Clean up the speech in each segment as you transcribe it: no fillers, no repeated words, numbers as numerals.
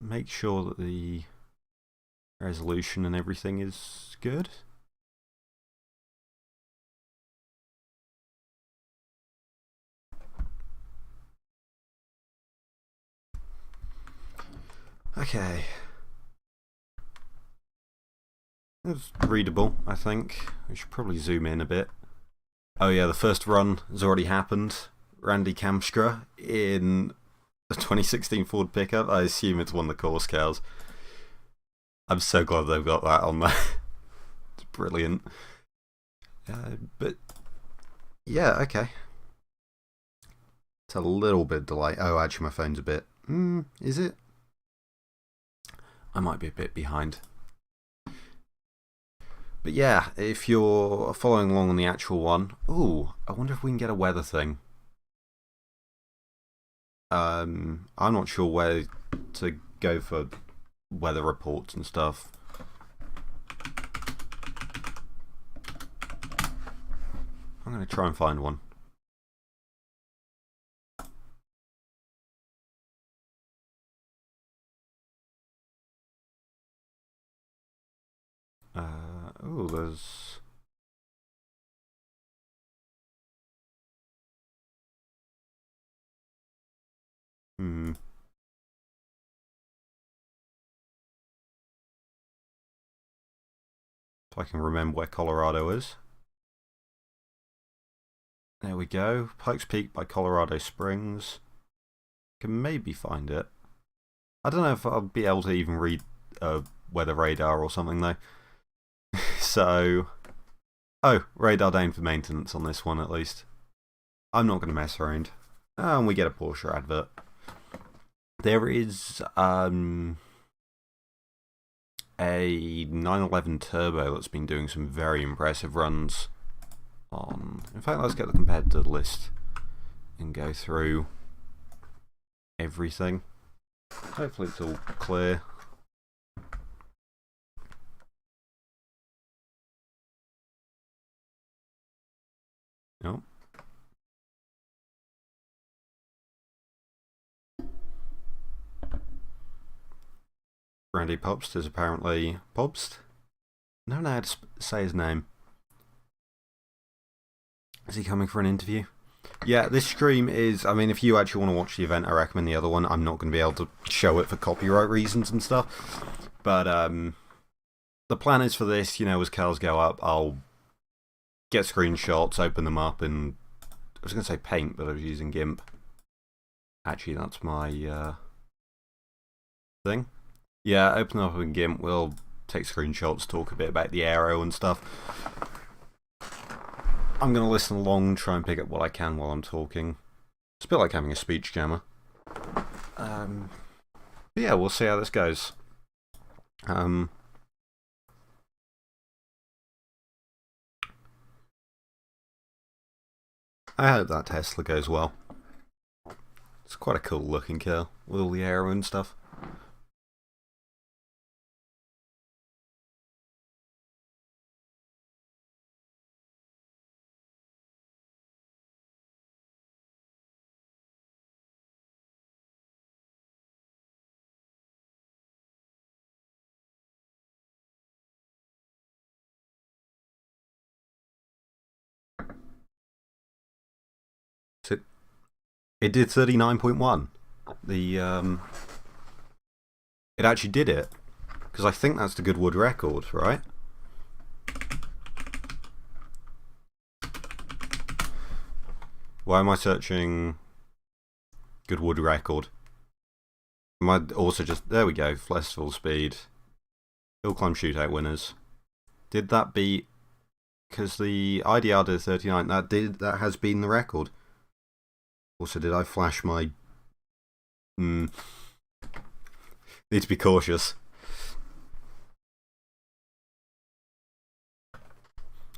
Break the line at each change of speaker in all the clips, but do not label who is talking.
make sure that the resolution and everything is good. Okay. It's readable, I think. We should probably zoom in a bit. Oh yeah, the first run has already happened. Randy Kamskra in the 2016 Ford pickup. I assume it's one of the course cars. I'm so glad they've got that on there. It's brilliant. But yeah, okay. It's a little bit delayed. Oh, actually, my phone's a bit. Is it? I might be a bit behind. But yeah, if you're following along on the actual one, ooh, I wonder if we can get a weather thing. I'm not sure where to go for weather reports and stuff. I'm going to try and find one. Oh, there's... If I can remember where Colorado is. There we go. Pikes Peak by Colorado Springs. Can maybe find it. I don't know if I'll be able to even read weather radar or something though. So, oh, radar down for maintenance on this one at least. I'm not going to mess around. And we get a Porsche advert. There is a 911 Turbo that's been doing some very impressive runs on. In fact, let's get the competitor list and go through everything. Hopefully it's all clear. Nope. Randy Popst is apparently Popst. I don't know how to say his name. Is he coming for an interview? Yeah, this stream is, I mean, if you actually want to watch the event, I recommend the other one. I'm not going to be able to show it for copyright reasons and stuff. But the plan is for this, as cars go up, I'll get screenshots, open them up, and I was going to say Paint, but I was using GIMP. Actually, that's my thing. Yeah, open them up in GIMP, we'll take screenshots, talk a bit about the Aero and stuff. I'm going to listen along, try and pick up what I can while I'm talking. It's a bit like having a speech jammer. But yeah, we'll see how this goes. I hope that Tesla goes well. It's quite a cool looking car with all the aero and stuff. It did 39.1. It actually did it. Because I think that's the Goodwood record, right? Why am I searching Goodwood record? Am I also just... There we go. Festival speed. Hill climb shootout winners. Did that beat... Because the IDR did 39. That has been the record. Also, did I flash my... Need to be cautious.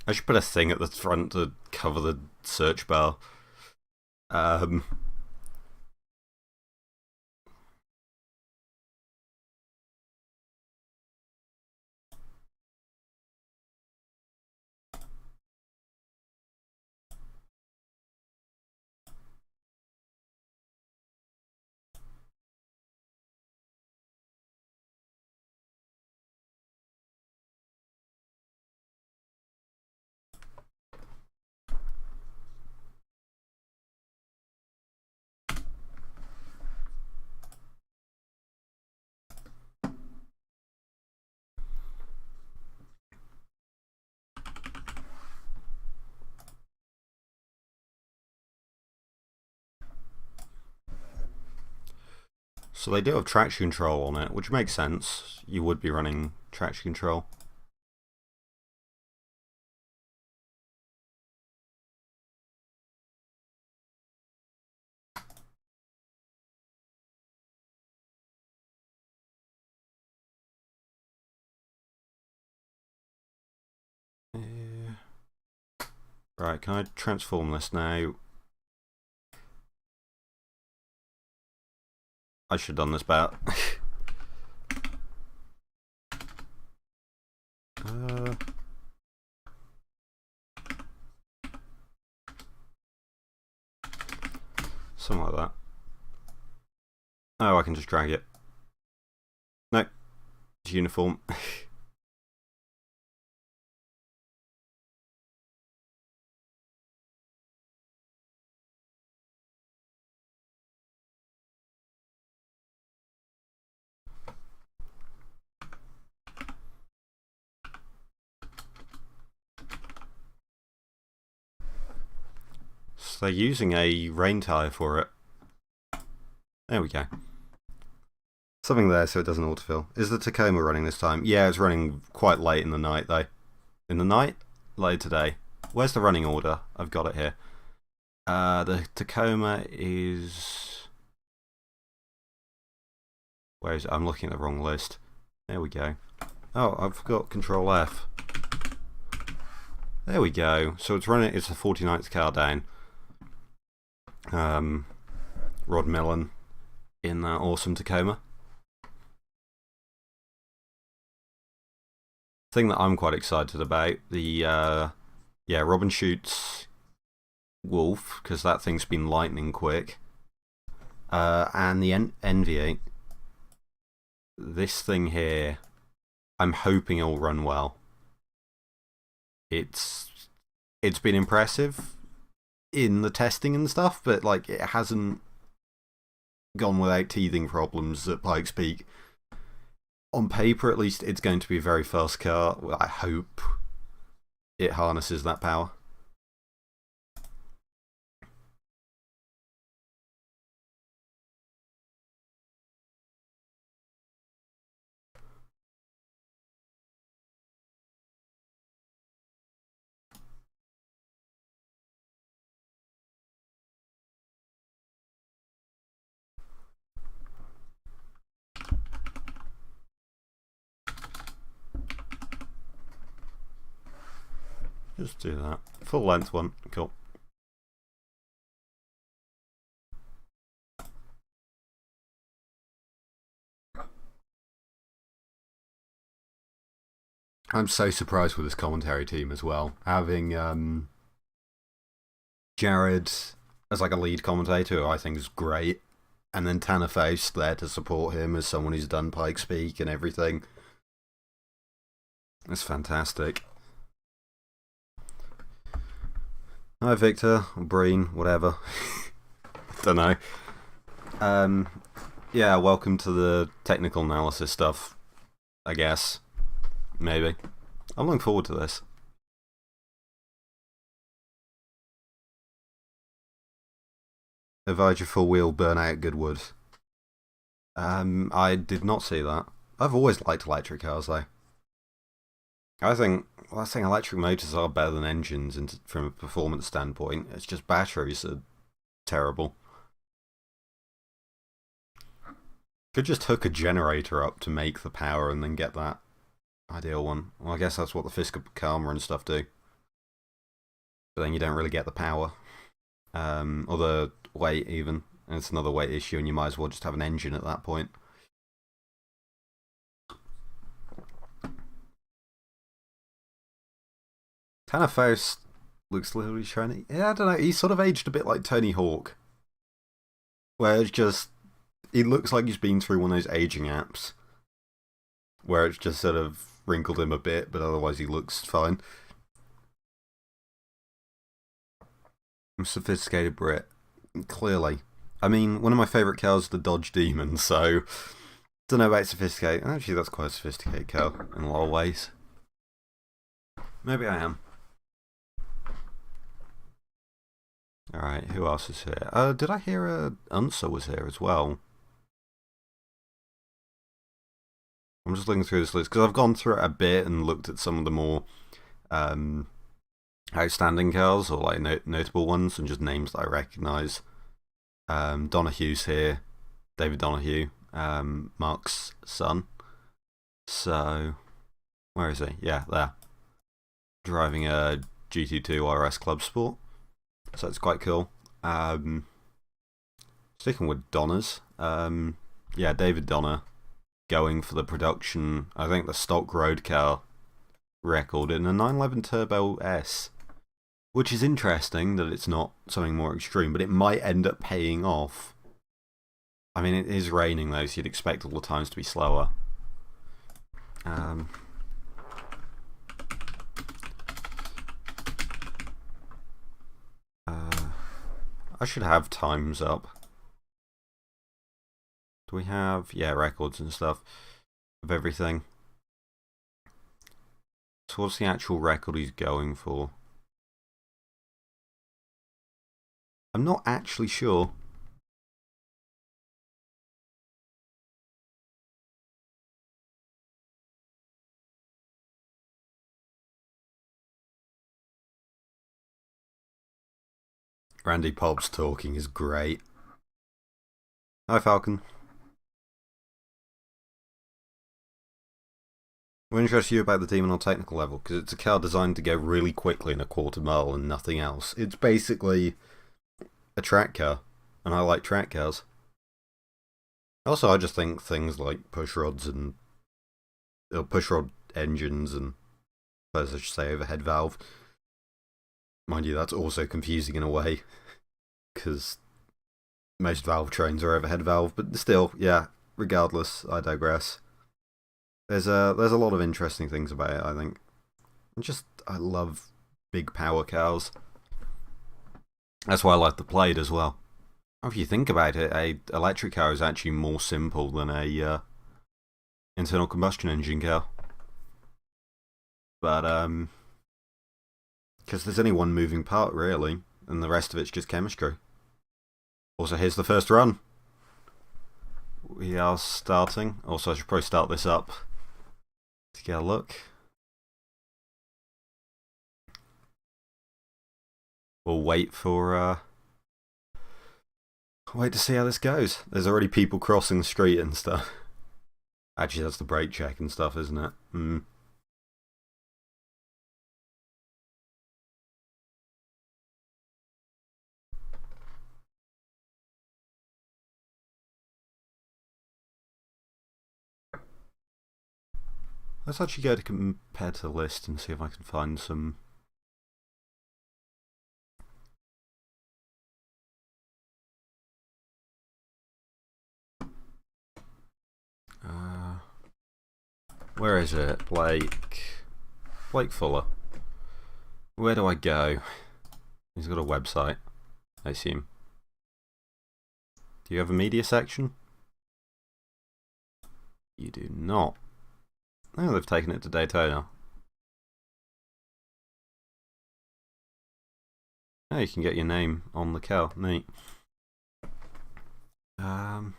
I should put a thing at the front to cover the search bar. So they do have traction control on it, which makes sense. You would be running traction control. Right, can I transform this now? I should have done this better. Something like that. Oh, I can just drag it. No, it's uniform. So they're using a rain tyre for it. There we go. Something there so it doesn't autofill. Is the Tacoma running this time? Yeah, it's running quite late in the night though. In the night? Late today. Where's the running order? I've got it here. The Tacoma is... Where is it? I'm looking at the wrong list. There we go. Oh, I've got Control F. There we go. So it's running. It's the 49th car down. Rod Millen in that awesome Tacoma. Thing that I'm quite excited about, the Robin shoots Wolf, because that thing's been lightning quick, and the NV8. This thing here, I'm hoping it'll run well. It's been impressive in the testing and stuff, but like it hasn't gone without teething problems at Pikes Peak. On paper, at least, it's going to be a very fast car. Well, I hope it harnesses that power. Just do that. Full length one. Cool. I'm so surprised with this commentary team as well. Having Jared as like a lead commentator, who I think is great, and then Tanner Faust there to support him as someone who's done Pikes Peak and everything. It's fantastic. Hi Victor, or Breen, whatever. Don't know. Yeah, welcome to the technical analysis stuff, I guess. Maybe. I'm looking forward to this. Evija full wheel burnout Goodwood. I did not see that. I've always liked electric cars though. I think electric motors are better than engines from a performance standpoint. It's just batteries are terrible. Could just hook a generator up to make the power and then get that ideal one. Well, I guess that's what the Fisker Karma and stuff do. But then you don't really get the power. Or the weight even. And it's another weight issue and you might as well just have an engine at that point. Tanner Faust looks literally shiny. Yeah, I don't know. He's sort of aged a bit like Tony Hawk. Where it's just... He looks like he's been through one of those aging apps. Where it's just sort of wrinkled him a bit, but otherwise he looks fine. I'm a sophisticated Brit. Clearly. I mean, one of my favourite cars is the Dodge Demon, so... Don't know about sophisticated. Actually, that's quite a sophisticated car in a lot of ways. Maybe I am. Alright, who else is here? Did I hear Unsa was here as well? I'm just looking through this list because I've gone through it a bit and looked at some of the more outstanding cars or like notable ones and just names that I recognise. Donohue's here, David Donohue, Mark's son. So, where is he? Yeah, there. Driving a GT2 RS Club Sport. So it's quite cool. Sticking with Donna's. Yeah, David Donner going for the production, I think the stock road car record in a 911 Turbo S. Which is interesting that it's not something more extreme, but it might end up paying off. I mean, it is raining though, so you'd expect all the times to be slower. I should have times up. Do we have, yeah, records and stuff of everything? So what's the actual record he's going for? I'm not actually sure. Randy Pobbs talking is great. Hi, Falcon. What interests you about the Demon on technical level? Because it's a car designed to go really quickly in a quarter mile and nothing else. It's basically a track car, and I like track cars. Also, I just think things like push rods and push rod engines and, as I should say, overhead valve. Mind you, that's also confusing in a way, because most valve trains are overhead valve, but still, yeah, regardless, I digress. There's a lot of interesting things about it, I think. I love big power cars. That's why I like the Plaid as well. If you think about it, a electric car is actually more simple than a internal combustion engine car. But because there's only one moving part really, and the rest of it's just chemistry. Also, here's the first run. We are starting. Also, I should probably start this up to get a look. We'll wait for wait to see how this goes. There's already people crossing the street and stuff. Actually, that's the brake check and stuff, isn't it? Let's actually go to compare to the list and see if I can find some. Where is it? Blake Fuller. Where do I go? He's got a website, I assume. Do you have a media section? You do not. Oh, they've taken it to Daytona. Oh, you can get your name on the car. Neat. They're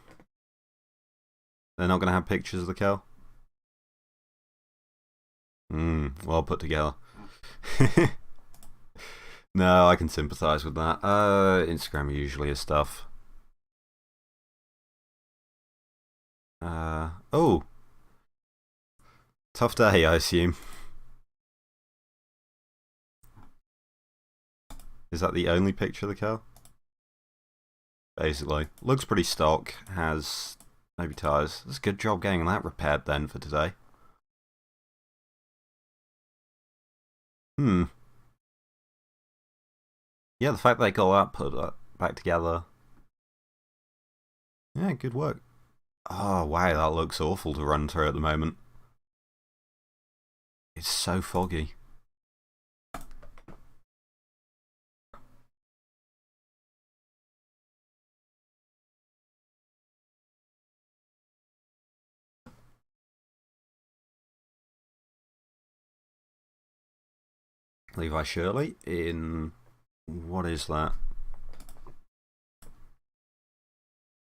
not going to have pictures of the car? Well put together. No, I can sympathise with that. Instagram usually is stuff. Oh! Tough day, I assume. Is that the only picture of the car? Basically. Looks pretty stock. Has maybe tyres. That's a good job getting that repaired then for today. Yeah, the fact they got that put back together. Yeah, good work. Oh, wow, that looks awful to run through at the moment. It's so foggy. Levi Shirley in... what is that?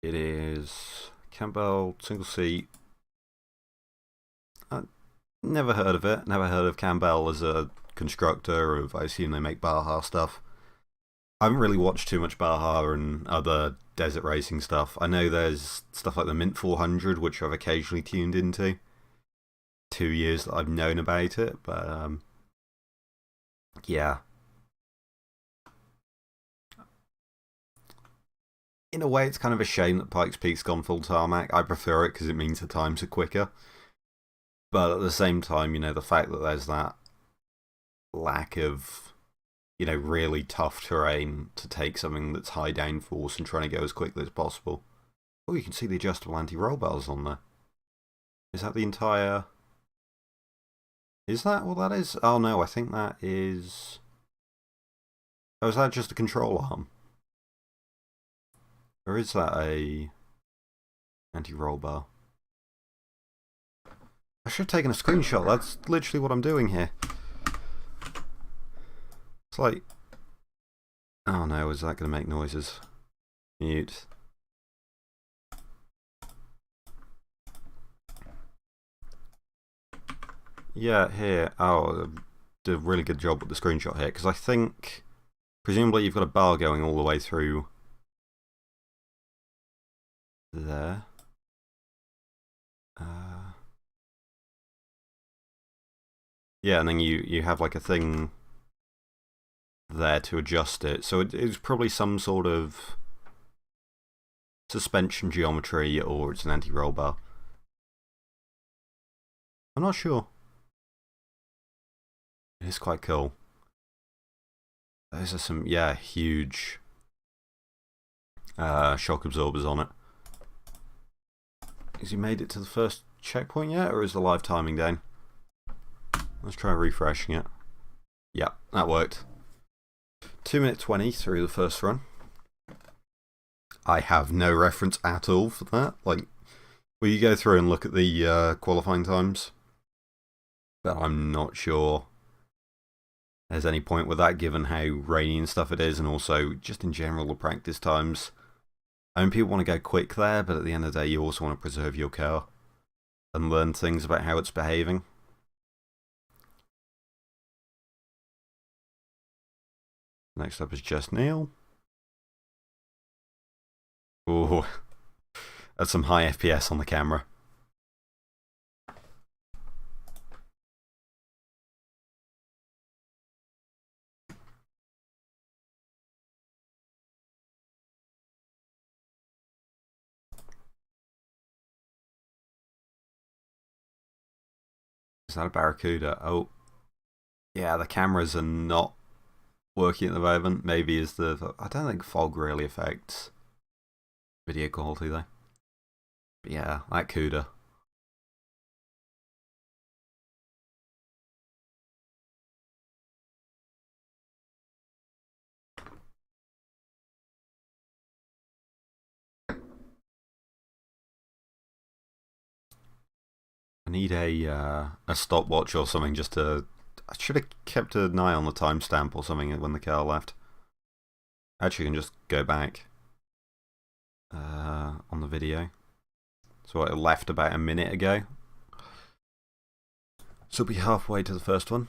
It is Campbell single seat Never heard of it. Never heard of Campbell as a constructor, or I assume they make Baja stuff. I haven't really watched too much Baja and other desert racing stuff. I know there's stuff like the Mint 400, which I've occasionally tuned into. 2 years that I've known about it, but yeah. In a way, it's kind of a shame that Pikes Peak's gone full tarmac. I prefer it because it means the times are quicker. But at the same time, you know, the fact that there's that lack of, you know, really tough terrain to take something that's high downforce and trying to go as quickly as possible. Oh, you can see the adjustable anti-roll bars on there. Is that the entire... Is that what that is? Oh no, I think that is... Oh, is that just a control arm? Or is that a anti-roll bar? I should have taken a screenshot. That's literally what I'm doing here. It's like... Oh no, is that going to make noises? Mute. Yeah, here. Oh, I did a really good job with the screenshot here, because I think... Presumably you've got a bar going all the way through... there. Yeah, and then you have like a thing there to adjust it. So it's probably some sort of suspension geometry, or it's an anti-roll bar. I'm not sure. It is quite cool. Those are some, yeah, huge shock absorbers on it. Has he made it to the first checkpoint yet, or is the live timing down? Let's try refreshing it. Yeah, that worked. 2 minute 20 through the first run. I have no reference at all for that. Like, will you go through and look at the qualifying times? But I'm not sure there's any point with that, given how rainy and stuff it is, and also just in general the practice times. I mean, people want to go quick there, but at the end of the day, you also want to preserve your car and learn things about how it's behaving. Next up is Just Neil. Ooh, that's some high FPS on the camera. Is that a Barracuda? Oh, yeah, the cameras are not working at the moment. Maybe is the... I don't think fog really affects video quality though. But yeah, that CUDA. I need a stopwatch or something just to... I should have kept an eye on the timestamp or something when the car left. Actually, you can just go back on the video. So it left about a minute ago. So we'll be halfway to the first one.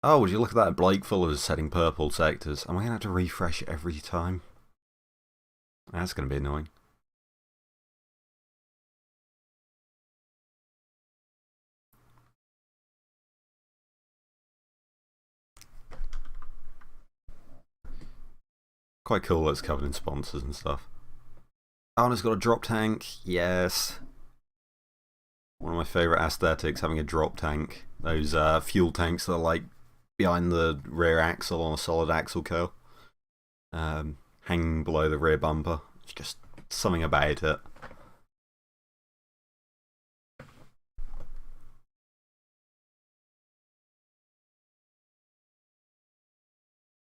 Oh, would you look at that? Blake Fuller's setting purple sectors. Am I going to have to refresh it every time? That's going to be annoying. Quite cool that it's covered in sponsors and stuff. Oh, and it's got a drop tank. Yes. One of my favourite aesthetics, having a drop tank. Those fuel tanks that are like behind the rear axle on a solid axle curl. Hanging below the rear bumper. It's just something about it.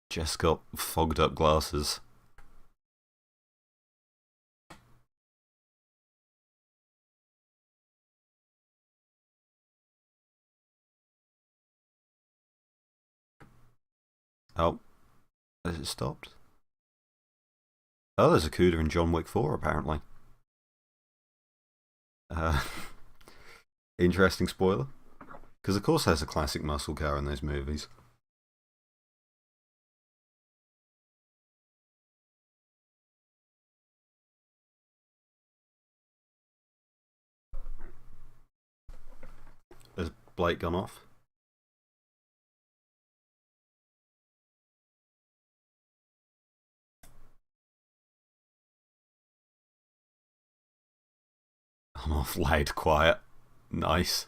Just got fogged up glasses. Oh, has it stopped? Oh, there's a CUDA in John Wick 4 apparently. Interesting spoiler. Because of course there's a classic muscle car in those movies. Has Blake gone off? I'm off loud, quiet. Nice.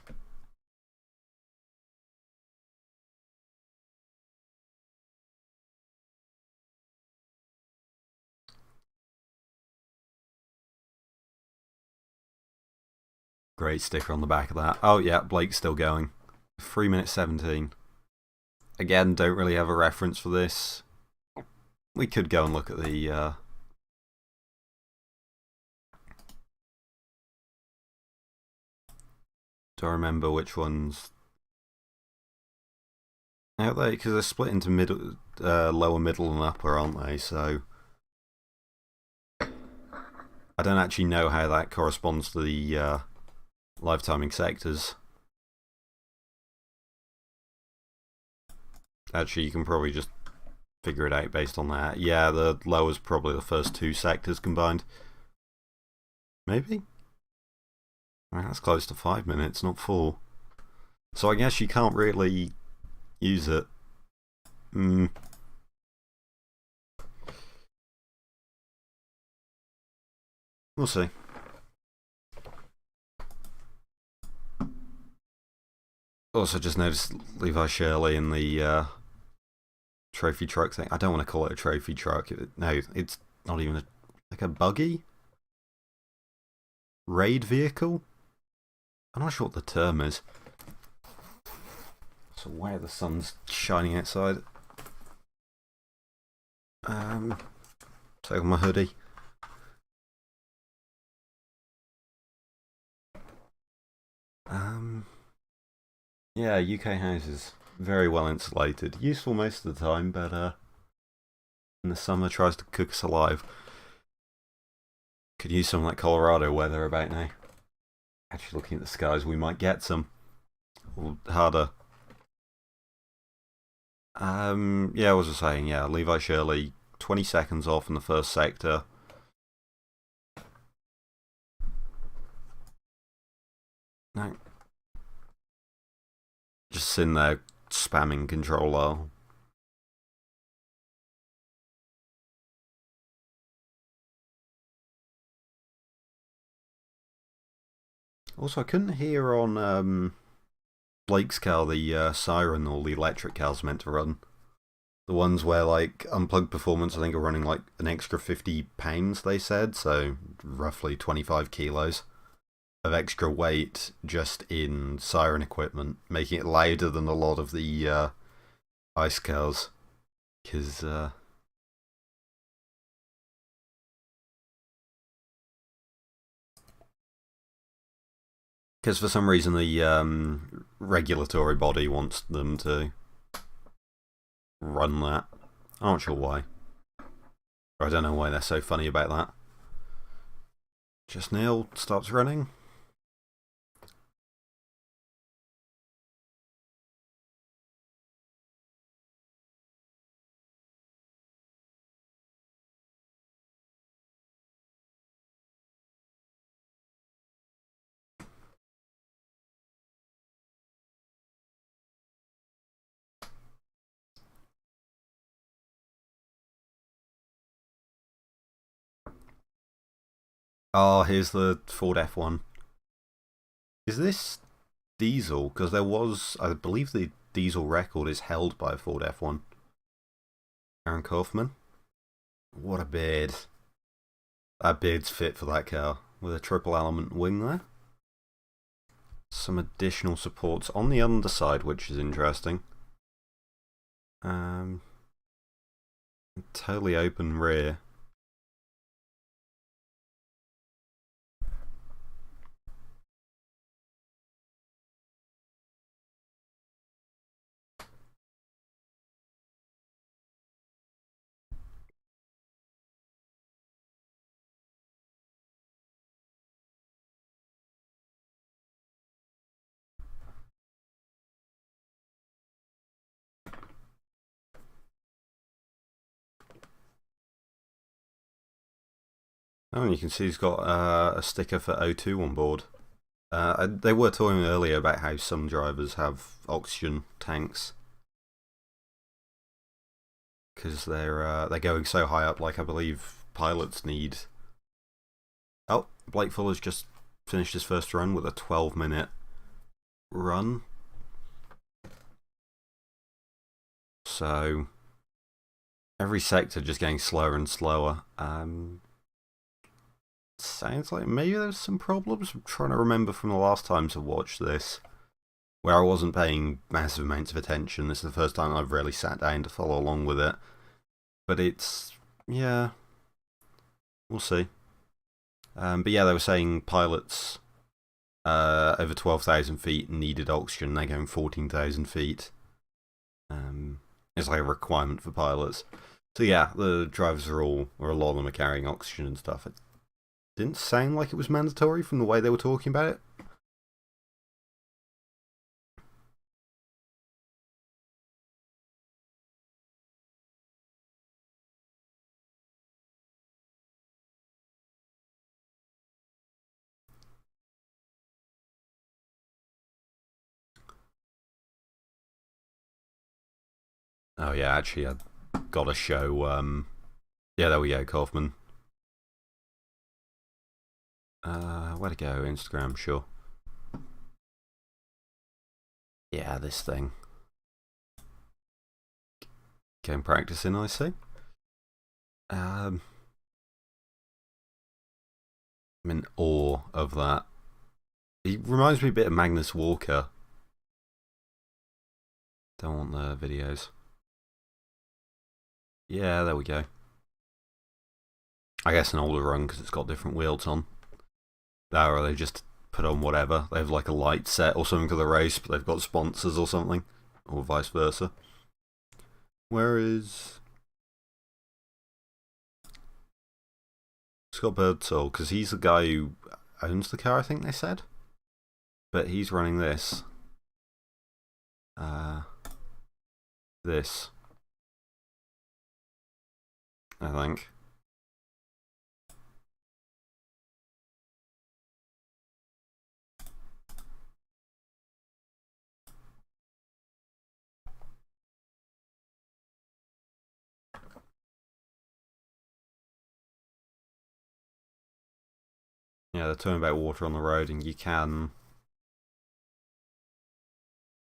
Great sticker on the back of that. Oh yeah, Blake's still going. 3 minutes 17. Again, don't really have a reference for this. We could go and look at the... Do I remember which ones? Are they? Because they're split into middle, lower, middle, and upper, aren't they? So I don't actually know how that corresponds to the live timing sectors. Actually, you can probably just figure it out based on that. Yeah, the lower's probably the first 2 sectors combined. Maybe? I mean, that's close to 5 minutes, not 4. So I guess you can't really use it. We'll see. Also, just noticed Levi Shirley in the trophy truck thing. I don't want to call it a trophy truck. No, it's not even like a buggy? Raid vehicle? I'm not sure what the term is. So where the sun's shining outside. Take off my hoodie. Yeah, UK houses. Very well insulated. Useful most of the time, but in the summer tries to cook us alive. Could use some like Colorado weather about now. Actually, looking at the skies, we might get some. Or harder. Yeah, I was just saying, yeah, Levi Shirley, 20 seconds off in the first sector. No. Just sitting there spamming Control R. Also, I couldn't hear on Blake's car the siren or the electric car's meant to run. The ones where, like, unplugged performance, I think, are running, like, an extra 50 pounds, they said, so roughly 25 kilos of extra weight just in siren equipment, making it louder than a lot of the ice cars. Because, for some reason the regulatory body wants them to run that. I'm not sure why. I don't know why they're so funny about that. Just Neil starts running. Oh, here's the Ford F1. Is this diesel? Because there was, I believe the diesel record is held by a Ford F1. Aaron Kaufman. What a beard. That beard's fit for that car. With a triple element wing there. Some additional supports on the underside, which is interesting. Totally open rear. Oh, and you can see he's got a sticker for O2 on board. They were talking earlier about how some drivers have oxygen tanks because they're going so high up. Like I believe pilots need. Oh, Blake Fuller's just finished his first run with a 12-minute run. So every sector just getting slower and slower. Sounds like maybe there's some problems. I'm trying to remember from the last times I watched this, where I wasn't paying massive amounts of attention. This is the first time I've really sat down to follow along with it. But it's, yeah, we'll see. But yeah, they were saying pilots over 12,000 feet needed oxygen. They're going 14,000 feet. It's like a requirement for pilots. So yeah, the drivers are all, or a lot of them are carrying oxygen and stuff. It didn't sound like it was mandatory from the way they were talking about it. Oh yeah, actually I gotta show, yeah, there we go, Kaufman. Where to go? Instagram, sure. Yeah, this thing. Game practicing, I see. I'm in awe of that. He reminds me a bit of Magnus Walker. Don't want the videos. Yeah, there we go. I guess an older run because it's got different wheels on. Or they just put on whatever. They have like a light set or something for the race, but they've got sponsors or something. Or vice versa. Where is Scott Birdsall? Because he's the guy who owns the car, I think they said. But he's running this. This. I think. Yeah, they're talking about water on the road, and you can.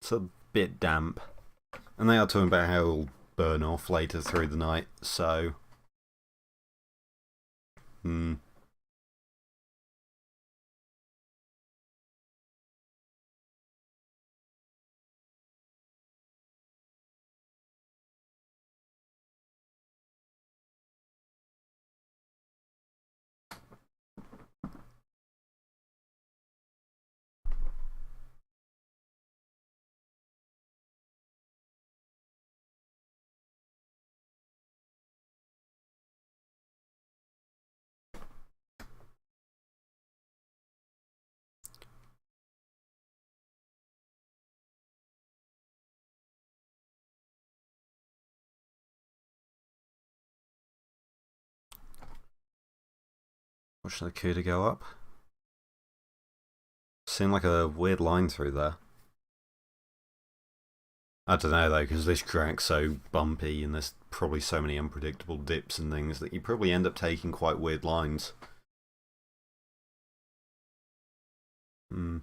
It's a bit damp. And they are talking about how it'll burn off later through the night, so. Hmm. Watch the CUDA go up. Seemed like a weird line through there. I don't know though, because this track's so bumpy and there's probably so many unpredictable dips and things that you probably end up taking quite weird lines. Hmm.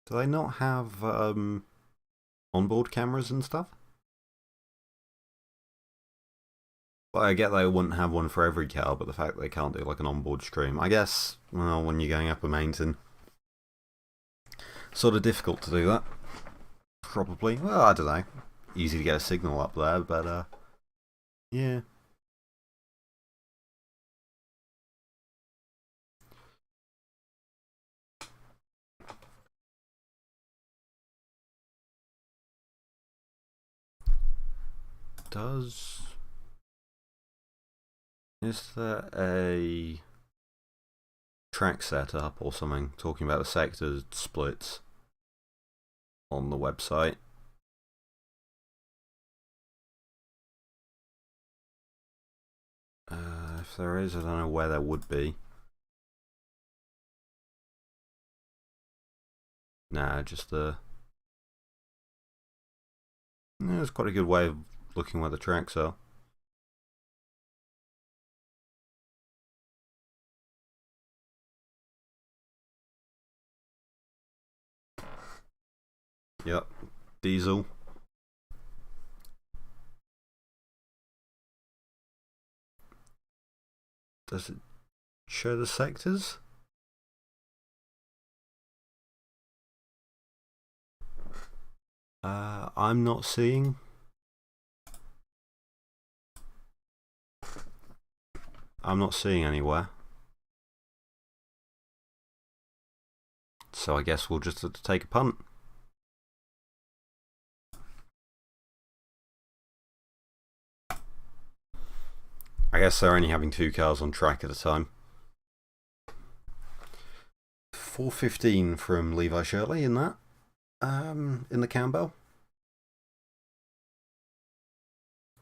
Do they not have onboard cameras and stuff? Well, I get they wouldn't have one for every car, but the fact they can't do like an onboard stream, I guess, well, when you're going up a mountain, sort of difficult to do that. Probably. Well, I don't know. Easy to get a signal up there, but yeah. Is there a track setup or something talking about the sector splits on the website? If there is, I don't know where there would be. Nah, just it's quite a good way of looking where the tracks are. Yep, diesel. Does it show the sectors? I'm not seeing. I'm not seeing anywhere. So I guess we'll just have to take a punt. I guess they're only having 2 cars on track at a time. 4:15 from Levi Shirley in that. In the Campbell.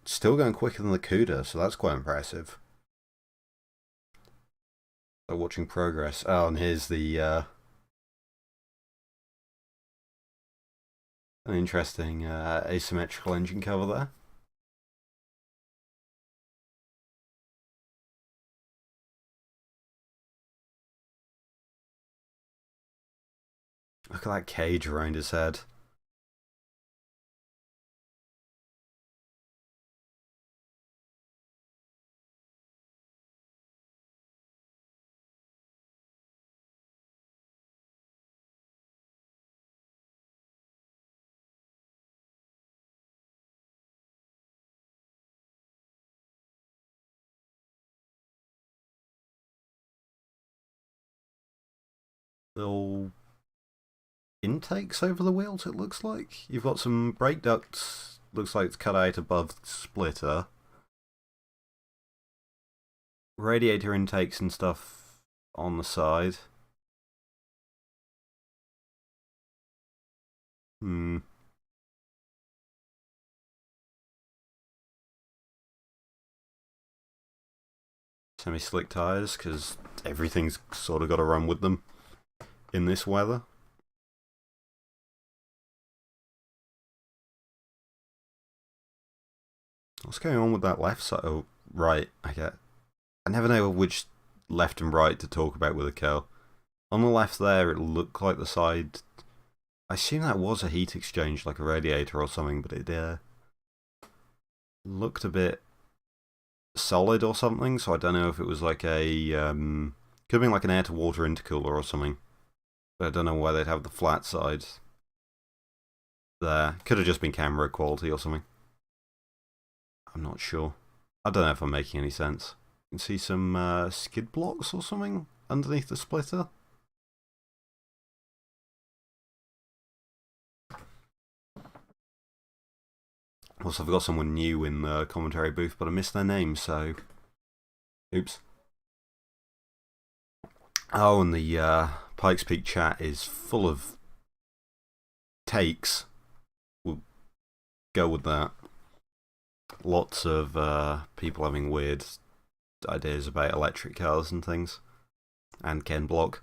Still going quicker than the Cuda, so that's quite impressive. So watching progress. Oh, and here's the an interesting asymmetrical engine cover there. Look at that cage around his head. Little intakes over the wheels, it looks like. You've got some brake ducts, looks like it's cut out above the splitter. Radiator intakes and stuff on the side. Semi-slick tyres, because everything's sort of got to run with them in this weather. What's going on with that left side? Oh, right. I never know which left and right to talk about with a curl. On the left there, it looked like the side. I assume that was a heat exchange, like a radiator or something, but it looked a bit solid or something. So I don't know if it was like a could have been like an air to water intercooler or something. But I don't know why they'd have the flat side there. Could have just been camera quality or something. I'm not sure. I don't know if I'm making any sense. You can see some skid blocks or something underneath the splitter. Also, I've got someone new in the commentary booth, but I missed their name, so... Oops. Oh, and the Pikes Peak chat is full of takes. We'll go with that. Lots of people having weird ideas about electric cars and things. And Ken Block.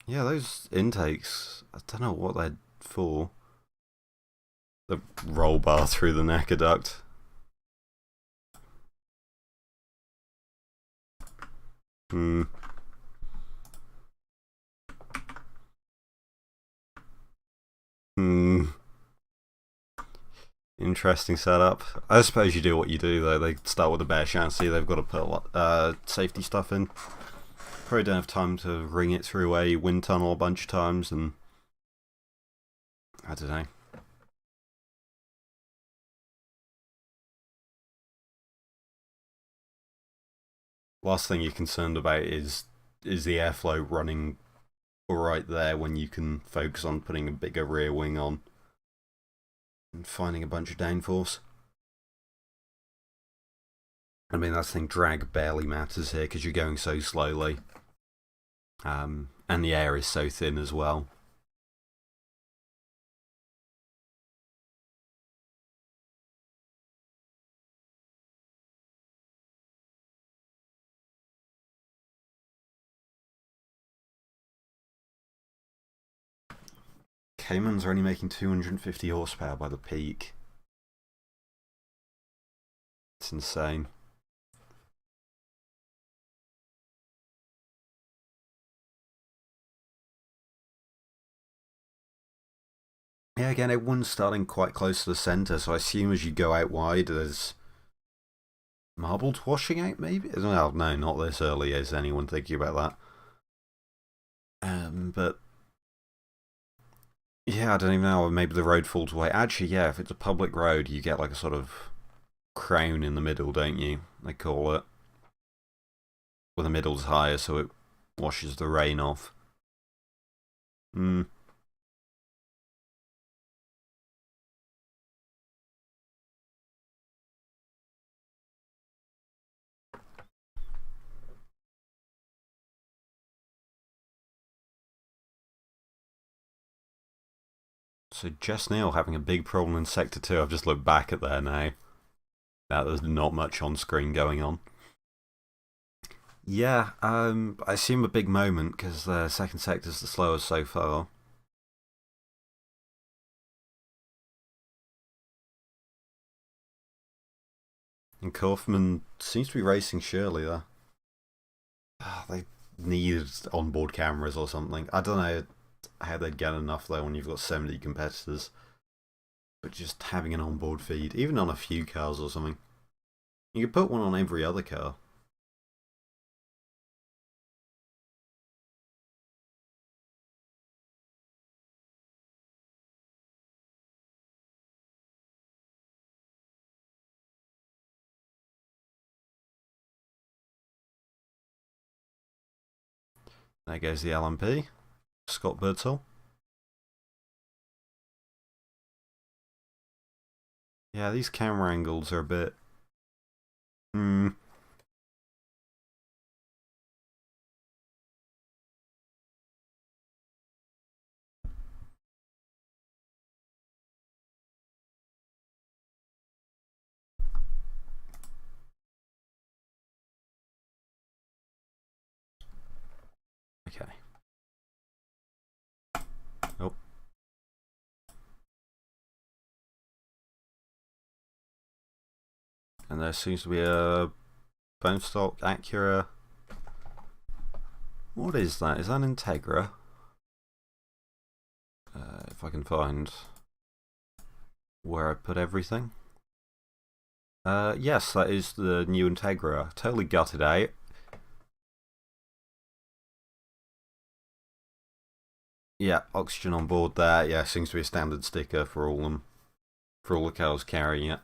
Yeah, those intakes, I don't know what they're for. The roll bar through the necker duct. Interesting setup. I suppose you do what you do though. They start with a bare chassis, they've got to put a lot safety stuff in. Probably don't have time to ring it through a wind tunnel a bunch of times, and I don't know. Last thing you're concerned about is the airflow running right there when you can focus on putting a bigger rear wing on. and finding a bunch of downforce. I mean, that's the thing, drag barely matters here because you're going so slowly. And the air is so thin as well. Caymans are only making 250 horsepower by the peak. It's insane. Yeah, again, everyone's starting quite close to the centre, so I assume as you go out wide, there's marbled washing out, maybe? Well, no, not this early. Is anyone thinking about that? But yeah, I don't even know. Maybe the road falls away. Actually, yeah, if it's a public road, you get like a sort of crown in the middle, don't you? They call it. Well, the middle's higher, so it washes the rain off. Hmm. So just now having a big problem in Sector 2. I've just looked back at there now. Now there's not much on screen going on. Yeah, I assume a big moment because the second sector's the slowest so far. And Kaufman seems to be racing Shirley there. They need onboard cameras or something. I don't know how they'd get enough though when you've got 70 competitors. But just having an onboard feed, even on a few cars or something. You could put one on every other car. There goes the LMP. Scott Birdsall. Yeah, these camera angles are a bit... Okay. Oh. And there seems to be a bone stock Acura. What is that? Is that an Integra? If I can find where I put everything. Yes, that is the new Integra. Totally gutted out. Yeah, oxygen on board there. Yeah, seems to be a standard sticker for all them, for all the cars carrying it.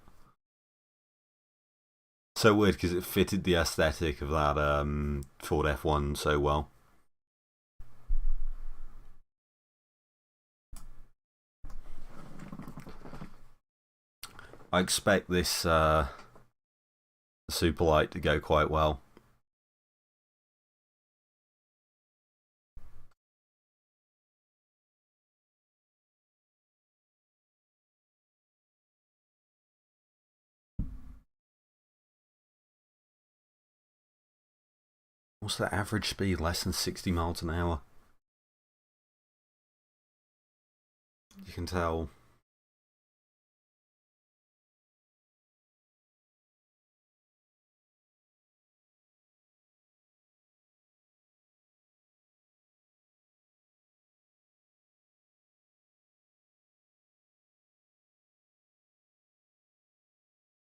So weird because it fitted the aesthetic of that Ford F1 so well. I expect this Superlight to go quite well. What's that average speed? Less than 60 miles an hour. You can tell.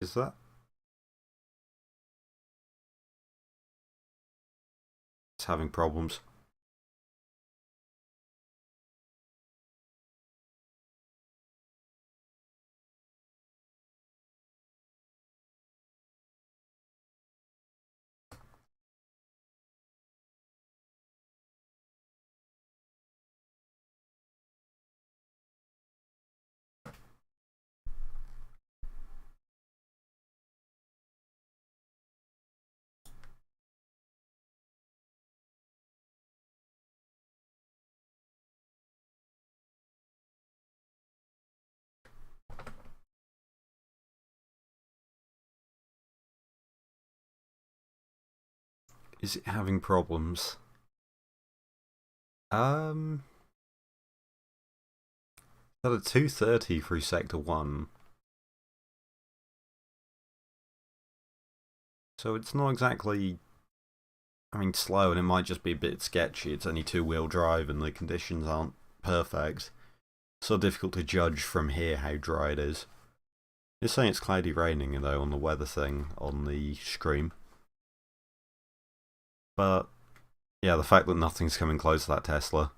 Is that? It's having problems. Is it having problems? Um, at a 230 through Sector 1. So it's not exactly, I mean, slow, and it might just be a bit sketchy. It's only two-wheel drive and the conditions aren't perfect. So difficult to judge from here how dry it is. It's saying it's cloudy raining, though, on the weather thing on the screen. But, yeah, the fact that nothing's coming close to that Tesla.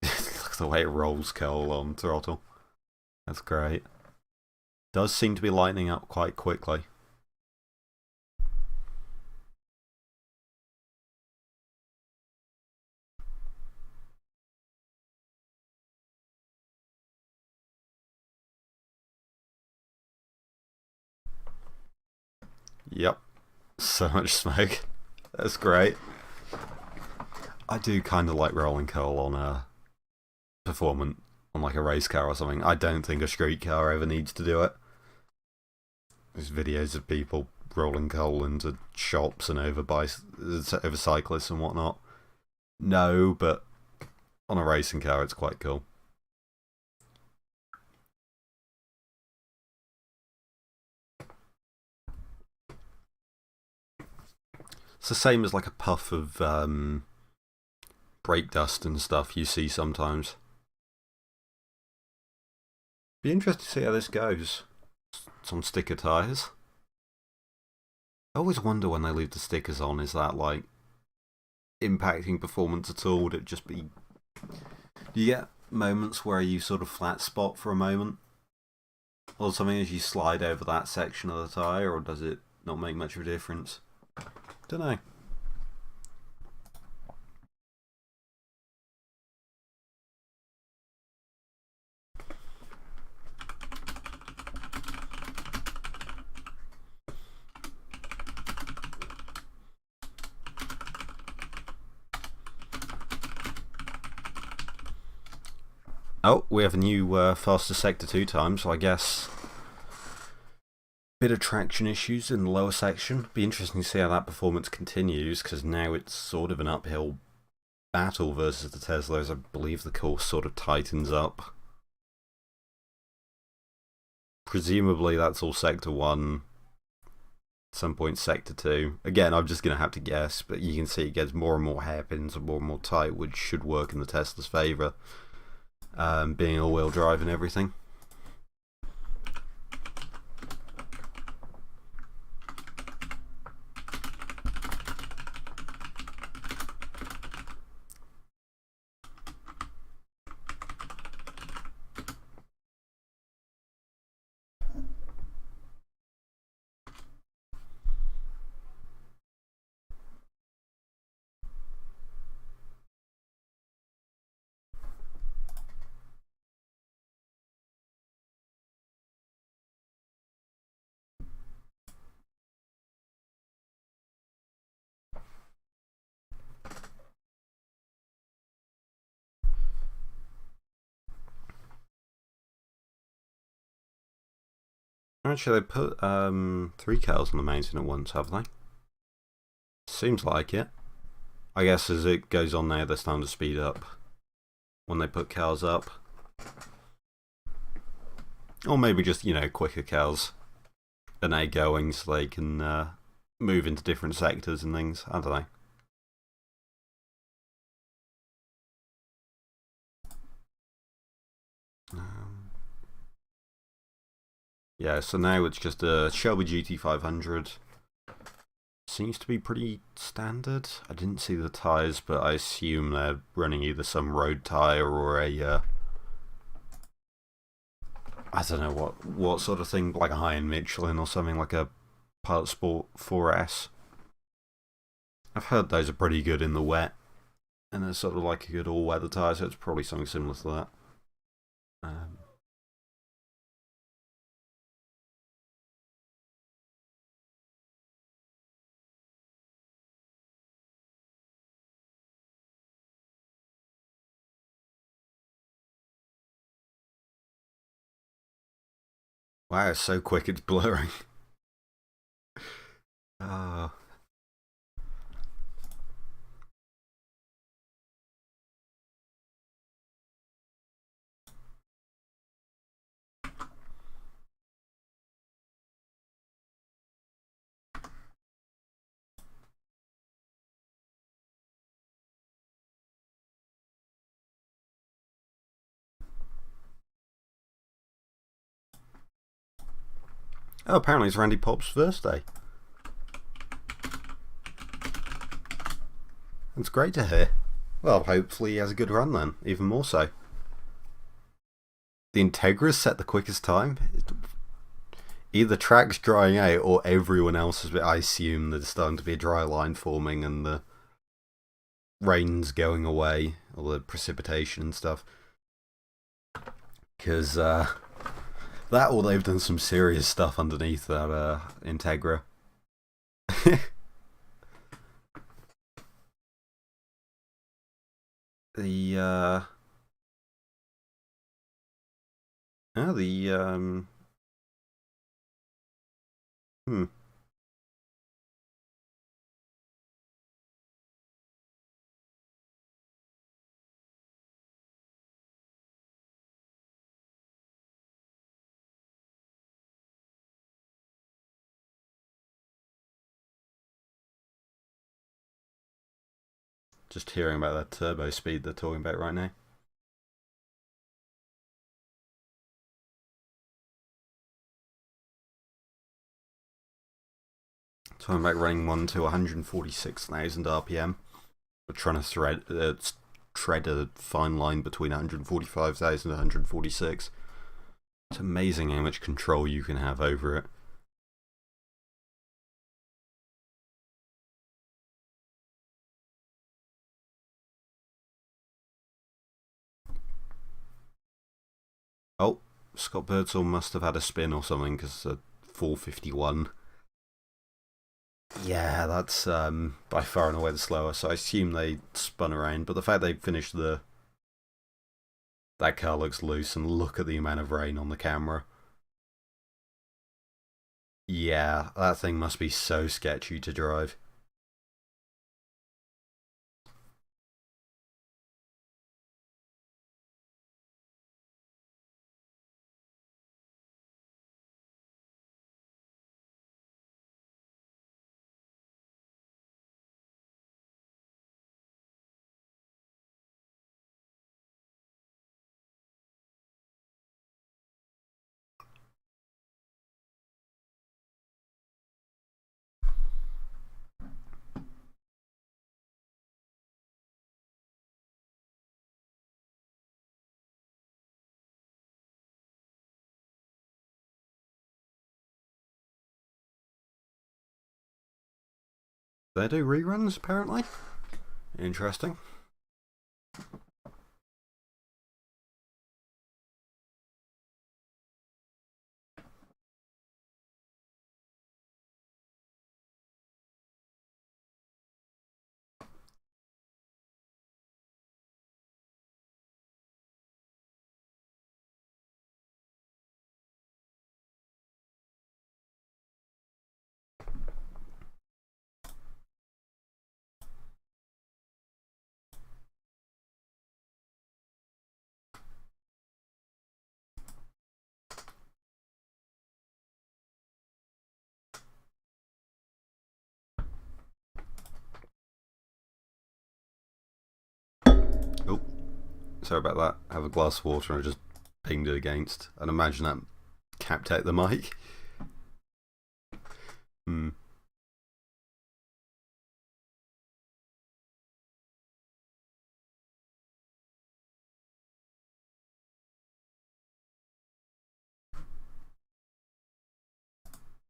Look at the way it rolls coal on throttle. That's great. Does seem to be lightening up quite quickly. Yep. So much smoke. That's great. I do kind of like rolling coal on a performance, on like a race car or something. I don't think a street car ever needs to do it. There's videos of people rolling coal into shops and over cyclists and whatnot. No, but on a racing car it's quite cool. It's the same as like a puff of brake dust and stuff you see sometimes. Be interested to see how this goes. It's on sticker tyres. I always wonder when they leave the stickers on, is that like impacting performance at all? Would it just be... Do you get moments where you sort of flat spot for a moment? Or something as you slide over that section of the tyre, or does it not make much of a difference? Don't know. Oh, we have a new faster sector 2 time, so I guess bit of traction issues in the lower section. Be interesting to see how that performance continues, because now it's sort of an uphill battle versus the Tesla, as I believe the course sort of tightens up. Presumably that's all Sector 1, at some point Sector 2. Again, I'm just going to have to guess, but you can see it gets more and more hairpins and more tight, which should work in the Tesla's favour, being all-wheel drive and everything. Actually, they put 3 cows on the mountain at once, have they? Seems like it. I guess as it goes on now, they're starting to speed up when they put cows up. Or maybe just, you know, quicker cows and egg going so they can move into different sectors and things. I don't know. Yeah, so now it's just a Shelby GT500. Seems to be pretty standard. I didn't see the tyres, but I assume they're running either some road tyre or a... I don't know what sort of thing, like a high-end Michelin or something, like a Pilot Sport 4S. I've heard those are pretty good in the wet, and they're sort of like a good all-weather tyre, so it's probably something similar to that. Wow, it's so quick it's blurring. Uh, oh, apparently it's Randy Pop's birthday. It's great to hear. Well, hopefully he has a good run then, even more so. The Integra's set the quickest time. Either track's drying out or everyone else has been. I assume there's starting to be a dry line forming and the rain's going away, or the precipitation and stuff. Because that, or they've done some serious stuff underneath that Integra. The just hearing about that turbo speed they're talking about right now. Talking about running one to 146,000 RPM. We're trying to tread a fine line between 145,000 and 146. It's amazing how much control you can have over it. Oh, Scott Birdsall must have had a spin or something because 451. Yeah, that's by far and away the slower, so I assume they spun around, but the fact they finished that car looks loose, and look at the amount of rain on the camera. Yeah, that thing must be so sketchy to drive. They do reruns, apparently. Interesting. Oh, sorry about that. I have a glass of water and I just pinged it against. I'd imagine that capped out the mic.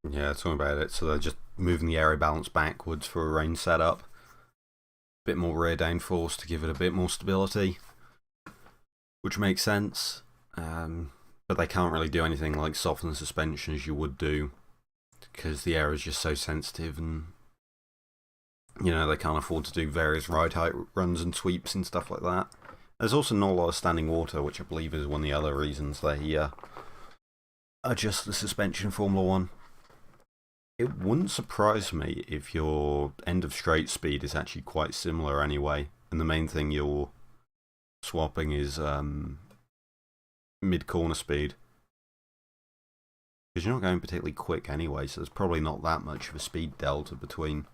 Yeah, talking about it. So they're just moving the aero balance backwards for a rain setup. Bit more rear downforce to give it a bit more stability, which makes sense. But they can't really do anything like soften the suspension as you would do, because the aero is just so sensitive, and they can't afford to do various ride height runs and sweeps and stuff like that. There's also not a lot of standing water, which I believe is one of the other reasons they adjust the suspension in Formula 1. It wouldn't surprise me if your end of straight speed is actually quite similar anyway, and the main thing you're swapping is mid-corner speed. Because you're not going particularly quick anyway, so there's probably not that much of a speed delta between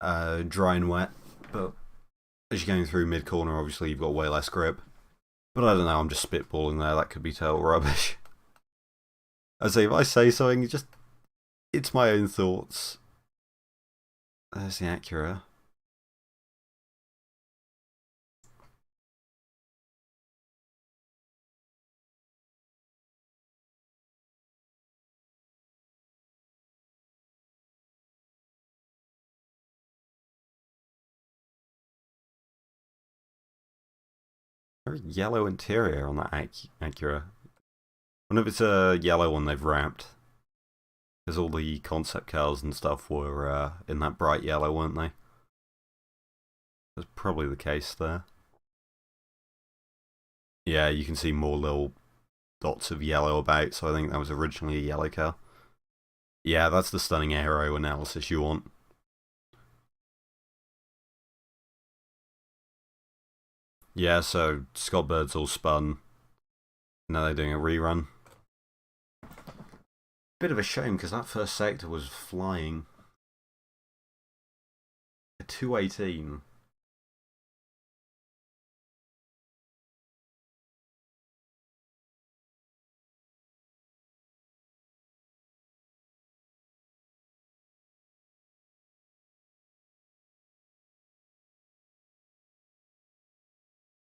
dry and wet. But as you're going through mid-corner, obviously you've got way less grip. But I don't know, I'm just spitballing there, that could be total rubbish. I say, if I say something, it's my own thoughts. There's the Acura. Very yellow interior on that Acura. I wonder if it's a yellow one they've wrapped. Because all the concept cars and stuff were in that bright yellow, weren't they? That's probably the case there. Yeah, you can see more little dots of yellow about, so I think that was originally a yellow car. Yeah, that's the stunning aero analysis you want. Yeah, so Scott Bird's all spun. Now they're doing a rerun. Bit of a shame because that first sector was flying. A 218.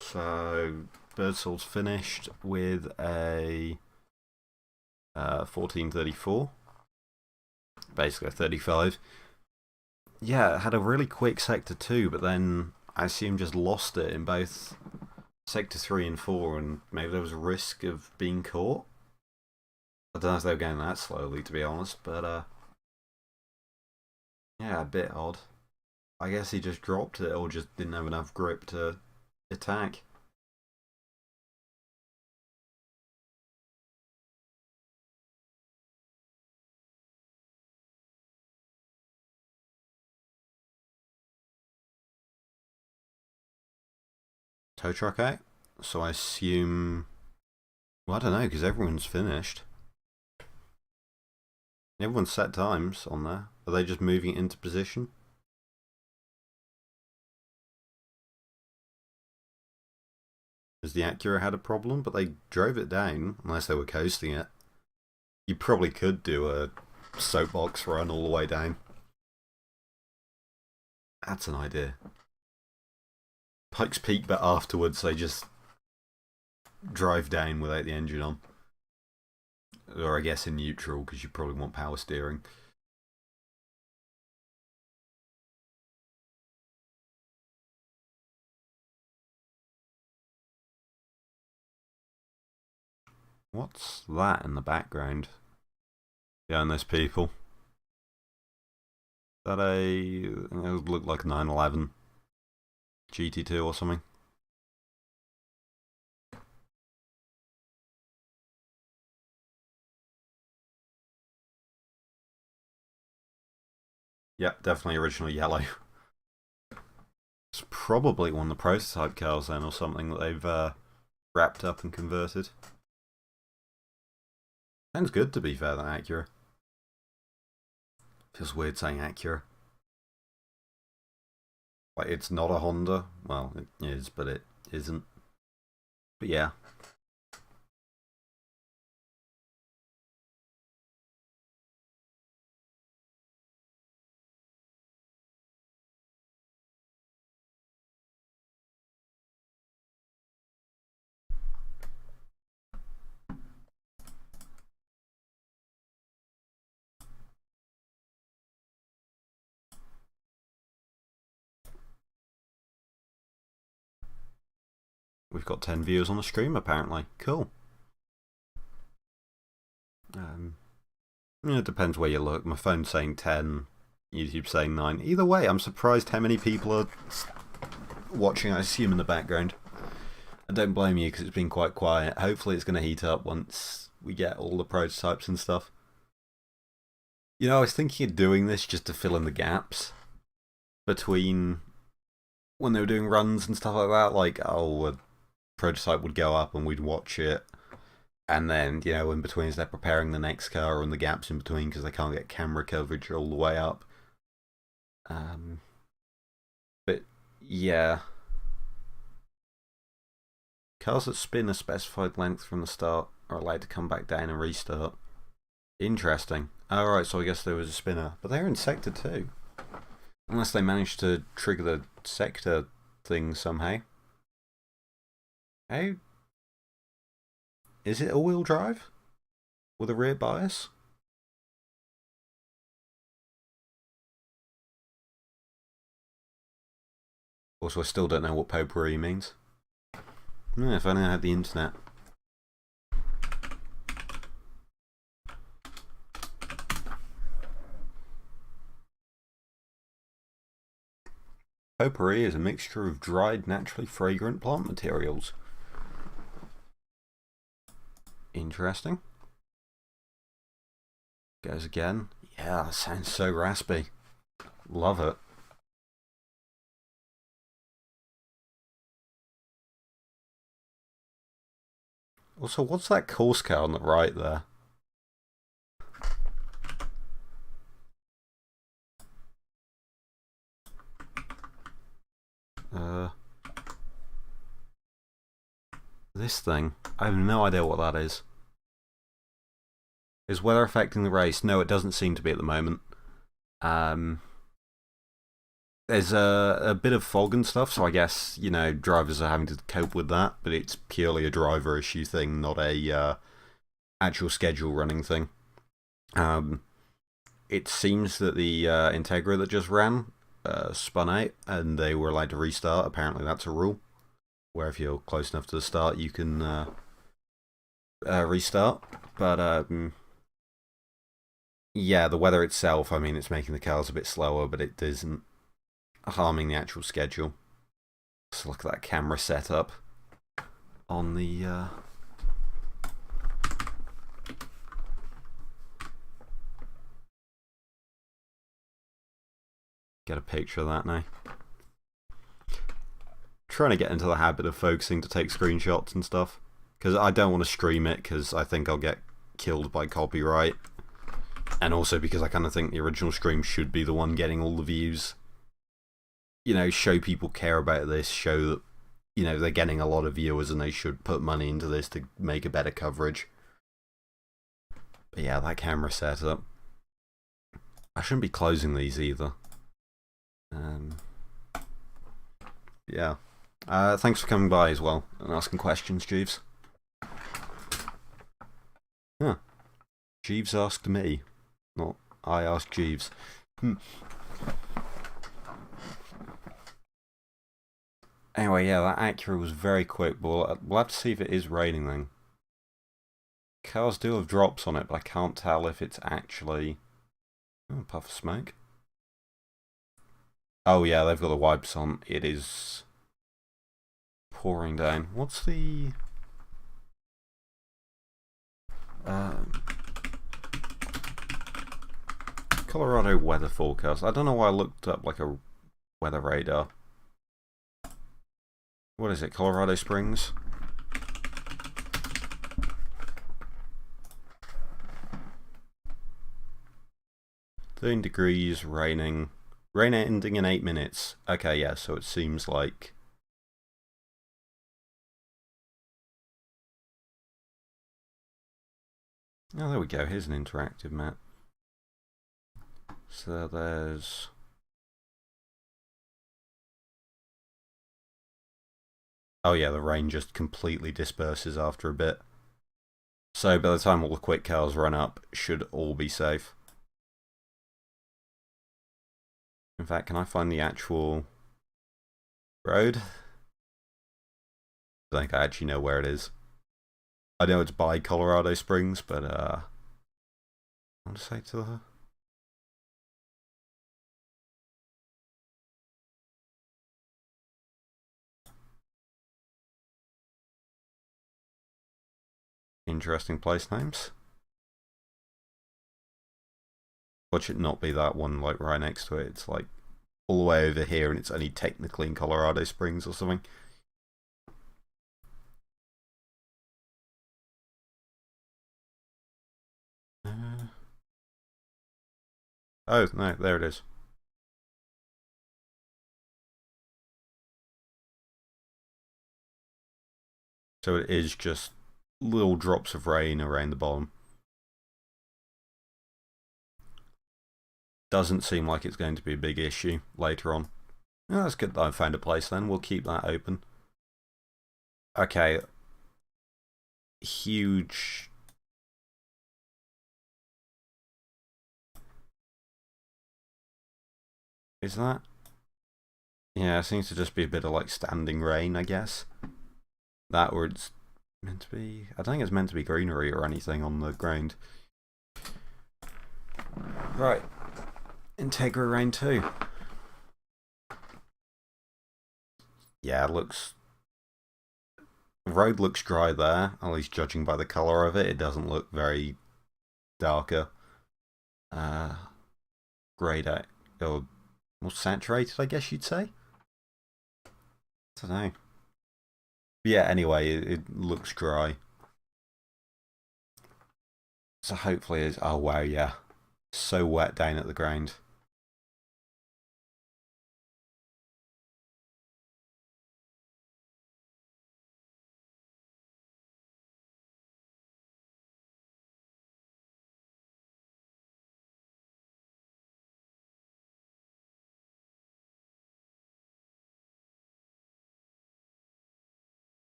So Birdsall's finished with a 1434, basically a 35. Yeah, it had a really quick sector 2, but then I assume just lost it in both sector 3 and 4, and maybe there was a risk of being caught. I don't know if they were going that slowly, to be honest, but yeah, a bit odd. I guess he just dropped it or just didn't have enough grip to attack. Tow truck out, so I assume. Well, I don't know, because everyone's finished. Everyone's set times on there. Are they just moving it into position? Has the Acura had a problem? But they drove it down, unless they were coasting it. You probably could do a soapbox run all the way down. That's an idea. Pikes Peak, but afterwards they just drive down without the engine on. Or I guess in neutral, because you probably want power steering. What's that in the background? Behind those people. Is that it would look like a 911 GT2 or something. Yep, definitely original yellow. It's probably one of the prototype cars then, or something that they've wrapped up and converted. Sounds good, to be fair, that Acura. Feels weird saying Acura. Like, it's not a Honda. Well, it is, but it isn't. But yeah. We've got 10 viewers on the stream, apparently. Cool. It depends where you look. My phone's saying 10, YouTube's saying 9. Either way, I'm surprised how many people are watching, I assume, in the background. I don't blame you, because it's been quite quiet. Hopefully it's going to heat up once we get all the prototypes and stuff. You know, I was thinking of doing this just to fill in the gaps between when they were doing runs and stuff like that. Like, oh, a prototype would go up and we'd watch it. And then, you know, in between as they're preparing the next car and the gaps in between because they can't get camera coverage all the way up. But, yeah. Cars that spin a specified length from the start are allowed to come back down and restart. Interesting. Alright, so I guess there was a spinner. But they're in Sector 2. Unless they managed to trigger the sector thing somehow. How? Is it all-wheel drive? With a rear bias? Also, I still don't know what potpourri means. Yeah, if I only had the internet. Potpourri is a mixture of dried, naturally fragrant plant materials. Interesting. Goes again. Yeah, that sounds so raspy. Love it. Also, what's that course car on the right there? This thing. I have no idea what that is. Is weather affecting the race? No, it doesn't seem to be at the moment. There's a bit of fog and stuff, so I guess, you know, drivers are having to cope with that, but it's purely a driver issue thing, not a actual schedule running thing. It seems that the Integra that just ran spun out and they were allowed to restart. Apparently that's a rule, where if you're close enough to the start you can restart. But yeah, the weather itself, I mean, it's making the cars a bit slower, but it isn't harming the actual schedule. So look at that camera setup on the get a picture of that now. Trying to get into the habit of focusing to take screenshots and stuff, because I don't want to stream it because I think I'll get killed by copyright, and also because I kind of think the original stream should be the one getting all the views. You know, show people care about this, show that, you know, they're getting a lot of viewers and they should put money into this to make a better coverage. But yeah, that camera setup. I shouldn't be closing these either. Yeah. Thanks for coming by as well and asking questions, Jeeves. Huh. Jeeves asked me, not I asked Jeeves. Anyway, yeah, that Acura was very quick, but we'll have to see if it is raining then. Cars do have drops on it, but I can't tell if it's actually... Oh, puff of smoke. Oh yeah, they've got the wipes on. It is pouring down. What's the... Colorado weather forecast. I don't know why I looked up like a weather radar. What is it, Colorado Springs? "13 degrees, raining. Rain ending in 8 minutes. Okay, yeah, so it seems like... Oh, there we go. Here's an interactive map. So there's... Oh yeah, the rain just completely disperses after a bit. So by the time all the quick cars run up, it should all be safe. In fact, can I find the actual road? I think I actually know where it is. I know it's by Colorado Springs, but I want to say to the... Interesting place names. Watch it not be that one like right next to it. It's like all the way over here and it's only technically in Colorado Springs or something. Oh, no, there it is. So it is just little drops of rain around the bottom. Doesn't seem like it's going to be a big issue later on. Oh, that's good that I found a place then. We'll keep that open. Okay. Huge. Is that? Yeah, it seems to just be a bit of like standing rain, I guess. That or it's meant to be. I don't think it's meant to be greenery or anything on the ground. Right. Integra rain 2. Yeah, it looks. The road looks dry there, at least judging by the colour of it. It doesn't look very darker. Greyed out. Or more saturated, I guess you'd say. I don't know. Yeah, anyway, it looks dry. So hopefully it's. Oh wow, yeah. So wet down at the ground.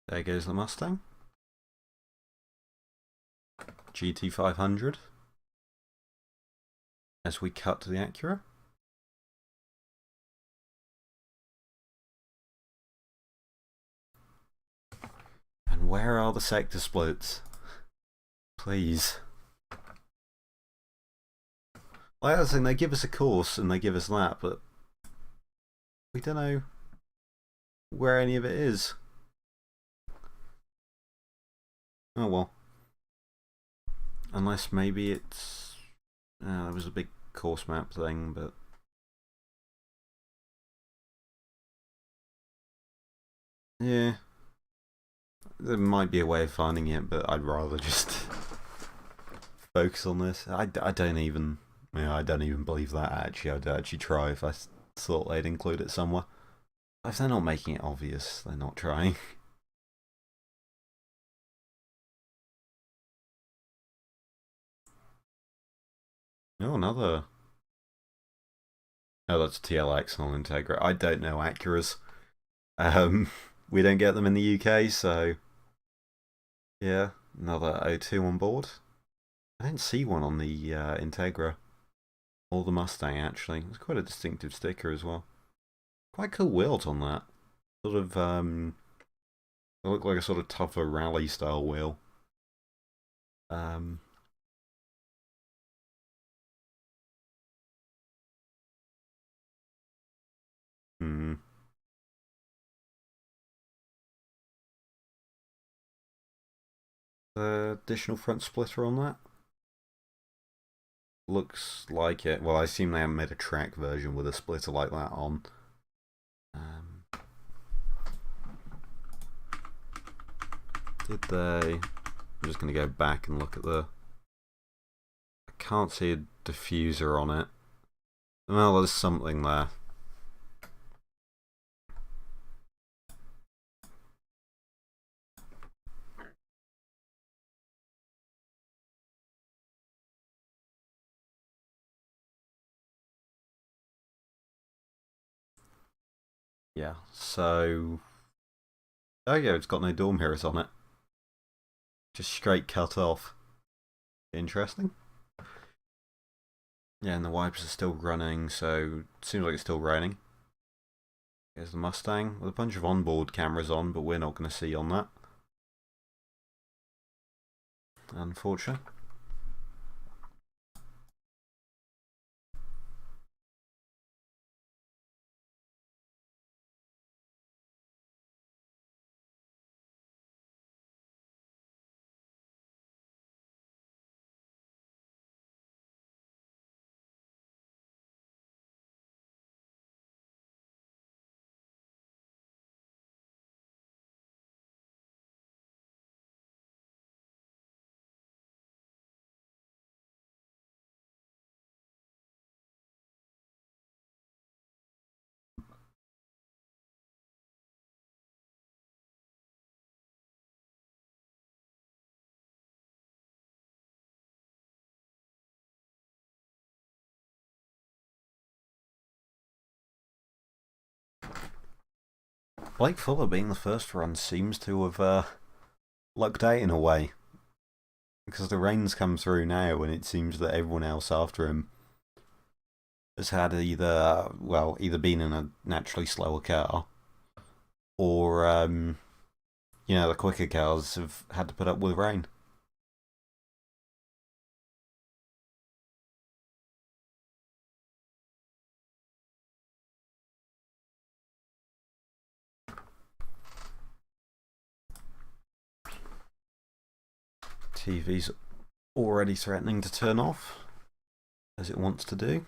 There goes the Mustang. GT500. As we cut to the Acura. And where are the sector splits? Please. Like I was saying, they give us a course and they give us that, but we don't know where any of it is. Oh well. Unless maybe it's. There was a big course map thing, but. Yeah. There might be a way of finding it, but I'd rather just focus on this. I don't even. I don't even believe that actually. I'd actually try if I thought they'd include it somewhere. If they're not making it obvious, they're not trying. Oh, another. Oh, that's TLX, not Integra. I don't know Acuras. We don't get them in the UK, so yeah, another O2 on board. I didn't see one on the Integra or the Mustang actually. It's quite a distinctive sticker as well. Quite cool wheels on that. Sort of they look like a sort of tougher rally style wheel. Hmm. Additional front splitter on that? Looks like it. Well, I assume they haven't made a track version with a splitter like that on. Did they? I'm just going to go back and look at the. I can't see a diffuser on it. Well, there's something there. Yeah, so. Oh, yeah, it's got no door mirrors on it. Just straight cut off. Interesting. Yeah, and the wipers are still running, so it seems like it's still raining. Here's the Mustang with a bunch of onboard cameras on, but we're not going to see on that. unfortunately. Blake Fuller being the first run seems to have lucked out in a way. Because the rain's come through now and it seems that everyone else after him has had either been in a naturally slower car or, the quicker cars have had to put up with rain. TV's already threatening to turn off, as it wants to do.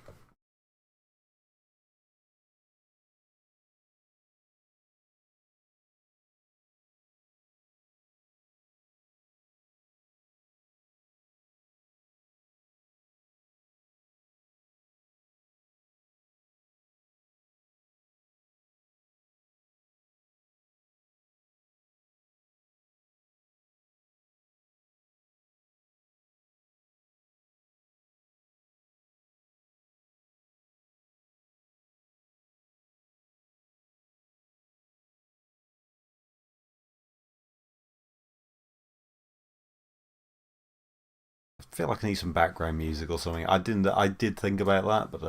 I feel like I need some background music or something. I did think about that, but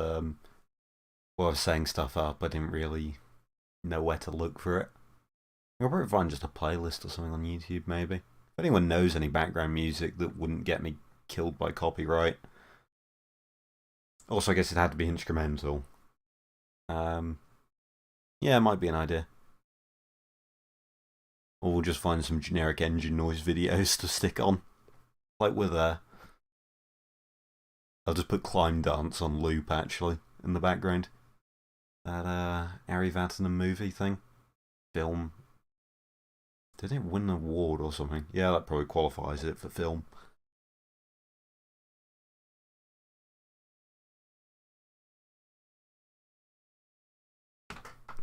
while I was setting stuff up, I didn't really know where to look for it. I'll probably find just a playlist or something on YouTube, maybe. If anyone knows any background music that wouldn't get me killed by copyright. Also, I guess it had to be instrumental. Yeah, it might be an idea. Or we'll just find some generic engine noise videos to stick on. Like with I'll just put Climb Dance on loop, actually, in the background. That Ari Vatanen movie thing. Film. Did it win an award or something? Yeah, that probably qualifies it for film.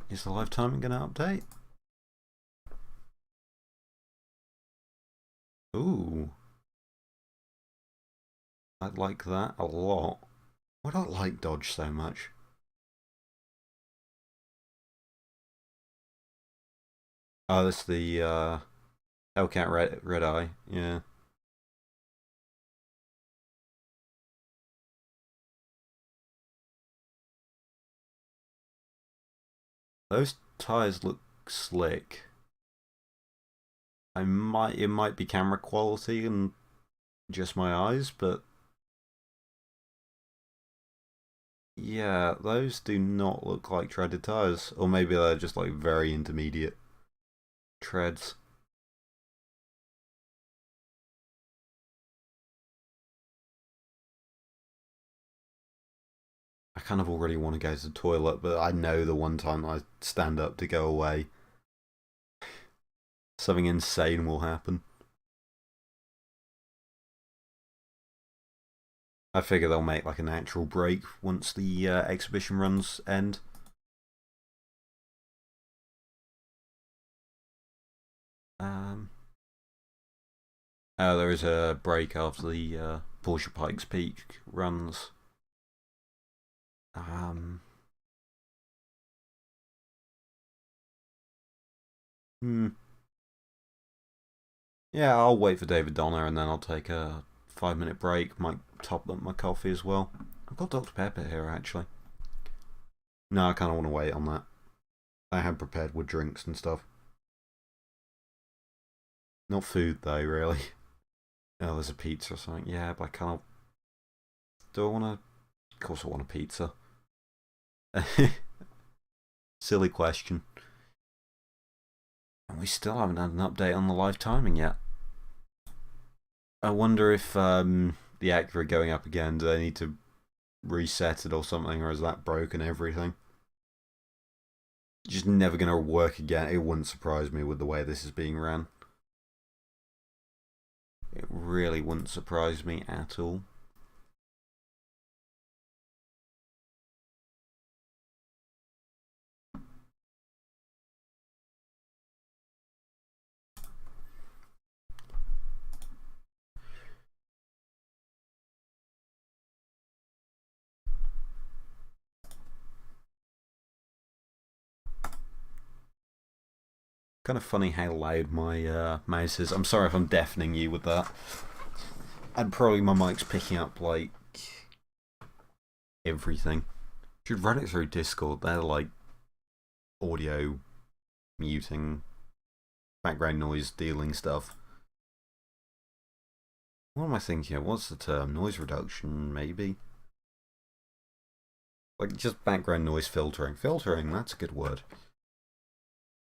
Is the live timing going to update? Ooh. I like that a lot. Why do I like Dodge so much? Oh, that's the Hellcat Red Eye, yeah. Those tyres look slick. It might be camera quality and just my eyes, but yeah, those do not look like treaded tyres. Or maybe they're just like very intermediate treads. I kind of already want to go to the toilet, but I know the one time I stand up to go away, something insane will happen. I figure they'll make like a natural break once the exhibition runs end. There is a break after the Porsche Pikes Peak runs. Hmm. Yeah, I'll wait for David Donner and then I'll take a 5-minute break. Might top up my coffee as well. I've got Dr. Pepper here actually. No, I kind of want to wait on that. I had prepared with drinks and stuff. Not food though, really. Oh, there's a pizza or something. Yeah, but I kind of... Do I want to... Of course I want a pizza. Silly question. And we still haven't had an update on the live timing yet. I wonder if the accurate going up again, do they need to reset it or something, or is that broken everything? Just never going to work again. It wouldn't surprise me with the way this is being ran. It really wouldn't surprise me at all. Kind of funny how loud my mouse is. I'm sorry if I'm deafening you with that. And probably my mic's picking up, like, everything. Should run it through Discord. They're, like, audio muting, background noise dealing stuff. What am I thinking of? What's the term? Noise reduction, maybe? Like, just background noise filtering. Filtering, that's a good word.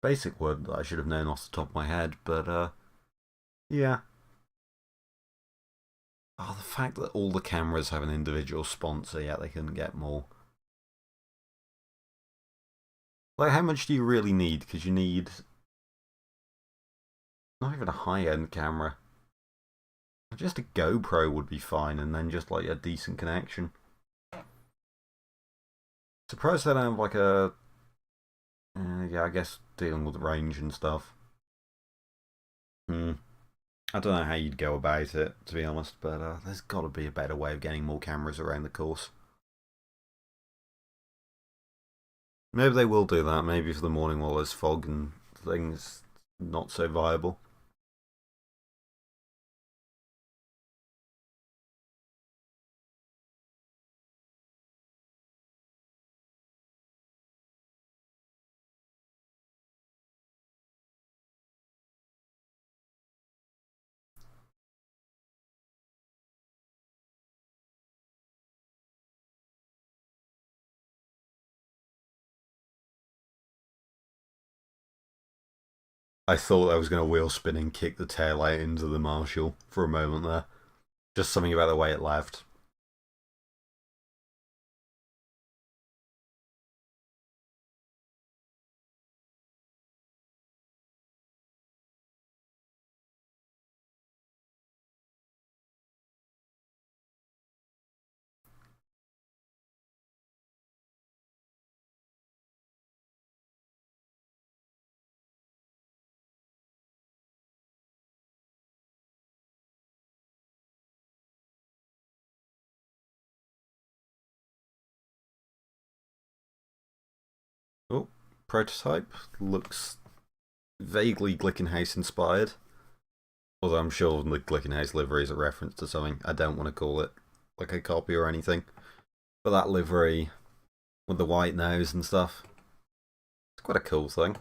Basic word that I should have known off the top of my head, but, yeah. Oh, the fact that all the cameras have an individual sponsor, yet they couldn't get more. Like, how much do you really need? Because you need... Not even a high-end camera. Just a GoPro would be fine, and then just, like, a decent connection. Surprised they don't have, like, a... yeah, I guess dealing with range and stuff. I don't know how you'd go about it, to be honest, but there's got to be a better way of getting more cameras around the course. Maybe they will do that. Maybe for the morning while there's fog and things, not so viable. I thought I was going to wheel spin and kick the tail out into the Marshall for a moment there. Just something about the way it left. Oh, prototype looks vaguely Glickenhaus inspired. Although I'm sure the Glickenhaus livery is a reference to something. I don't want to call it like a copy or anything. But that livery with the white nose and stuff, it's quite a cool thing.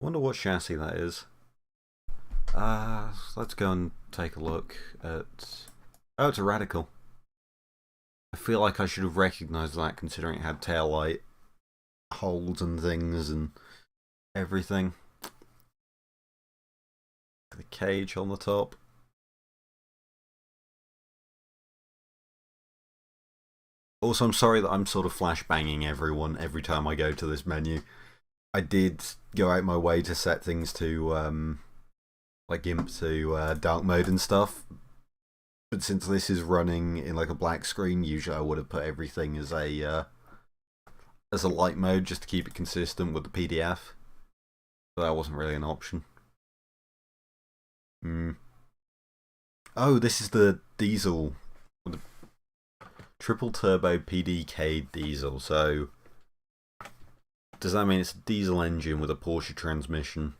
Wonder what chassis that is. Let's go and take a look at... Oh, it's a Radical. I feel like I should have recognised that considering it had tail light holes and things and everything. The cage on the top. Also, I'm sorry that I'm sort of flashbanging everyone every time I go to this menu. I did go out my way to set things to, like GIMP to dark mode and stuff. But since this is running in like a black screen, usually I would have put everything as a light mode just to keep it consistent with the PDF. But that wasn't really an option. Oh, this is the diesel. The triple turbo PDK diesel. So, does that mean it's a diesel engine with a Porsche transmission?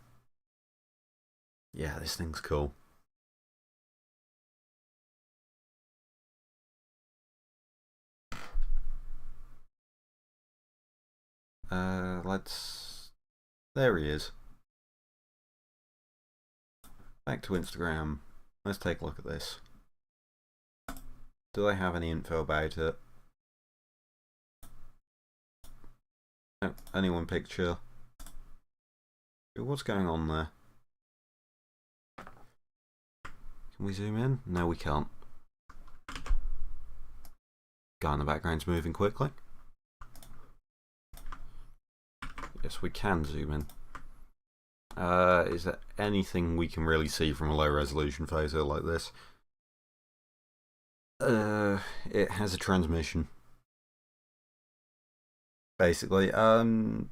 Yeah, this thing's cool. Let's... There he is. Back to Instagram. Let's take a look at this. Do they have any info about it? No, only one picture. What's going on there? Can we zoom in? No, we can't. Guy in the background's moving quickly. Yes, we can zoom in. Is there anything we can really see from a low resolution photo like this? It has a transmission. Basically, I don't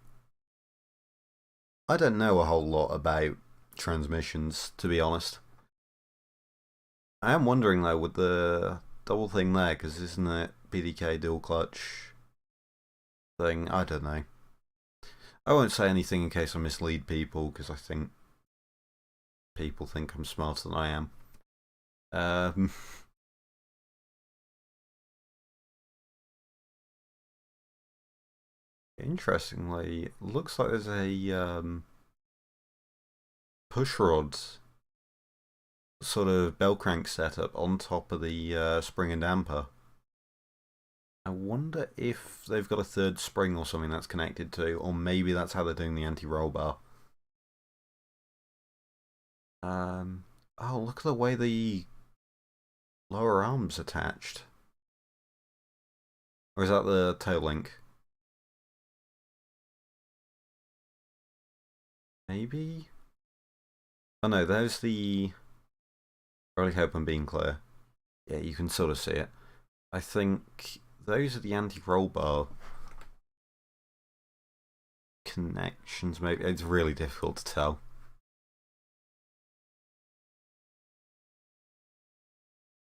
know a whole lot about transmissions, to be honest. I am wondering though with the double thing there, because isn't it PDK dual clutch thing? I don't know. I won't say anything in case I mislead people, because I think people think I'm smarter than I am. Interestingly, looks like there's a push rod sort of bell crank setup on top of the spring and damper. I wonder if they've got a third spring or something that's connected to, or maybe that's how they're doing the anti-roll bar. Oh, look at the way the lower arm's attached. Or is that the tail link? Maybe? Oh no, there's the... I really hope I'm being clear. Yeah, you can sort of see it. I think those are the anti-roll bar connections, maybe. It's really difficult to tell.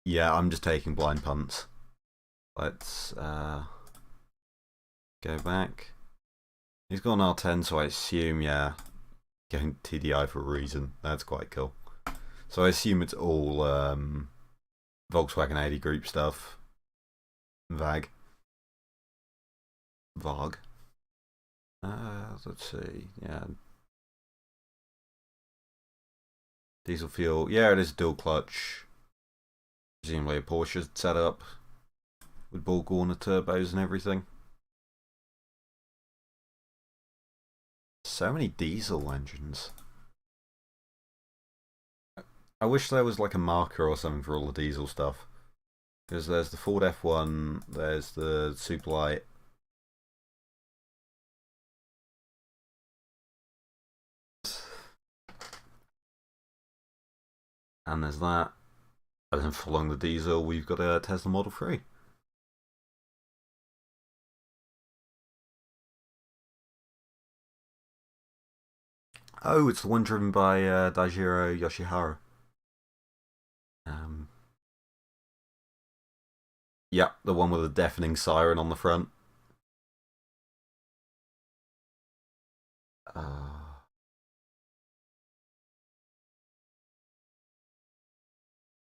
Yeah, I'm just taking blind punts. Let's go back. He's got an R10, so I assume, yeah, going TDI for a reason. That's quite cool. So I assume it's all Volkswagen 80 group stuff. VAG. VOG. Let's see, yeah. Diesel fuel. Yeah, it is dual clutch. Presumably a Porsche setup with ball corner turbos and everything. So many diesel engines. I wish there was like a marker or something for all the diesel stuff. Because there's the Ford F1, there's the Superlight. And there's that. And then following the diesel, we've got a Tesla Model 3. Oh, it's the one driven by Daijiro Yoshihara. Yeah, the one with a deafening siren on the front.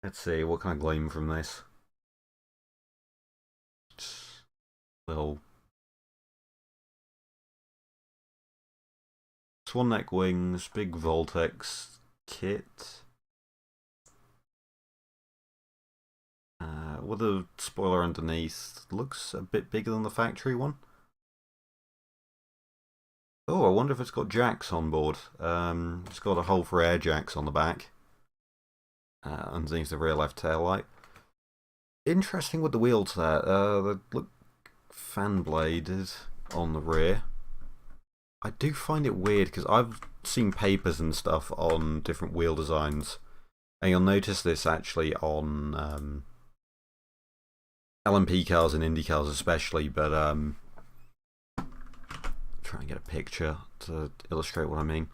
Let's see, what can I glean from this? Little swan neck wings, big Voltex kit. With a spoiler underneath, looks a bit bigger than the factory one. Oh, I wonder if it's got jacks on board. It's got a hole for air jacks on the back. Underneath the rear left tail light. Interesting with the wheels there. They look fan bladed on the rear. I do find it weird because I've seen papers and stuff on different wheel designs. And you'll notice this actually on LMP cars and Indy cars especially, but try and get a picture to illustrate what I mean.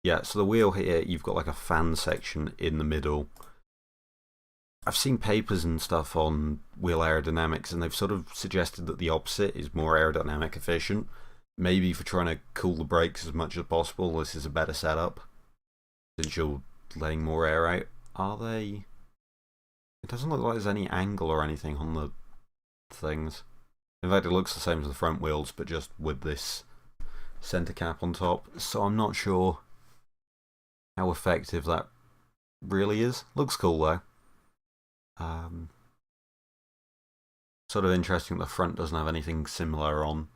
Yeah, so the wheel here, you've got like a fan section in the middle. I've seen papers and stuff on wheel aerodynamics, and they've sort of suggested that the opposite is more aerodynamic efficient. Maybe for trying to cool the brakes as much as possible, this is a better setup, since you're letting more air out. Are they? It doesn't look like there's any angle or anything on the things. In fact, it looks the same as the front wheels, but just with this centre cap on top. So I'm not sure how effective that really is. Looks cool though. Sort of interesting that the front doesn't have anything similar on.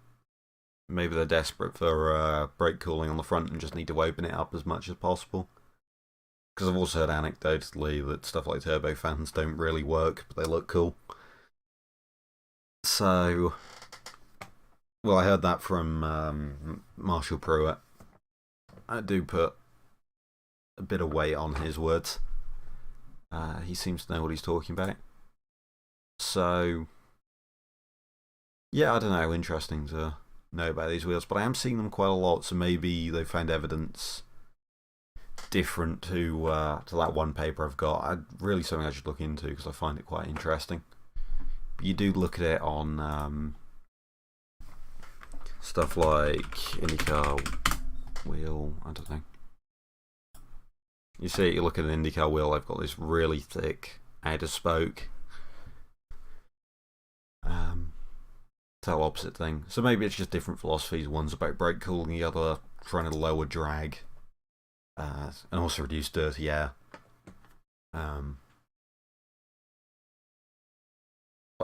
Maybe they're desperate for brake cooling on the front and just need to open it up as much as possible. Because I've also heard anecdotally that stuff like turbo fans don't really work, but they look cool. So, well, I heard that from Marshall Pruitt. I do put a bit of weight on his words. He seems to know what he's talking about. So, yeah, I don't know how interesting to know about these wheels, but I am seeing them quite a lot, so maybe they found evidence different to that one paper I've got. Really something I should look into because I find it quite interesting. But you do look at it on stuff like IndyCar wheel, I don't know. You see, you look at an IndyCar wheel, they've got this really thick outer spoke. Total opposite thing. So maybe it's just different philosophies. One's about brake cooling, the other trying to lower drag. And also reduce dirty air. By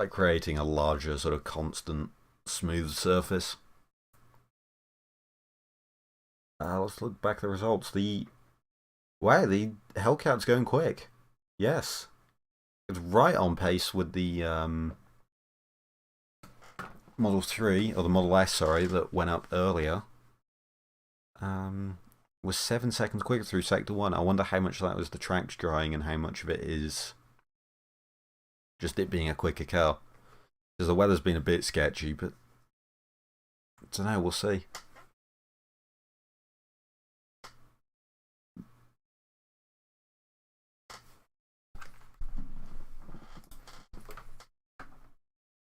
creating a larger, sort of constant, smooth surface. Let's look back at the results. Wow, the Hellcat's going quick. Yes. It's right on pace with the Model 3, or the Model S, sorry, that went up earlier. Was 7 seconds quicker through Sector 1. I wonder how much of that was the tracks drying and how much of it is just it being a quicker car. Because the weather's been a bit sketchy, but I don't know, we'll see.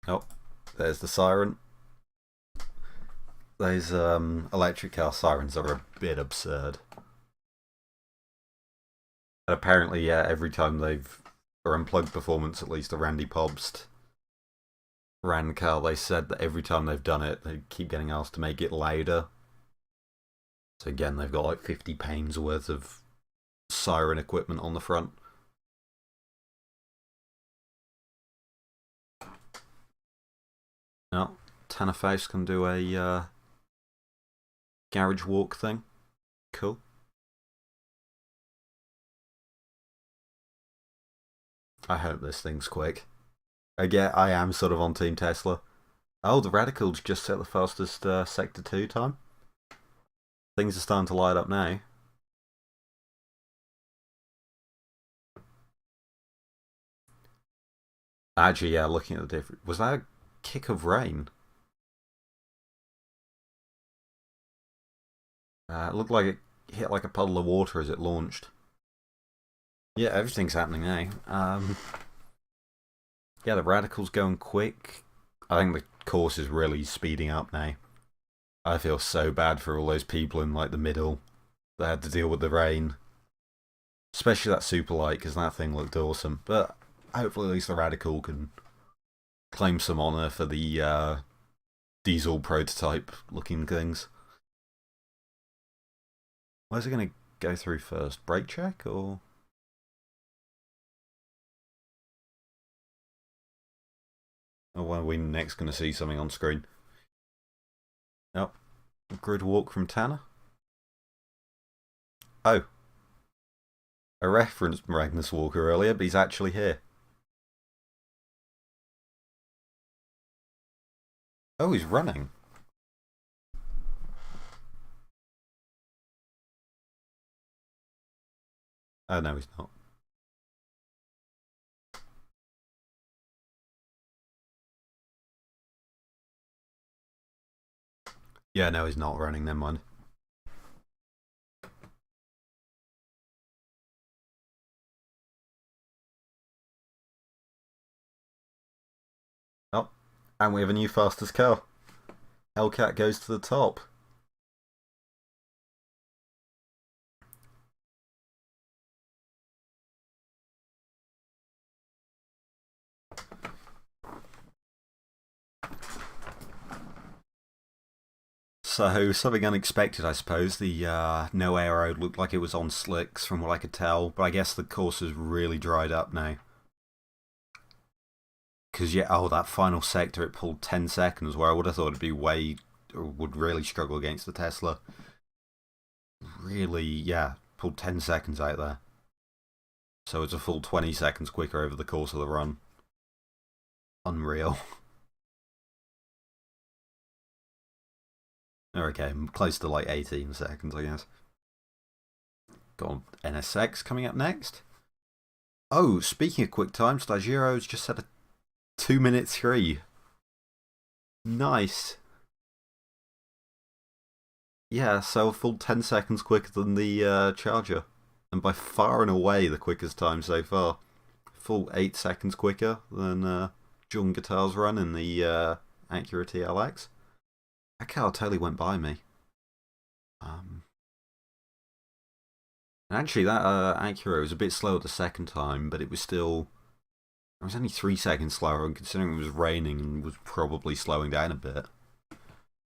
Oh, there's the siren. Those electric car sirens are a bit absurd. And apparently, yeah, every time they've, or Unplugged Performance at least, the Randy Pobst ran car, they said that every time they've done it, they keep getting asked to make it louder. So again, they've got like 50 pounds worth of siren equipment on the front. No, Tanner Faust can do a garage walk thing. Cool. I hope this thing's quick. Again, I am sort of on Team Tesla. Oh, the Radicals just set the fastest Sector 2 time. Things are starting to light up now. Actually, yeah, looking at the difference. Was that a kick of rain? It looked like it hit like a puddle of water as it launched. Yeah, everything's happening now. Yeah, the Radical's going quick. I think the course is really speeding up now. I feel so bad for all those people in like the middle that had to deal with the rain. Especially that super light, because that thing looked awesome. But hopefully at least the Radical can claim some honour for the diesel prototype looking things. Where's it going to go through first? Brake check or? Or when are we next going to see something on screen? Oh, grid walk from Tanner. Oh, I referenced Magnus Walker earlier, but he's actually here. Oh, he's running. Oh, no, he's not. Yeah, no, he's not running, never mind. Oh, and we have a new fastest car. Hellcat goes to the top. So, something unexpected, I suppose. The no Aero looked like it was on slicks from what I could tell, but I guess the course has really dried up now. Because, yeah, oh, that final sector, it pulled 10 seconds, where I would have thought it'd be way, or would really struggle against the Tesla. Really, yeah, pulled 10 seconds out there. So it's a full 20 seconds quicker over the course of the run. Unreal. Okay, close to like 18 seconds, I guess. Got on NSX coming up next. Oh, speaking of quick time, Stagiro's just set a 2-minute 3. Nice. Yeah, so a full 10 seconds quicker than the Charger. And by far and away the quickest time so far. Full 8 seconds quicker than John Guitar's run in the Acura TLX. That car totally went by me. Actually, that Acura was a bit slow the second time, but it was still... It was only 3 seconds slower, and considering it was raining and was probably slowing down a bit.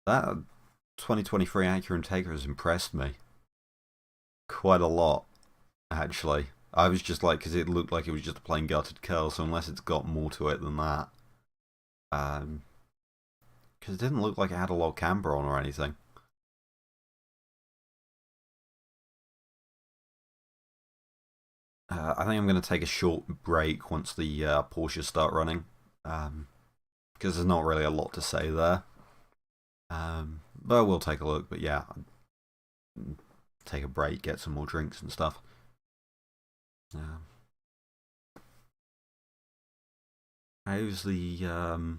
That 2023 Acura Integra has impressed me. Quite a lot, actually. I was just like, because it looked like it was just a plain gutted car, so unless it's got more to it than that. Because it didn't look like it had a lot of camber on or anything. I think I'm going to take a short break once the Porsches start running. Because there's not really a lot to say there. But we'll take a look. But yeah, take a break, get some more drinks and stuff. How's the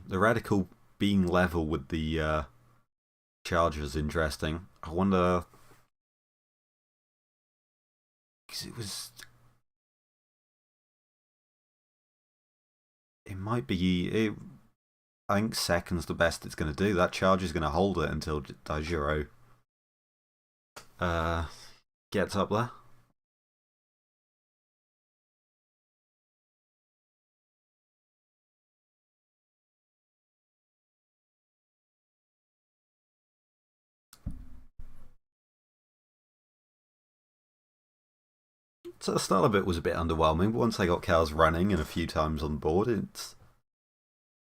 radical being level with the Chargers interesting? I wonder, because it might be. I think second's the best it's going to do. That Charger's going to hold it until Daijiro gets up there. So the start of it was a bit underwhelming, but once I got cars running and a few times on board, it's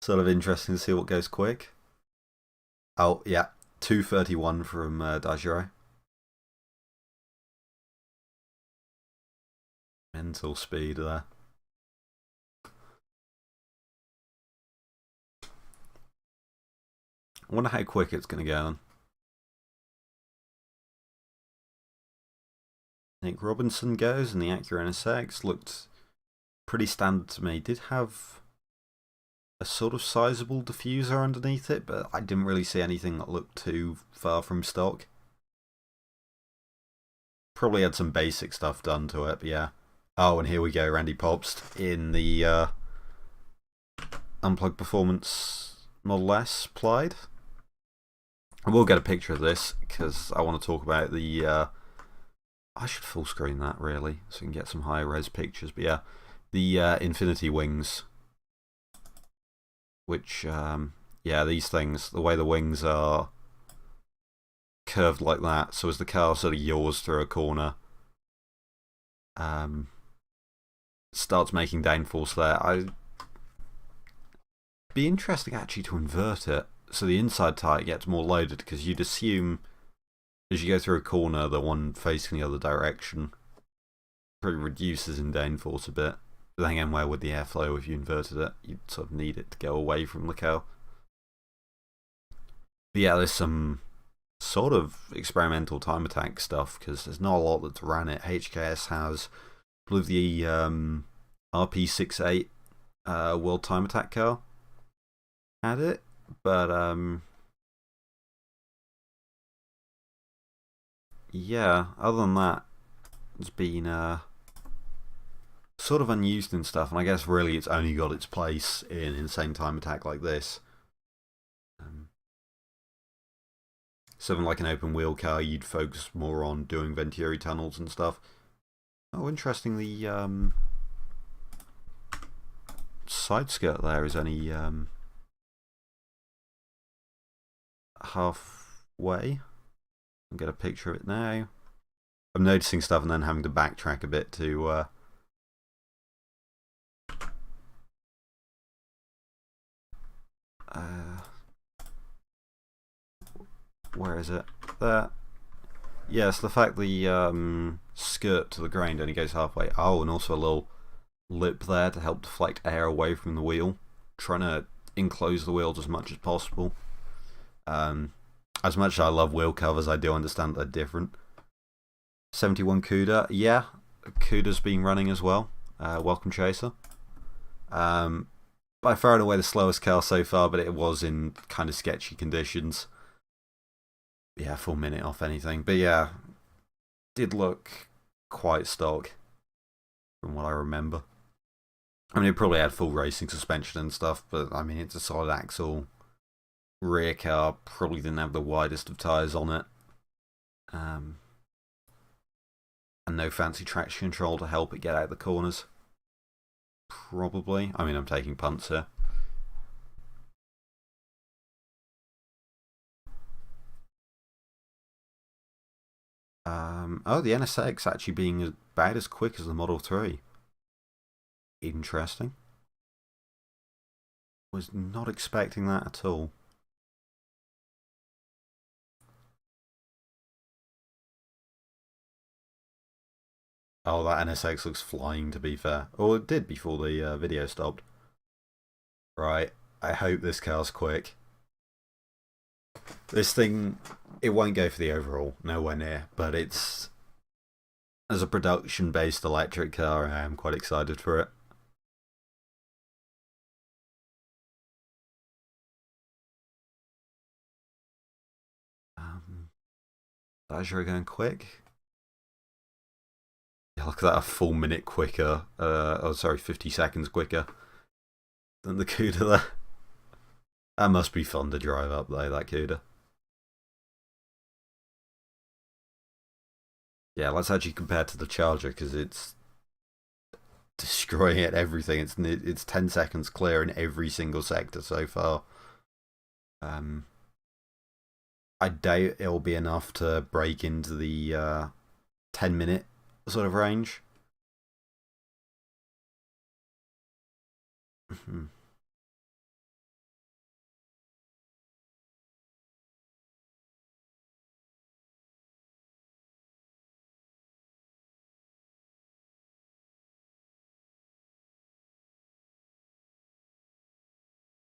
sort of interesting to see what goes quick. Oh, yeah, 2:31 from Daijiro. Mental speed there. I wonder how quick it's going to go on. Nick Robinson goes, and the Acura NSX looked pretty standard to me. Did have a sort of sizable diffuser underneath it, but I didn't really see anything that looked too far from stock. Probably had some basic stuff done to it, but yeah. Oh, and here we go, Randy Popst in the Unplugged Performance Model S Plaid. I will get a picture of this, because I want to talk about the... I should full screen that, really, so we can get some higher res pictures. But yeah, the Infinity Wings. Which, yeah, these things, the way the wings are curved like that, so as the car sort of yaws through a corner, starts making downforce there. I'd be interesting actually to invert it, so the inside tyre gets more loaded, because you'd assume as you go through a corner, the one facing the other direction probably reduces in downforce a bit. But then again, where would the airflow if you inverted it? You'd sort of need it to go away from the car. But yeah, there's some sort of experimental time attack stuff, because there's not a lot that's ran it. HKS has, I believe, the RP68 World Time Attack car had it, but yeah, other than that, it's been sort of unused and stuff, and I guess really it's only got its place in insane time attack like this. Something like an open wheel car, you'd focus more on doing Venturi tunnels and stuff. Oh, interestingly, side skirt there is only halfway. I'll get a picture of it now. I'm noticing stuff and then having to backtrack a bit to where is it? There. Yes, the fact the skirt to the ground only goes halfway. Oh, and also a little lip there to help deflect air away from the wheel. Trying to enclose the wheels as much as possible. As much as I love wheel covers, I do understand they're different. 71 CUDA, yeah, CUDA's been running as well. Welcome Chaser. By far and away the slowest car so far, but it was in kind of sketchy conditions. Yeah, full minute off anything. But yeah, did look quite stock from what I remember. I mean, it probably had full racing suspension and stuff, but I mean, it's a solid axle. Rear car probably didn't have the widest of tyres on it. And no fancy traction control to help it get out of the corners. Probably. I mean, I'm taking punts here. Oh, the NSX actually being about as quick as the Model 3. Interesting. Was not expecting that at all. Oh, that NSX looks flying, to be fair. Or it did before the video stopped. Right, I hope this car's quick. This thing, it won't go for the overall, nowhere near, but it's... As a production-based electric car, I am quite excited for it. Aero going quick. Yeah, look at that, a full minute quicker. Oh, sorry, 50 seconds quicker than the CUDA there. That must be fun to drive up, though, that CUDA. Yeah, let's actually compare to the Charger, because it's destroying it everything. It's 10 seconds clear in every single sector so far. I doubt it'll be enough to break into the 10-minute sort of range.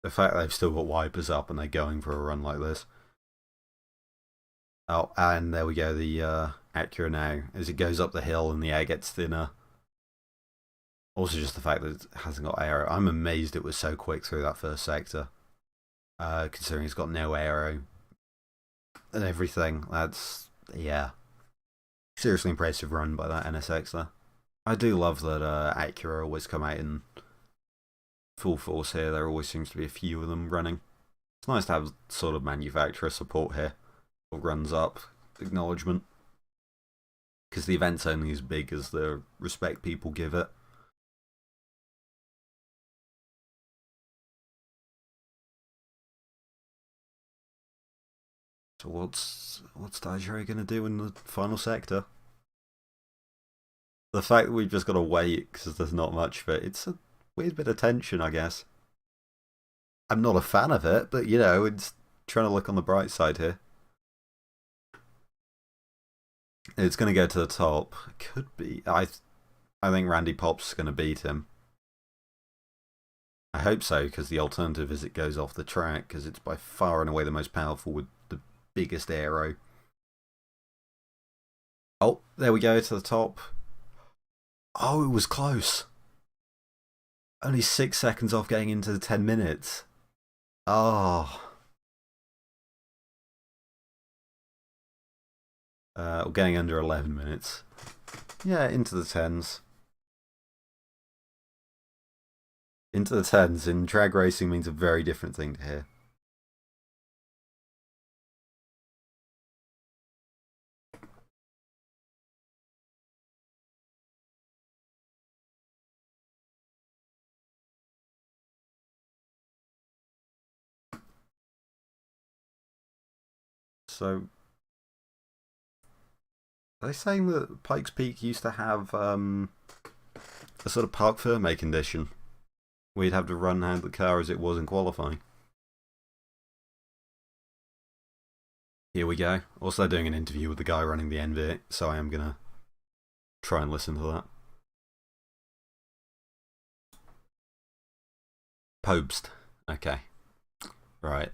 The fact they've still got wipers up and they're going for a run like this. Oh, and there we go, the Acura now, as it goes up the hill and the air gets thinner. Also just the fact that it hasn't got aero. I'm amazed it was so quick through that first sector. Considering it's got no aero and everything. That's, yeah. Seriously impressive run by that NSX there. I do love that Acura always come out in full force here. There always seems to be a few of them running. It's nice to have sort of manufacturer support here. Or runs up acknowledgement. Because the event's only as big as the respect people give it. So what's Aero going to do in the final sector? The fact that we've just got to wait because there's not much of it, it's a weird bit of tension, I guess. I'm not a fan of it, but you know, it's trying to look on the bright side here. It's going to go to the top. Could be. I think Randy Pop's is going to beat him. I hope so, because the alternative is it goes off the track, because it's by far and away the most powerful with the biggest aero. Oh, there we go to the top. Oh, it was close. Only 6 seconds off getting into the 10 minutes. Oh. Getting under 11 minutes. Yeah, into the 10s. Into the 10s in drag racing means a very different thing to here. So Are they saying that Pikes Peak used to have a sort of parc fermé condition? We'd have to run hand the car as it was in qualifying. Here we go. Also doing an interview with the guy running the NV, so I am going to try and listen to that. Pobst. Okay. Right.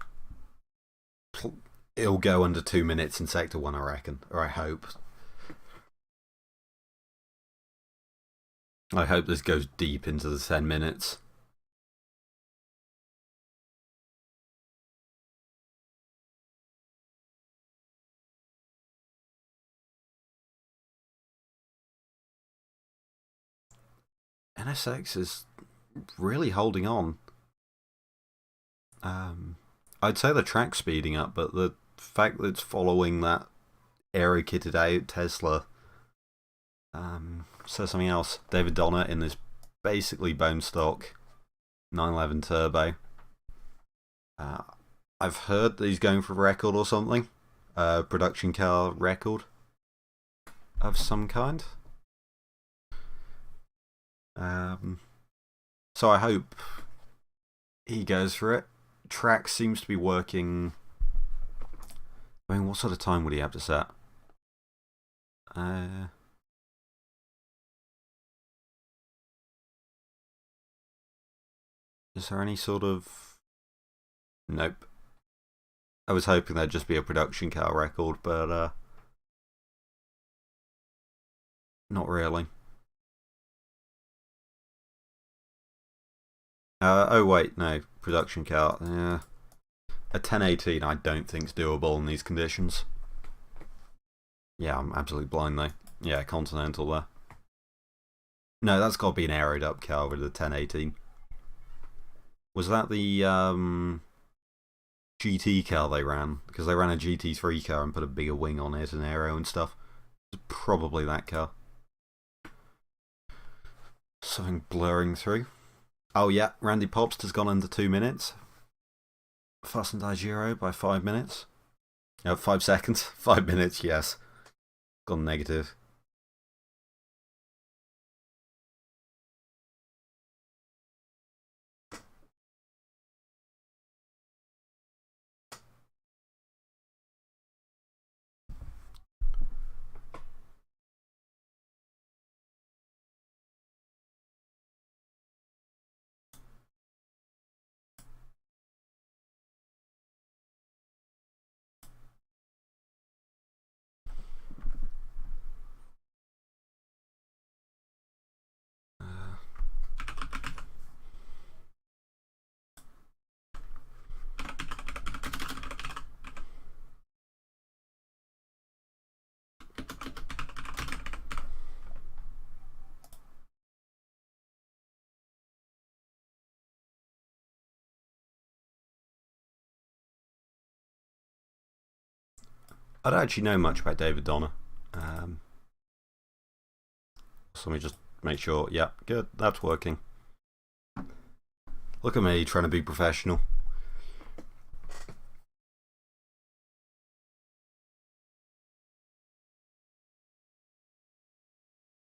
It'll go under 2 minutes in Sector 1, I reckon. Or I hope. I hope this goes deep into the 10 minutes. NSX is really holding on. I'd say the track's speeding up, but the fact that it's following that Aero kitted out Tesla says something else. David Donner in this basically bone stock 911 turbo. I've heard that he's going for a record or something. Production car record of some kind. So I hope he goes for it. Track seems to be working. I mean, what sort of time would he have to set? Is there any sort of... Nope. I was hoping there'd just be a production car record, but not really. Oh wait, no. Production car. Yeah. A 1018 I don't think's doable in these conditions. Yeah, I'm absolutely blind though. Yeah, Continental there. No, that's got to be an aeroed up car with a 1018. Was that the GT car they ran? Because they ran a GT3 car and put a bigger wing on it and aero and stuff. It's probably that car. Something blurring through. Oh yeah, Randy Popst has gone under 2 minutes. Fast and Giro by 5 minutes. 5 seconds. 5 minutes, yes. Gone negative. I don't actually know much about David Donner. So let me just make sure. Yeah, good. That's working. Look at me trying to be professional.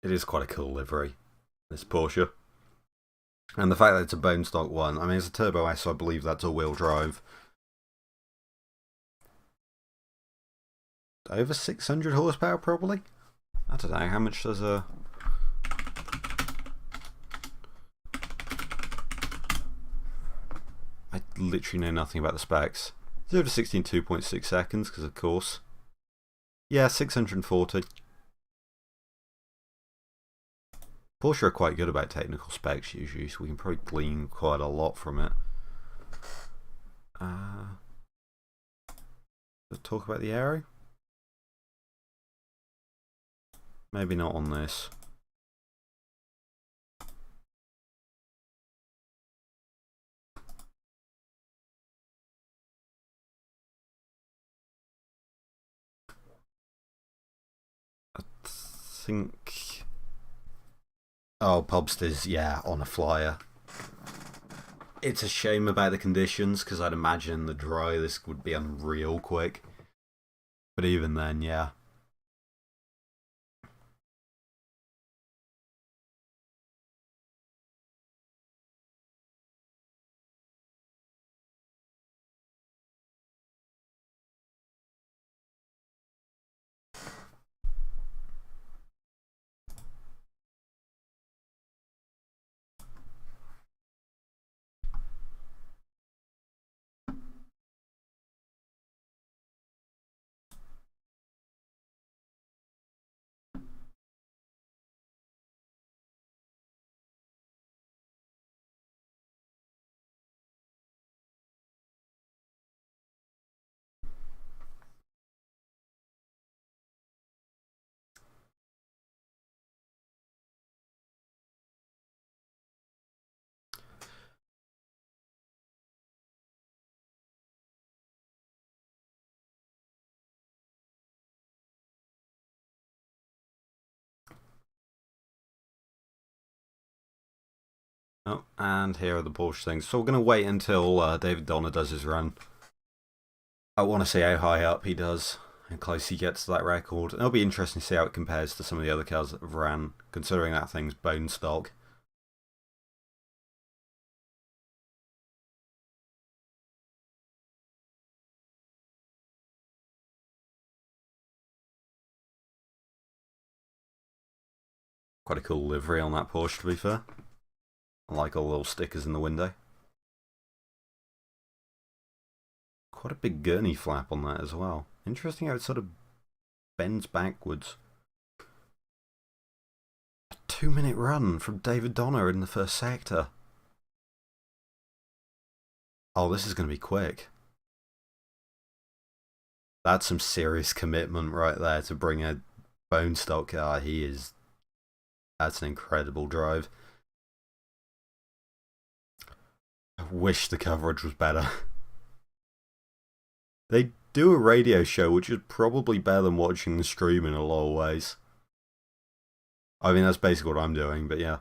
It is quite a cool livery, this Porsche. And the fact that it's a bone stock one, I mean, it's a Turbo S, so I believe that's all-wheel drive. Over 600 horsepower, probably? I don't know, how much does a... I literally know nothing about the specs. 0 to 16 2.6 seconds, because of course. Yeah, 640. Porsche are quite good about technical specs usually, so we can probably glean quite a lot from it. Let's talk about the Aero. Maybe not on this. I think... Oh, Pobst is, yeah, on a flyer. It's a shame about the conditions, because I'd imagine the dry this would be unreal quick. But even then, yeah. Oh, and here are the Porsche things. So we're going to wait until David Donner does his run. I want to see how high up he does, how close he gets to that record. It'll be interesting to see how it compares to some of the other cars that have ran, considering that thing's bone stock. Quite a cool livery on that Porsche, to be fair. I like all the little stickers in the window. Quite a big gurney flap on that as well. Interesting how it sort of bends backwards. A 2-minute run from David Donner in the first sector. Oh, this is going to be quick. That's some serious commitment right there to bring a bone stock car. That's an incredible drive. I wish the coverage was better. They do a radio show, which is probably better than watching the stream in a lot of ways. I mean, that's basically what I'm doing, but yeah.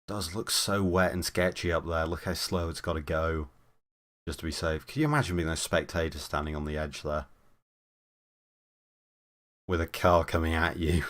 It does look so wet and sketchy up there. Look how slow it's got to go just to be safe. Can you imagine being those spectators standing on the edge there? With a car coming at you.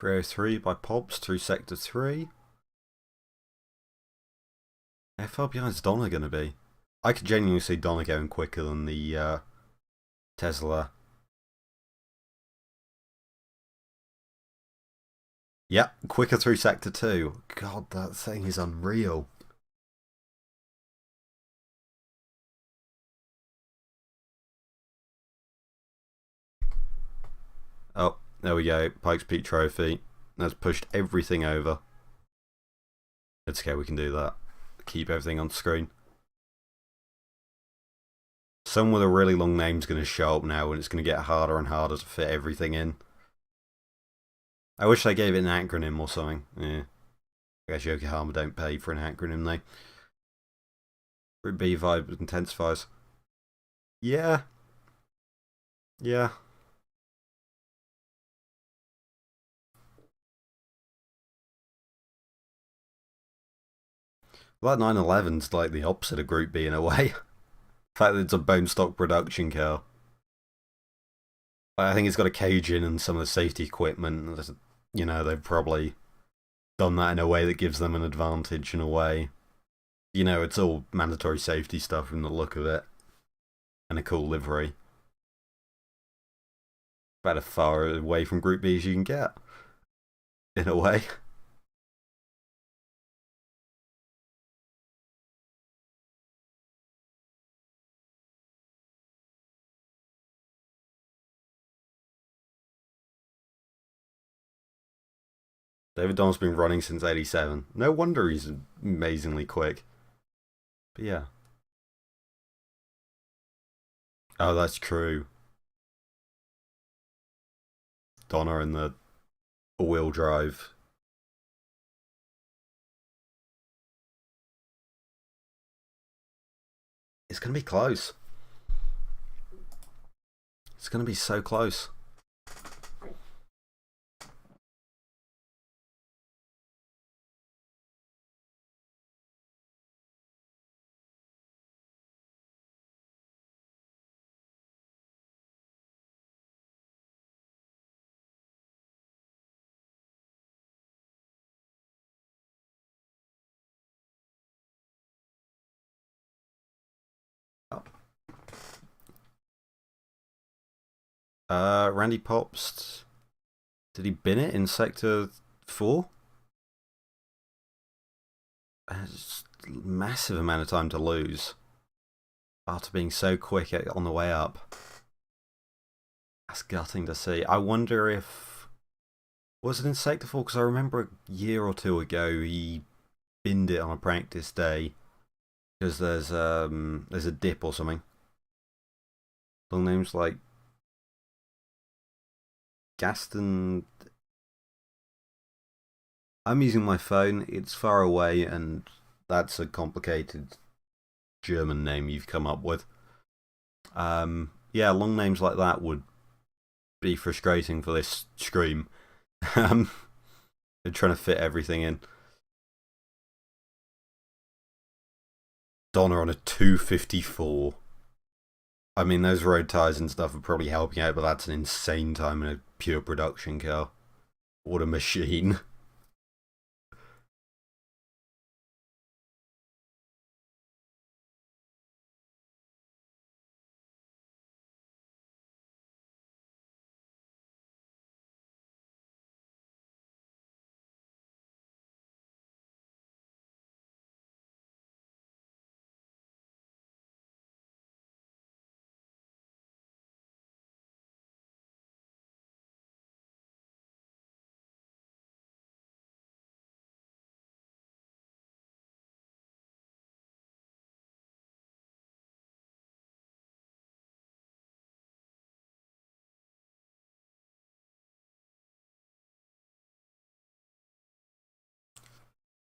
Aero 3 by Pops through Sector 3. How far behind is Donner going to be? I could genuinely see Donner going quicker than the Tesla. Yep, quicker through Sector 2. God, that thing is unreal. Oh, there we go. Pikes Peak Trophy. That's pushed everything over. It's okay, we can do that. Keep everything on screen. Someone with a really long name's going to show up now, and it's going to get harder and harder to fit everything in. I wish they gave it an acronym or something. Yeah. I guess Yokohama don't pay for an acronym, though. Group B vibe intensifies. Yeah. Yeah. Well, that 911's like the opposite of Group B in a way. The fact that it's a bone stock production car. I think it's got a cage in and some of the safety equipment. You know, they've probably done that in a way that gives them an advantage in a way. You know, it's all mandatory safety stuff from the look of it. And a cool livery. About as far away from Group B as you can get. In a way. David Don's been running since '87. No wonder he's amazingly quick. But yeah. Oh, that's true. Donner in the all-wheel drive. It's going to be close. It's going to be so close. Randy Popst, did he bin it in Sector 4? It's a massive amount of time to lose after being so quick on the way up. That's gutting to see. I wonder if... Was it in Sector 4? Because I remember a year or two ago he binned it on a practice day because there's a dip or something. Long names like Gaston. I'm using my phone, it's far away, and that's a complicated German name you've come up with. Yeah, long names like that would be frustrating for this stream. They're trying to fit everything in. Donna on a 254. I mean, those road tyres and stuff are probably helping out, but that's an insane time in a pure production car. What a machine.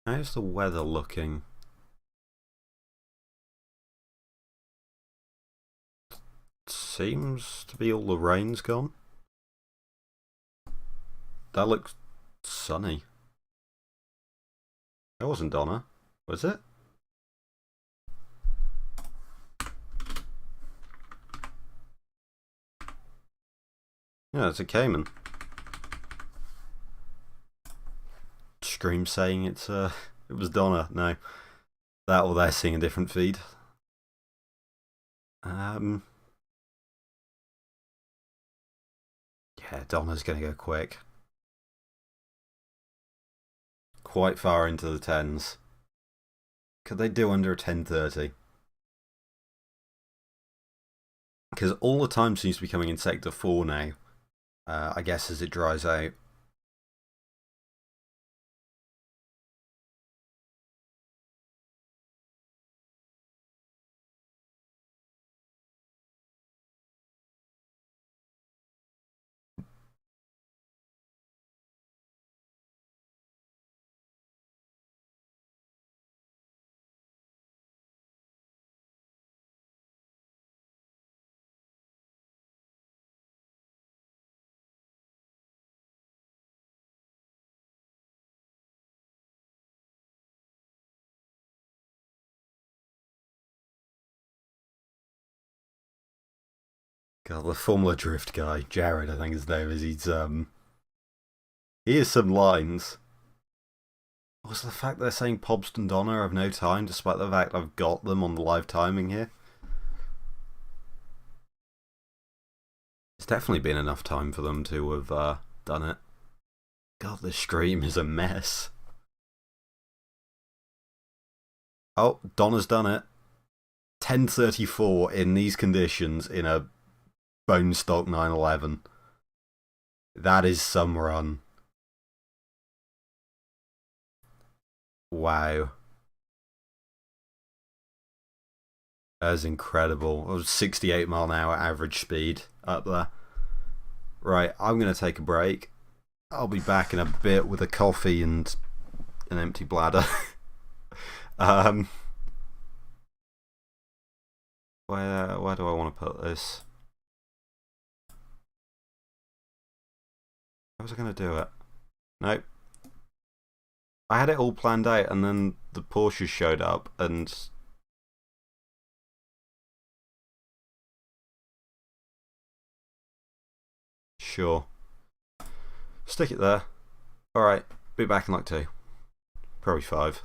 How's the weather looking? Seems to be all the rain's gone. That looks sunny. That wasn't Donna, was it? Yeah, it's a Cayman. Scream saying it was Donna. No, that or they're seeing a different feed. Yeah, Donna's gonna go quick. Quite far into the tens. Could they do under a 10:30? Because all the time seems to be coming in Sector 4 now. I guess as it dries out. God, the Formula Drift guy, Jared, I think his name is. He has some lines. What's the fact they're saying Pobst and Donna have no time, despite the fact I've got them on the live timing here? It's definitely been enough time for them to have done it. God, this stream is a mess. Oh, Donna's done it. 10:34 in these conditions in a bone stock 911. That is some run. Wow. That is incredible. It was 68 mile an hour average speed up there. Right, I'm going to take a break. I'll be back in a bit with a coffee and an empty bladder. Where do I want to put this? How was I going to do it? Nope. I had it all planned out and then the Porsche showed up and... Sure. Stick it there. Alright, be back in like 2. Probably 5.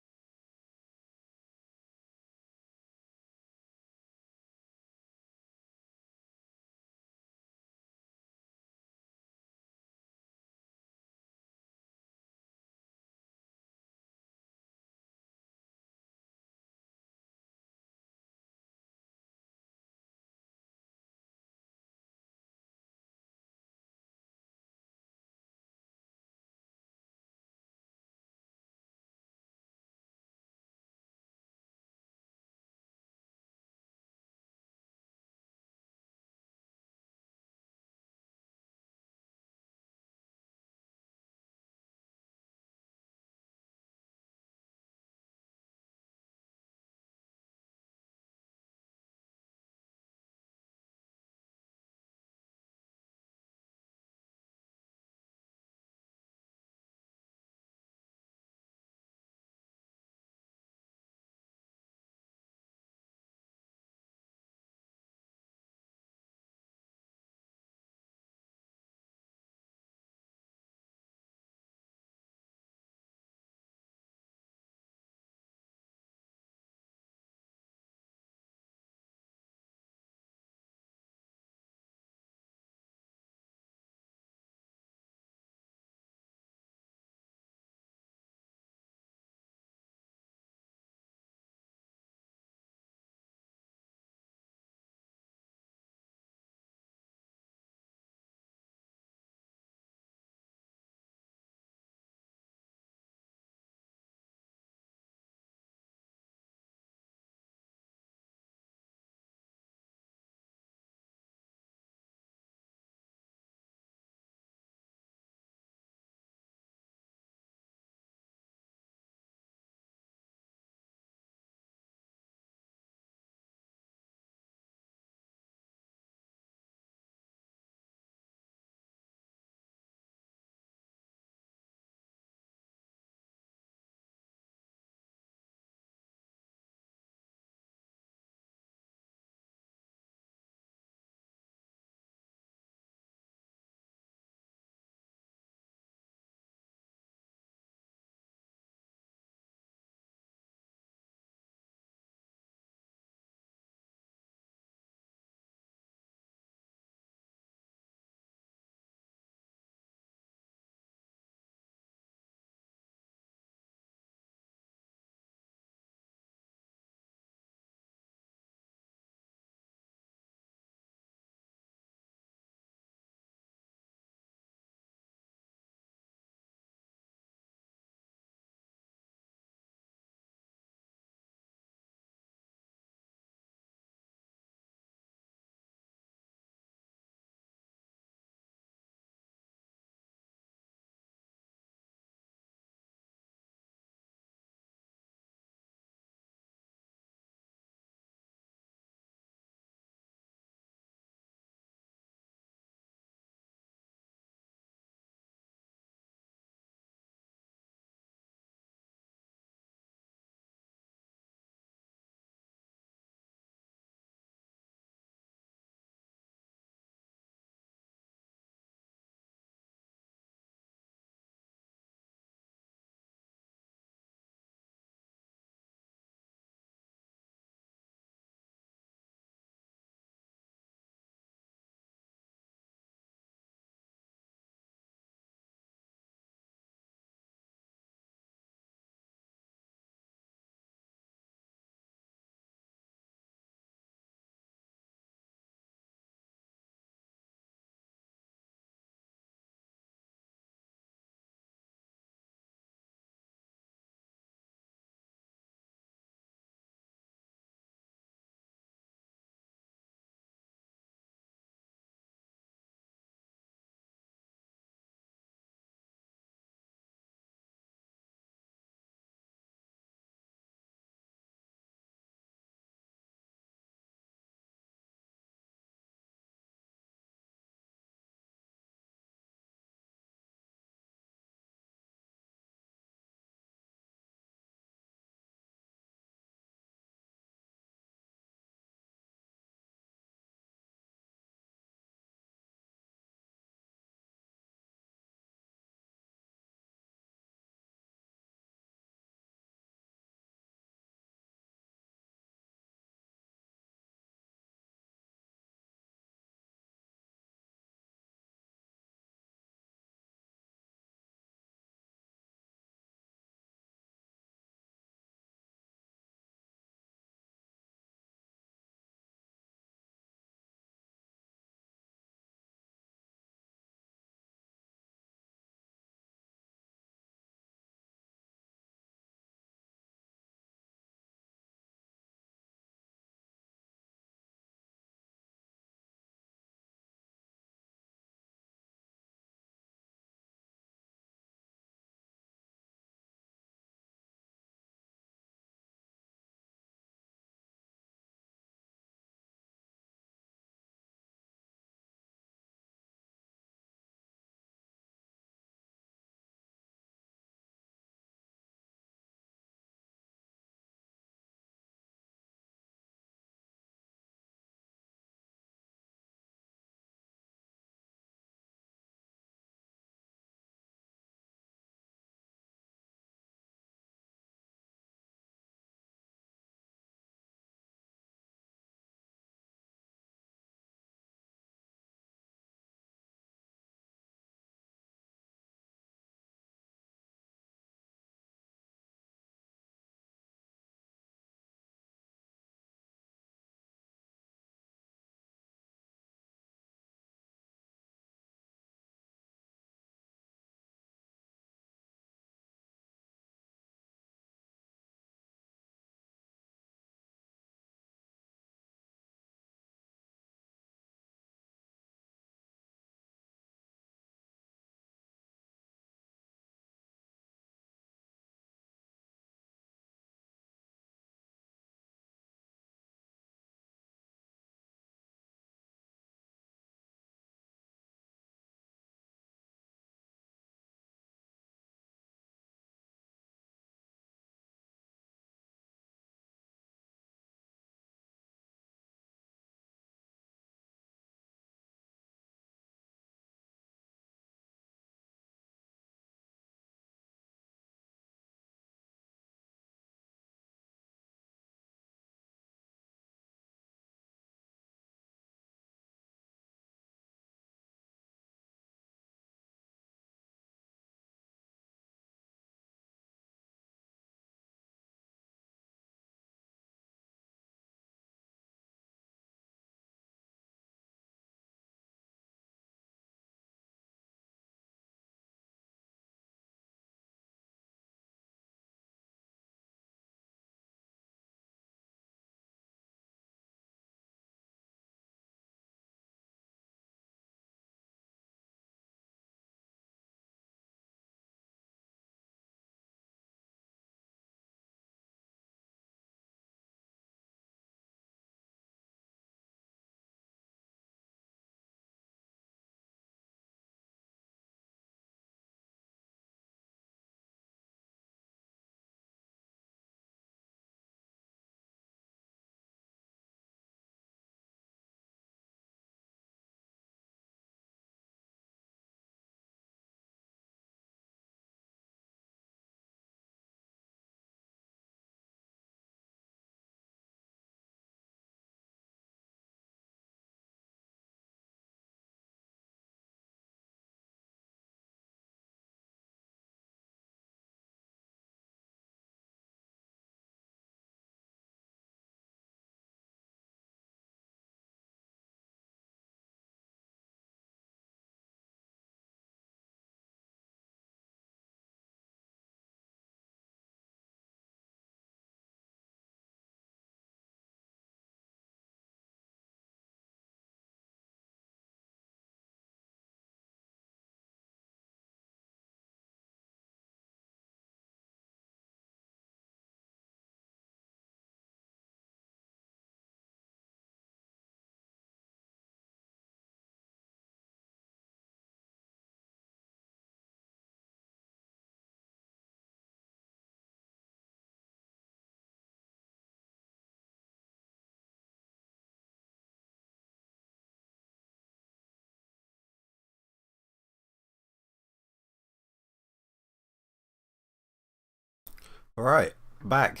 Alright, back.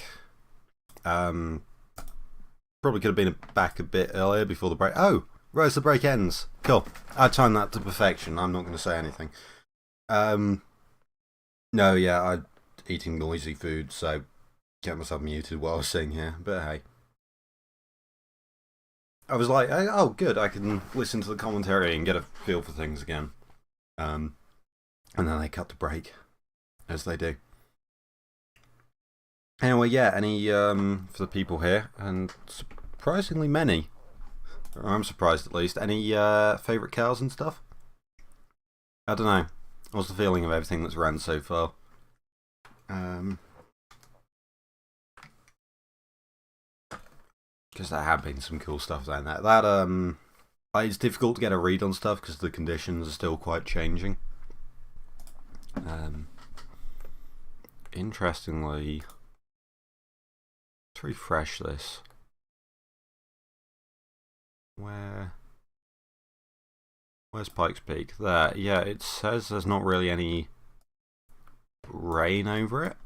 Probably could have been back a bit earlier before the break. Oh, right as the break ends. Cool. I timed that to perfection. I'm not going to say anything. No, yeah, I'm eating noisy food, so get myself muted while I was sitting here. But hey. I was like, oh, good, I can listen to the commentary and get a feel for things again. And then they cut the break, as they do. Anyway, yeah, any, for the people here, and surprisingly many, or I'm surprised at least, any favourite cows and stuff? I don't know. What's the feeling of everything that's ran so far? Because there have been some cool stuff down there. It's difficult to get a read on stuff because the conditions are still quite changing. Interestingly, let's refresh this. Where's Pikes Peak? There, yeah, it says there's not really any rain over it.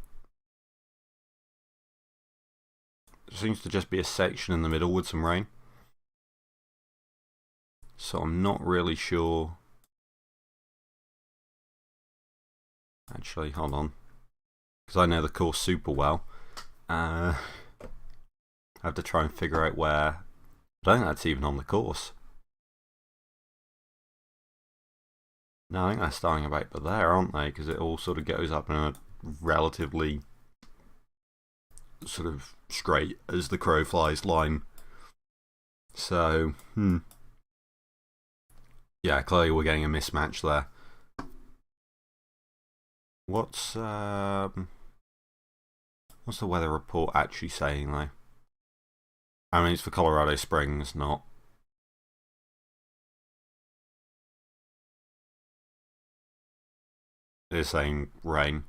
It seems to just be a section in the middle with some rain. So I'm not really sure. Actually, hold on. Because I know the course super well. I have to try and figure out where. I don't think that's even on the course. No, I think they're starting about but there, aren't they? Because it all sort of goes up in a relatively sort of straight as the crow flies line. So, yeah, clearly we're getting a mismatch there. What's the weather report actually saying though? I mean, it's for Colorado Springs, not. It's saying rain.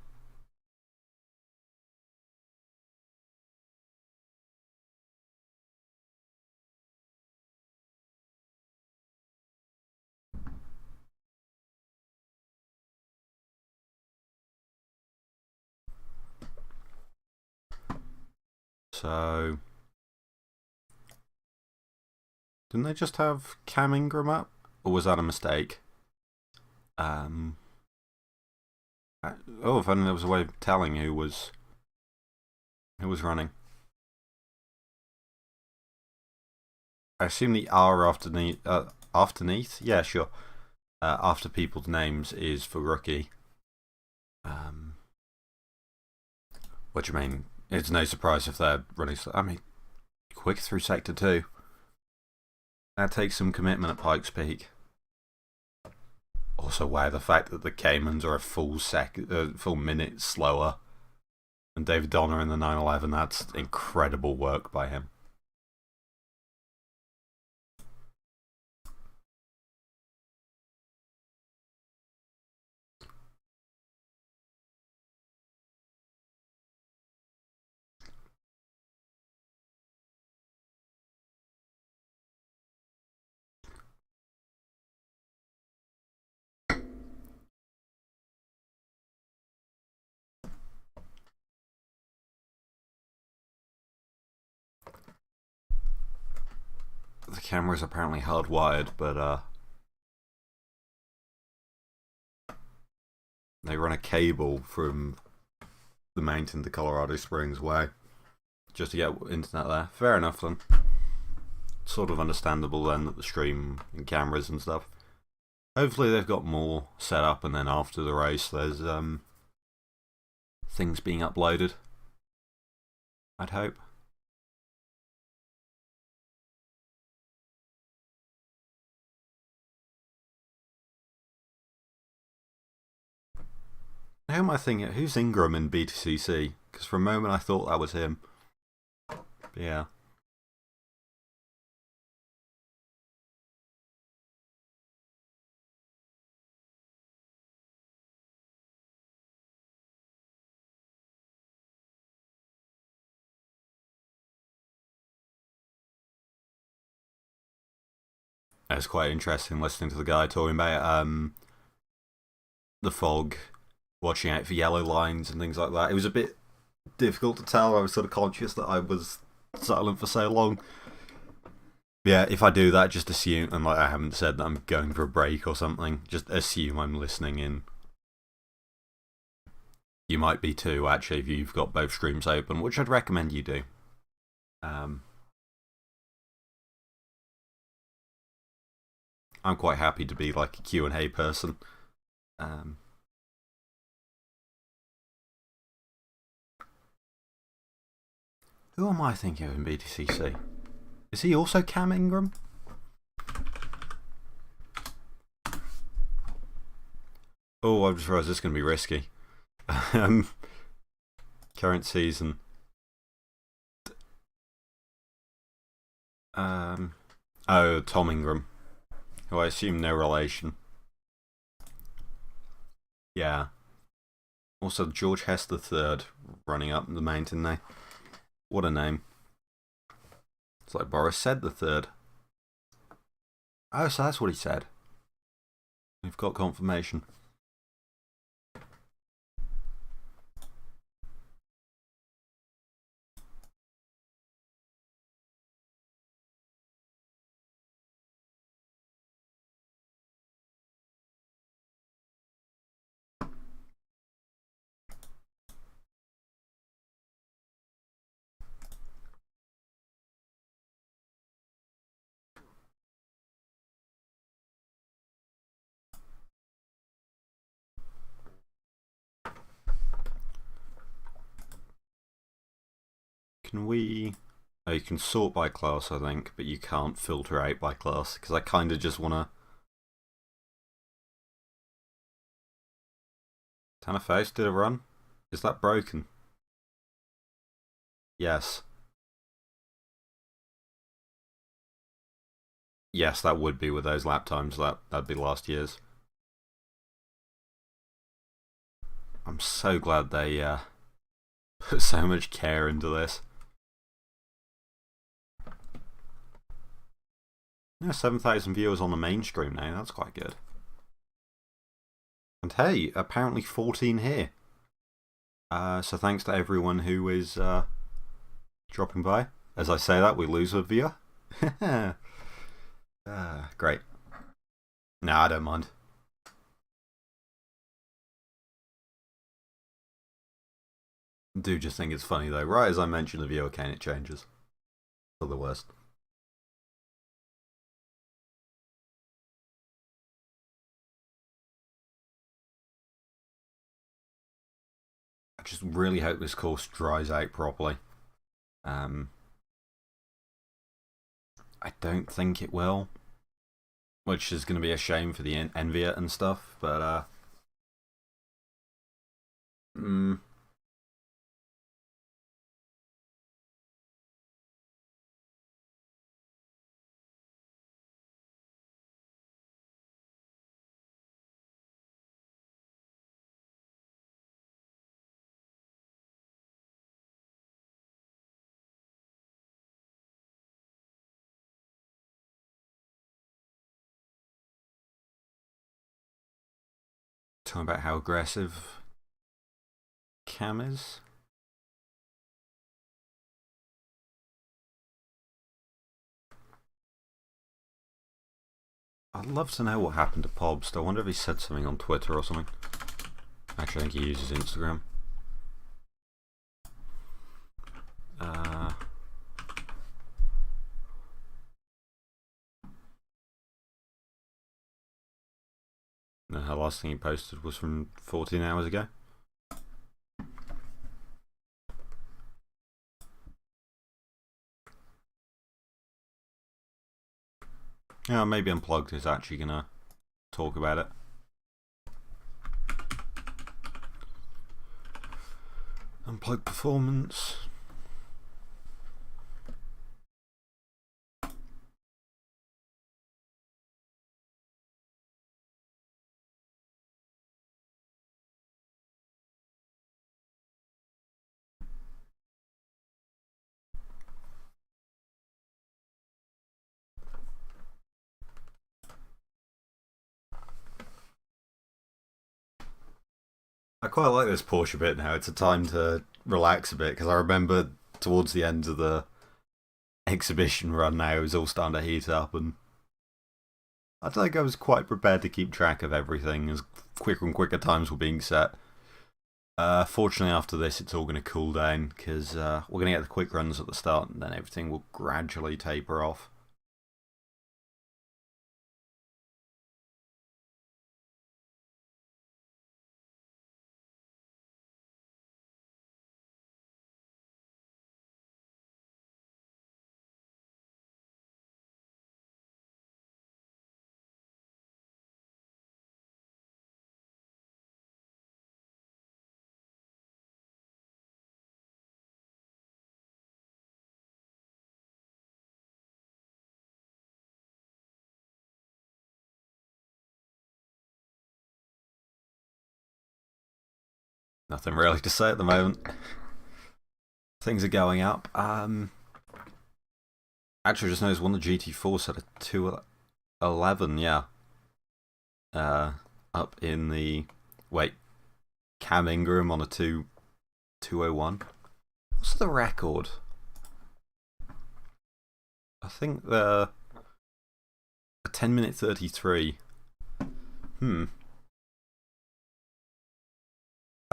So, didn't they just have Cam Ingram up, or was that a mistake? Oh, if only there was a way of telling who was running. I assume the R afterneath, yeah, sure. After people's names is for rookie. Which I mean, it's no surprise if they're running. I mean, quick through sector 2. That takes some commitment at Pikes Peak. Also, wow, the fact that the Caymans are a full minute slower than David Donner in the 911, that's incredible work by him. The camera's apparently hardwired, but they run a cable from the mountain to Colorado Springs way just to get internet there. Fair enough then. Sort of understandable then that the stream and cameras and stuff. Hopefully they've got more set up, and then after the race there's things being uploaded. I'd hope. How am I thinking? Who's Ingram in BTCC? Because for a moment I thought that was him. But yeah. It's quite interesting listening to the guy talking about the fog, watching out for yellow lines and things like that. It was a bit difficult to tell. I was sort of conscious that I was silent for so long. Yeah, if I do that, just assume, and like I haven't said that I'm going for a break or something, just assume I'm listening in. You might be too, actually, if you've got both streams open, which I'd recommend you do. I'm quite happy to be like a Q&A person. Who am I thinking of in BTCC? Is he also Cam Ingram? Oh, I just realised this is going to be risky. Current season. Oh, Tom Ingram, who I assume no relation. Yeah. Also, George Hess III running up the mountain now. What a name. It's like Boris said the third. Oh, so that's what he said. We've got confirmation. Can we... Oh, you can sort by class, I think, but you can't filter out by class, because I kind of just want to... Tanner Faust did a run? Is that broken? Yes. Yes, that would be with those lap times. That'd be last year's. I'm so glad they put so much care into this. Yeah, 7,000 viewers on the main stream now. That's quite good. And hey, apparently 14 here. So thanks to everyone who is dropping by. As I say that, we lose a viewer. Great. No, I don't mind. I do just think it's funny though. Right as I mention the viewer count, it changes. For the worst. I just really hope this course dries out properly. I don't think it will, which is going to be a shame for the Envia and stuff, but talking about how aggressive Cam is. I'd love to know what happened to Pobst. I wonder if he said something on Twitter or something. Actually, I think he uses Instagram. No, the last thing he posted was from 14 hours ago. Yeah, maybe Unplugged is actually gonna talk about it. Unplugged performance. I quite like this Porsche bit now. It's a time to relax a bit, because I remember towards the end of the exhibition run now, it was all starting to heat up, and I don't think I was quite prepared to keep track of everything as quicker and quicker times were being set. Fortunately, after this, it's all going to cool down, because we're going to get the quick runs at the start, and then everything will gradually taper off. Nothing really to say at the moment. Things are going up. Actually, just noticed one of the GT4 set a 211, yeah. Up in the... Wait. Cam Ingram on a 201. What's the record? I think they're a 10-minute 33.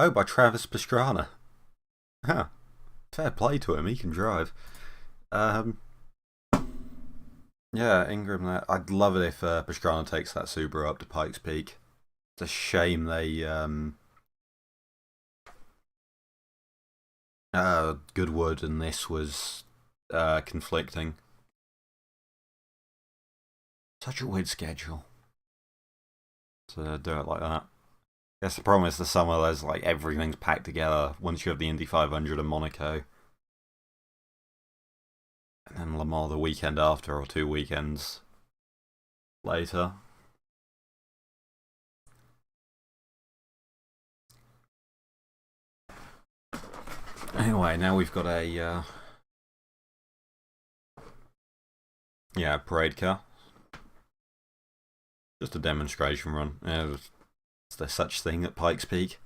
Oh, by Travis Pastrana. Huh. Fair play to him, he can drive. Yeah, Ingram there. I'd love it if Pastrana takes that Subaru up to Pikes Peak. It's a shame they... Goodwood and this was conflicting. Such a weird schedule to do it like that. I guess the problem is the summer, there's like everything's packed together once you have the Indy 500 and Monaco. And then Le Mans the weekend after, or 2 weekends later. Anyway, now we've got a parade car. Just a demonstration run. Is there such thing at Pikes Peak?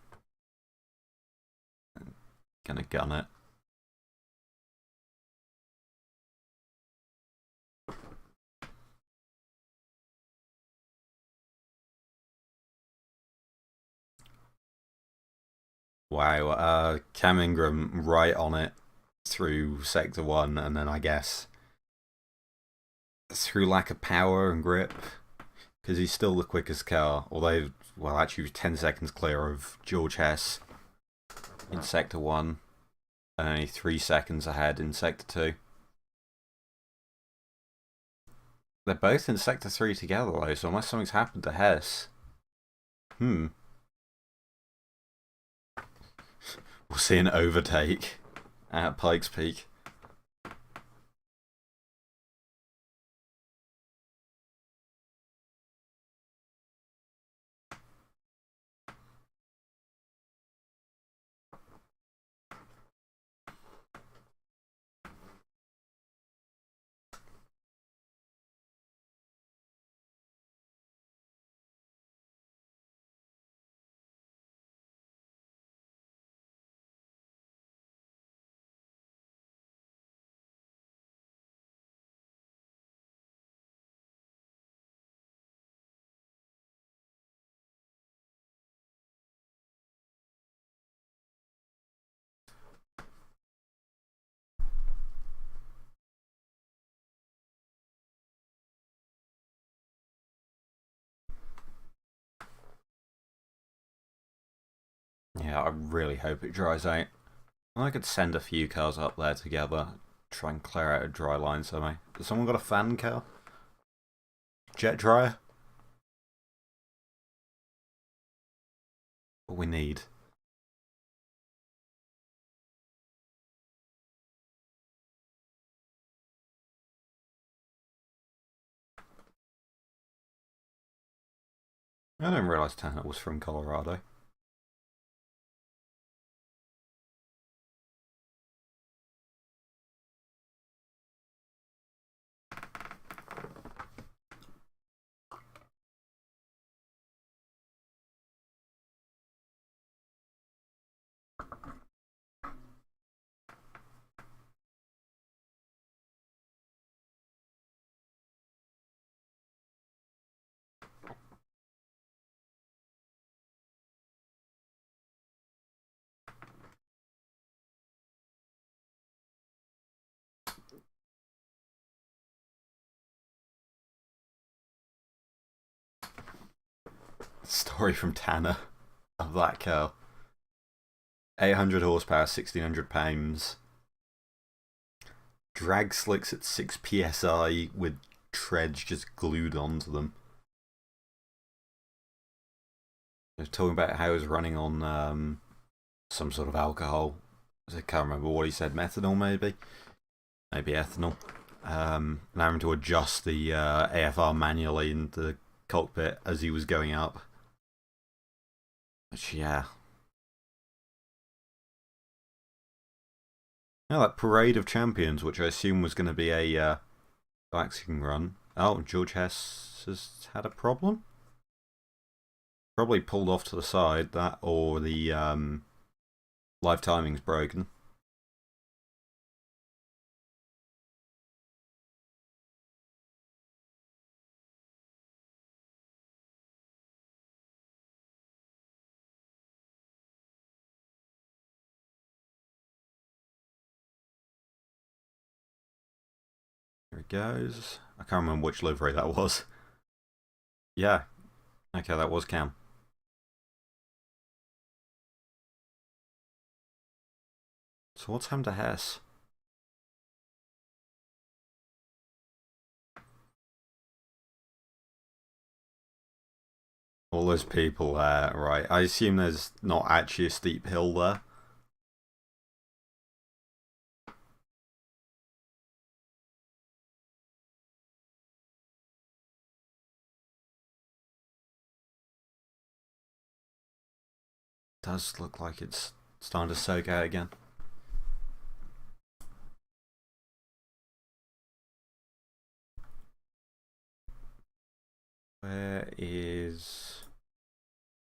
Gonna gun it. Wow, Cam Ingram right on it through Sector 1, and then I guess through lack of power and grip, because he's still the quickest car, although, well, actually 10 seconds clear of George Hess in Sector 1, and only 3 seconds ahead in Sector 2. They're both in Sector 3 together, though, so unless something's happened to Hess... We'll see an overtake at Pikes Peak. Yeah, I really hope it dries out. I could send a few cars up there together, try and clear out a dry line somehow. Has someone got a fan car? Jet dryer? What we need. I didn't realise Tanner was from Colorado. story from Tanner of that car. 800 horsepower, 1600 pounds. Drag slicks at 6 psi with treads just glued onto them. He was talking about how he was running on some sort of alcohol. I can't remember what he said, methanol maybe? Maybe ethanol. And having to adjust the AFR manually in the cockpit as he was going up. Which, yeah. Now that Parade of Champions, which I assume was going to be a relaxing run. Oh, George Hess has had a problem? Probably pulled off to the side, that, or the live timing's broken. Here it goes. I can't remember which livery that was. Yeah. Okay, that was Cam. So what's happened to Hess? All those people there, right. I assume there's not actually a steep hill there. Does look like it's starting to soak out again. Where is...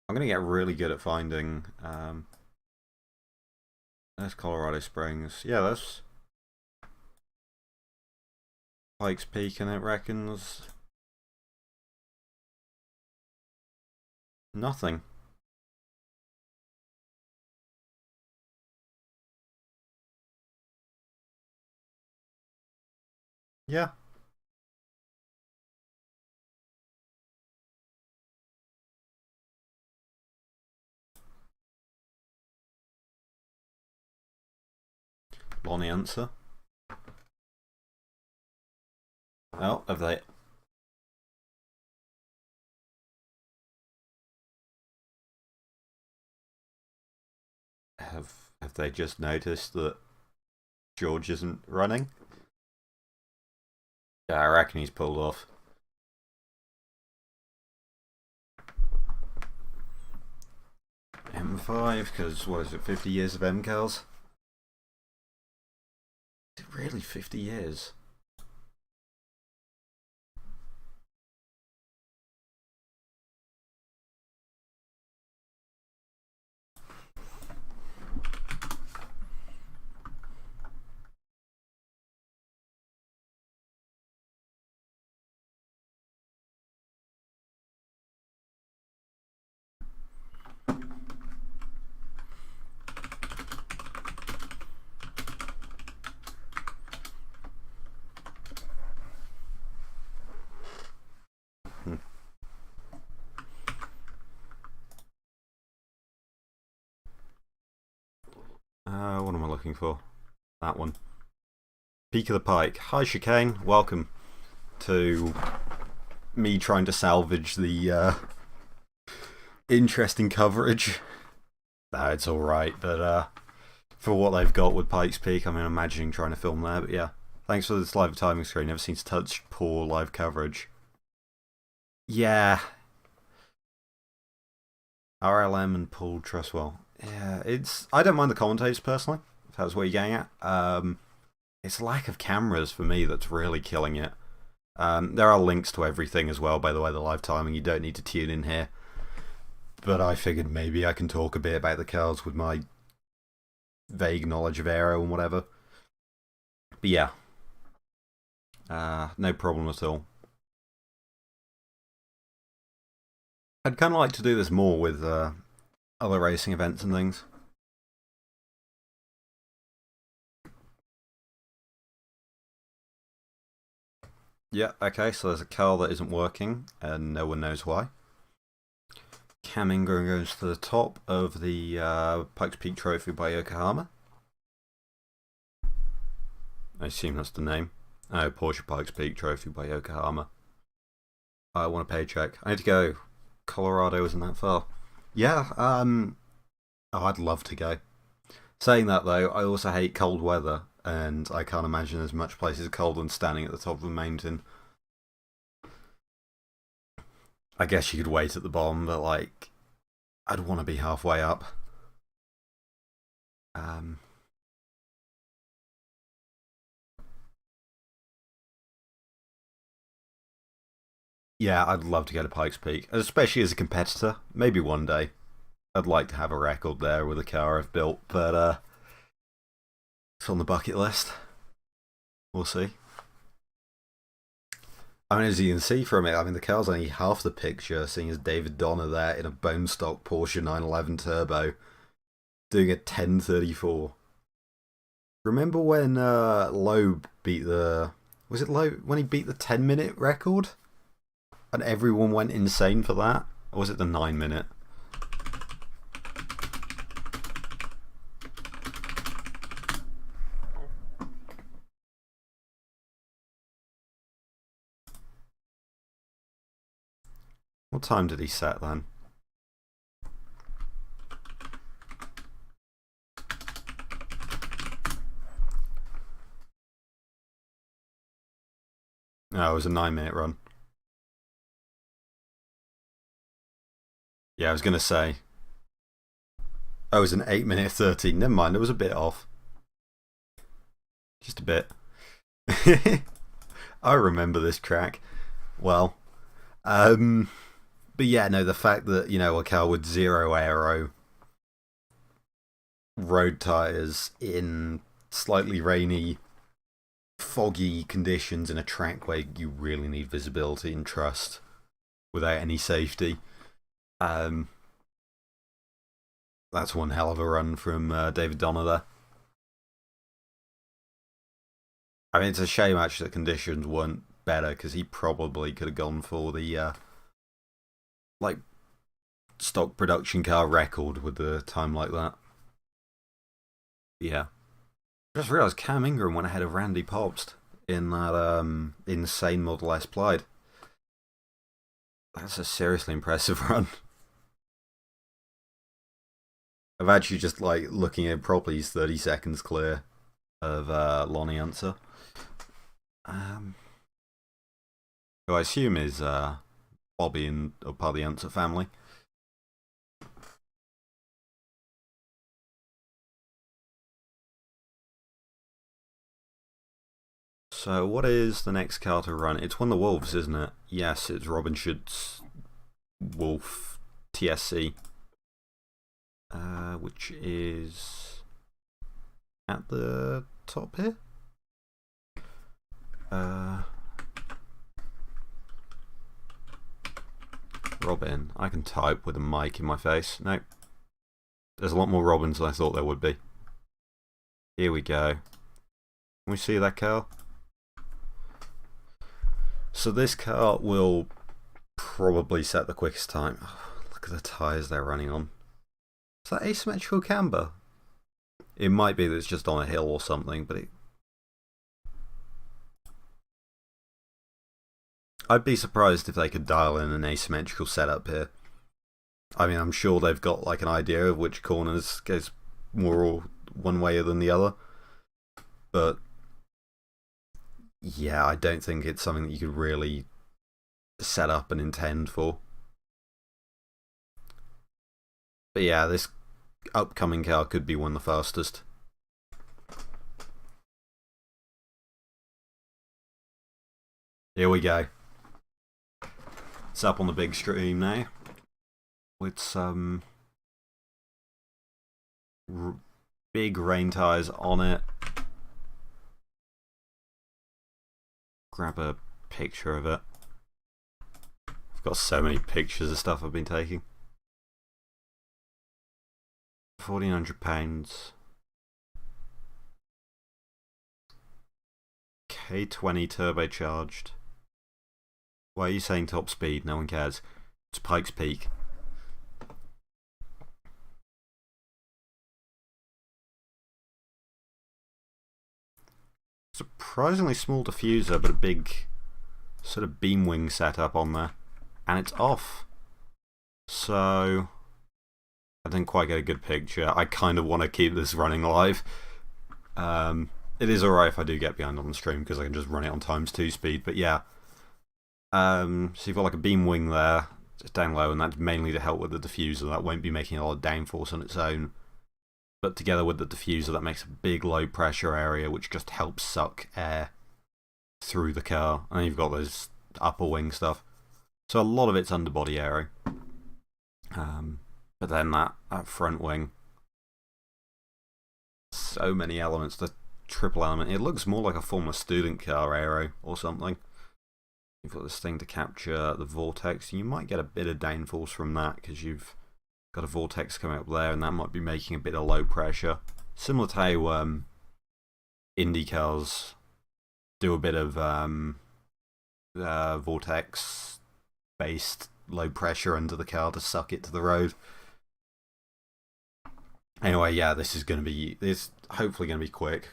I'm going to get really good at finding... There's Colorado Springs. Yeah, that's... Pikes Peak, and it reckons... Nothing. Yeah. Lonnie answer. Oh, have they... Have they just noticed that George isn't running? Yeah, I reckon he's pulled off. M5, because what is it, 50 years of MCALs? Is it really 50 years? What am I looking for? That one. Peak of the Pike. Hi, Chicane. Welcome to me trying to salvage the interesting coverage. No, it's alright, but for what they've got with Pikes Peak, I'm imagining trying to film there, but yeah. Thanks for this live timing screen. Never seen such poor live coverage. Yeah. RLM and Paul Trustwell. Yeah, it's... I don't mind the commentators, personally, if that's what you're getting at. It's lack of cameras, for me, that's really killing it. There are links to everything as well, by the way, the live timing. You don't need to tune in here. But I figured maybe I can talk a bit about the cars with my vague knowledge of Aero and whatever. But yeah. No problem at all. I'd kind of like to do this more with other racing events and things. Yeah, okay, so there's a car that isn't working, and no one knows why. Cam Ingram goes to the top of the Pikes Peak Trophy by Yokohama. I assume that's the name. Oh, Porsche Pikes Peak Trophy by Yokohama. I want a paycheck. I need to go. Colorado isn't that far. Yeah, oh, I'd love to go. Saying that though, I also hate cold weather, and I can't imagine there's much places cold than standing at the top of a mountain. I guess you could wait at the bottom, but like, I'd want to be halfway up. Yeah, I'd love to go to Pikes Peak, especially as a competitor. Maybe one day. I'd like to have a record there with a car I've built, but it's on the bucket list. We'll see. I mean, as you can see from it, I mean, the car's only half the picture, seeing as David Donner there in a bone stock Porsche 911 Turbo, doing a 1034. Remember when Loeb beat the... Was it Loeb? When he beat the 10-minute record? And everyone went insane for that? Or was it the 9-minute? What time did he set then? No, it was a 9-minute run. Yeah, I was going to say. Oh, it was an 8-minute 13. Never mind, it was a bit off. Just a bit. I remember this track. Well, but yeah, no, the fact that, you know, a car with 0 aero, road tyres in slightly rainy, foggy conditions in a track where you really need visibility and trust without any safety. That's one hell of a run from David Donner there. I mean, it's a shame actually that conditions weren't better, because he probably could have gone for the like stock production car record with the time like that. Yeah. I just realised Cam Ingram went ahead of Randy Pobst in that insane Model S Plaid. That's a seriously impressive run. I've actually just like looking at it properly, he's 30 seconds clear of Lonnie Unser. Who I assume is Bobby and part of the Unser family. So what is the next car to run? It's one of the Wolves, isn't it? Yes, it's Robin Schutz Wolf TSC. Which is at the top here. Robin. I can type with a mic in my face. Nope. There's a lot more Robins than I thought there would be. Here we go. Can we see that car? So this car will probably set the quickest time. Oh, look at the tyres they're running on. Is that asymmetrical camber? It might be that it's just on a hill or something, but I'd be surprised if they could dial in an asymmetrical setup here. I mean, I'm sure they've got like an idea of which corners goes more one way than the other. But yeah, I don't think it's something that you could really set up and intend for. But yeah, this upcoming car could be one of the fastest. Here we go. It's up on the big stream now with some big rain tyres on it. Grab a picture of it. I've got so many pictures of stuff I've been taking. £1,400. K20 turbocharged. Why are you saying top speed? No one cares. It's Pikes Peak. surprisingly small diffuser, but a big sort of beam wing setup on there. And it's off. So I didn't quite get a good picture. I kind of want to keep this running live. It is alright if I do get behind on the stream because I can just run it on ×2 speed. But yeah. So you've got like a beam wing there, just down low, and that's mainly to help with the diffuser. That won't be making a lot of downforce on its own. But together with the diffuser, that makes a big low pressure area which just helps suck air through the car. And then you've got those upper wing stuff. So a lot of it's underbody aero. But then that front wing, so many elements. The triple element, it looks more like a former student car aero or something. You've got this thing to capture the vortex. You might get a bit of downforce from that because you've got a vortex coming up there, and that might be making a bit of low pressure. Similar to how Indy cars do a bit of vortex based low pressure under the car to suck it to the road. Anyway, yeah, this is hopefully going to be quick.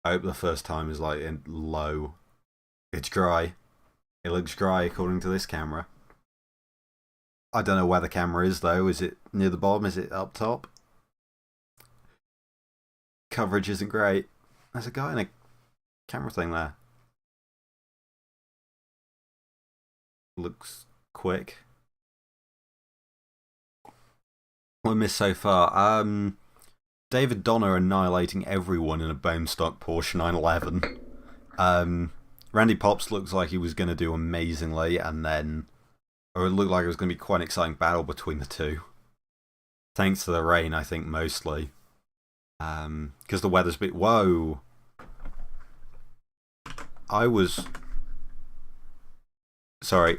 I hope the first time is like in low. It's dry. It looks dry according to this camera. I don't know where the camera is though. Is it near the bottom? Is it up top? Coverage isn't great. There's a guy in a camera thing there. Looks quick. What I missed so far? David Donner annihilating everyone in a bone stock Porsche 911. Randy Pops looks like he was going to do amazingly, and then, or it looked like it was going to be quite an exciting battle between the two. Thanks to the rain, I think, mostly. Because the weather's a bit. Whoa! Sorry.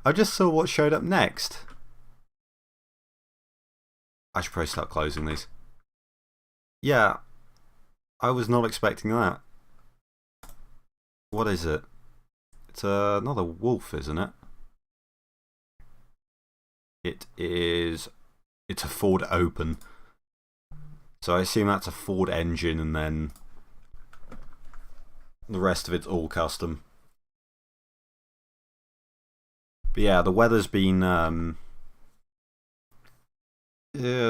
I just saw what showed up next. I should probably start closing these. Yeah. I was not expecting that. What is it? It's another wolf, isn't it? It's a Ford Open. So I assume that's a Ford engine, and then the rest of it's all custom. But yeah, the weather's been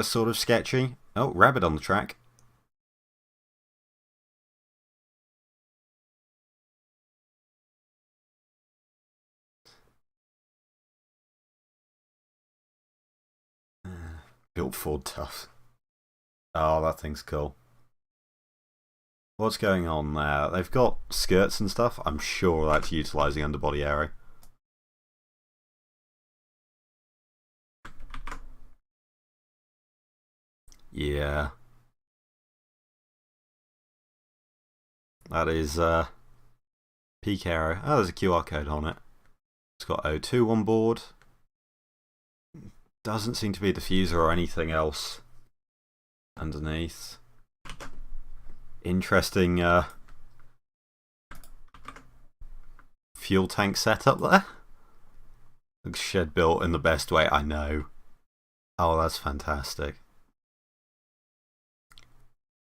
sort of sketchy. Oh, rabbit on the track. Built Ford tough. Oh, that thing's cool. What's going on there? They've got skirts and stuff. I'm sure that's utilising underbody aero. Yeah. That is peak aero. Oh, there's a QR code on it. It's got O2 on board. Doesn't seem to be a diffuser or anything else underneath. Interesting fuel tank setup there. Looks shed built in the best way, I know. Oh, that's fantastic.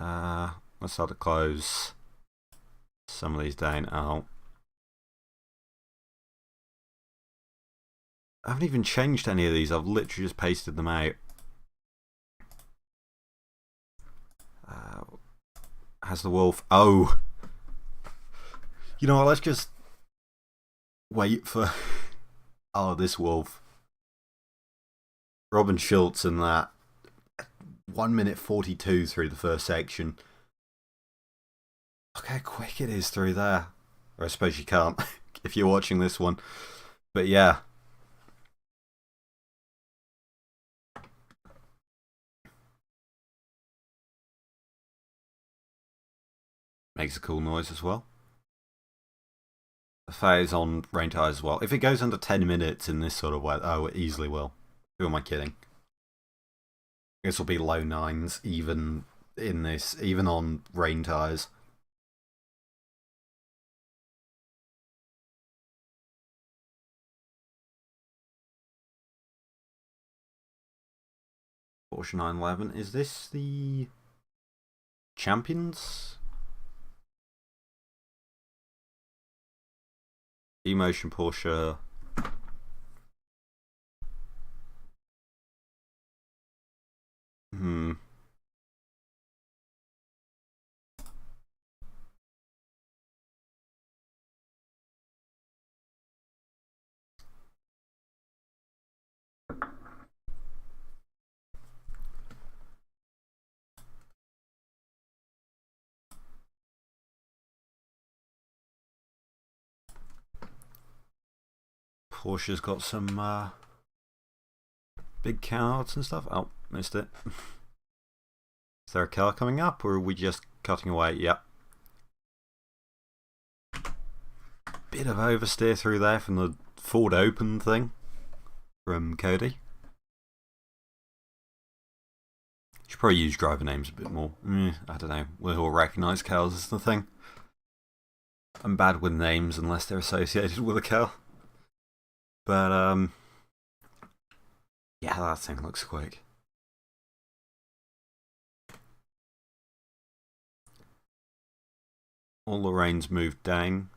Let's start to close some of these down. Oh. I haven't even changed any of these, I've literally just pasted them out. Has the wolf... Oh! You know what, let's just wait for... Oh, this wolf. Robin Schultz and that. 1:42 through the first section. Look how quick it is through there. Or I suppose you can't if you're watching this one. But yeah. Makes a cool noise as well. The phase on rain tyres as well. If it goes under 10 minutes in this sort of weather, oh, it easily will. Who am I kidding? This will be low 9s even in this, even on rain tyres. Porsche 911. Is this the Champions Emotion Porsche. Porsche's got some big canards and stuff. Oh, missed it. Is there a car coming up, or are we just cutting away? Yep. Bit of oversteer through there from the Ford Open thing from Cody. Should probably use driver names a bit more. I don't know. We'll all recognise cows as the thing. I'm bad with names unless they're associated with a cow. But, yeah, that thing looks quick. All the rain's moved down.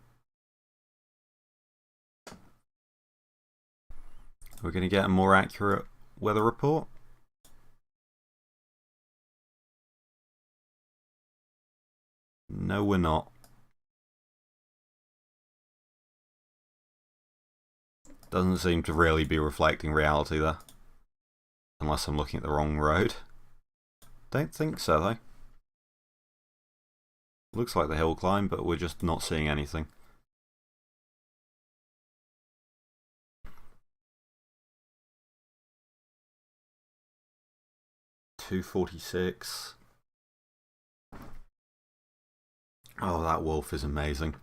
We're going to get a more accurate weather report. No, we're not. Doesn't seem to really be reflecting reality there. Unless I'm looking at the wrong road. Don't think so though. Looks like the hill climb, but we're just not seeing anything. $246. Oh, that wolf is amazing.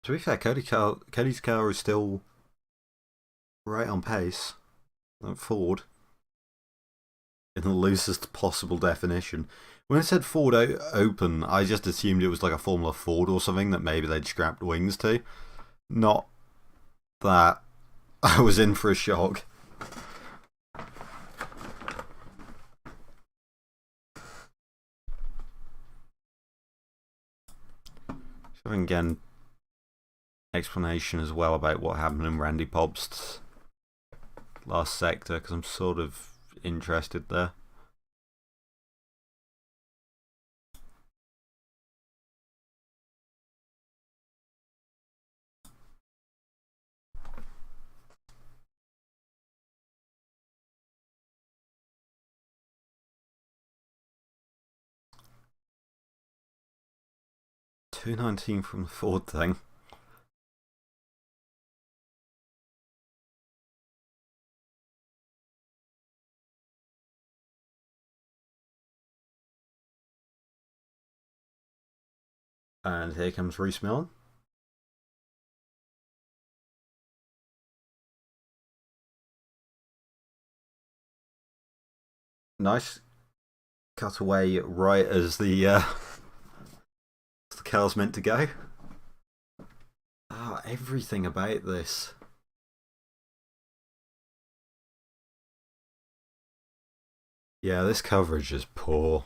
To be fair, Cody's car is still right on pace. Like Ford. In the loosest possible definition. When I said Ford Open, I just assumed it was like a Formula Ford or something that maybe they'd scrapped wings to. Not that I was in for a shock. So again, explanation as well about what happened in Randy Pobst's last sector, because I'm sort of interested there. $219 from the Ford thing. And here comes Reese Millen. Nice cut away right as the car's meant to go. Everything about this. Yeah, this coverage is poor.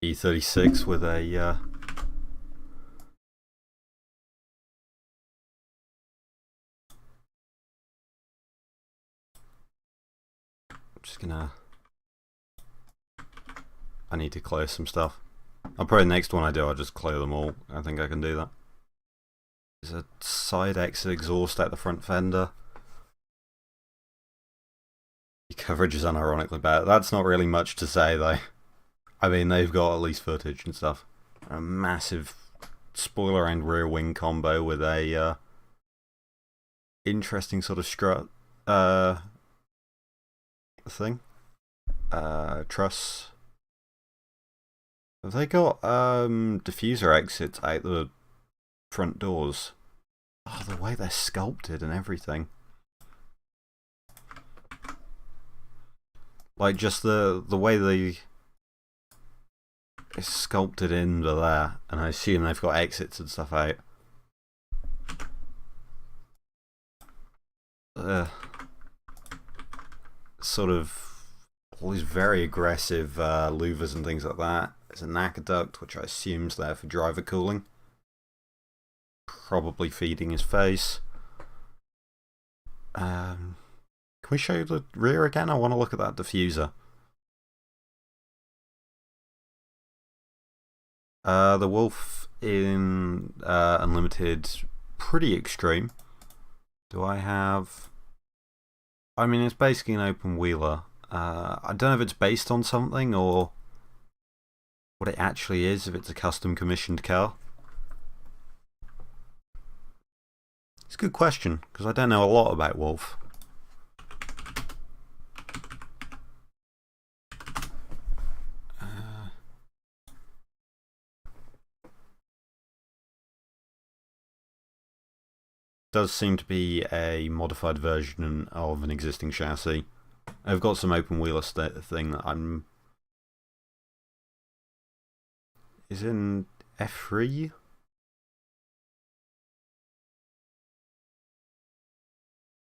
E36 with a just gonna. I need to clear some stuff. I'll probably the next one I do, I'll just clear them all. I think I can do that. There's a side exit exhaust out the front fender. The coverage is unironically bad. That's not really much to say though. I mean, they've got at least footage and stuff. A massive spoiler and rear wing combo with a interesting sort of strut thing. Truss. Have they got diffuser exits out the front doors? Oh, the way they're sculpted and everything. Like just the way they it's sculpted into there, and I assume they've got exits and stuff out. Sort of all these very aggressive louvers and things like that. There's an aqueduct, which I assume is there for driver cooling. Probably feeding his face. Can we show you the rear again? I want to look at that diffuser. The Wolf in Unlimited, pretty extreme. Do I have... I mean, it's basically an open wheeler. I don't know if it's based on something or what it actually is, if it's a custom commissioned car. It's a good question, because I don't know a lot about Wolf. Does seem to be a modified version of an existing chassis. I've got some open wheeler thing that I'm... is in F3?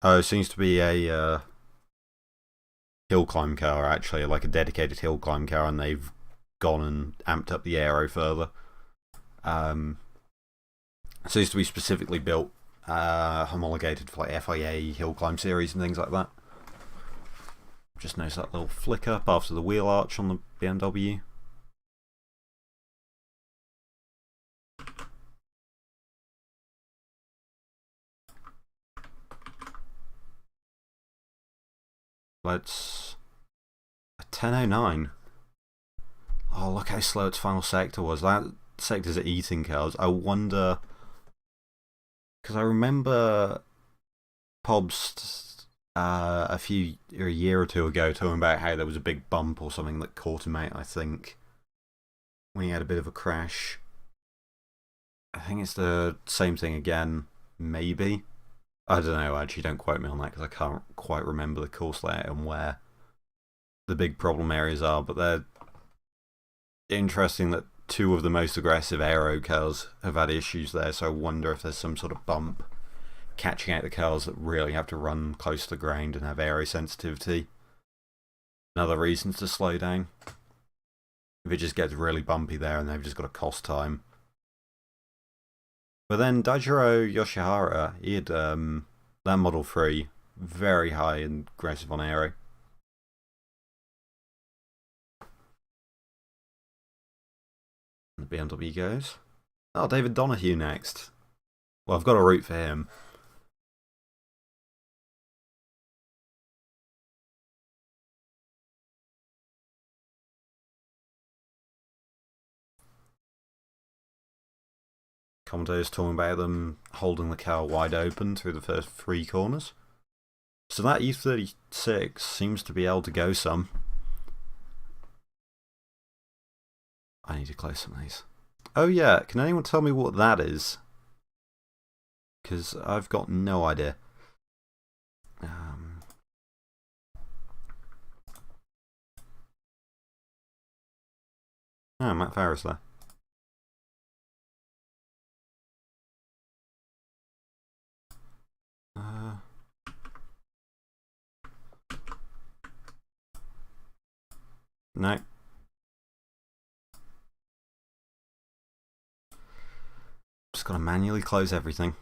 Oh, it seems to be a hill climb car, actually, like a dedicated hill climb car, and they've gone and amped up the Aero further. It seems to be specifically built, homologated for like FIA hill climb series and things like that. Just notice that little flick up after the wheel arch on the BMW. Let's... a 1009. Oh, look how slow its final sector was. That sector's at eating cars. I wonder... because I remember Pobst a year or two ago talking about how there was a big bump or something that caught him out, I think, when he had a bit of a crash. I think it's the same thing again, maybe. I don't know, actually, don't quote me on that because I can't quite remember the course layout and where the big problem areas are, but they're interesting that two of the most aggressive Aero cars have had issues there, so I wonder if there's some sort of bump catching out the cars that really have to run close to the ground and have aero sensitivity. Another reason to slow down. If it just gets really bumpy there and they've just got to cost time. But then Daijiro Yoshihara, he had that Model 3, very high and aggressive on aero. The BMW goes. Oh, David Donahue next. Well, I've got a route for him. Commentators talking about them holding the car wide open through the first 3 corners. So that E36 seems to be able to go some. I need to close some of these. Oh yeah, can anyone tell me what that is? Because I've got no idea. Oh, Matt Farris there. No. Just gotta manually close everything.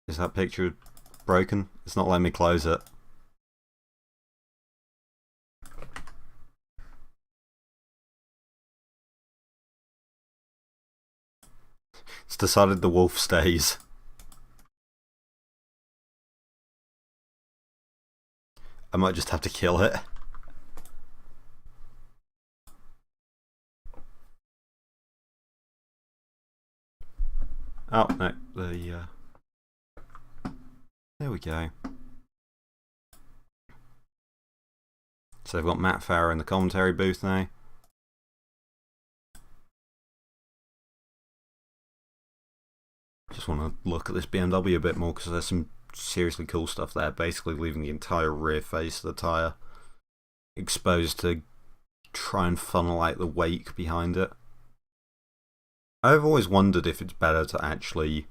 Is that picture broken? It's not letting me close it. It's decided the wolf stays. I might just have to kill it. Oh, no, there we go. So they've got Matt Farah in the commentary booth now. Just want to look at this BMW a bit more because there's some seriously cool stuff there, basically leaving the entire rear face of the tyre exposed to try and funnel out the wake behind it. I've always wondered if it's better to actually,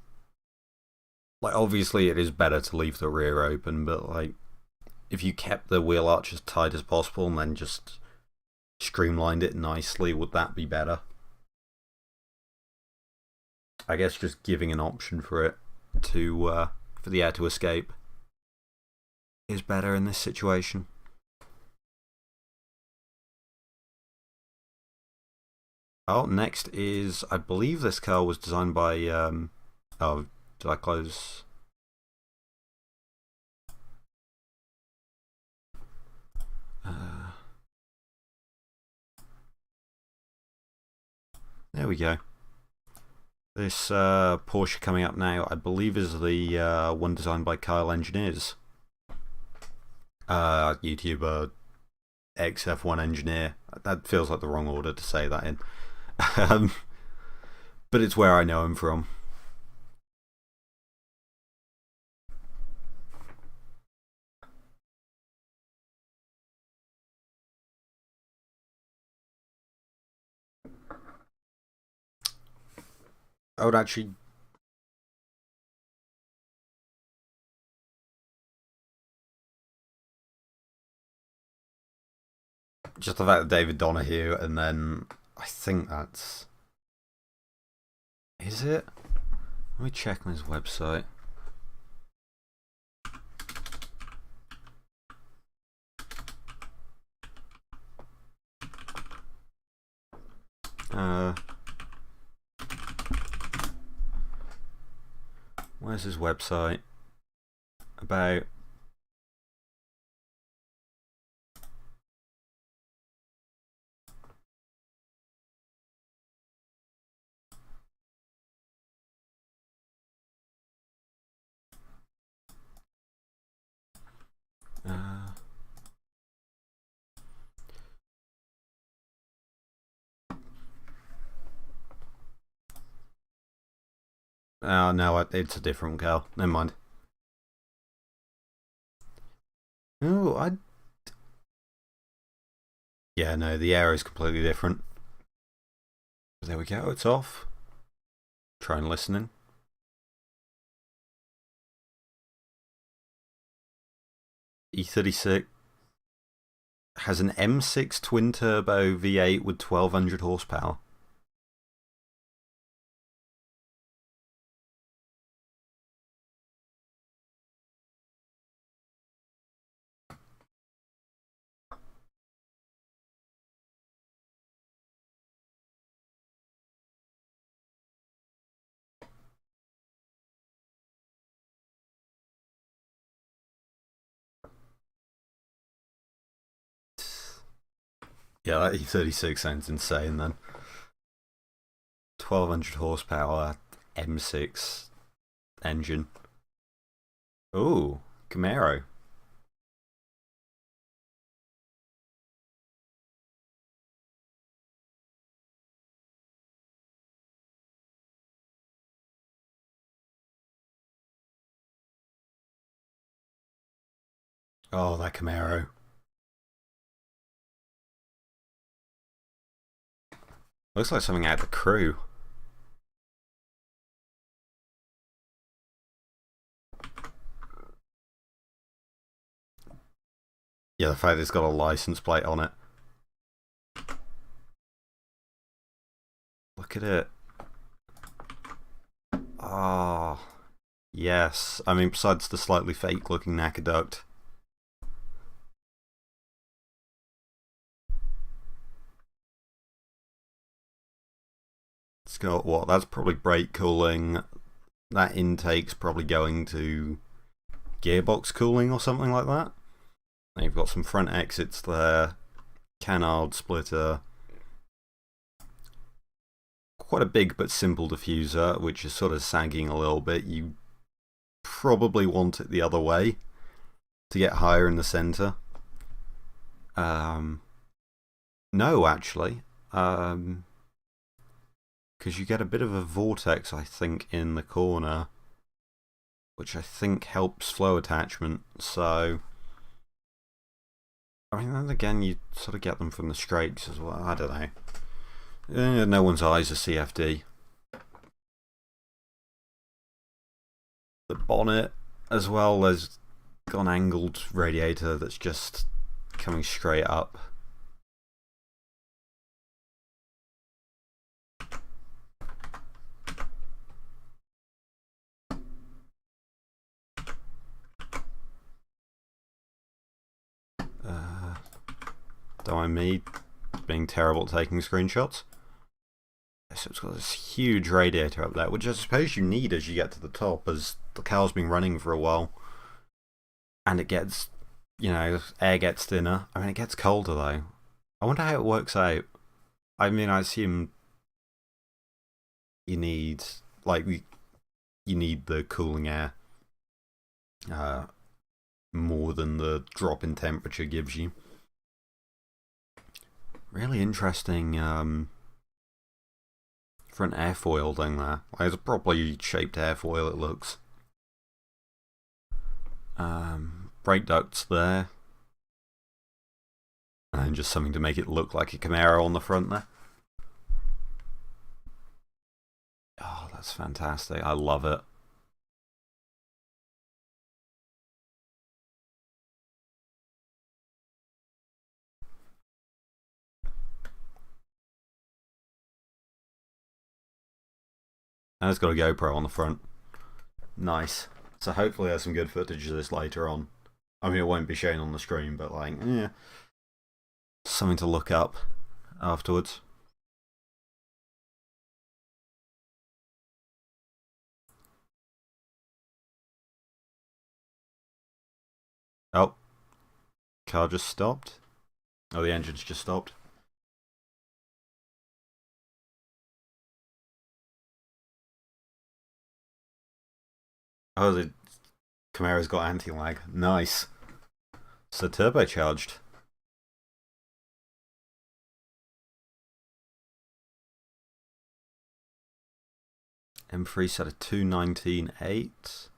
like, obviously it is better to leave the rear open, but like, if you kept the wheel arch as tight as possible and then just streamlined it nicely, would that be better? I guess just giving an option for it to for the air to escape is better in this situation. Oh, next is, I believe this car was designed by oh, did I close? There we go. This Porsche coming up now, I believe, is the one designed by Kyle Engineers. YouTuber, ex-F1 engineer. That feels like the wrong order to say that in. But it's where I know him from. I would actually... Just the fact that David Donahue, and then I think that's... Is it? Let me check on his website. Where's his website? About... Oh no, it's a different girl. Never mind. Oh, yeah, no, the Aero is completely different. There we go, it's off. Try and listening. E36 has an M6 twin turbo V8 with 1200 horsepower. Yeah, that E36 sounds insane then. 1200 horsepower M6 engine. Ooh, Camaro. Oh, that Camaro. Looks like something out of the Crew. Yeah, the fact it's got a license plate on it. Look at it. Ah, oh, yes. I mean, besides the slightly fake looking aqueduct. It's got what? That's probably brake cooling. That intake's probably going to gearbox cooling or something like that. And you've got some front exits there. Canard splitter. quite a big but simple diffuser, which is sort of sagging a little bit. You probably want it the other way to get higher in the center. No, actually. Because you get a bit of a vortex, I think, in the corner, which I think helps flow attachment. So, I mean, then again, you sort of get them from the straights as well. I don't know. No one's eyes are CFD. The bonnet as well, there's got an angled radiator that's just coming straight up. Don't mind me being terrible at taking screenshots. So it's got this huge radiator up there, which I suppose you need as you get to the top, as the car's been running for a while. And it gets, air gets thinner. I mean, it gets colder though. I wonder how it works out. I mean, I assume you need, you need the cooling air more than the drop in temperature gives you. Really interesting front airfoil thing there. Like, it's a properly shaped airfoil, it looks. Brake ducts there. And just something to make it look like a Camaro on the front there. Oh, that's fantastic. I love it. And it's got a GoPro on the front. Nice. So hopefully there's some good footage of this later on. I mean, it won't be shown on the screen, but yeah. Something to look up afterwards. Oh. Car just stopped. Oh, the engine's just stopped. Oh, the Camaro's got anti-lag. Nice. So turbocharged. M3 set a 219.8.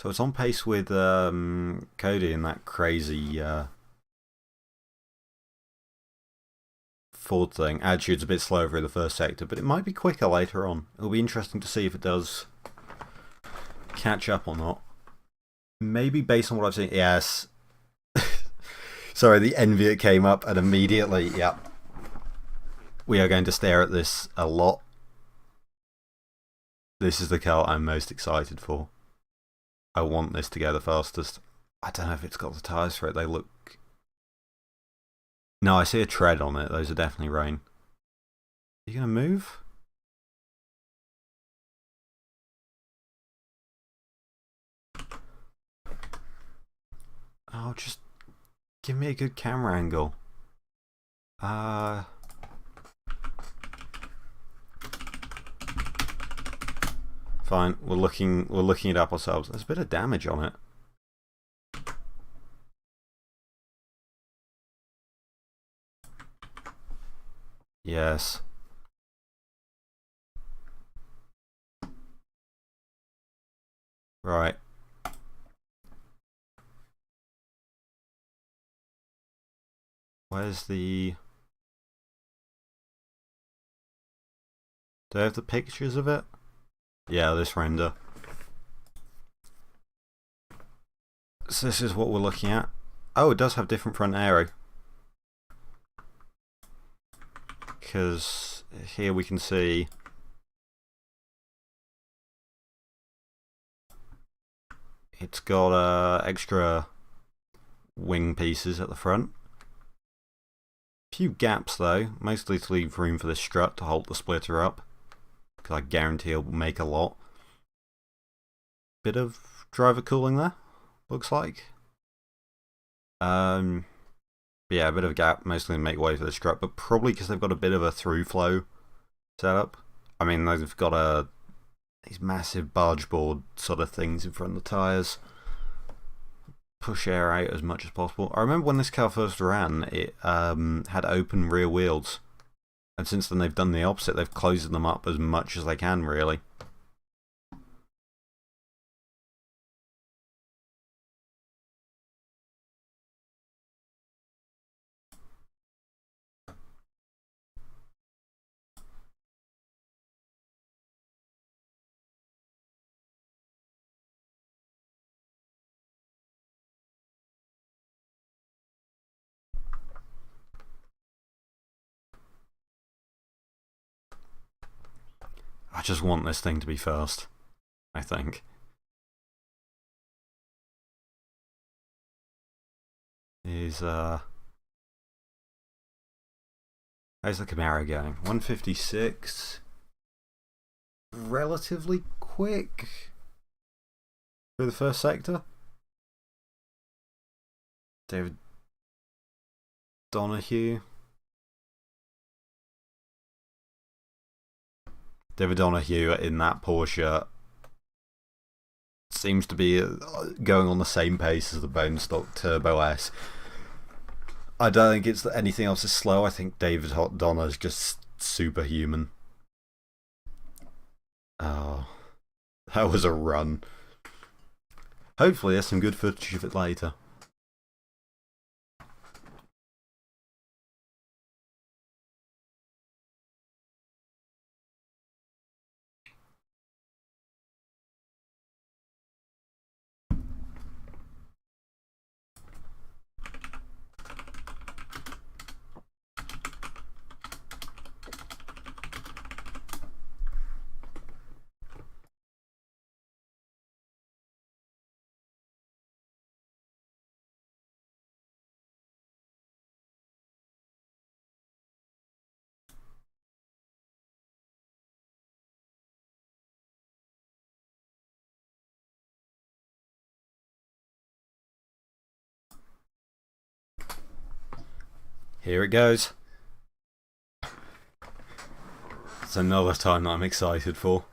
So it's on pace with Cody in that crazy Ford thing. Attitude's a bit slower through the first sector, but it might be quicker later on. It'll be interesting to see if it does catch up or not. Maybe based on what I've seen. Yes. Sorry, the Envy came up and immediately, yeah. We are going to stare at this a lot. This is the car I'm most excited for. I want this to go the fastest. I don't know if it's got the tyres for it. They look... No, I see a tread on it. Those are definitely rain. Are you going to move? Oh, just give me a good camera angle. Fine, we're looking it up ourselves. There's a bit of damage on it. Yes. Right. Where's the... Do I have the pictures of it? Yeah, this render. So this is what we're looking at. Oh, it does have different front aero. Because here we can see it's got extra wing pieces at the front. Few gaps though, mostly to leave room for the strut to hold the splitter up, because I guarantee it'll make a lot. Bit of driver cooling there, looks like. Yeah, a bit of a gap, mostly to make way for the strut, but probably because they've got a bit of a through flow setup. I mean, they've got these massive barge board sort of things in front of the tyres. Push air out as much as possible. I remember when this car first ran, it had open rear wheels. And since then they've done the opposite. They've closed them up as much as they can, really. I just want this thing to be first, I think. How's the Camaro going? 156. Relatively quick for the first sector. David Donahue. David Donahue in that Porsche seems to be going on the same pace as the bone stock Turbo S. I don't think it's that anything else is slow. I think David Donner is just superhuman. Oh, that was a run. Hopefully there's some good footage of it later. Here it goes. It's another time that I'm excited for.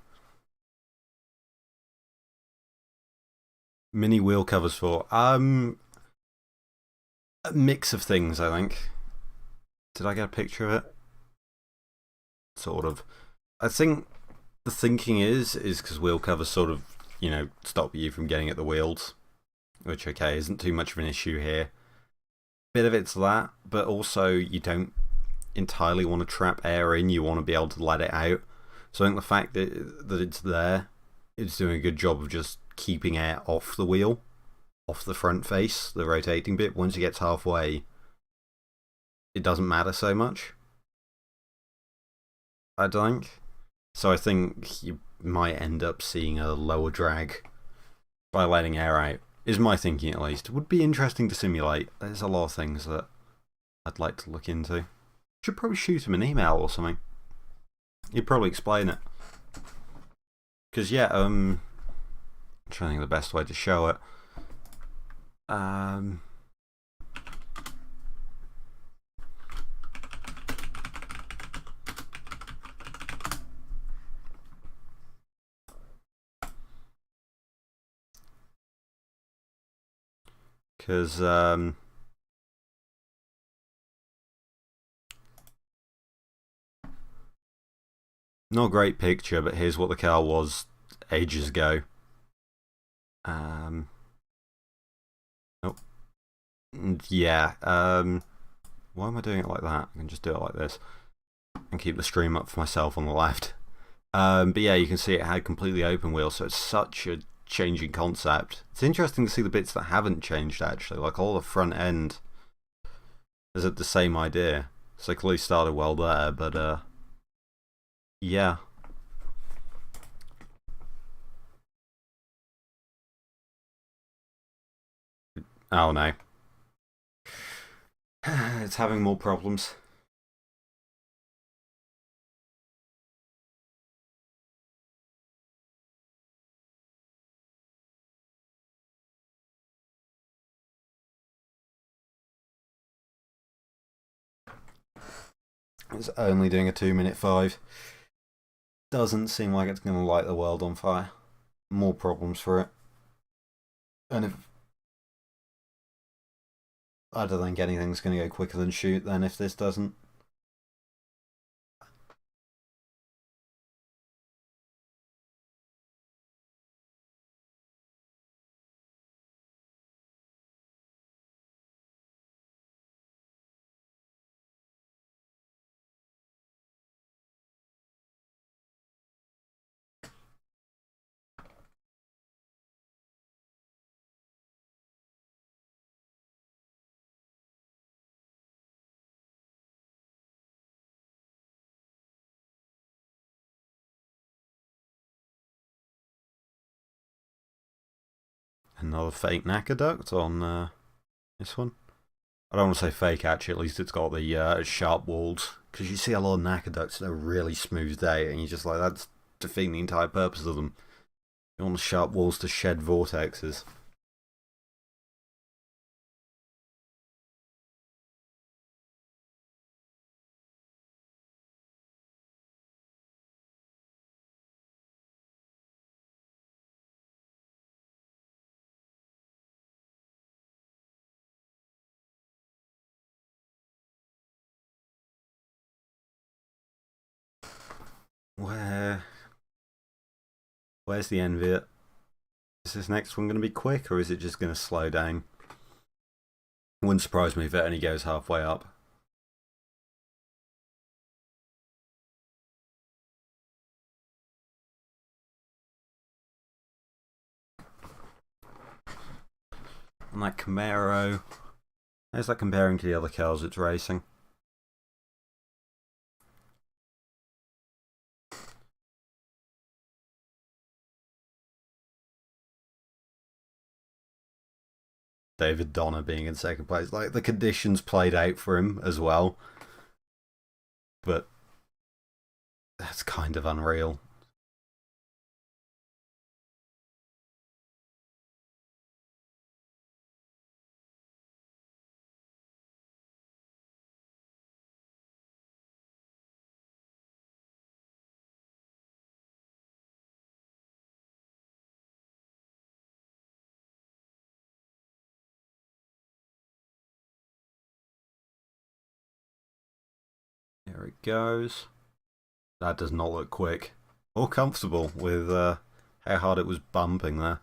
Mini wheel covers for a mix of things, I think. Did I get a picture of it? Sort of. I think the thinking is because wheel covers sort of, stop you from getting at the wheels, which, okay, isn't too much of an issue here. Bit of it's that, but also you don't entirely want to trap air in, you want to be able to let it out. So I think the fact that it's there, it's doing a good job of just keeping air off the wheel, off the front face, the rotating bit. Once it gets halfway, it doesn't matter so much, I think. So I think you might end up seeing a lower drag by letting air out, is my thinking at least. It would be interesting to simulate. There's a lot of things that I'd like to look into. Should probably shoot him an email or something. He'd probably explain it. Because, yeah, I'm trying to think of the best way to show it. Because, not a great picture, but here's what the car was ages ago. Oh. Yeah. Why am I doing it like that? I can just do it like this and keep the stream up for myself on the left. But yeah, you can see it had completely open wheels, so it's such a changing concept. It's interesting to see the bits that haven't changed, actually. Like, all the front end is the same idea. So clearly started well there, but yeah. Oh no. It's having more problems. It's only doing a 2:05. doesn't seem like it's going to light the world on fire. More problems for it. And if I don't think anything's going to go quicker than shoot then if this doesn't. Another fake aqueduct on this one. I don't want to say fake actually, at least it's got the sharp walls. Because you see a lot of aqueducts that are really smoothed out, and you're just like, that's defeating the entire purpose of them. You want the sharp walls to shed vortexes. Where's the end of it? Is this next one going to be quick, or is it just going to slow down? It wouldn't surprise me if it only goes halfway up. And that Camaro, how's that comparing to the other cars it's racing? David Donner being in second place. Like, the conditions played out for him as well. But that's kind of unreal. There it goes. That does not look quick or comfortable with how hard it was bumping there.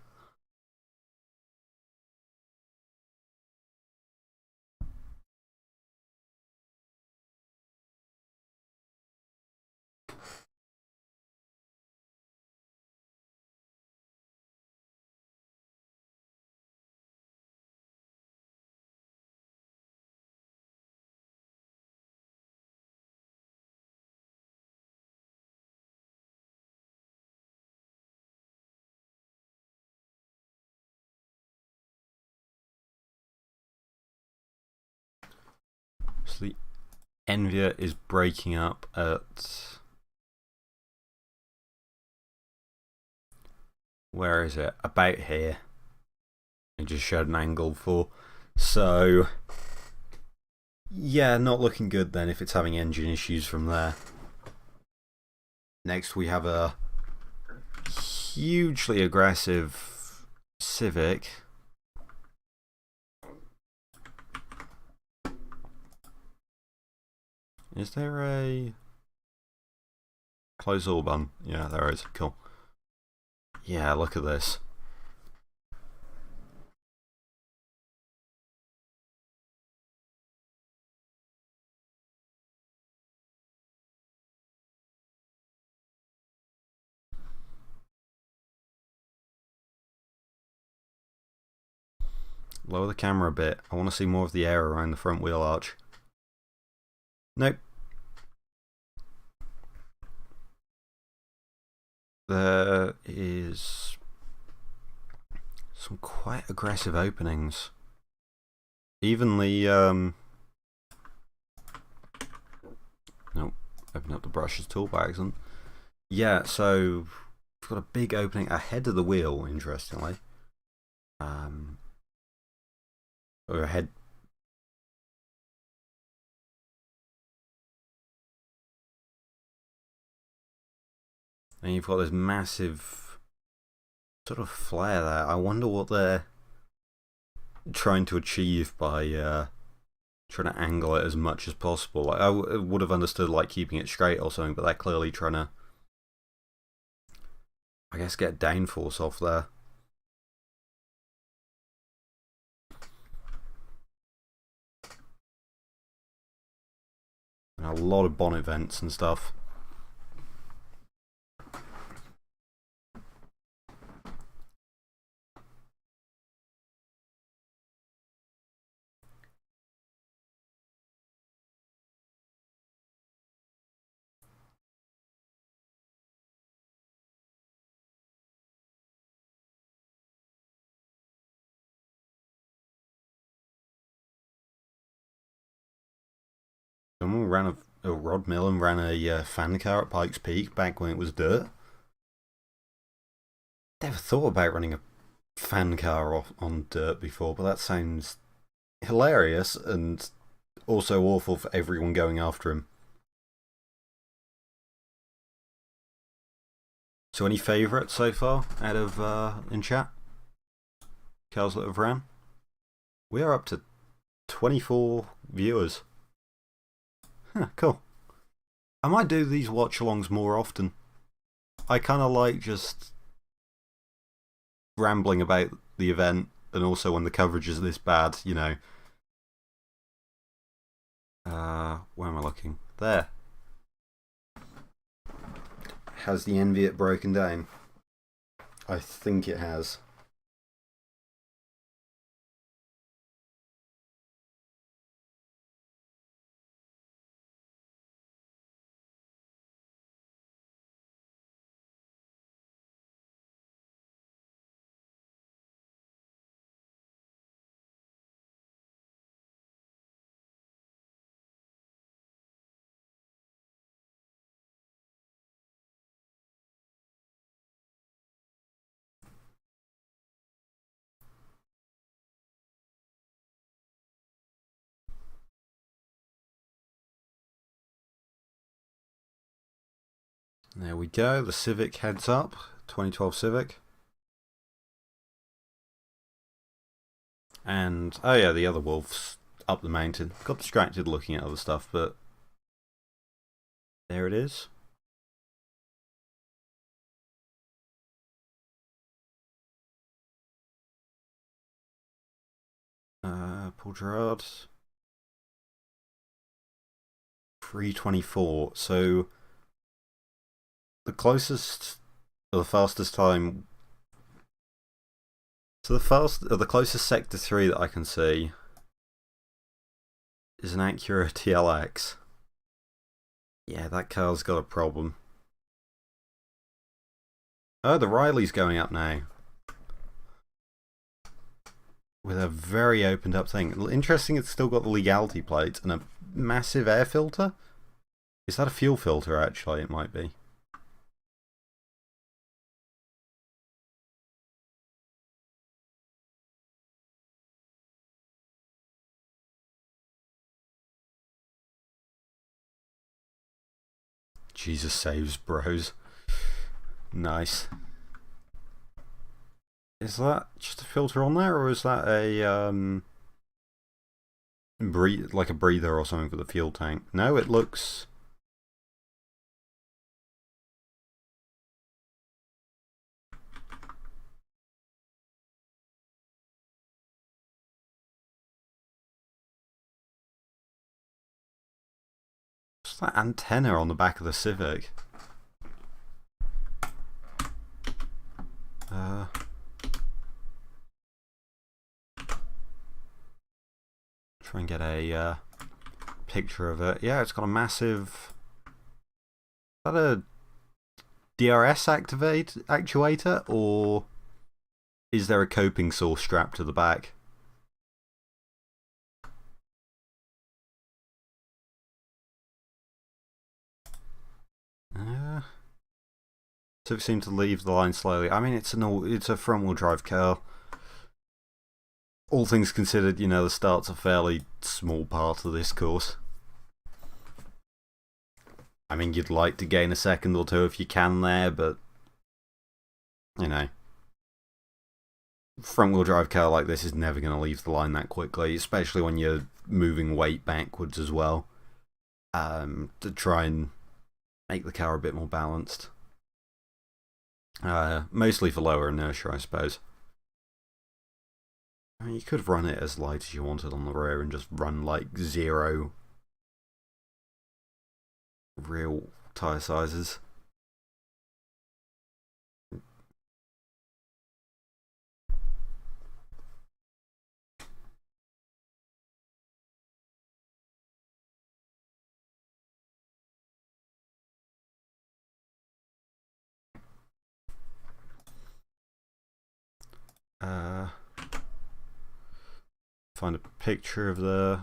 So the Envia is breaking up at... Where is it? About here. I just showed an angle for. So... yeah, not looking good then if it's having engine issues from there. Next we have a hugely aggressive Civic. Is there a close all button? Yeah, there is. Cool. Yeah, look at this. Lower the camera a bit. I want to see more of the air around the front wheel arch. Nope. There is some quite aggressive openings. Even the nope, open up the brushes tool by accident. Yeah, so we've got a big opening ahead of the wheel, interestingly. Or ahead. And you've got this massive sort of flare there. I wonder what they're trying to achieve by trying to angle it as much as possible. Like, I would have understood like keeping it straight or something, but they're clearly trying to, I guess, get downforce off there. And a lot of bonnet vents and stuff. Someone ran a rod mill and ran a fan car at Pikes Peak back when it was dirt. Never thought about running a fan car on dirt before, but that sounds hilarious and also awful for everyone going after him. So, any favourites so far out of in chat? Cars that have ran? We are up to 24 viewers. Huh, cool. I might do these watch-alongs more often. I kind of like just rambling about the event, and also when the coverage is this bad, you know. Where am I looking? There. Has the Enviat broken down? I think it has. There we go, the Civic heads up, 2012 Civic. And, oh yeah, the other Wolf's up the mountain. Got distracted looking at other stuff, but there it is. Paul Gerard. 3:24. So the closest, or the fastest time. So the closest sector 3 that I can see is an Acura TLX. Yeah, that car's got a problem. Oh, the Riley's going up now. With a very opened up thing. Interesting, it's still got the legality plate and a massive air filter. Is that a fuel filter, actually? It might be. Jesus saves, bros. Nice. Is that just a filter on there, or is that a like a breather or something for the fuel tank? No, it looks. What's that antenna on the back of the Civic? Try and get a picture of it. Yeah, it's got a massive. Is that a DRS actuator, or is there a coping saw strapped to the back? So it seemed to leave the line slowly. I mean, it's a front-wheel drive car. All things considered, you know, the start's a fairly small part of this course. I mean, you'd like to gain a second or two if you can there, but, you know, front-wheel drive car like this is never going to leave the line that quickly, especially when you're moving weight backwards as well, to try and make the car a bit more balanced. Mostly for lower inertia, I suppose. I mean, you could run it as light as you wanted on the rear and just run like 0 real tyre sizes. Find a picture of the...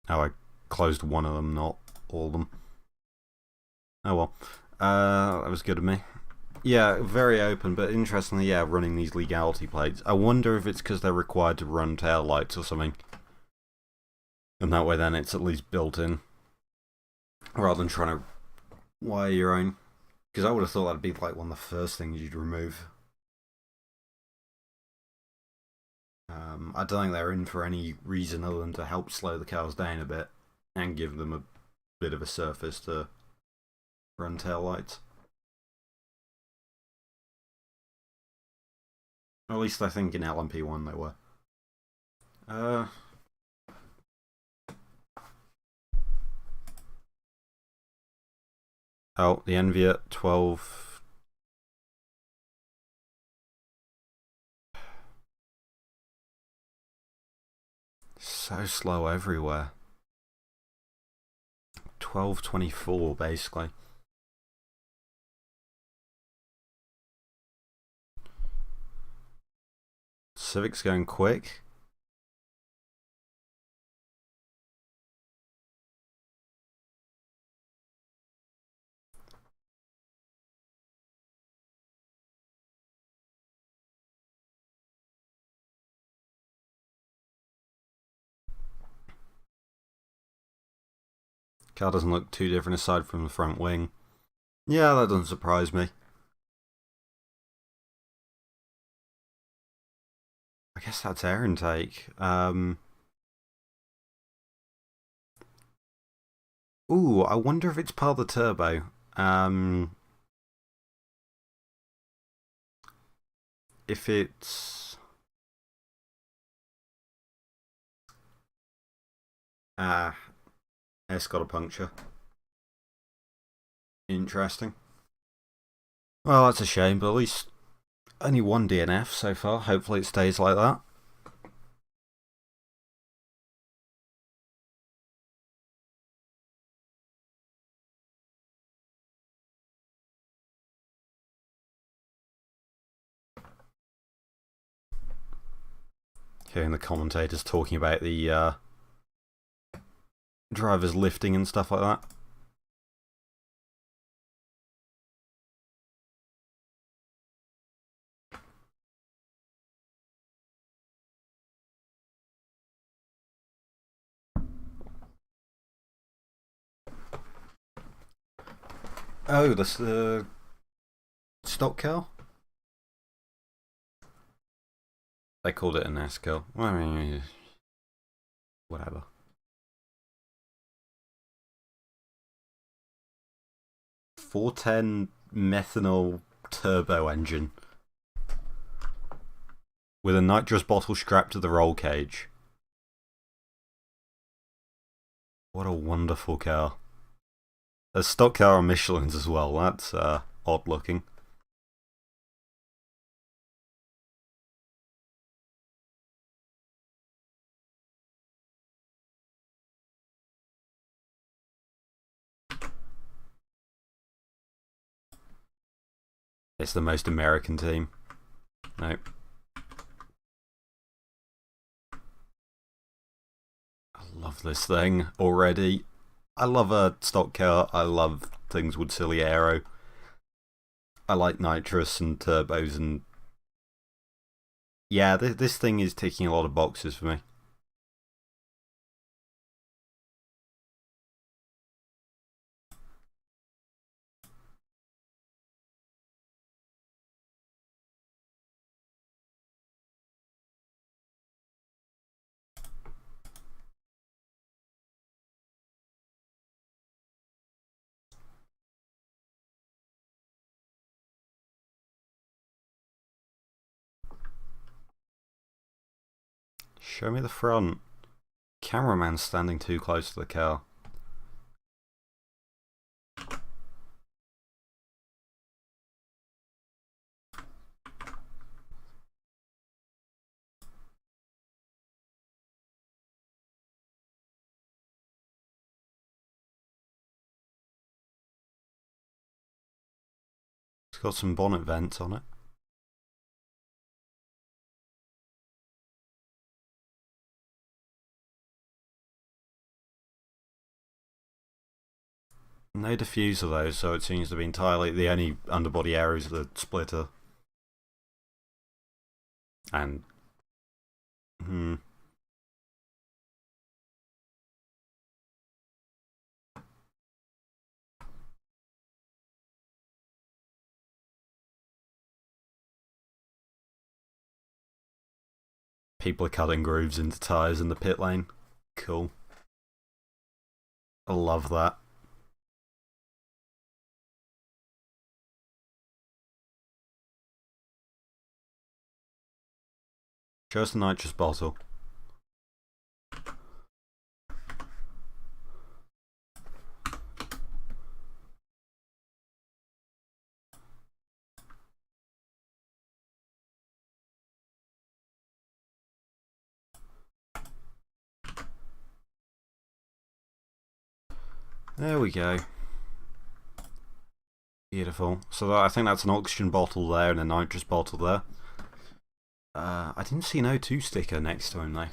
Oh, I closed one of them, not all of them. Oh well. That was good of me. Yeah, very open, but interestingly, yeah, running these legality plates. I wonder if it's because they're required to run tail lights or something. And that way then it's at least built in. Rather than trying to wire your own. Because I would have thought that'd be like one of the first things you'd remove. I don't think they're in for any reason other than to help slow the cars down a bit. And give them a bit of a surface to run tail lights. Or at least I think in LMP1 they were. Oh, the Envia 12. So slow everywhere. 1224 basically. Civic's going quick. Car doesn't look too different aside from the front wing. Yeah, that doesn't surprise me. I guess that's air intake. Ooh, I wonder if it's part of the turbo. If it's... it's got a puncture. Interesting. Well, that's a shame, but at least only one DNF so far. Hopefully it stays like that. Hearing the commentators talking about the drivers lifting and stuff like that. Oh, that's the stock car? They called it a NASCAR. Well, I mean, whatever. .410 methanol turbo engine with a nitrous bottle strapped to the roll cage. What a wonderful car. A stock car on Michelin's as well. That's odd looking. It's the most American team. Nope. I love this thing already. I love a stock car. I love things with silly aero. I like nitrous and turbos and Yeah, this thing is ticking a lot of boxes for me. Show me the front. Cameraman's standing too close to the car. It's got some bonnet vents on it. No diffuser though, so it seems to be entirely the only underbody area is the splitter. And people are cutting grooves into tyres in the pit lane. Cool. I love that. Show us the nitrous bottle. There we go. Beautiful. So I think that's an oxygen bottle there and a nitrous bottle there. I didn't see an O2 sticker next to him though.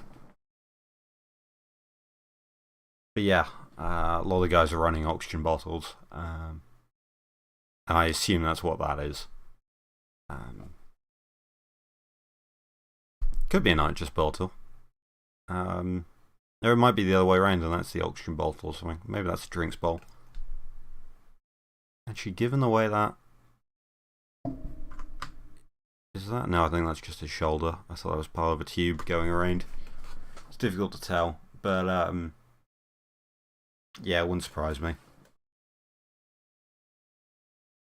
But yeah, a lot of guys are running oxygen bottles. And I assume that's what that is. Could be a nitrous bottle. Or it might be the other way around and that's the oxygen bottle or something. Maybe that's a drinks bowl. Actually, given the way that... Is that? No, I think that's just his shoulder. I thought that was part of a tube going around. It's difficult to tell, but yeah, it wouldn't surprise me.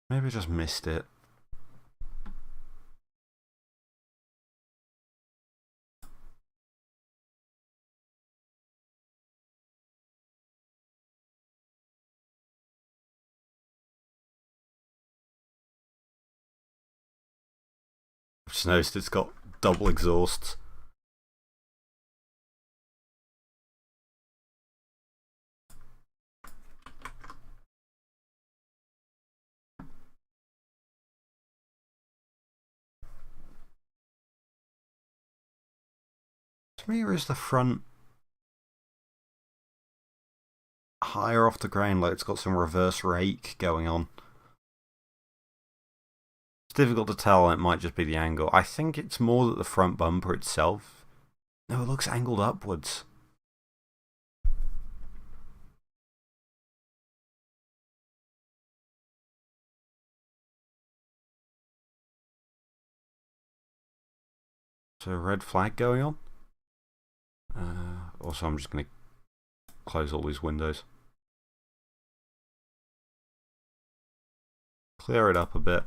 Maybe I just missed it. I've just noticed it's got double exhausts. To me, or is the front higher off the ground, like it's got some reverse rake going on? It's difficult to tell, it might just be the angle. I think it's more that the front bumper itself... No, it looks angled upwards. Is there a red flag going on? Also, I'm just going to close all these windows. Clear it up a bit.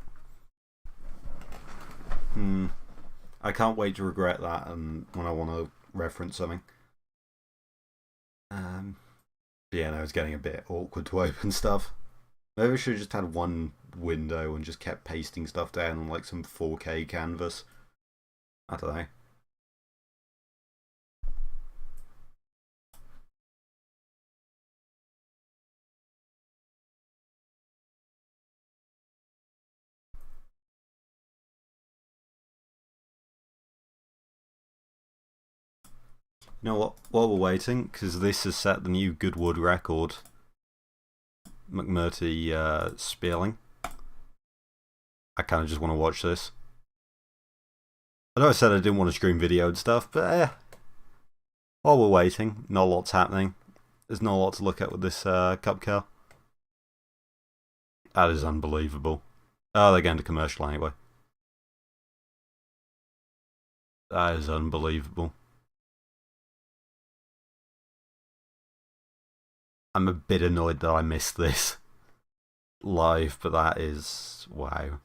I can't wait to regret that and when I want to reference something. Yeah, no, it's getting a bit awkward to open stuff. Maybe I should have just had one window and just kept pasting stuff down on like some 4K canvas. I don't know. You know what? While we're waiting, because this has set the new Goodwood record, McMurtry Spearling. I kind of just want to watch this. I know I said I didn't want to stream video and stuff, but while we're waiting, not a lot's happening. There's not a lot to look at with this cup car. That is unbelievable. Oh, they're going to commercial anyway. That is unbelievable. I'm a bit annoyed that I missed this live, but that is... wow.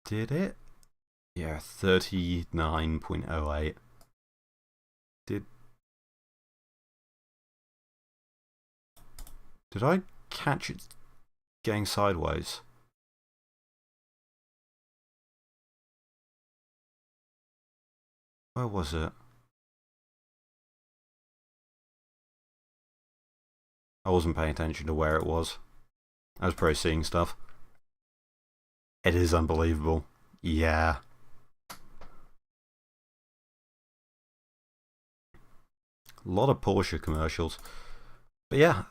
Did it? Yeah, 39.08. Did I catch it going sideways? Where was it? I wasn't paying attention to where it was. I was probably seeing stuff. It is unbelievable. Yeah. A lot of Porsche commercials. But yeah.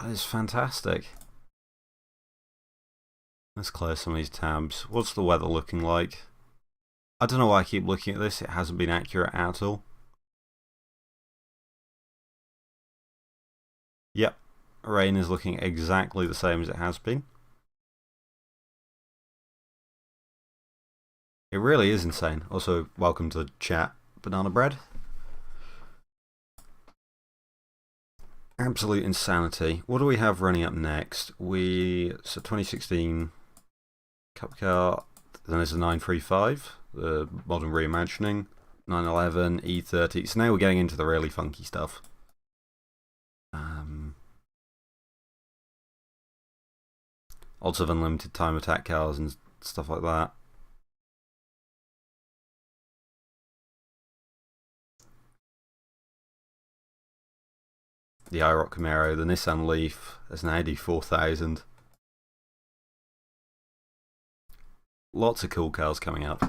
That is fantastic. Let's clear some of these tabs. What's the weather looking like? I don't know why I keep looking at this. It hasn't been accurate at all. Yep. Rain is looking exactly the same as it has been. It really is insane. Also, welcome to the chat, Banana Bread. Absolute insanity. What do we have running up next? So 2016 Cup Car, then there's a 935, the modern reimagining, 911, E30. So now we're getting into the really funky stuff. Lots of unlimited time attack cars and stuff like that. The Aero, the Nissan Leaf, there's an Audi 4000. Lots of cool cars coming up.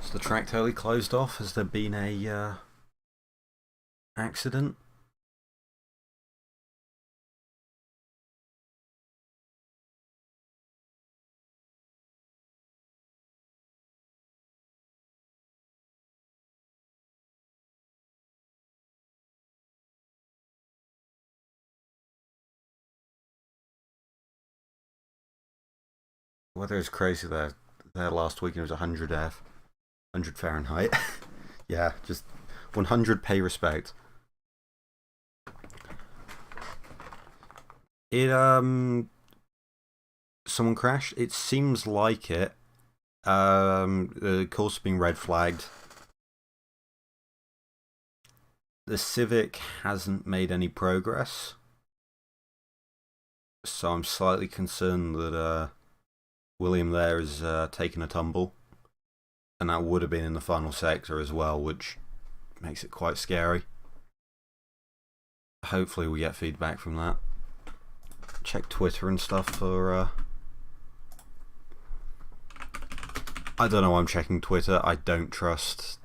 Is the track totally closed off? Has there been a accident? Weather is crazy there. Last week it was 100 F, 100 Fahrenheit. Yeah, just 100 pay respect. Someone crashed. It seems like it. The course being red flagged. The Civic hasn't made any progress, so I'm slightly concerned that William there has taken a tumble, and that would have been in the final sector as well, which makes it quite scary. Hopefully we get feedback from that. Check Twitter and stuff for... I don't know why I'm checking Twitter. I don't trust...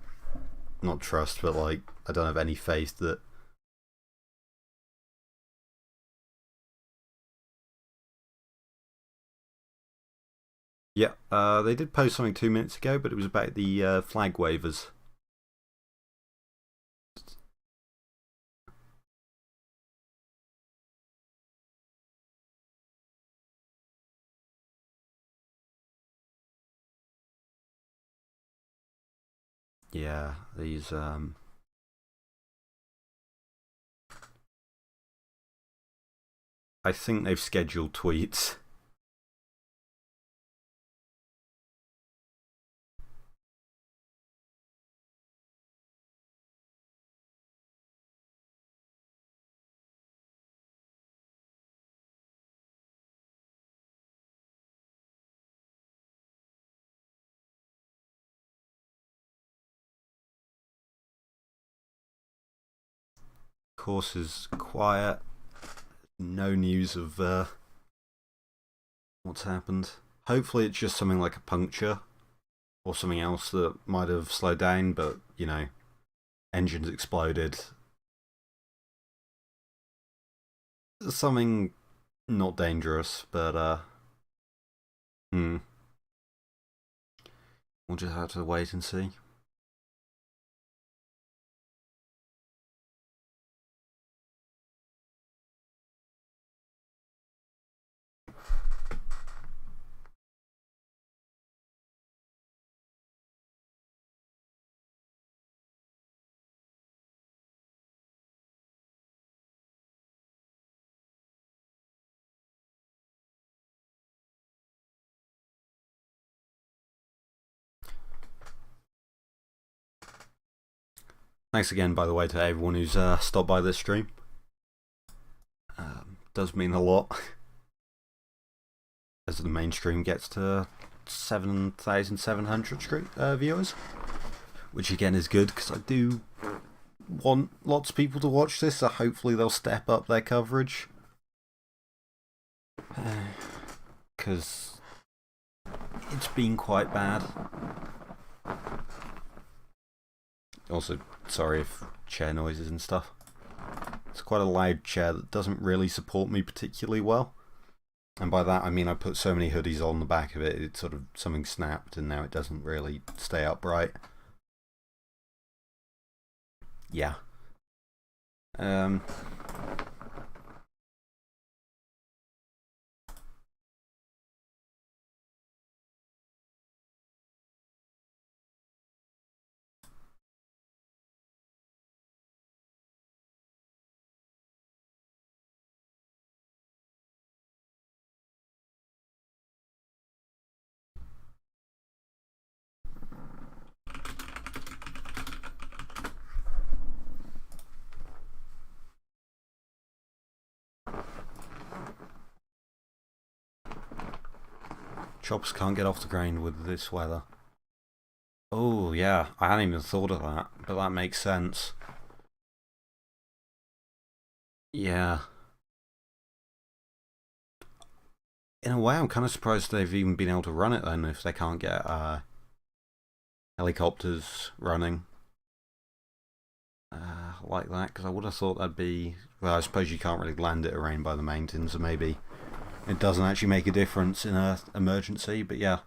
Not trust, but like, I don't have any faith that... Yeah, they did post something 2 minutes ago, but it was about the flag waivers. Yeah, these I think they've scheduled tweets. Course is quiet. No news of what's happened. Hopefully it's just something like a puncture or something else that might have slowed down, but, you know, engines exploded. Something not dangerous, but, we'll just have to wait and see. Thanks again, by the way, to everyone who's stopped by this stream. Does mean a lot. As the main stream gets to 7,700 viewers. Which again is good, because I do want lots of people to watch this, so hopefully they'll step up their coverage. Because it's been quite bad. Also, sorry if chair noises and stuff. It's quite a loud chair that doesn't really support me particularly well. And by that I mean I put so many hoodies on the back of it, it's sort of something snapped and now it doesn't really stay upright. Yeah. Chops can't get off the ground with this weather. Oh, yeah, I hadn't even thought of that, but that makes sense. Yeah. In a way, I'm kind of surprised they've even been able to run it then, if they can't get helicopters running like that, because I would have thought that'd be... Well, I suppose you can't really land it around by the mountains, so maybe it doesn't actually make a difference in an emergency, but yeah.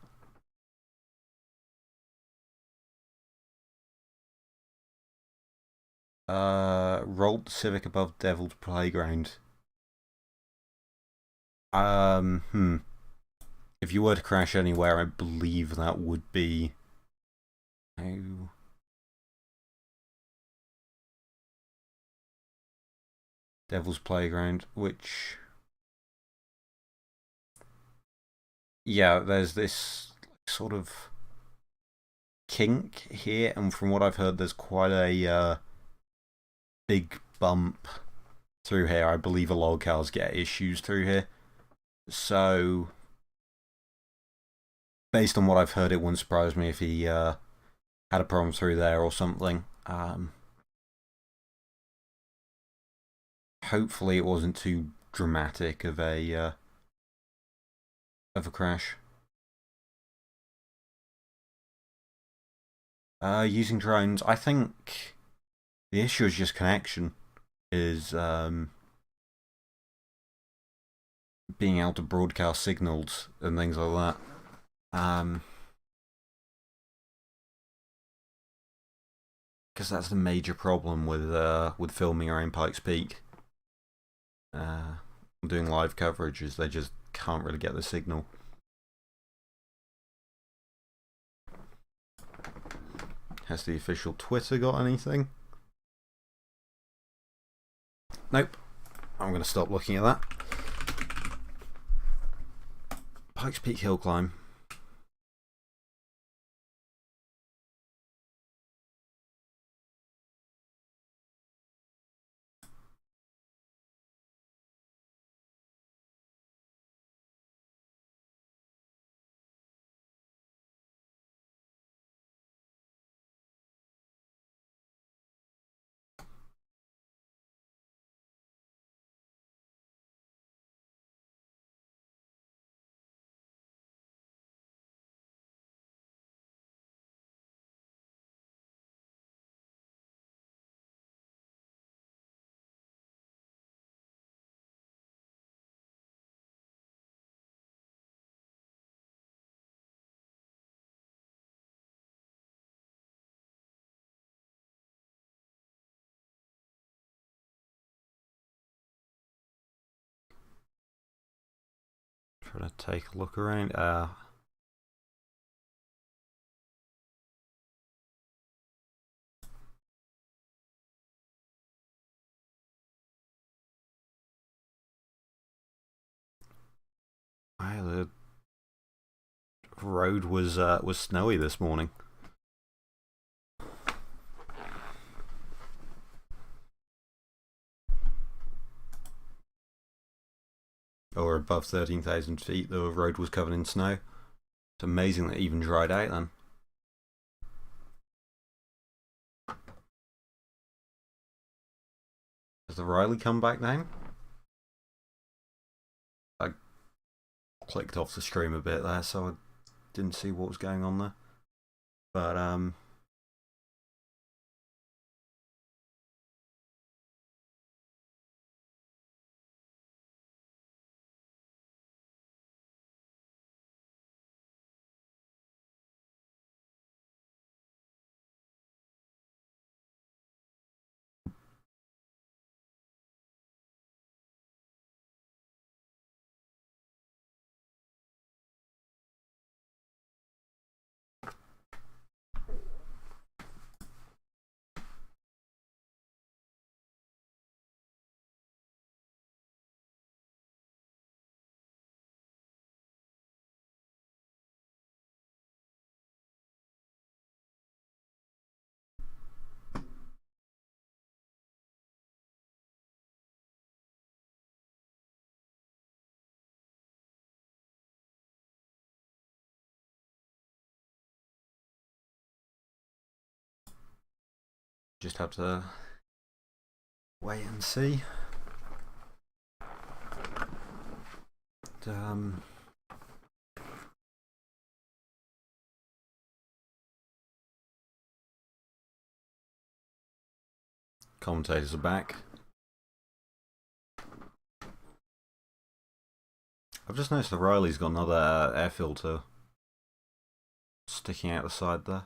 Rolled the Civic above Devil's Playground. If you were to crash anywhere, I believe that would be... Oh... Devil's Playground, which... Yeah, there's this sort of kink here, and from what I've heard, there's quite a big bump through here. I believe a lot of cars get issues through here. So, based on what I've heard, it wouldn't surprise me if he had a problem through there or something. Hopefully it wasn't too dramatic of a crash. Using drones, I think the issue is just connection. Is being able to broadcast signals and things like that. Because that's the major problem with filming around Pikes Peak. Doing live coverage is they just can't really get the signal. Has the official Twitter got anything? Nope. I'm going to stop looking at that. Pikes Peak hill climb. Trying to take a look around. The road was snowy this morning. Or above 13,000 feet, the road was covered in snow. It's amazing that it even dried out then. Has the Riley come back now? I clicked off the stream a bit there, so I didn't see what was going on there. But just have to wait and see. Commentators are back. I've just noticed the Riley's got another air filter sticking out the side there.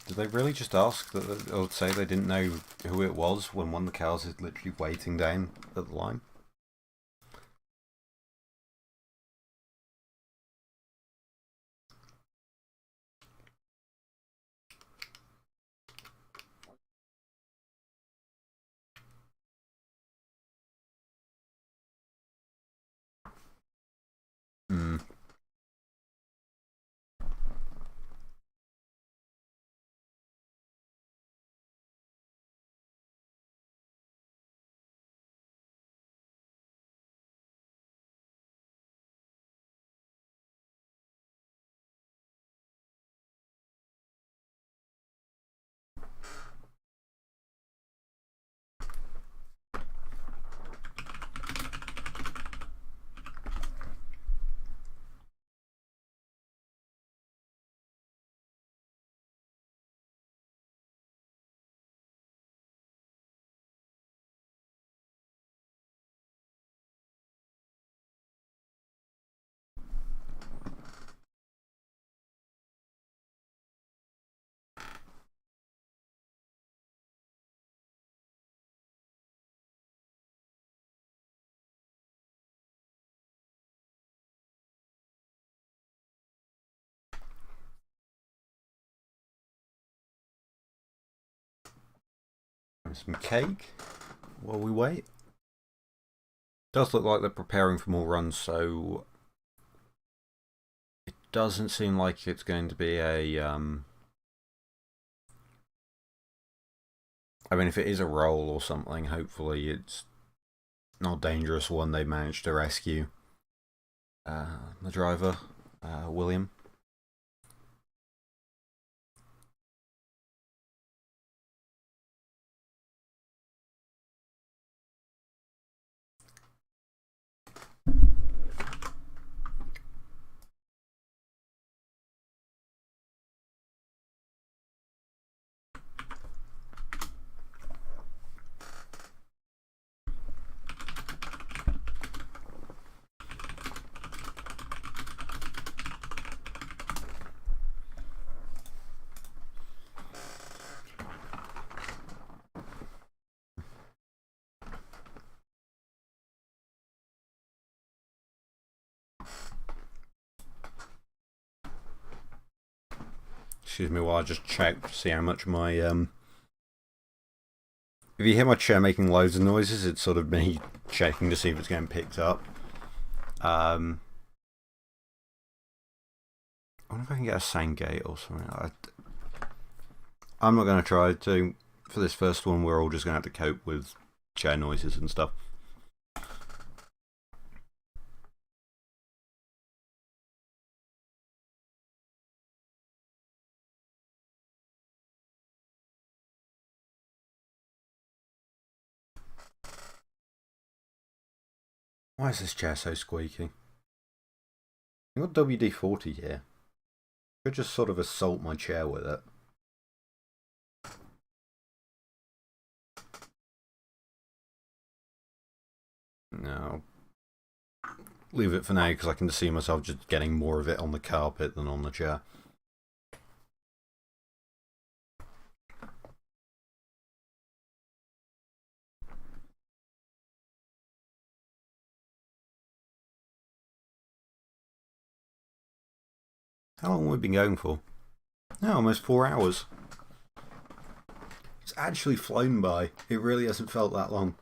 Did they really just ask that, or say they didn't know who it was when one of the cows is literally waiting down at the line? Hmm. Some cake while we wait. Does look like they're preparing for more runs, so doesn't seem like it's going to be a. I mean, if it is a roll or something, hopefully it's not a dangerous one. They managed to rescue the driver, William. Excuse me while I just check to see how much my If you hear my chair making loads of noises, it's sort of me checking to see if it's getting picked up. I wonder if I can get a sound gate or something. I'm not going to try to. For this first one, we're all just going to have to cope with chair noises and stuff. Why is this chair so squeaky? I've got WD-40 here. I could just sort of assault my chair with it. No. Leave it for now because I can see myself just getting more of it on the carpet than on the chair. How long have we been going for? No, almost 4 hours. It's actually flown by. It really hasn't felt that long.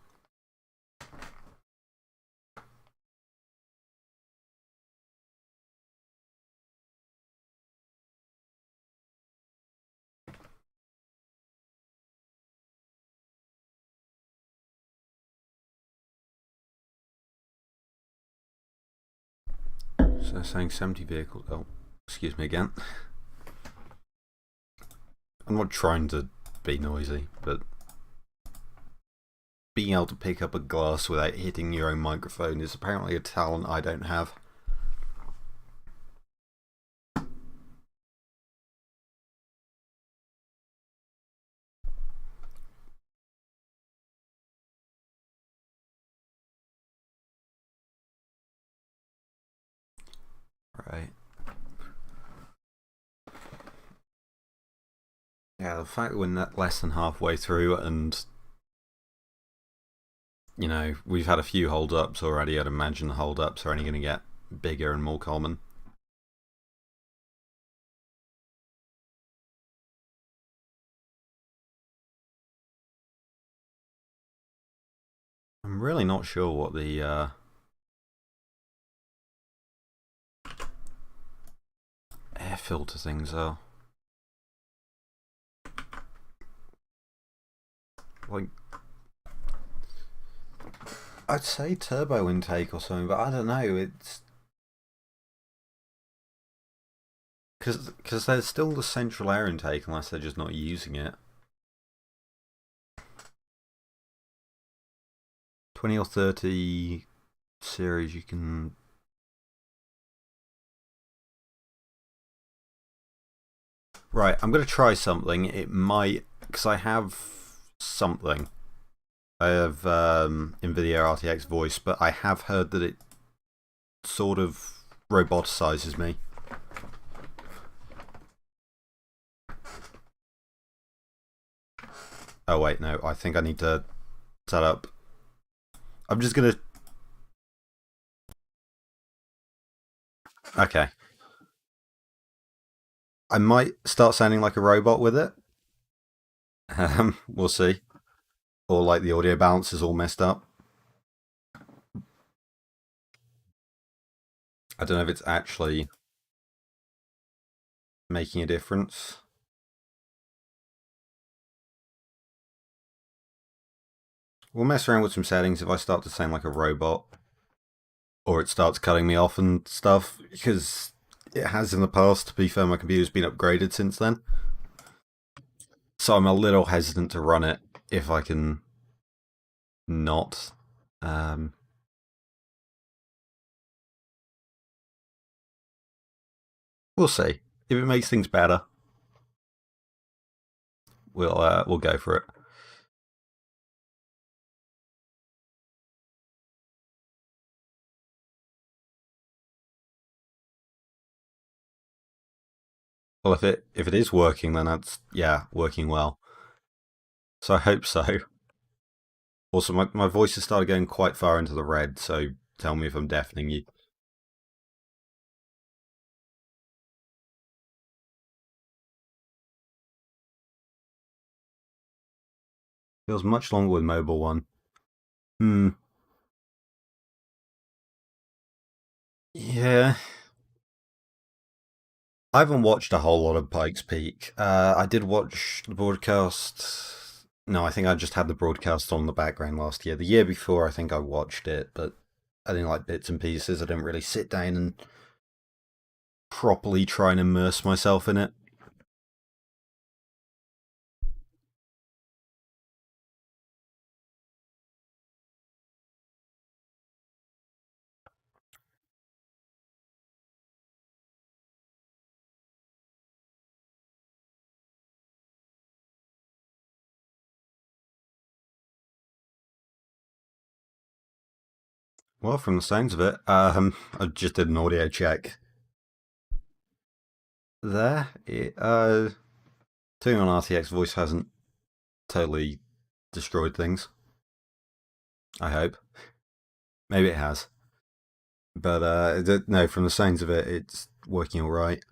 So they're saying 70 vehicles. Oh, excuse me again. I'm not trying to be noisy, but being able to pick up a glass without hitting your own microphone is apparently a talent I don't have. Right. Yeah, the fact that we're less than halfway through and, you know, we've had a few hold-ups already, I'd imagine the hold-ups are only going to get bigger and more common. I'm really not sure what the air filter things are. Like, I'd say turbo intake or something, but I don't know. It's because there's still the central air intake unless they're just not using it. 20 or 30 series you can. Right, I'm going to try something. It might, because I have something. I have NVIDIA RTX voice, but I have heard that it sort of roboticizes me. Oh wait, no, I think I need to set up. I'm just gonna. Okay. I might start sounding like a robot with it. We'll see. Or like the audio balance is all messed up. I don't know if it's actually. making a difference. We'll mess around with some settings if I start to sound like a robot, or it starts cutting me off and stuff, because it has in the past. To be fair, my computer's been upgraded since then. So I'm a little hesitant to run it if I can not. We'll see. If it makes things better, we'll go for it. Well, if it is working, then that's working well. So I hope so. Also, my voice has started going quite far into the red, so tell me if I'm deafening you. Feels much longer with mobile one. Hmm. Yeah. I haven't watched a whole lot of Pikes Peak. I did watch the broadcast. No, I think I just had the broadcast on the background last year. The year before, I think I watched it, but I didn't like bits and pieces. I didn't really sit down and properly try and immerse myself in it. Well, from the sounds of it, I just did an audio check there. Turning on RTX voice hasn't totally destroyed things. I hope. Maybe it has. But no, from the sounds of it, it's working all right.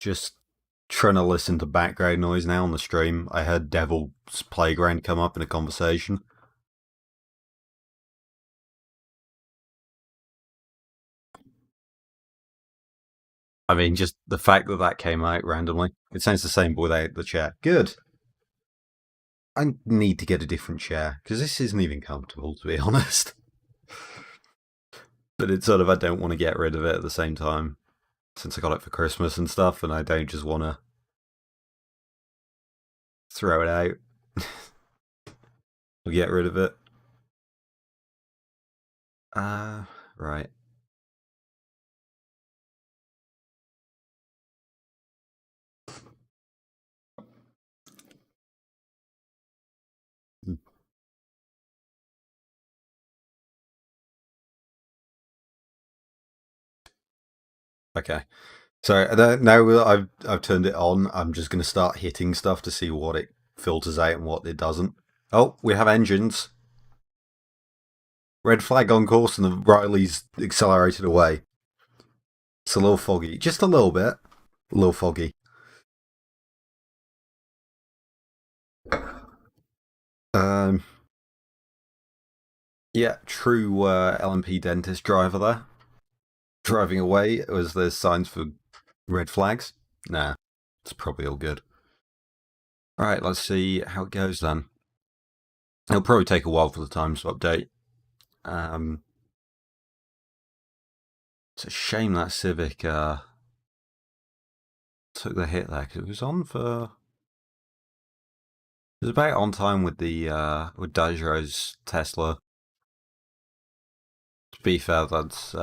Just trying to listen to background noise now on the stream. I heard Devil's Playground come up in a conversation. I mean, just the fact that that came out randomly. It sounds the same, but without the chair. Good. I need to get a different chair, because this isn't even comfortable, to be honest. But it's sort of, I don't want to get rid of it at the same time, since I got it for Christmas and stuff, and I don't just want to throw it out or get rid of it. Uh, right. Okay. So now that I've turned it on, I'm just going to start hitting stuff to see what it filters out and what it doesn't. Oh, we have engines. Red flag on course, and the Riley's accelerated away. It's a little foggy, just a little bit, a little foggy. Um, yeah, true LMP dentist driver there. Driving away, was there signs for red flags? Nah, it's probably all good. Alright, let's see how it goes then. It'll probably take a while for the times to update. It's a shame that Civic took the hit there, because it was on for... It was about on time with the with Dajiro's Tesla. To be fair, that's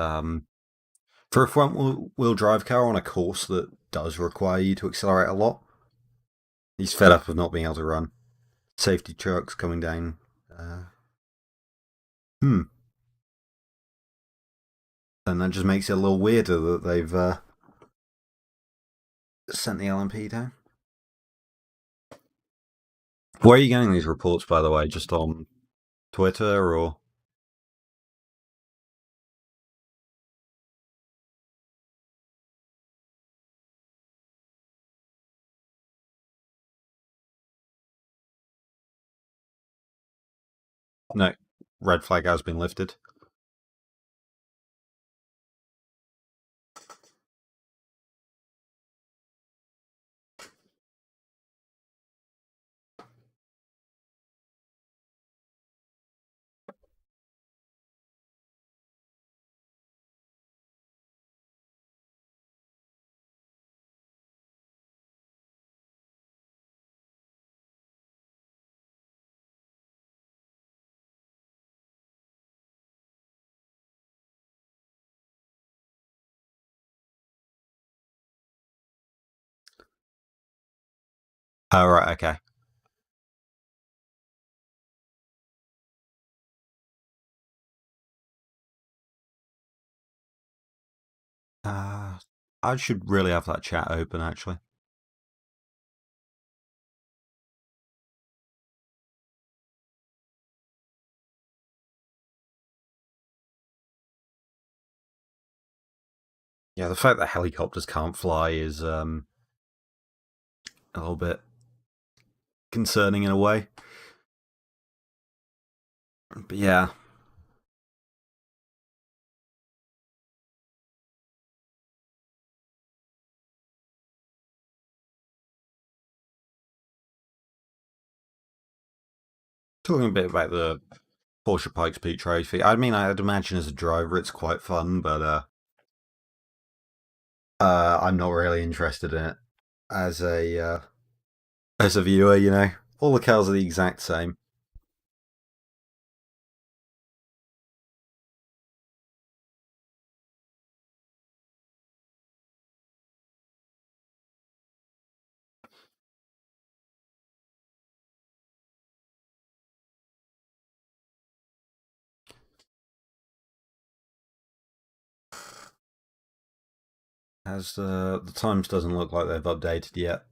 for a front wheel drive car on a course that does require you to accelerate a lot. He's fed up of not being able to run. Safety trucks coming down. Hmm. And that just makes it a little weirder that they've sent the LMP down. Where are you getting these reports, by the way? Just on Twitter or? No, red flag has been lifted. Oh, right, okay. I should really have that chat open, actually. Yeah, the fact that helicopters can't fly is a little bit concerning in a way. But yeah. Talking a bit about the Porsche Pikes Peak Trophy. I mean, I'd imagine as a driver it's quite fun, but I'm not really interested in it as a viewer. You know, all the cars are the exact same. As the times doesn't look like they've updated yet.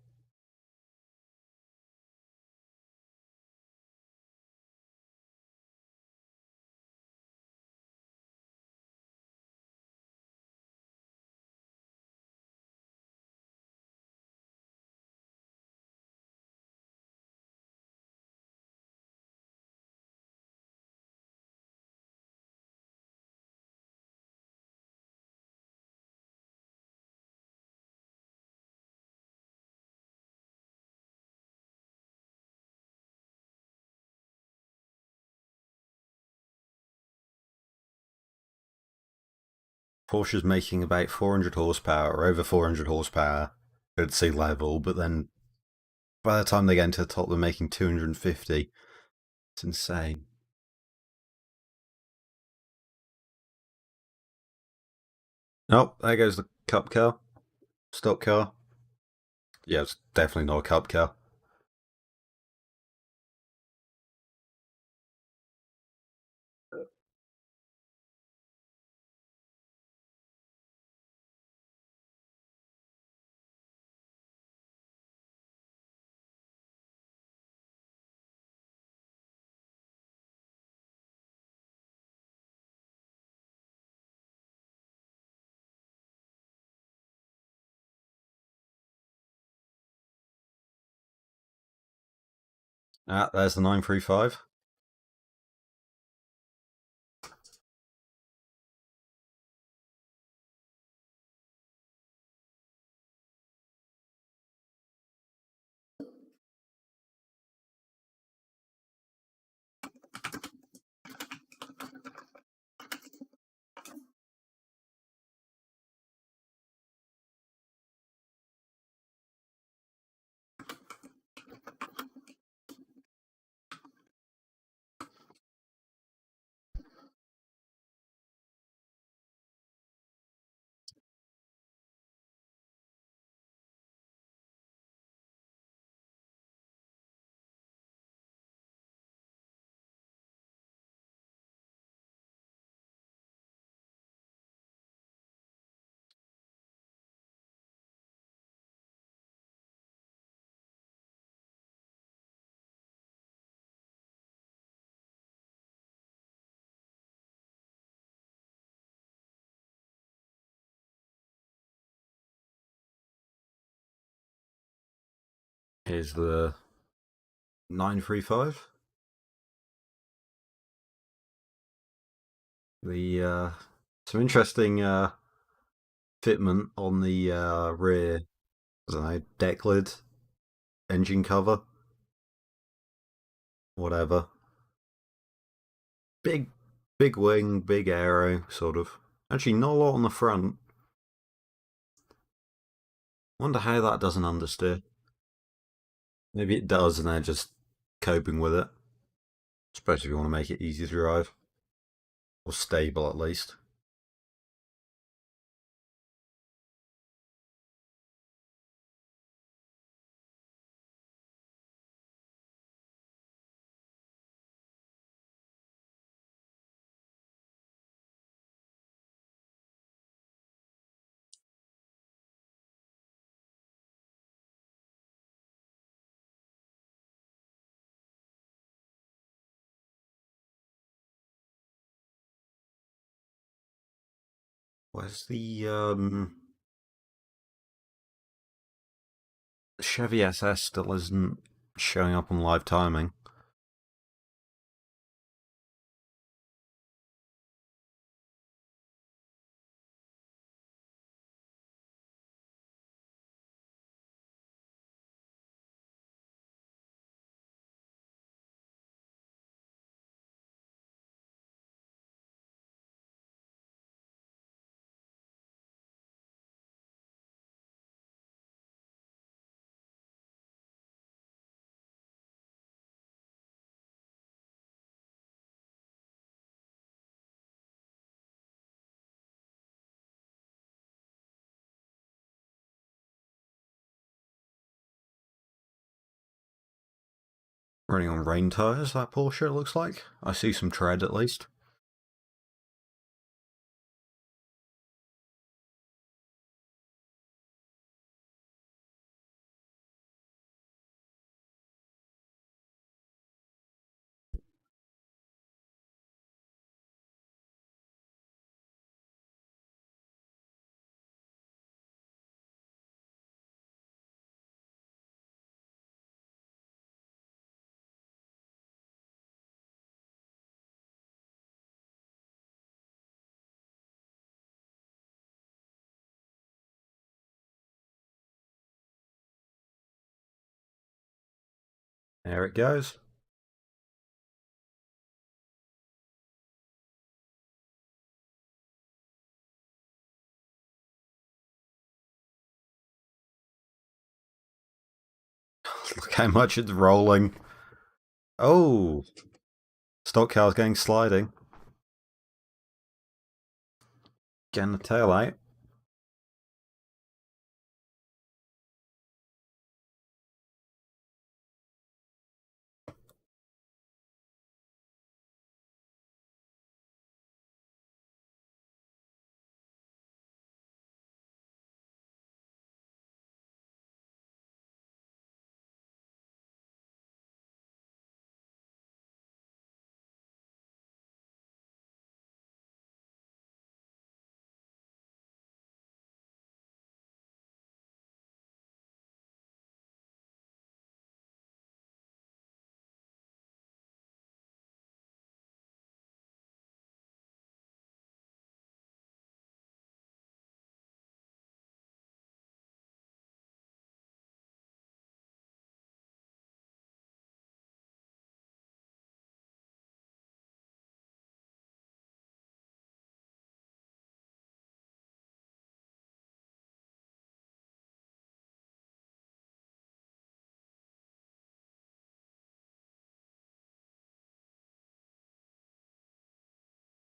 Porsche's making about 400 horsepower, or over 400 horsepower at sea level, but then by the time they get into the top, they're making 250. It's insane. Oh, there goes the cup car. Stock car. Yeah, it's definitely not a cup car. Ah, there's the 935. Here's the 935. The some interesting fitment on the rear, I don't know, deck lid, engine cover, whatever. Big, big wing, big aero, sort of. Actually, not a lot on the front. Wonder how that doesn't understeer. Maybe it does, and they're just coping with it. Especially if you want to make it easy to drive, or stable at least. Where's the Chevy SS still isn't showing up on live timing. Running on rain tyres, that Porsche, it looks like. I see some tread at least. There it goes. Look how much it's rolling. Oh, stock car's getting sliding. Getting the tail out.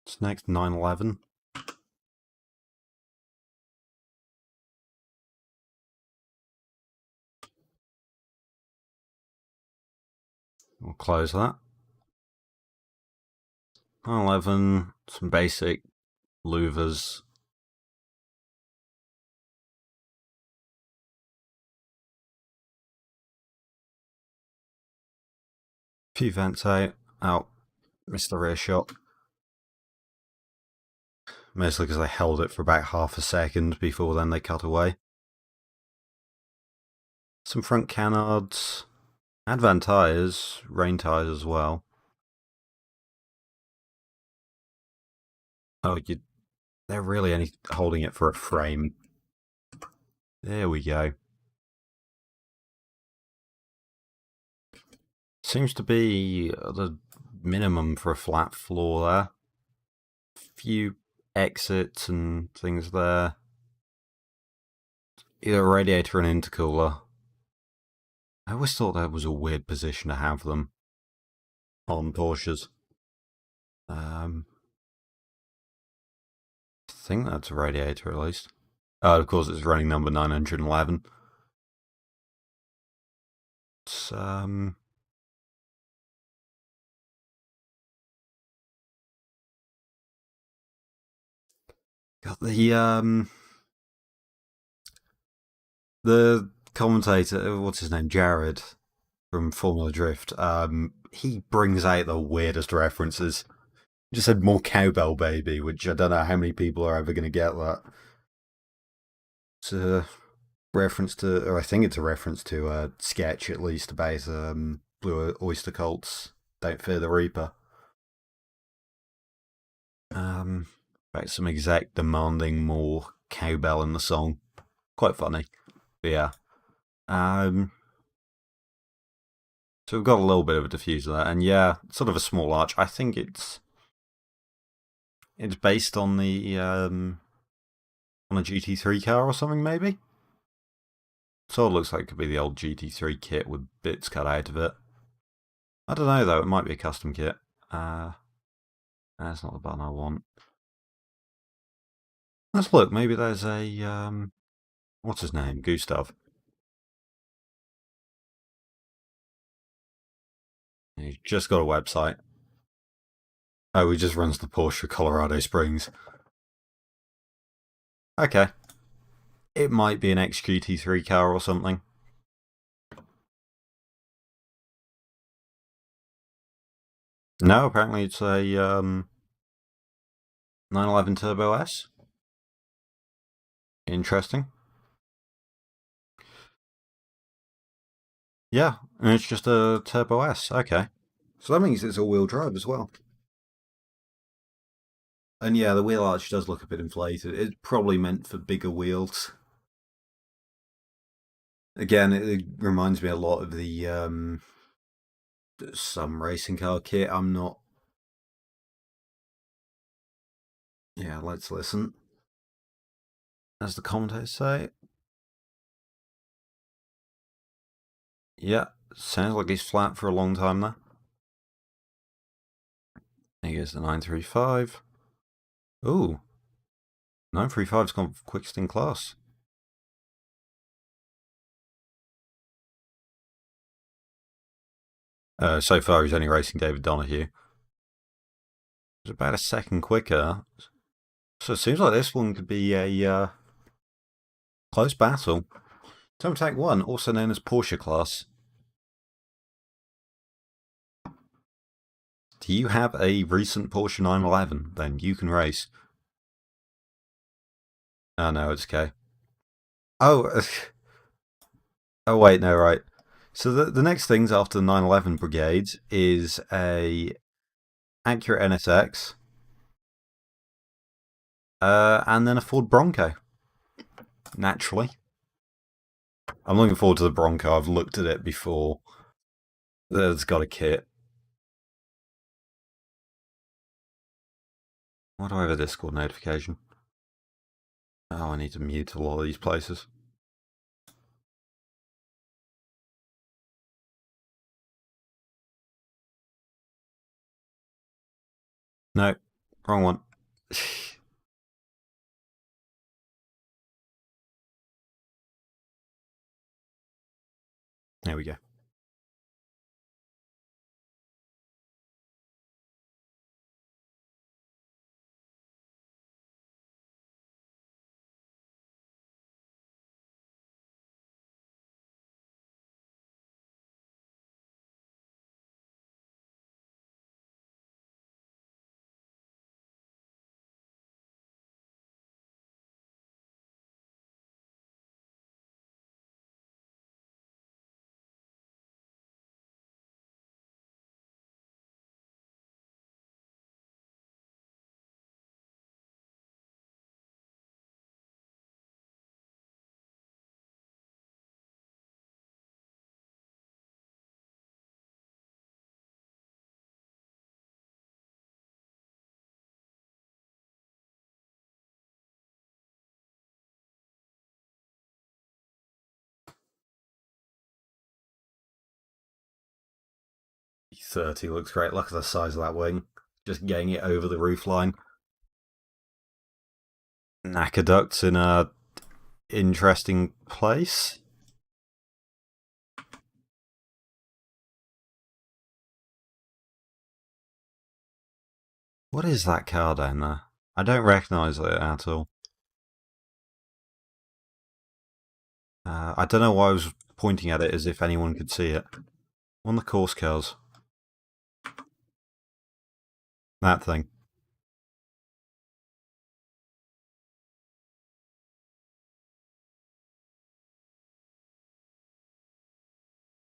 It's next 911. We'll close that. 911, some basic louvers. Few vents out. Out. Missed the rear shot. Mostly because I held it for about half a second before then they cut away. Some front canards. Advan tyres, rain tyres as well. Oh, they're really only holding it for a frame. There we go. Seems to be the minimum for a flat floor there. Few exits and things there. Either a radiator and intercooler. I always thought that was a weird position to have them on Porsches. I think that's a radiator at least. Oh, of course, it's running number 911. It's, got the commentator, what's his name, Jared from Formula Drift. He brings out the weirdest references. He just said more cowbell, baby, which I don't know how many people are ever going to get that. It's a reference to, or I think it's a reference to a sketch at least about Blue Oyster Cult's Don't Fear the Reaper. About some exec demanding more cowbell in the song. Quite funny. But yeah. So we've got a little bit of a diffuser there, and yeah, sort of a small arch. I think it's based on the on a GT3 car or something, maybe. So it looks like it could be the old GT3 kit with bits cut out of it. I don't know though. It might be a custom kit. That's not the button I want. Let's look. Maybe there's a what's his name? Gustav. He's just got a website. Oh, he just runs the Porsche Colorado Springs. Okay. It might be an XGT3 car or something. No, apparently it's a 911 Turbo S. Interesting. Yeah, and it's just a Turbo S. Okay. So that means it's all-wheel drive as well. And yeah, the wheel arch does look a bit inflated. It's probably meant for bigger wheels. Again, it reminds me a lot of the some racing car kit. I'm not. Yeah, let's listen. As the commentators say. Yeah, sounds like he's flat for a long time there. Here's the 935. Ooh. 935's gone quickest in class. So far, he's only racing David Donahue. It's about a second quicker. So it seems like this one could be a close battle. Time Attack 1, also known as Porsche class. Do you have a recent Porsche 911? Then you can race. Oh no, it's okay. Oh, oh wait, no, right. So the next things after the 911 Brigade is a Acura NSX, and then a Ford Bronco. Naturally. I'm looking forward to the Bronco. I've looked at it before. It's got a kit. Why do I have a Discord notification? Oh, I need to mute a lot of these places. No, wrong one. There we go. 30 looks great. Look at the size of that wing. Just getting it over the roofline. Aqueducts in a interesting place. What is that car down there? I don't recognise it at all. I don't know why I was pointing at it as if anyone could see it. On the course cars. That thing.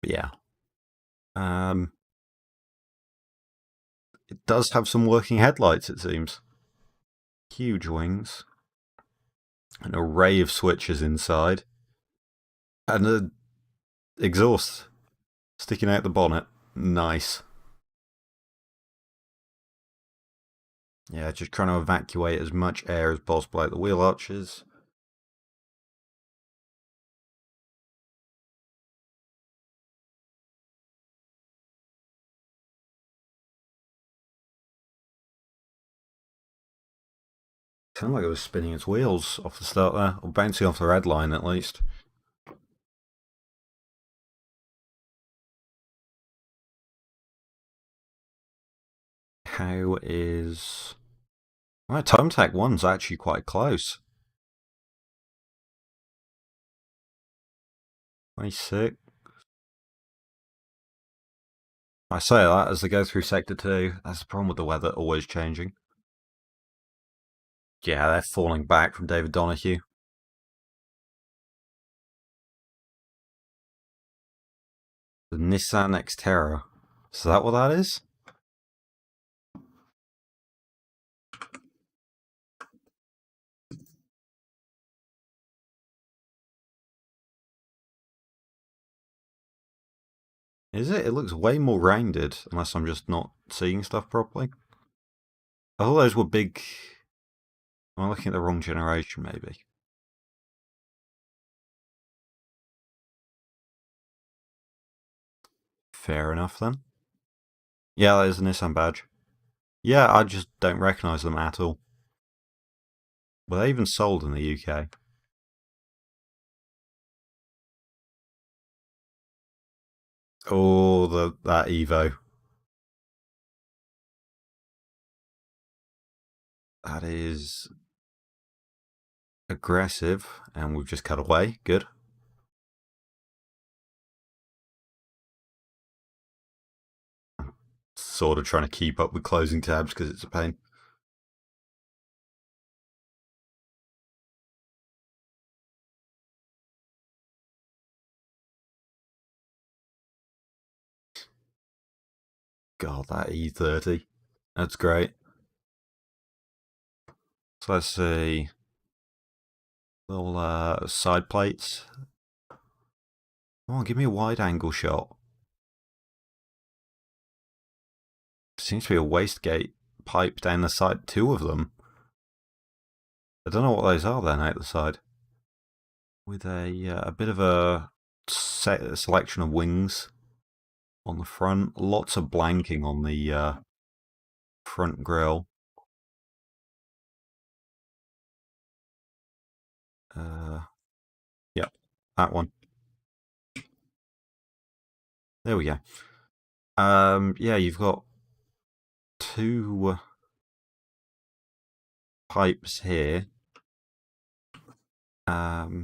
But yeah. It does have some working headlights, it seems. Huge wings. An array of switches inside. And an exhaust sticking out the bonnet. Nice. Yeah, just trying to evacuate as much air as possible out the wheel arches. Sounded like it was spinning its wheels off the start there, or bouncing off the red line at least. How is... My time attack 1's actually quite close. 26. I say that as they go through Sector 2. That's the problem with the weather always changing. Yeah, they're falling back from David Donahue. The Nissan Xterra. Is that what that is? Is it? It looks way more rounded, unless I'm just not seeing stuff properly. I thought those were big... Am I looking at the wrong generation, maybe? Fair enough, then. Yeah, that is a Nissan badge. Yeah, I just don't recognise them at all. Were they even sold in the UK? Oh, that Evo. That is aggressive, and we've just cut away. Good. Sort of trying to keep up with closing tabs because it's a pain. God, that E30. That's great. So let's see. Little side plates. Come on, give me a wide angle shot. Seems to be a wastegate pipe down the side. 2 of them. I don't know what those are then out the side. With a bit of a selection of wings on the front. Lots of blanking on the front grille. Yep, that one. There we go. Yeah, you've got 2 pipes here. Not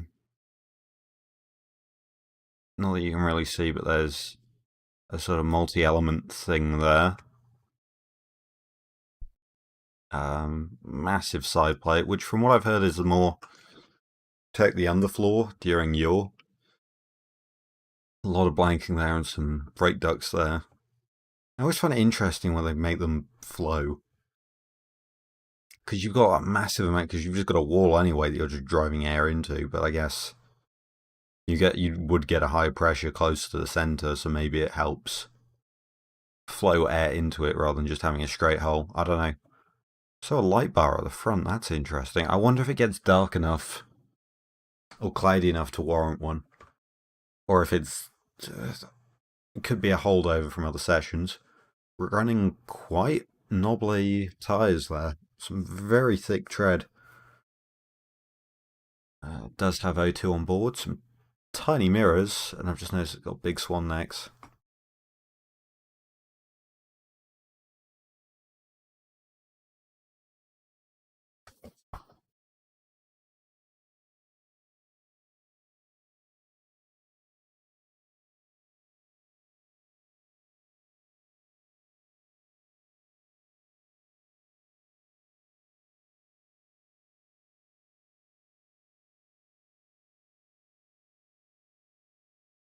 that you can really see, but there's a sort of multi-element thing there. Massive side plate, which from what I've heard is the more protect the underfloor during yaw. A lot of blanking there and some brake ducts there. I always find it interesting when they make them flow. Because you've got a massive amount, because you've just got a wall anyway that you're just driving air into, but I guess you would get a high pressure close to the center, so maybe it helps flow air into it rather than just having a straight hole. I don't know. So a light bar at the front, that's interesting. I wonder if it gets dark enough or cloudy enough to warrant one. Or if it's It could be a holdover from other sessions. We're running quite knobbly tyres there. Some very thick tread. Does have O2 on board, some tiny mirrors, and I've just noticed it's got big swan necks.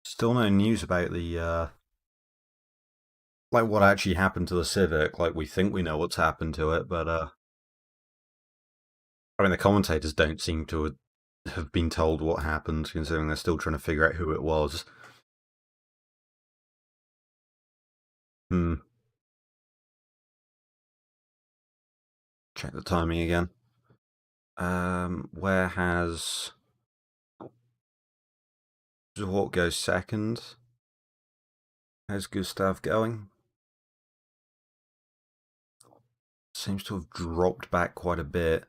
Still no news about the like what actually happened to the Civic. Like we think we know what's happened to it, but I mean the commentators don't seem to have been told what happened, considering they're still trying to figure out who it was. Hmm. Check the timing again. Where has Zwart goes second? How's Gustav going? Seems to have dropped back quite a bit.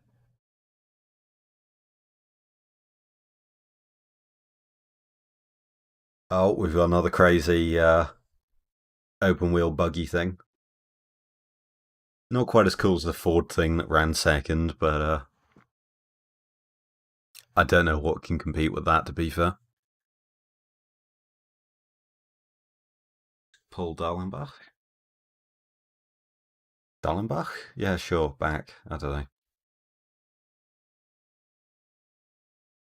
Oh, we've got another crazy open wheel buggy thing. Not quite as cool as the Ford thing that ran second, but I don't know what can compete with that, to be fair. Paul Dallenbach? Dallenbach? Yeah, sure, back. I don't know.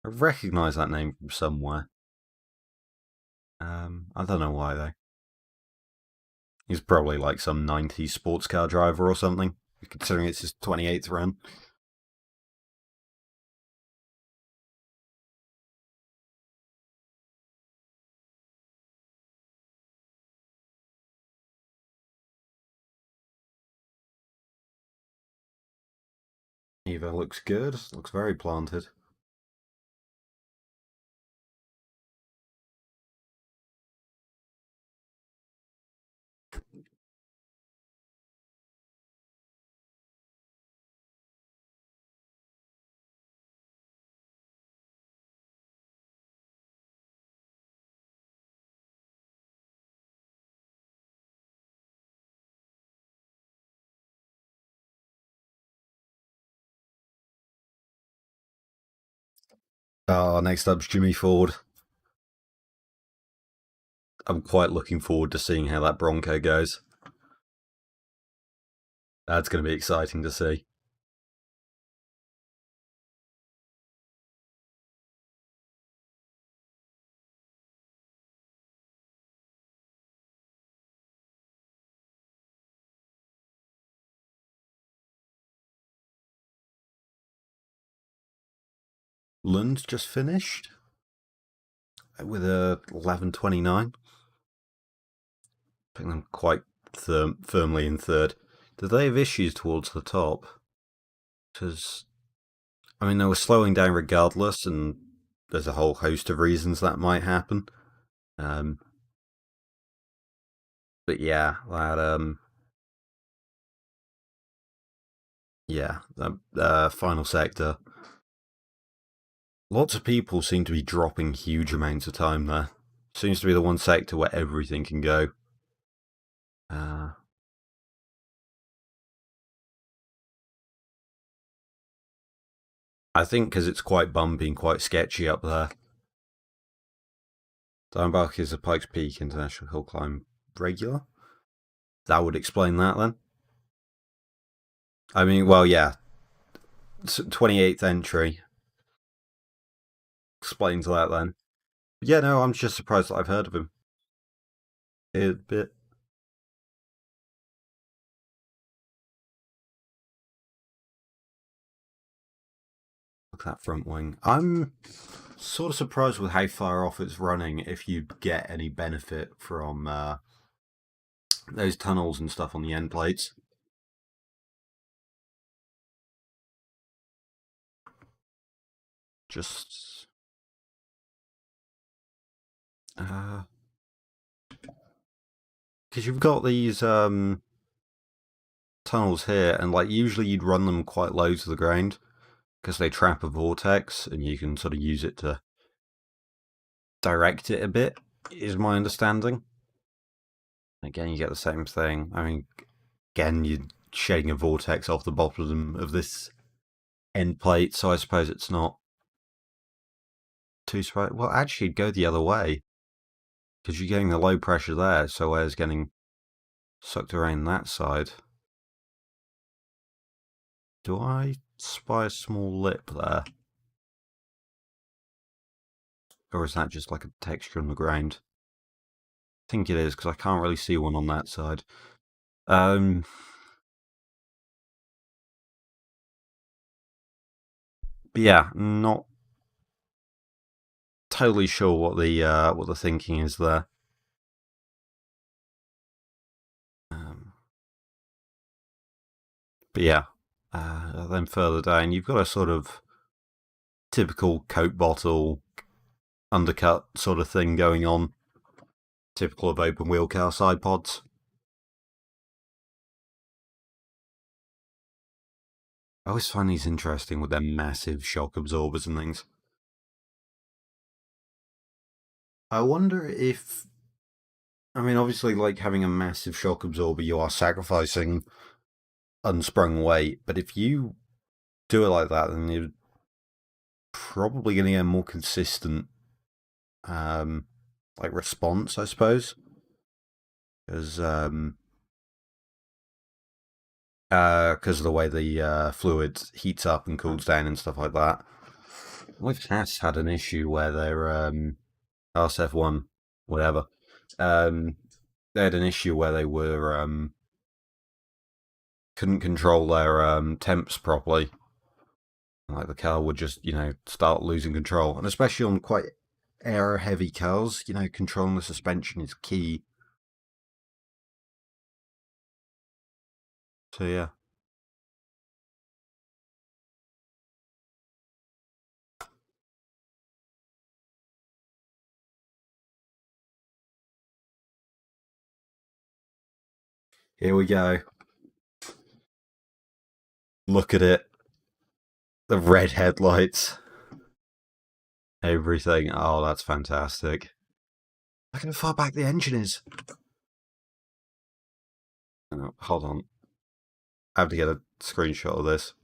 I recognise that name from somewhere. I don't know why, though. He's probably like some 90s sports car driver or something, considering it's his 28th run. Eva looks good, looks very planted. Next up's Jimmy Ford. I'm quite looking forward to seeing how that Bronco goes. That's going to be exciting to see. Lund's just finished with a 11:29. Putting them quite firmly in third. Did they have issues towards the top? Because, I mean, they were slowing down regardless, and there's a whole host of reasons that might happen. Um, but yeah, that final sector. Lots of people seem to be dropping huge amounts of time there. Seems to be the one sector where everything can go. Uh, I think because it's quite bumpy and quite sketchy up there. Steinbach is a Pikes Peak International Hill Climb regular. That would explain that then. I mean, well, yeah, 28th entry explains that then. Yeah, no, I'm just surprised that I've heard of him. A bit. Look at that front wing. I'm sort of surprised with how far off it's running if you get any benefit from those tunnels and stuff on the end plates. Just uh, Because you've got these tunnels here, and like usually you'd run them quite low to the ground because they trap a vortex, and you can sort of use it to direct it a bit. Is my understanding. Again, you get the same thing. I mean, again, you're shading a vortex off the bottom of this end plate, so I suppose it's not too surprising. Well, actually, go the other way because you're getting the low pressure there, so air's getting sucked around that side. Do I spy a small lip there? Or is that just like a texture on the ground? I think it is, because I can't really see one on that side. But yeah, not totally sure what the thinking is there. But yeah, then further down, you've got a sort of typical Coke bottle undercut sort of thing going on. Typical of open wheel car side pods. I always find these interesting with their massive shock absorbers and things. I wonder if, I mean, obviously, like having a massive shock absorber, you are sacrificing unsprung weight, but if you do it like that, then you're probably going to get a more consistent, like response, I suppose, because of the way the fluid heats up and cools down and stuff like that. We've had an issue where their RSF1, whatever, they had an issue where they were couldn't control their temps properly. Like the car would just, start losing control, and especially on quite aero heavy cars, controlling the suspension is key. So yeah. Here we go. Look at it. The red headlights. Everything. Oh, that's fantastic. Look at how far back the engine is. Oh, hold on. I have to get a screenshot of this.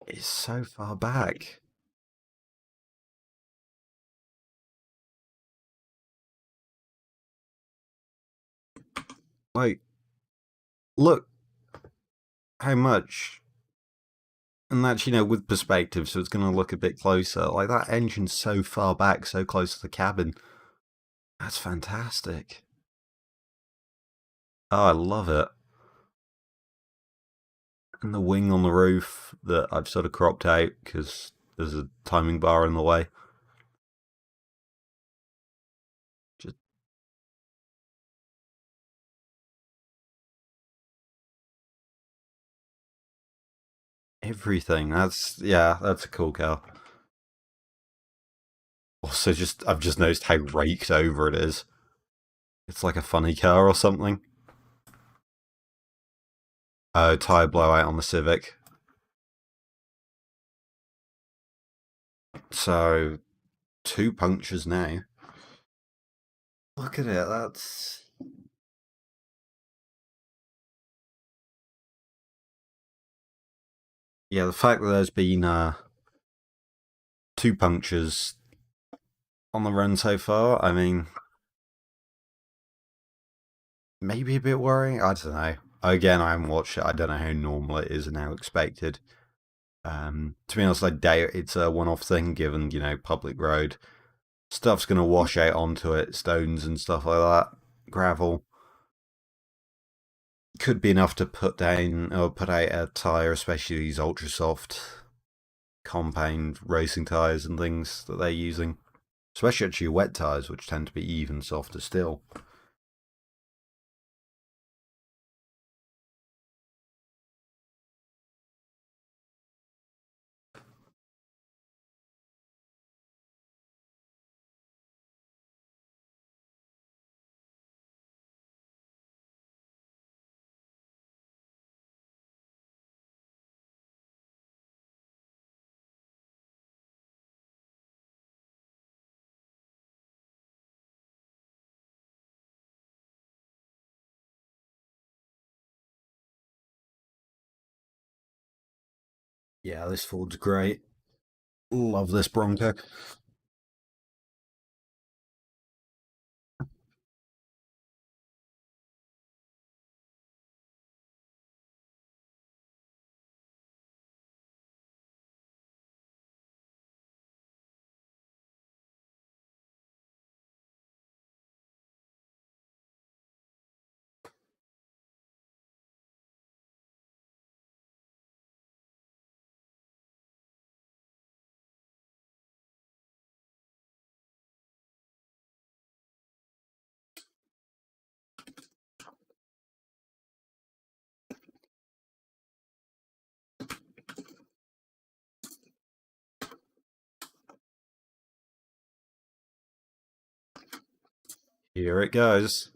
It's so far back. Like, look how much. And that's, with perspective, so it's going to look a bit closer. Like, that engine's so far back, so close to the cabin. That's fantastic. Oh, I love it. And the wing on the roof that I've sort of cropped out because there's a timing bar in the way. Just everything. That's a cool car. Also, I've just noticed how raked over it is. It's like a funny car or something. Oh, tire blowout on the Civic. So, 2 punctures now. Look at it. That's yeah. The fact that there's been 2 punctures on the run so far. I mean, maybe a bit worrying. I don't know. Again, I haven't watched it. I don't know how normal it is and how expected. To be honest, I doubt it's a one-off thing, given public road stuff's gonna wash out onto it, stones and stuff like that, gravel. Could be enough to put down or put out a tire, especially these ultra soft compound racing tires and things that they're using, especially actually wet tires, which tend to be even softer still. Yeah, this Ford's great. Love this Bronco. Here it goes.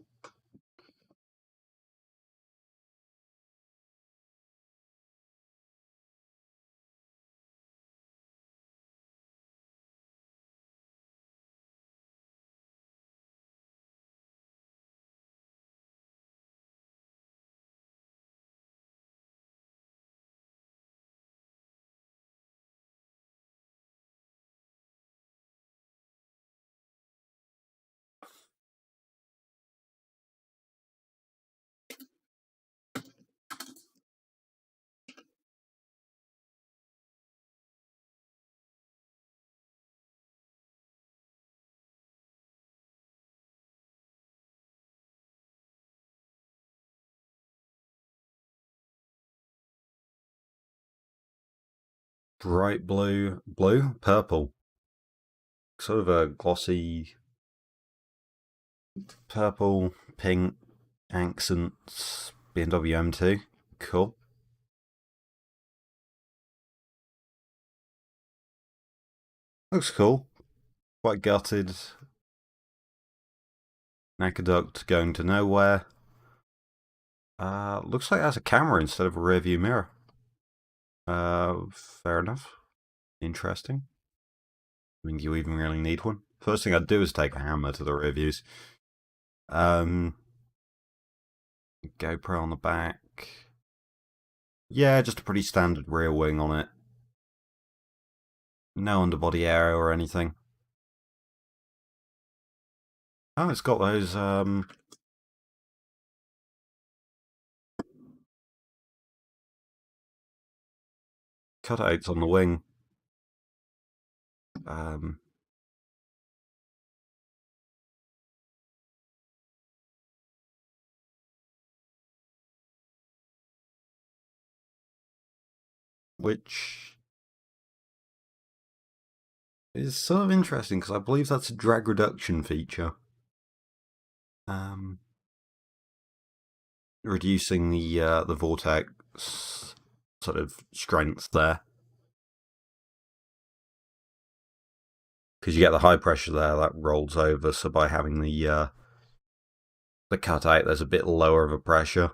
Bright blue, blue, purple. Sort of a glossy purple, pink accents. BMW M2. Cool. Looks cool. Quite gutted. Aqueduct going to nowhere. Looks like it has a camera instead of a rear view mirror. Fair enough. Interesting. I mean, do you even really need one? First thing I'd do is take a hammer to the rear views. GoPro on the back. Yeah, just a pretty standard rear wing on it. No underbody aero or anything. Oh, it's got those cutouts on the wing. Um, which is sort of interesting because I believe that's a drag reduction feature. Um, Reducing the vortex sort of strength there. Because you get the high pressure there, that rolls over, so by having the cutout, there's a bit lower of a pressure.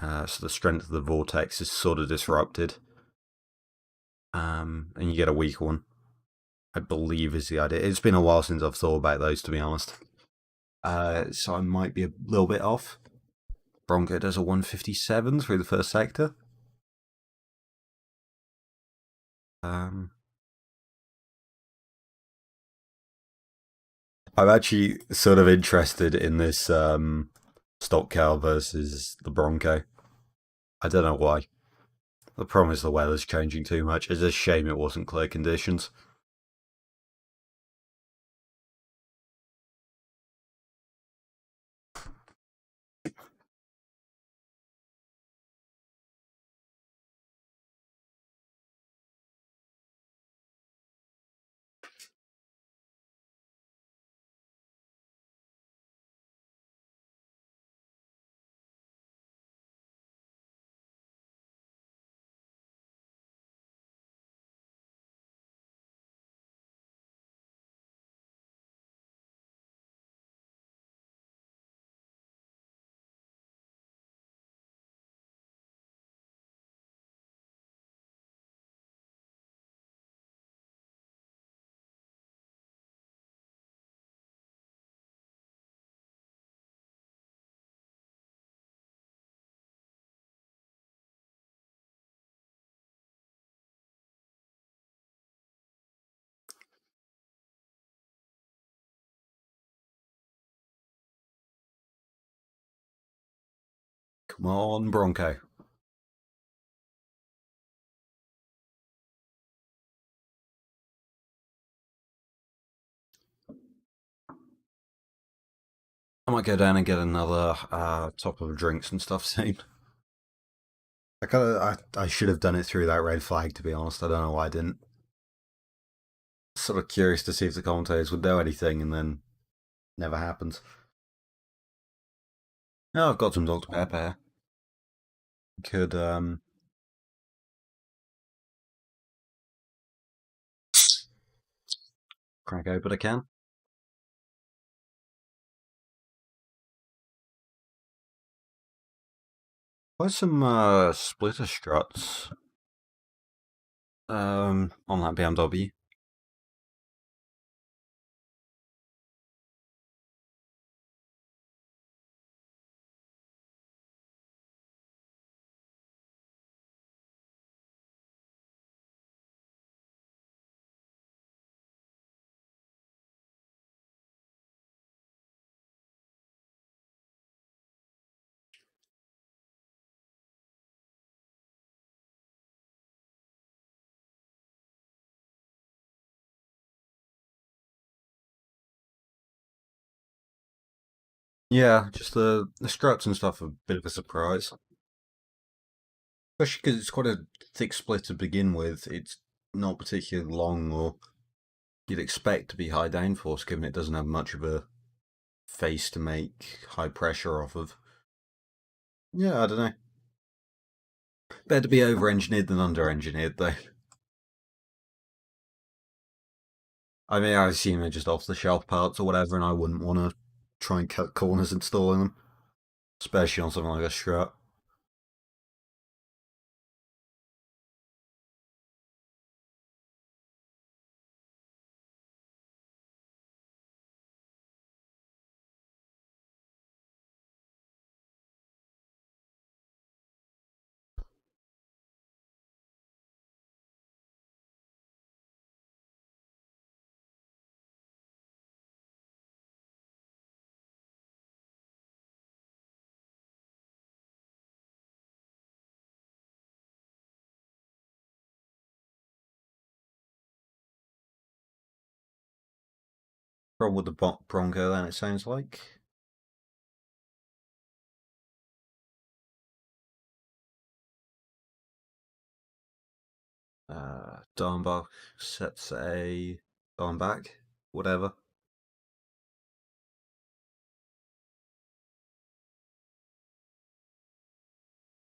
So the strength of the vortex is sort of disrupted. And you get a weaker one, I believe is the idea. It's been a while since I've thought about those, to be honest. So I might be a little bit off. Bronco does a 157 through the first sector. I'm actually sort of interested in this stock car versus the Bronco. I don't know why. The problem is the weather's changing too much. It's a shame it wasn't clear conditions. Come on, Bronco. I might go down and get another top of drinks and stuff soon. I should have done it through that red flag, to be honest. I don't know why I didn't. Sort of curious to see if the commentators would know anything, and then never happens. Oh, I've got some Dr. Pepper. Could crack open a can. Buy some splitter struts on that BMW. Yeah, just the struts and stuff are a bit of a surprise. Especially because it's quite a thick split to begin with. It's not particularly long or you'd expect to be high downforce given it doesn't have much of a face to make high pressure off of. Yeah, I don't know. Better to be over engineered than under engineered though. I mean, I assume they're just off the shelf parts or whatever, and I wouldn't want to try and cut corners installing them, especially on something like a strut. Problem with the Bronco, then it sounds like. Darnbach sets a Darnbach, whatever.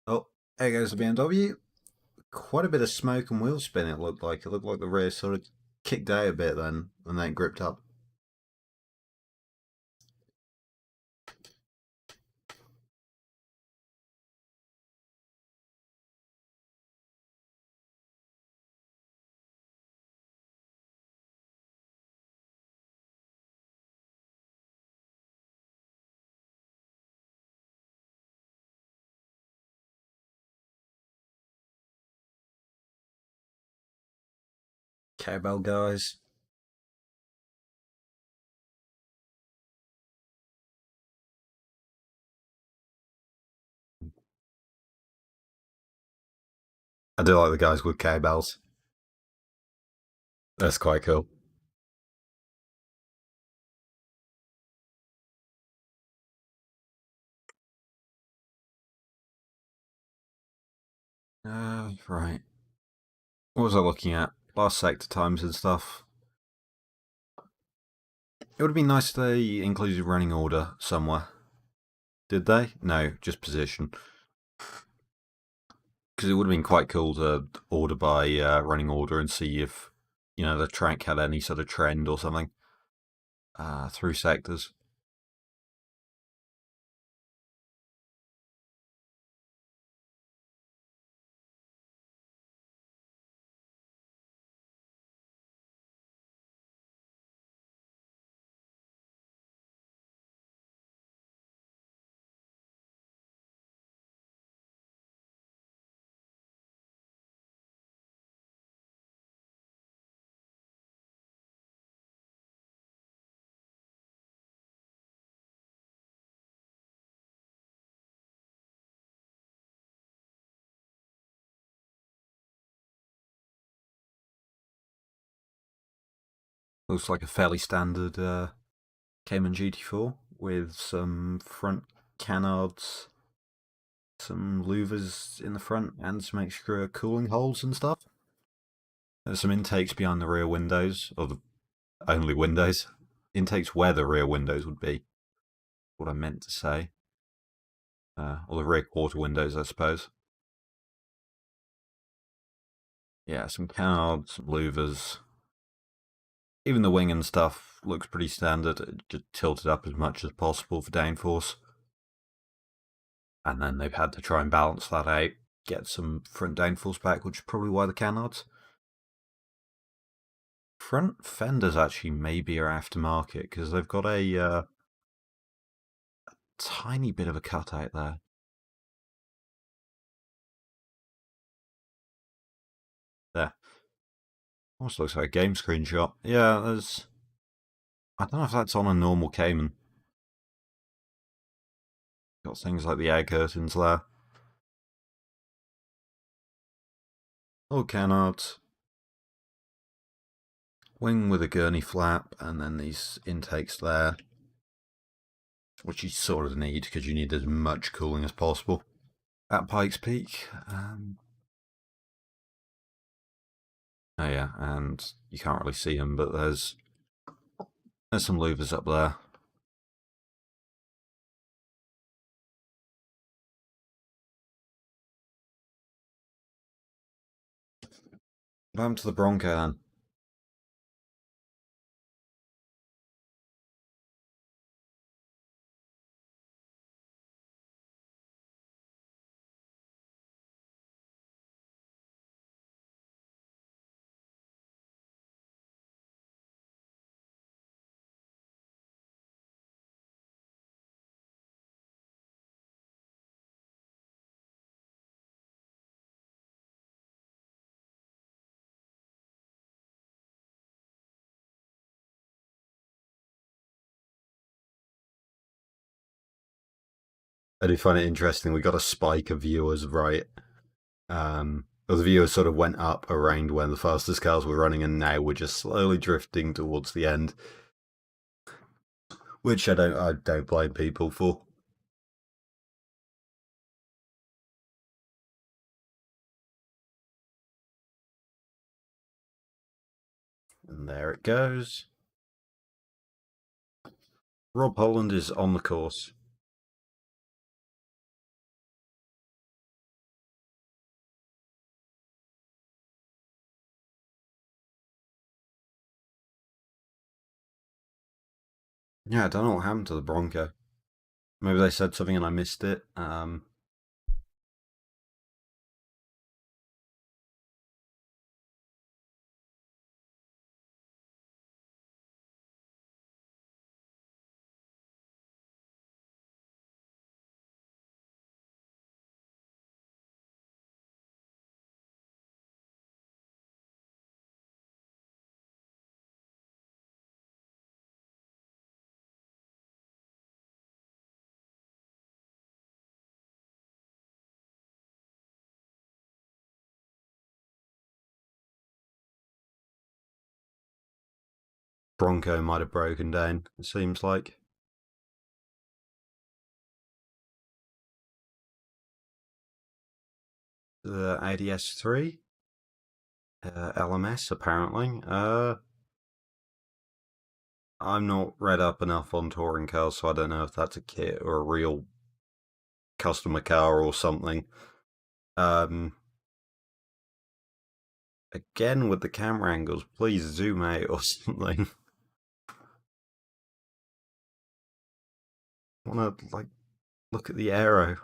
Oh, there goes the BMW. Quite a bit of smoke and wheel spin. It looked like. It looked like the rear sort of kicked out a bit then, and then gripped up. Cowbell guys. I do like the guys with cowbells. That's quite cool. Right. What was I looking at? Last sector times and stuff. It would have been nice if they included running order somewhere. Did they? No, just position. Because it would have been quite cool to order by running order and see if, the track had any sort of trend or something through sectors. Looks like a fairly standard Cayman GT4 with some front canards, some louvers in the front, and some extra cooling holes and stuff. There's some intakes behind the rear windows, or the only windows. Intakes where the rear windows would be, what I meant to say. Or the rear quarter windows, I suppose. Yeah, some canards, some louvers. Even the wing and stuff looks pretty standard, just tilted up as much as possible for downforce. And then they've had to try and balance that out, get some front downforce back, which is probably why the canards. Front fenders actually maybe are aftermarket, because they've got a tiny bit of a cutout there. There. Almost looks like a game screenshot. Yeah, there's... I don't know if that's on a normal Cayman. Got things like the air curtains there. All canards. Wing with a gurney flap, and then these intakes there. Which you sort of need, because you need as much cooling as possible. At Pikes Peak. Oh yeah, and you can't really see them, but there's some louvers up there. What happened to the Bronco then? I do find it interesting. We got a spike of viewers, right? The viewers sort of went up around when the fastest cars were running, and now we're just slowly drifting towards the end, which I don't blame people for. And there it goes. Rob Holland is on the course. Yeah, I don't know what happened to the Bronco. Maybe they said something and I missed it. Bronco might have broken down, it seems like. The ADS3? LMS, apparently. I'm not read up enough on touring cars, so I don't know if that's a kit or a real customer car or something. Again with the camera angles, please zoom out or something. I wanna like look at the Aero.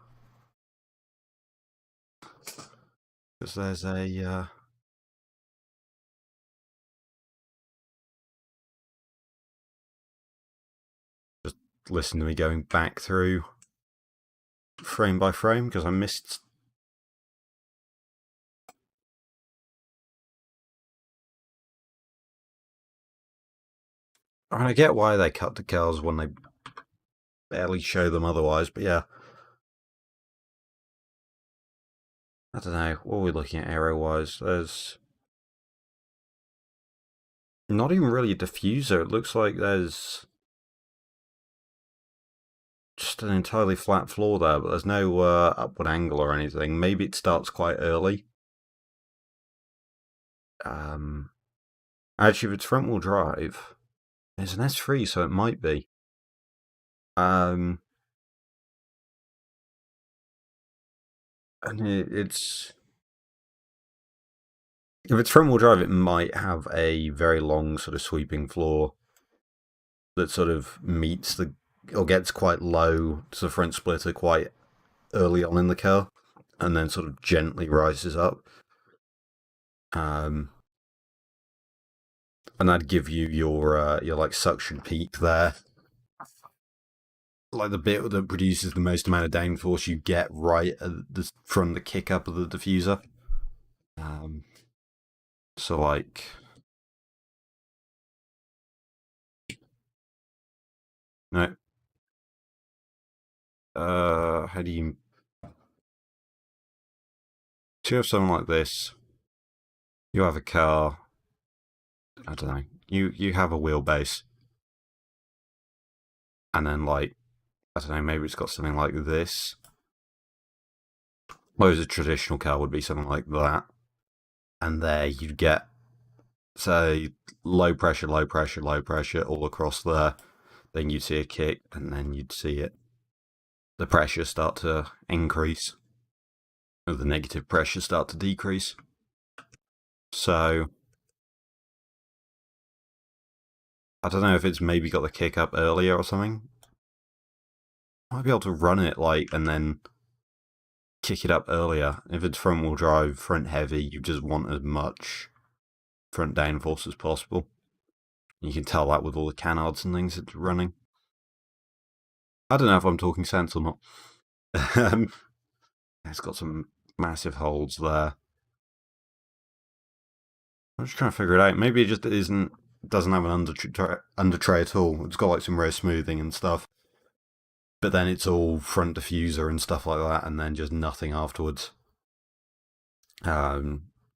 Because there's a just listen to me going back through frame by frame because I missed. I mean, I get why they cut the cars when they barely show them otherwise, but yeah. I don't know, what are we looking at Aero wise? There's Not even really a diffuser. It looks like there's just an entirely flat floor there, but there's no upward angle or anything. Maybe it starts quite early. Actually, if it's front wheel drive, it's an S3, so it might be. And it's if it's front wheel drive, it might have a very long sort of sweeping floor that sort of meets the or gets quite low to the front splitter quite early on in the car, and then sort of gently rises up. And that'd give you your like suction peak there, like the bit that produces the most amount of downforce you get right from the kick up of the diffuser. So like, no, how do you? To have something like this, you have a car. I don't know. You have a wheelbase, and then like I don't know. Maybe it's got something like this. Whereas a traditional car would be something like that, and there you'd get say low pressure, low pressure, low pressure all across there. Then you'd see a kick, and then you'd see the pressure start to increase, or the negative pressure start to decrease. So I don't know if it's maybe got the kick up earlier or something. Might be able to run it like and then kick it up earlier. If it's front wheel drive, front heavy, you just want as much front downforce as possible. You can tell that with all the canards and things it's running. I don't know if I'm talking sense or not. It's got some massive holes there. I'm just trying to figure it out. Maybe it just doesn't have an under tray at all. It's got like some rear smoothing and stuff, but then it's all front diffuser and stuff like that, and then just nothing afterwards.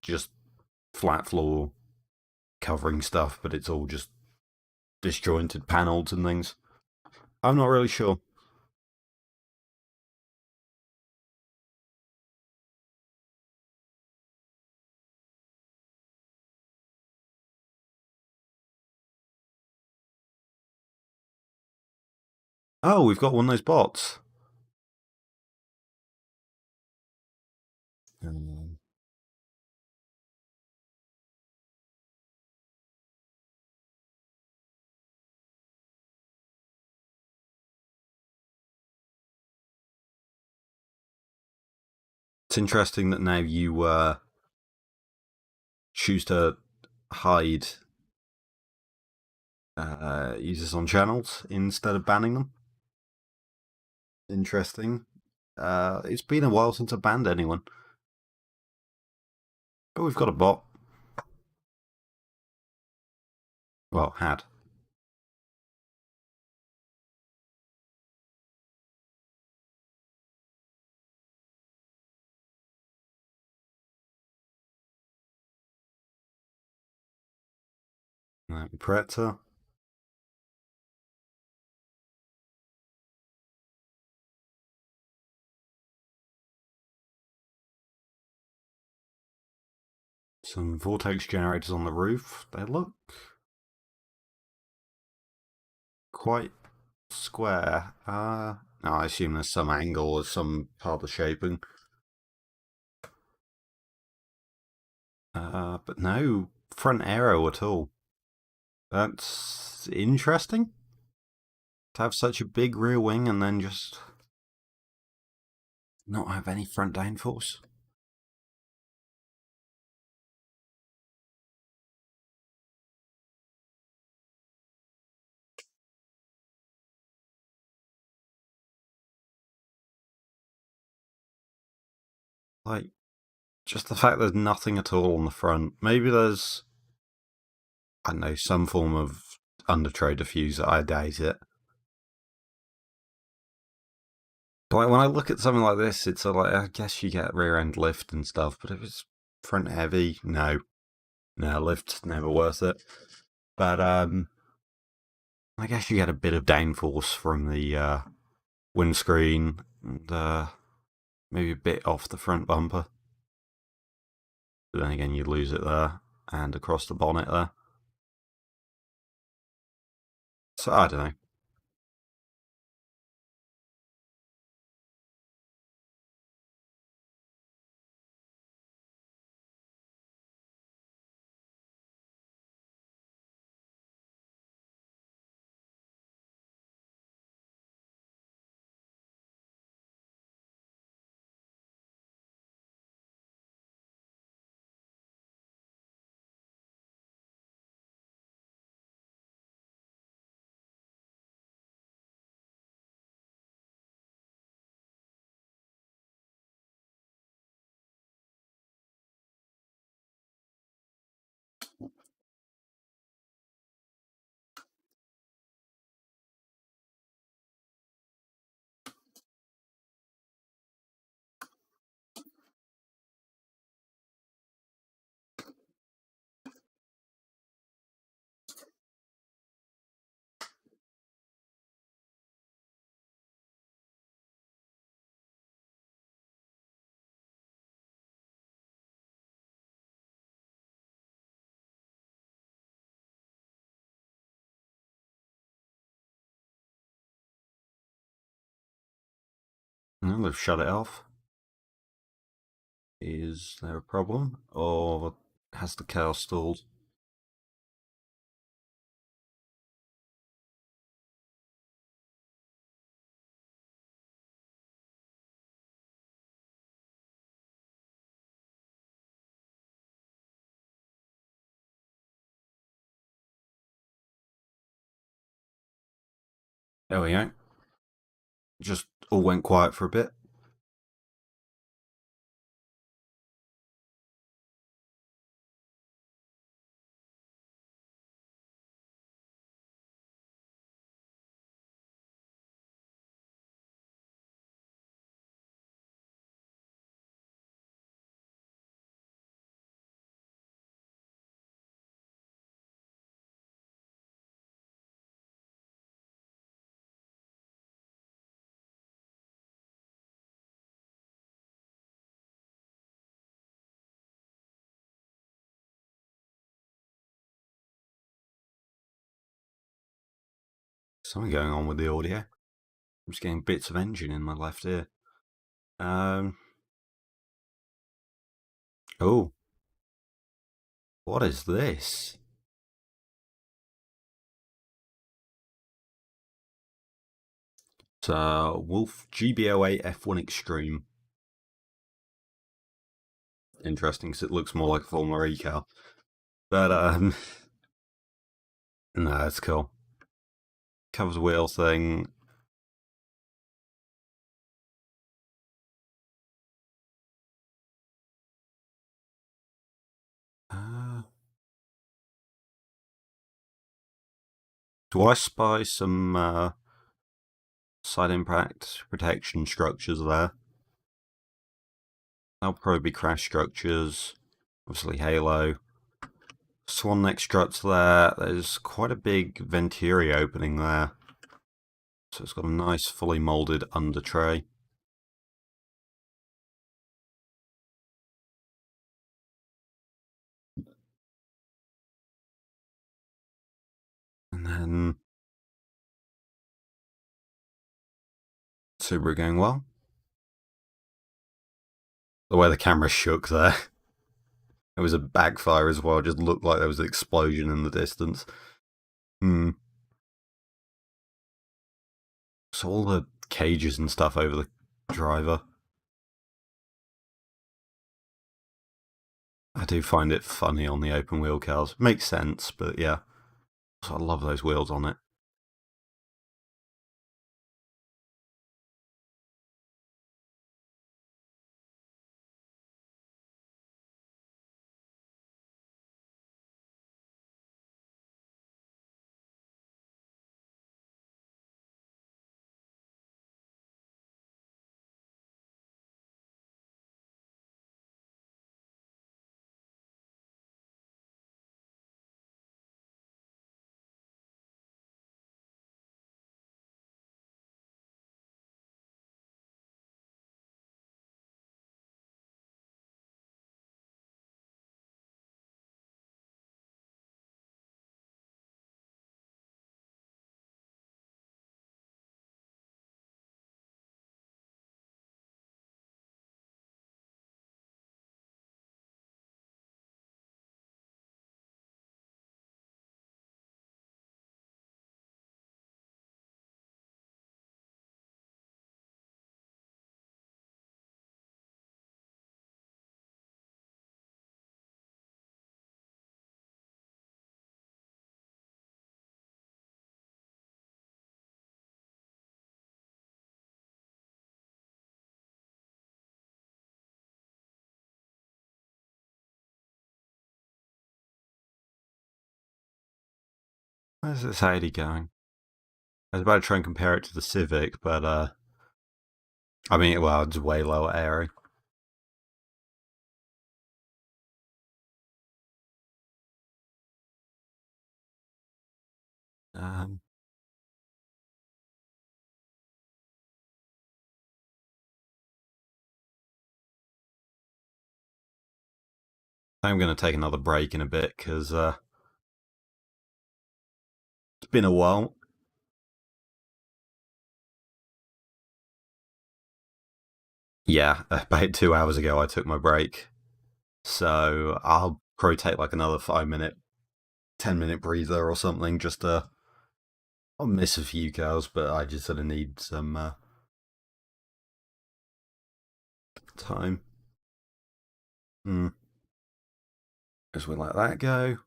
Just flat floor covering stuff, but it's all just disjointed panels and things. I'm not really sure. Oh, we've got one of those bots. It's interesting that now you choose to hide users on channels instead of banning them. Interesting. It's been a while since I banned anyone. But we've got a bot. Well, had. Predator. Some vortex generators on the roof. They look quite square. No, I assume there's some angle or some part of the shaping. But no front aero at all. That's interesting. To have such a big rear wing and then just not have any front downforce. Like, just the fact there's nothing at all on the front. Maybe there's, I don't know, some form of under tray diffuser. I doubt it. But like, when I look at something like this, it's like, I guess you get rear end lift and stuff. But if it's front heavy, no. No, lift's never worth it. But I guess you get a bit of downforce from the windscreen and maybe a bit off the front bumper. But then again, you lose it there and across the bonnet there. So I don't know. No, they've shut it off. Is there a problem? Or has the car stalled? There we go. Just all went quiet for a bit. Something going on with the audio. I'm just getting bits of engine in my left ear. Oh, what is this? It's Wolf GBOA F1 Extreme. Interesting because it looks more like a Formula E car. But, no, it's cool. Covers wheel thing. Uh, do I spy some side impact protection structures there? That'll probably be crash structures. Obviously, halo. Swan neck struts there. There's quite a big venturi opening there. So it's got a nice fully moulded under tray. And then Subaru going well. The way the camera shook there. It was a backfire as well. It just looked like there was an explosion in the distance. Hmm. So all the cages and stuff over the driver. I do find it funny on the open wheel cars. Makes sense, but yeah. So I love those wheels on it. Where's this 80 going? I was about to try and compare it to the Civic, but I mean, well, it's way lower Aero. Um, I'm going to take another break in a bit because it's been a while. Yeah, about 2 hours ago I took my break, so I'll probably take like another 5 minute, 10 minute breather or something. Just I'll miss a few cows, but I just sort of need some time. Hmm. As we let that go,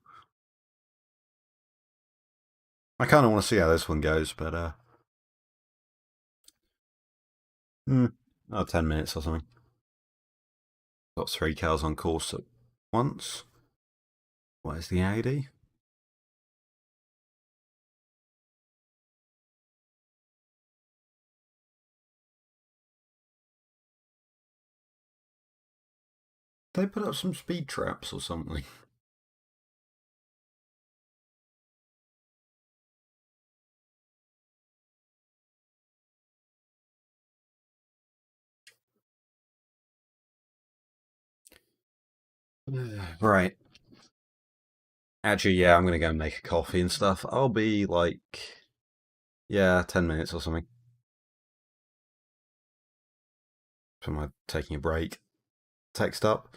I kind of want to see how this one goes, but hmm, 10 minutes or something. Got 3 cows on course at once. Where's the AD? They put up some speed traps or something. Right. Actually, yeah, I'm gonna go and make a coffee and stuff. I'll be like, yeah, 10 minutes or something. For my taking a break. Text up.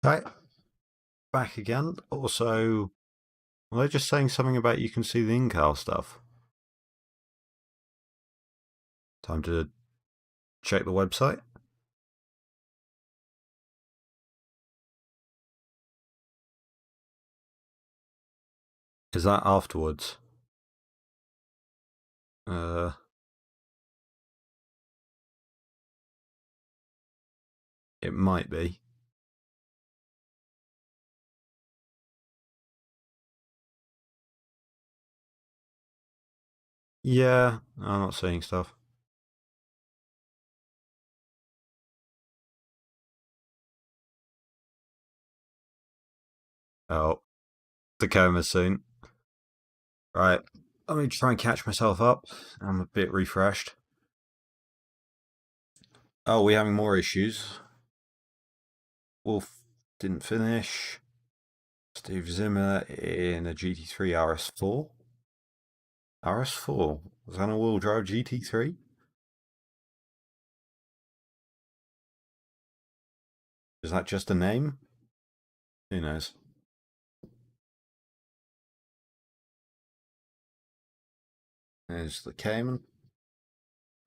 Right, back again. Also, well, they're just saying something about you can see the in-car stuff. Time to check the website. Is that afterwards? Uh, it might be. Yeah, I'm not seeing stuff. Oh, Tacoma soon. Right, let me try and catch myself up. I'm a bit refreshed. Oh, we're having more issues. Wolf didn't finish. Steve Zimmer in a GT3 RS4. RS4? Was that a all-wheel drive GT3? Is that just a name? Who knows? There's the Cayman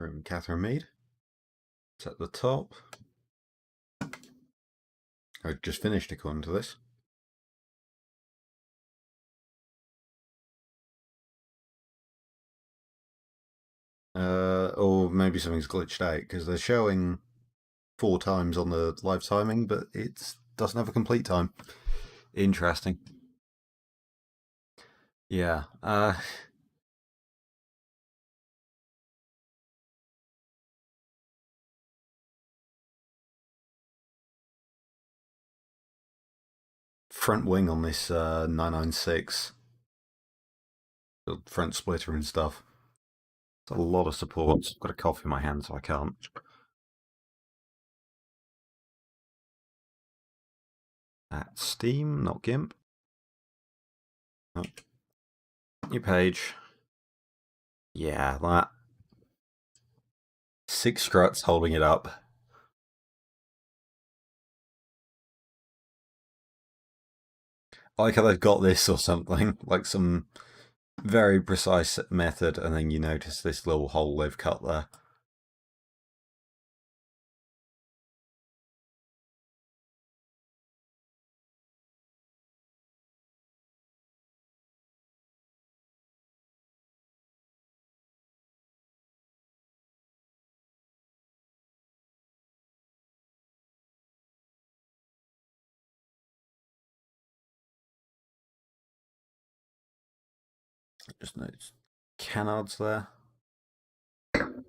from Catherine Mead. It's at the top. I just finished according to this. Or maybe something's glitched out because they're showing 4 times on the live timing, but it doesn't have a complete time. Interesting. Yeah. Front wing on this 996. The front splitter and stuff. It's a lot of support. I've got a cough in my hand, so I can't. At Steam, not GIMP. Oh. New page. Yeah, that. 6 struts holding it up. I like how they've got this or something, like some very precise method, and then you notice this little hole they've cut there. Just notice canards there. I've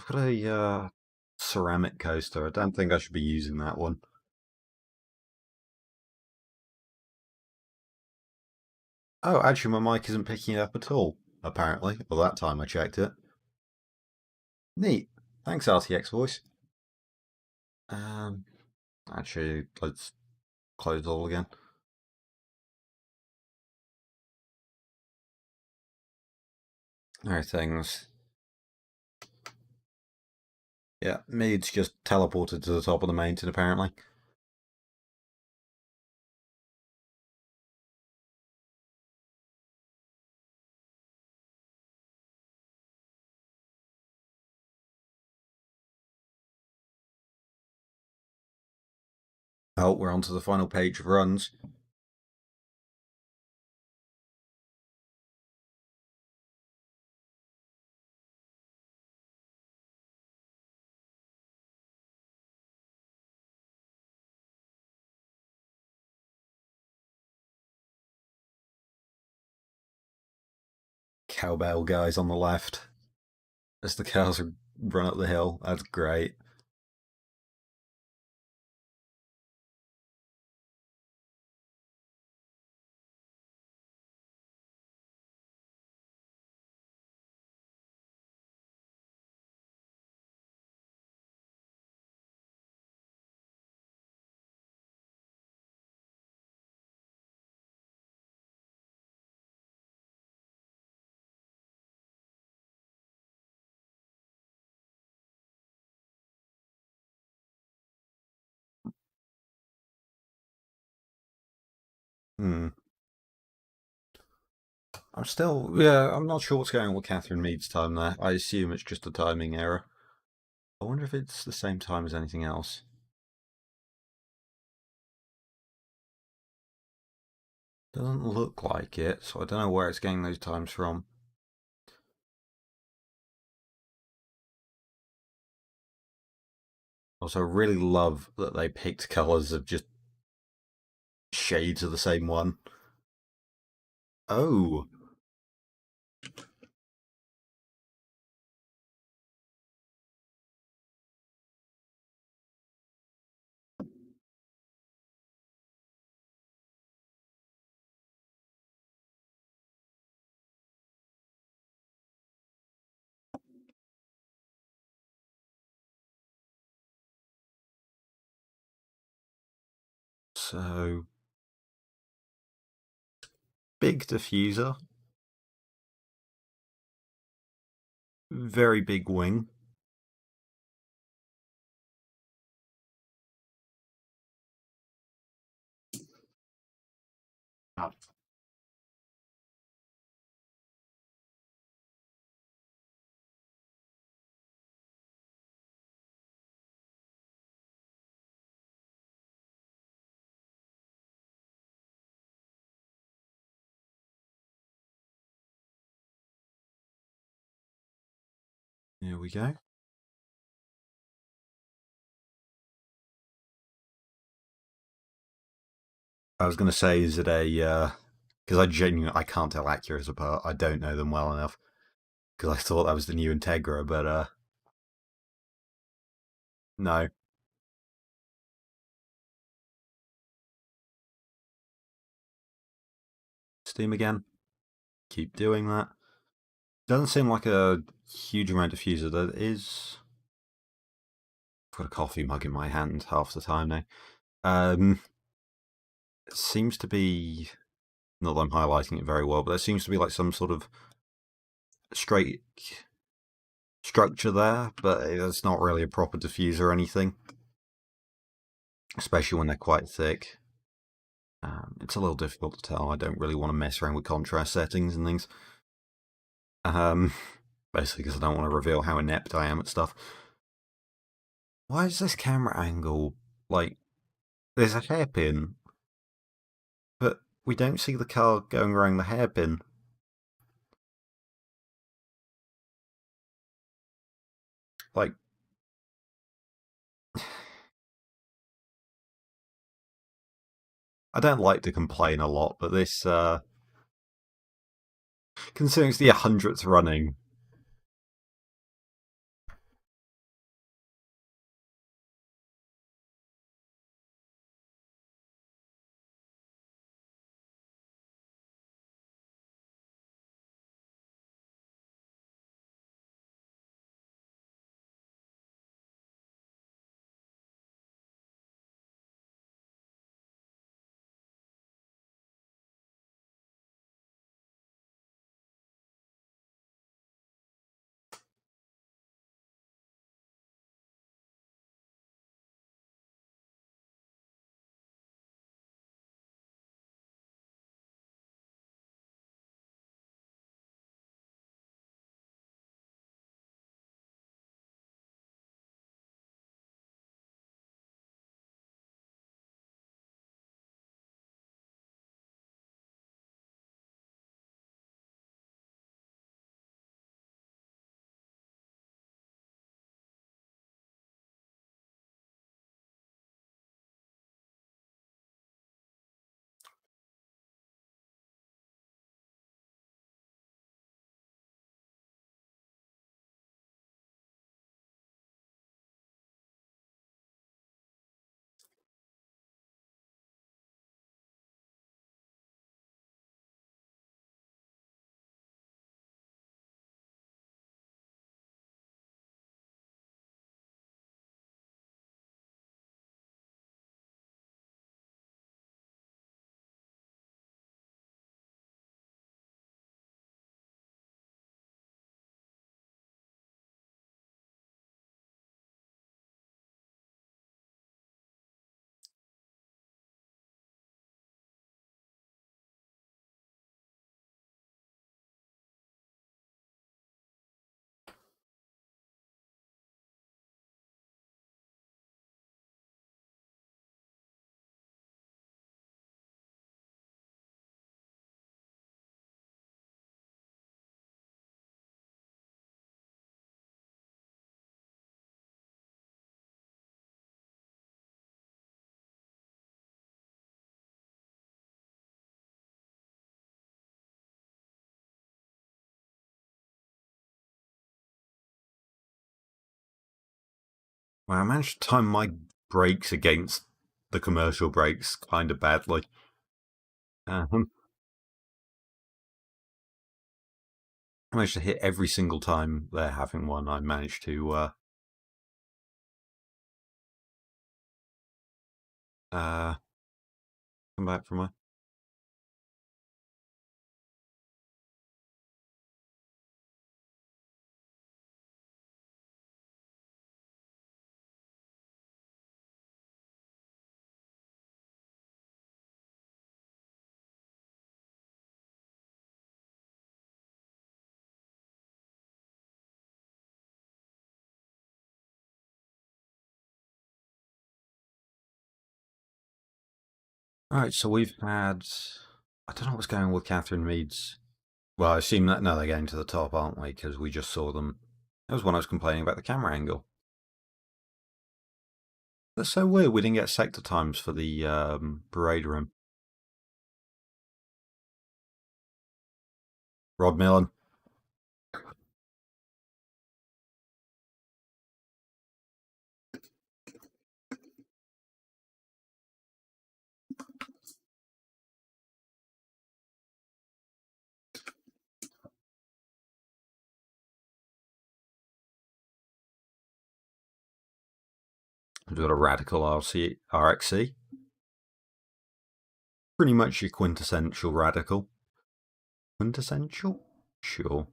got a ceramic coaster. I don't think I should be using that one. Oh, actually, my mic isn't picking it up at all, apparently. Well, that time I checked it. Neat. Thanks, RTX voice. Um, actually, let's close all again. There are things. Yeah, Mead's just teleported to the top of the mountain, apparently. Oh, we're on to the final page of runs. Cowbell guys on the left as the cows run up the hill. That's great. Hmm. I'm not sure what's going on with Catherine Mead's time there. I assume it's just a timing error. I wonder if it's the same time as anything else. Doesn't look like it, so I don't know where it's getting those times from. Also, I really love that they picked colours of just shades of the same one. Oh, so big diffuser, very big wing. Ah, here we go. I was going to say, is it a? Because I can't tell Acuras apart. I don't know them well enough. Because I thought that was the new Integra, but no. Steam again. Keep doing that. Doesn't seem like a huge amount of diffuser. There is. I've got a coffee mug in my hand half the time now. It seems to be, not that I'm highlighting it very well, but there seems to be like some sort of straight structure there, but it's not really a proper diffuser or anything, especially when they're quite thick. It's a little difficult to tell. I don't really want to mess around with contrast settings and things. Um, Basically because I don't want to reveal how inept I am at stuff. Why is this camera angle like there's a hairpin, but we don't see the car going around the hairpin? Like, I don't like to complain a lot, but this, considering it's the 100th running, Well, I managed to time my brakes against the commercial brakes kind of badly. I managed to hit every single time they're having one. I managed to come back from my. Alright, so we've had. I don't know what's going on with Catherine Mead's. Well, I assume that. No, they're getting to the top, aren't we? Because we just saw them. That was when I was complaining about the camera angle. That's so weird. We didn't get sector times for the parade room. Rod Millen. We've got a radical RXC. Pretty much your quintessential radical. Quintessential? Sure.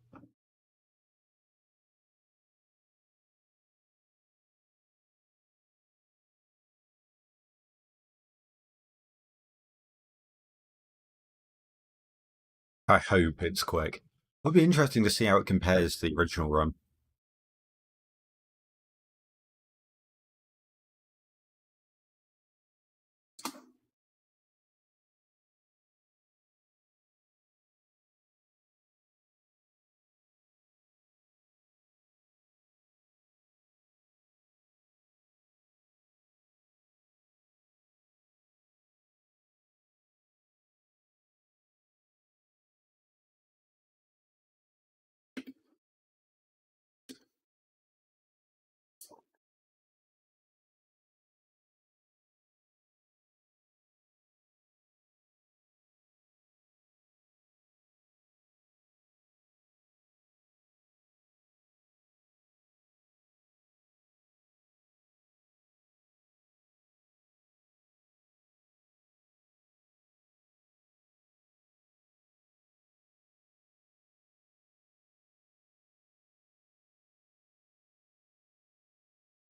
I hope it's quick. It'll be interesting to see how it compares to the original run.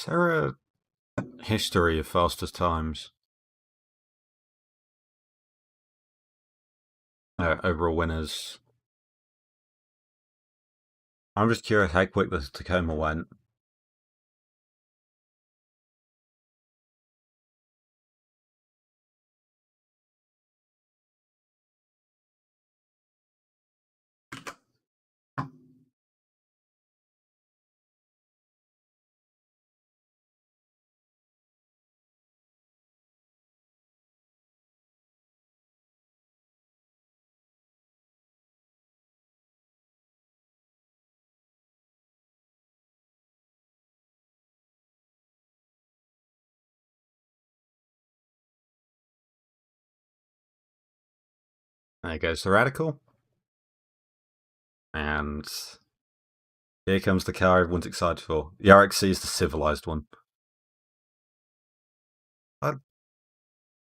Is there a history of fastest times? Overall winners. I'm just curious how quick the Tacoma went. There goes the radical. And here comes the car everyone's excited for. The RXC is the civilized one.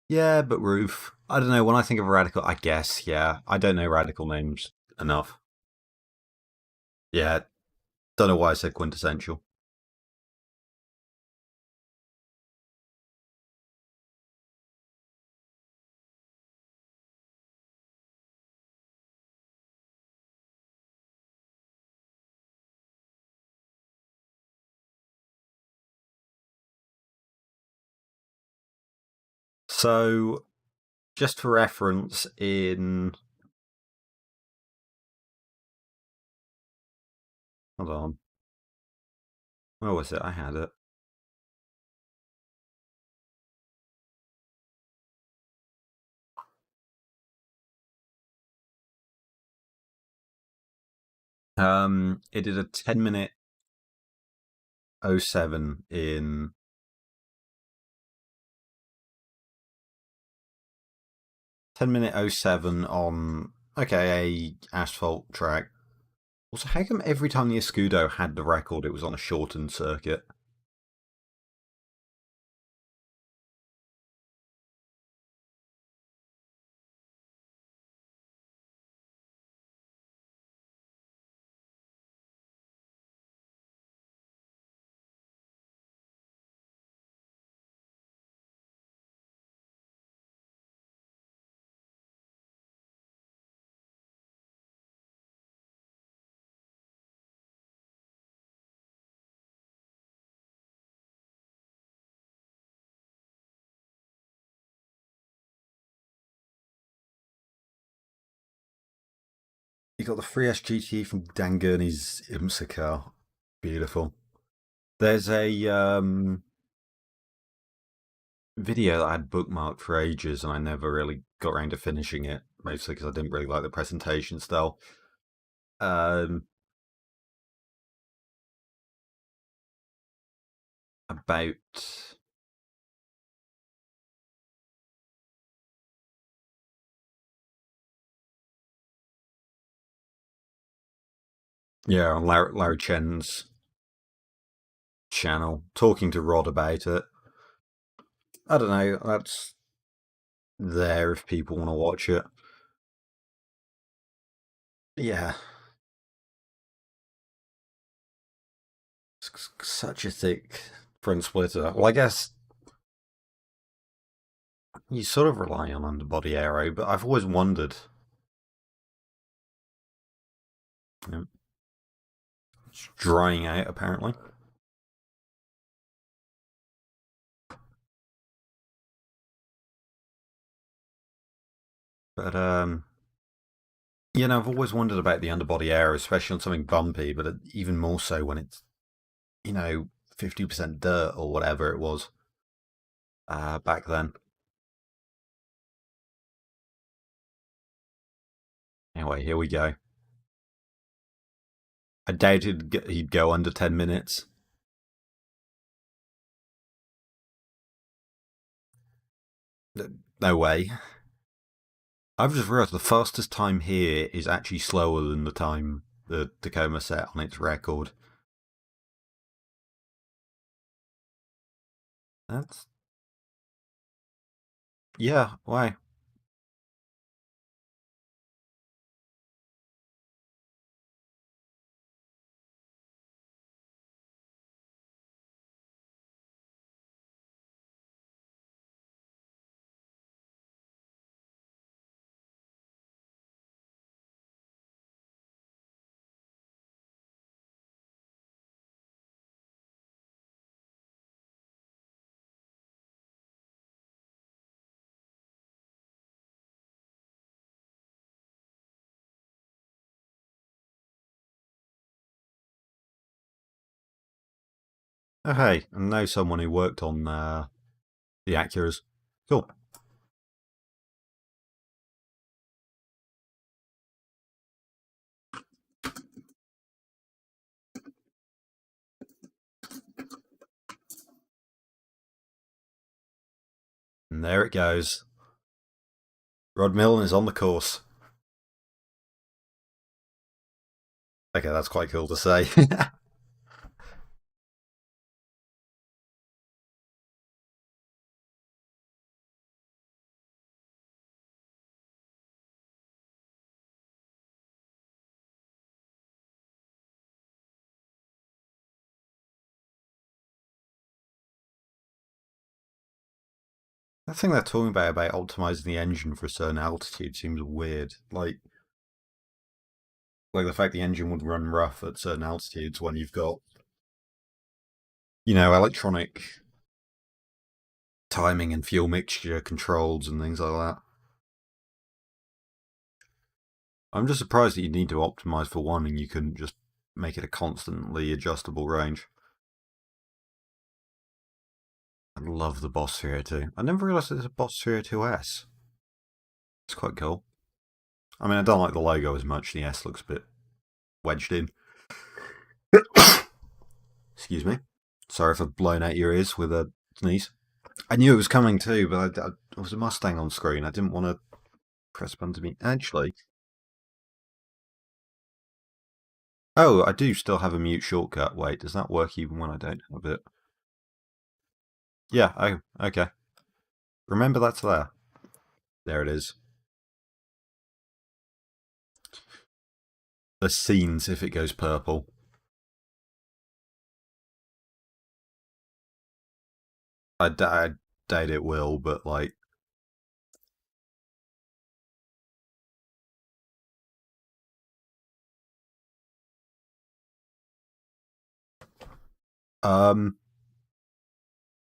Yeah, but roof. I don't know. When I think of a radical, I guess, yeah. I don't know radical names enough. Yeah, don't know why I said quintessential. So, just for reference, in. Hold on. Where was it? I had it. It did a 10-minute 07 in 10-minute 07 on, okay, a asphalt track. Also, how come every time the Escudo had the record, it was on a shortened circuit? You got the 3S GTE from Dan Gurney's IMSA car. Beautiful. There's a video that I had bookmarked for ages and I never really got around to finishing it, mostly because I didn't really like the presentation style. Um, about yeah, on Larry Chen's channel, talking to Rod about it. I don't know. That's there if people want to watch it. Yeah, it's such a thick front splitter. Well, I guess you sort of rely on underbody aero, but I've always wondered. You know, it's drying out apparently. But I've always wondered about the underbody aero, especially on something bumpy, but even more so when it's 50% dirt or whatever it was back then. Anyway, here we go. I doubted he'd go under 10 minutes. No way. I've just realised the fastest time here is actually slower than the time the Tacoma set on its record. That's... Yeah, why? Oh, hey, I know someone who worked on the Acuras. Cool. And there it goes. Rod Millen is on the course. Okay, that's quite cool to say. That thing they're talking about optimizing the engine for a certain altitude seems weird. Like the fact the engine would run rough at certain altitudes when you've got, electronic timing and fuel mixture controls and things like that. I'm just surprised that you need to optimize for one and you couldn't just make it a constantly adjustable range. I love the Boss 302. I never realised there's a Boss 302S. It's quite cool. I mean, I don't like the logo as much. The S looks a bit wedged in. Excuse me. Sorry if I've blown out your ears with a sneeze. I knew it was coming too, but I was a Mustang on screen. I didn't want to press button to be... Actually... Oh, I do still have a mute shortcut. Wait, does that work even when I don't have it? Yeah, oh, okay. Remember that's there. There it is. The scenes if it goes purple. I doubt it will, but like...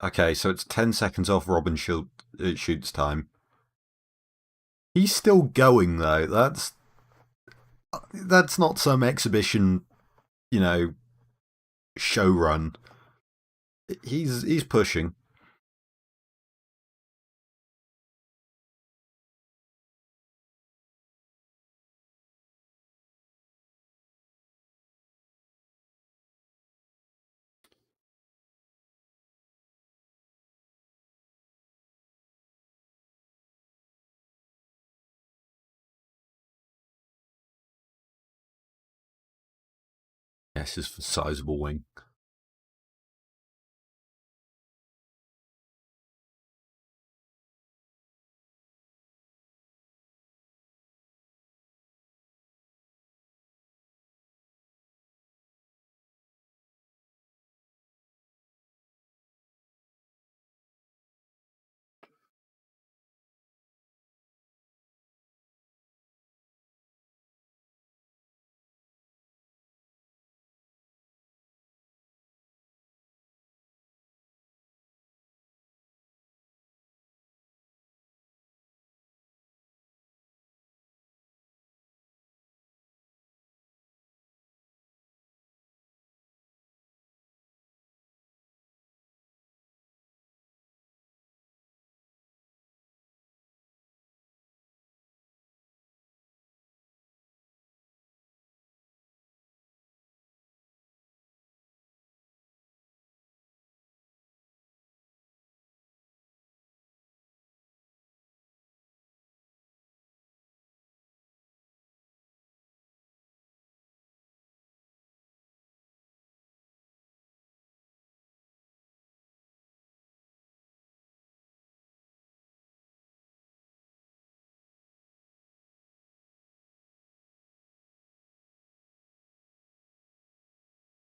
Okay, so it's 10 seconds off Robin shoots time. He's still going though. That's not some exhibition, you know, show run. He's pushing. Yes, it's a sizable wing.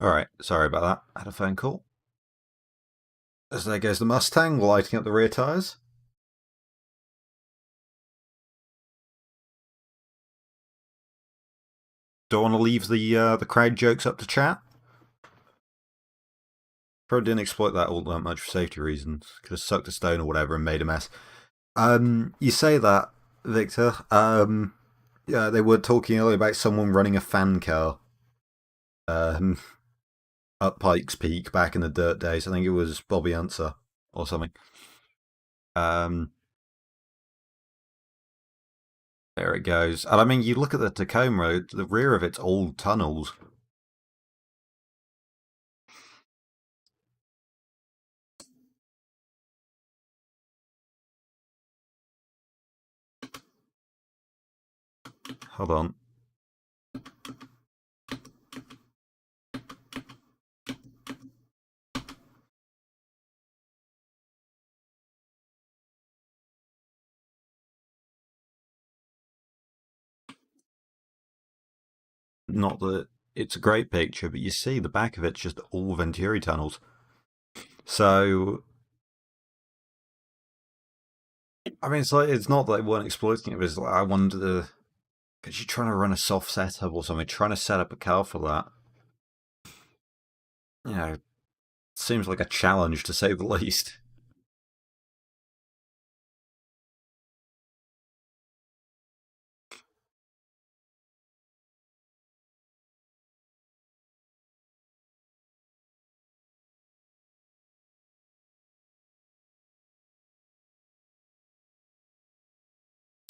Alright, sorry about that. I had a phone call. As there goes the Mustang, lighting up the rear tyres. Don't want to leave the crowd jokes up to chat. Probably didn't exploit that all that much for safety reasons. Could have sucked a stone or whatever and made a mess. You say that, Victor. Yeah, they were talking earlier about someone running a fan car. Up Pikes Peak back in the dirt days. I think it was Bobby Unser or something. There it goes. And I mean, you look at the Tacoma, the rear of it's all tunnels. Hold on. Not that it's a great picture, but you see the back of it's just all Venturi tunnels. So, I mean, it's not that they weren't exploiting it, but it's like, I wonder, because you're trying to run a soft setup or something, trying to set up a car for that. You know, seems like a challenge to say the least.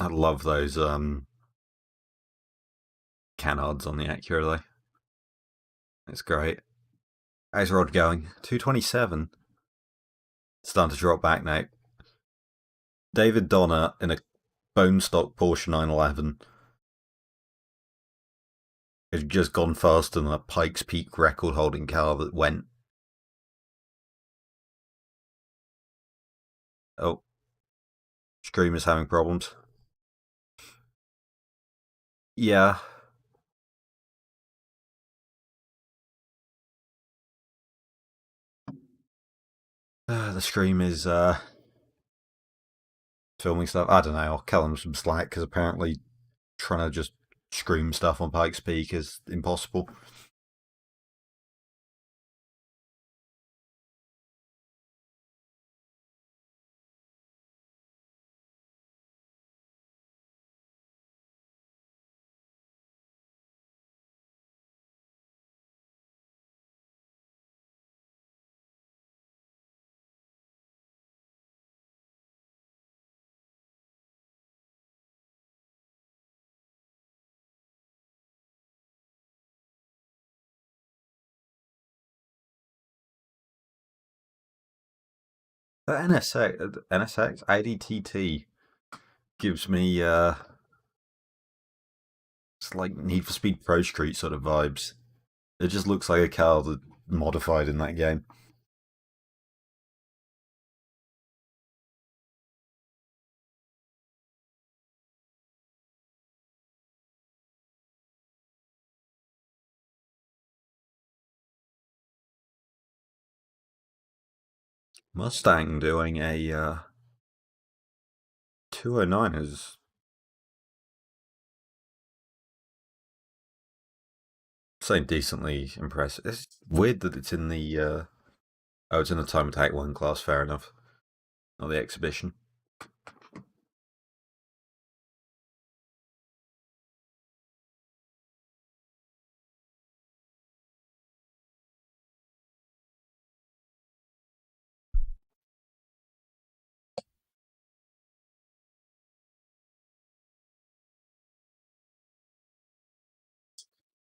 I love those canards on the Acura though. It's great. How's Rod going? 227. Starting to drop back now. David Donner in a bone stock Porsche 911 had just gone faster than a Pikes Peak record holding car that went. Oh, Scream is having problems. Yeah, the Scream is filming stuff. I don't know. I'll cut them some slack because apparently trying to just Scream stuff on Pikes Peak is impossible. The NSX ADTT gives me it's like Need for Speed Pro Street sort of vibes. It just looks like a car that modified in that game. Mustang doing a 209 is saying decently impressive. It's weird that it's in the oh, it's in the time attack one class. Fair enough, not the exhibition.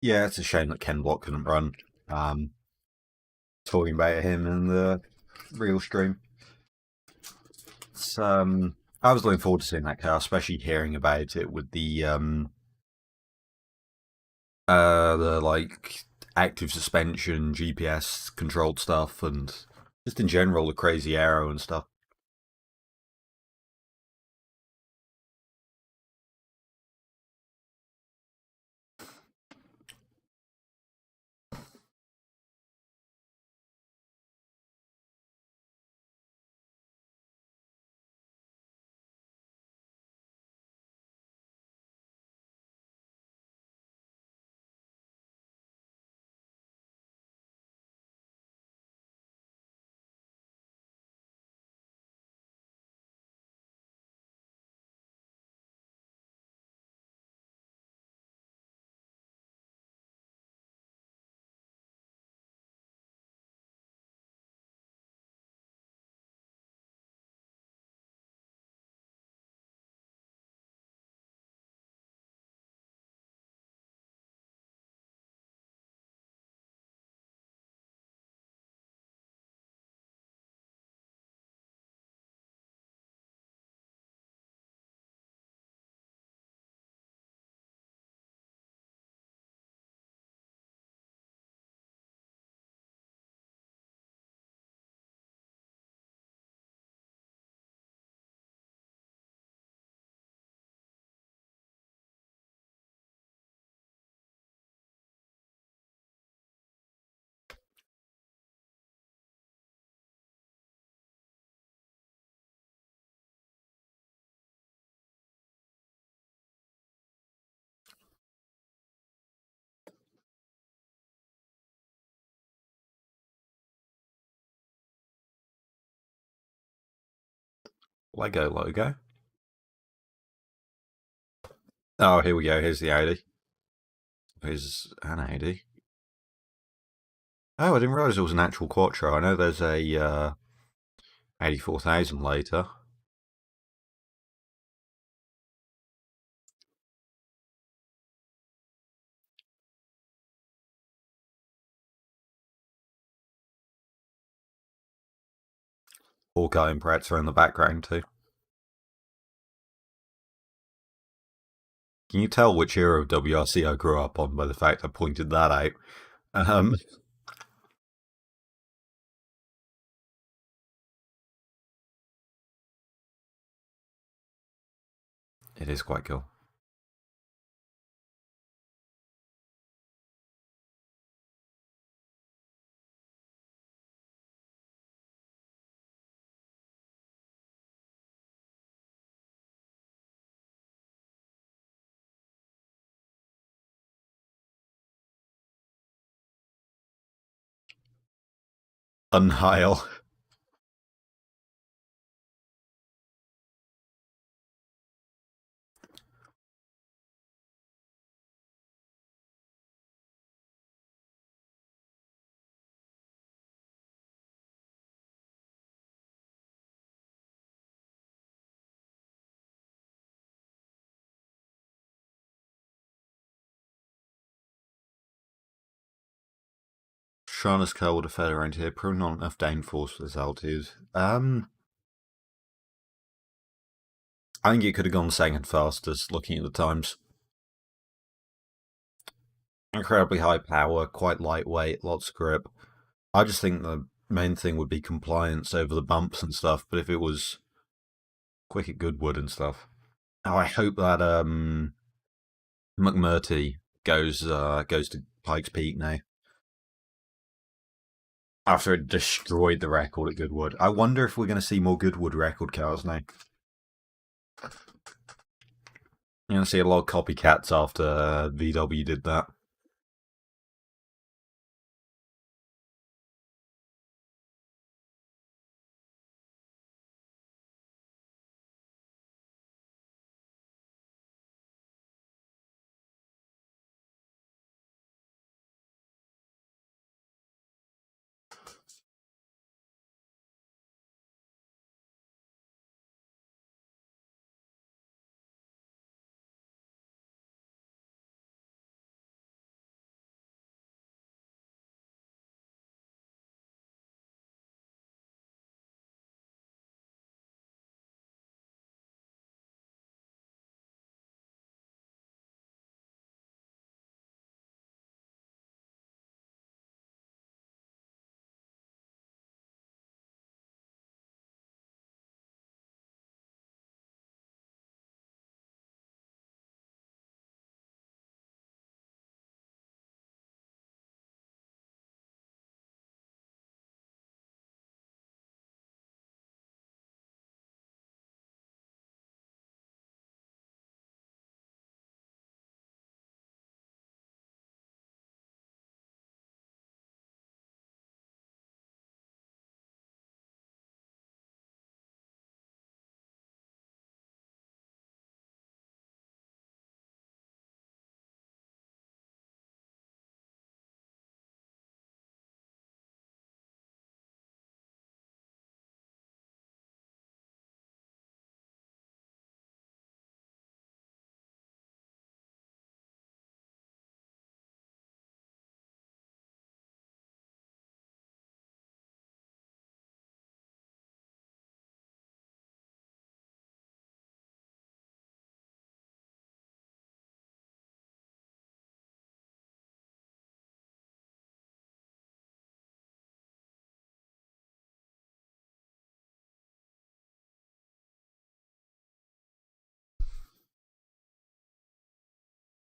Yeah, it's a shame that Ken Block couldn't run. Um, Talking about him in the real stream. It's, I was looking forward to seeing that car, especially hearing about it with the like active suspension, GPS controlled stuff, and just in general the crazy aero and stuff. Lego logo. Oh, here we go. Here's the Audi. Here's an Audi. Oh, I didn't realise it was an actual Quattro. I know there's a 84,000 later. Hawkeye and Pretz are in the background too. Can you tell which era of WRC I grew up on by the fact I pointed that out? Um, it is quite cool. Unheil. Sharness car would have fed around here, probably not enough downforce for this altitude. I think it could have gone second fastest looking at the times. Incredibly high power, quite lightweight, lots of grip. I just think the main thing would be compliance over the bumps and stuff, but if it was quick at Goodwood and stuff. Oh, I hope that McMurty goes to Pikes Peak now. After it destroyed the record at Goodwood. I wonder if we're going to see more Goodwood record cars now. You're going to see a lot of copycats after VW did that.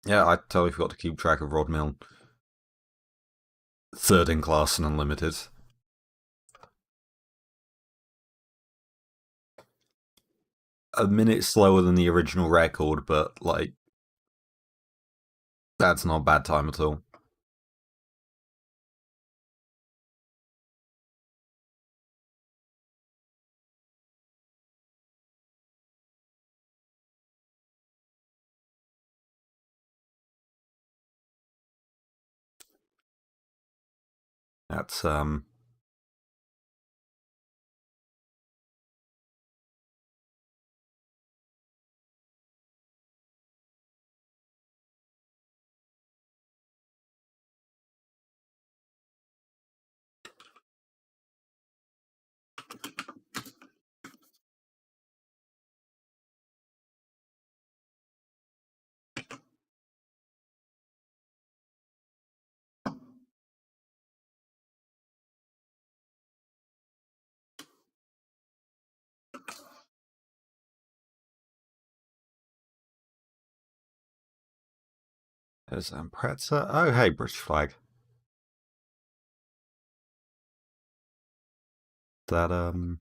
Yeah, I totally forgot to keep track of Rod Milne. Third in class and unlimited. A minute slower than the original record, but like that's not a bad time at all. That's There's Ampreza. Oh, hey, British flag. That, look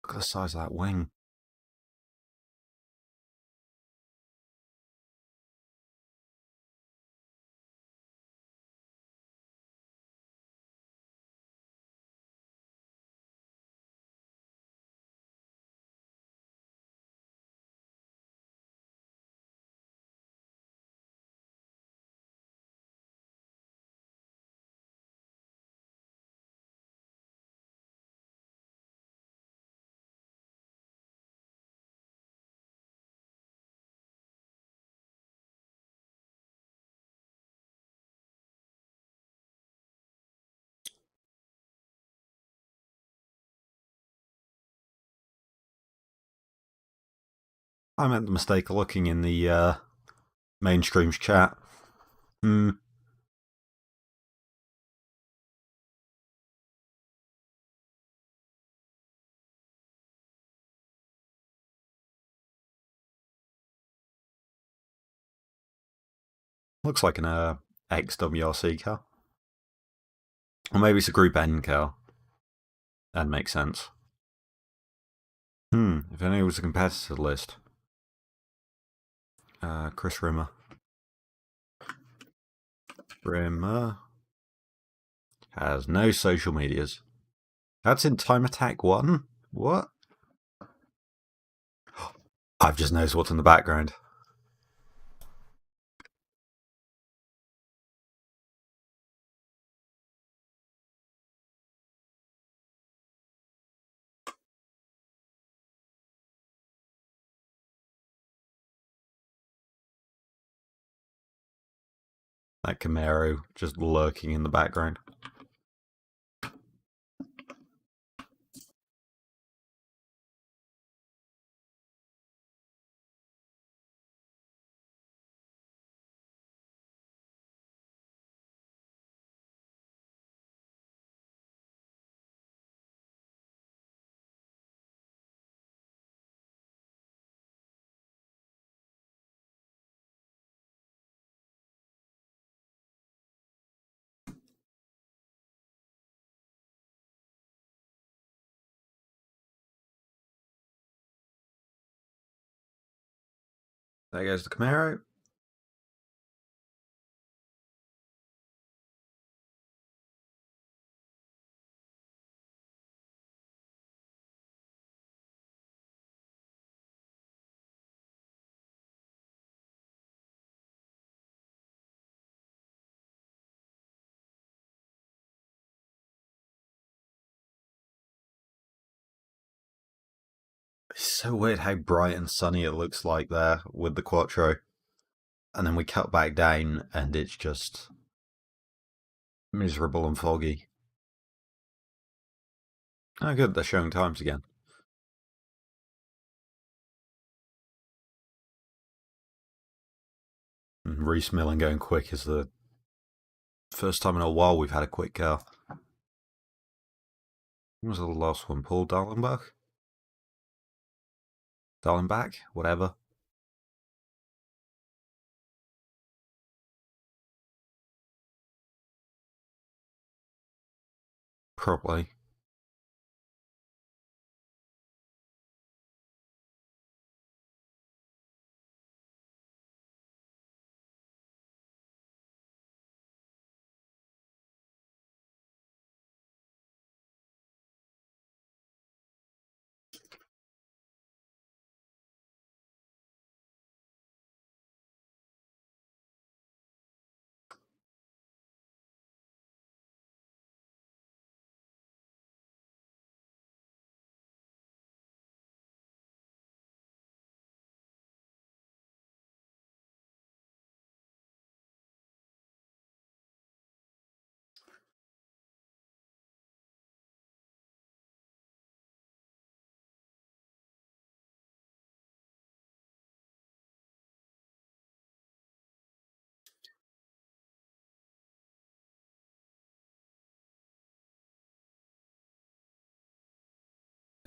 at the size of that wing. I made the mistake of looking in the mainstream's chat. Hmm. Looks like an XWRC car. Or maybe it's a Group N car. That makes sense. If only it was a competitor list. Chris Rimmer. Rimmer has no social medias. That's in Time Attack 1? What? I've just noticed what's in the background. That Camaro just lurking in the background. There goes the Camaro. It's so weird how bright and sunny it looks like there with the Quattro. And then we cut back down and it's just miserable and foggy. Oh, good, they're showing times again. And Reese Millen going quick is the first time in a while we've had a quick car. When was the last one? Paul Dallenbach? Dallenbach? Whatever. Probably.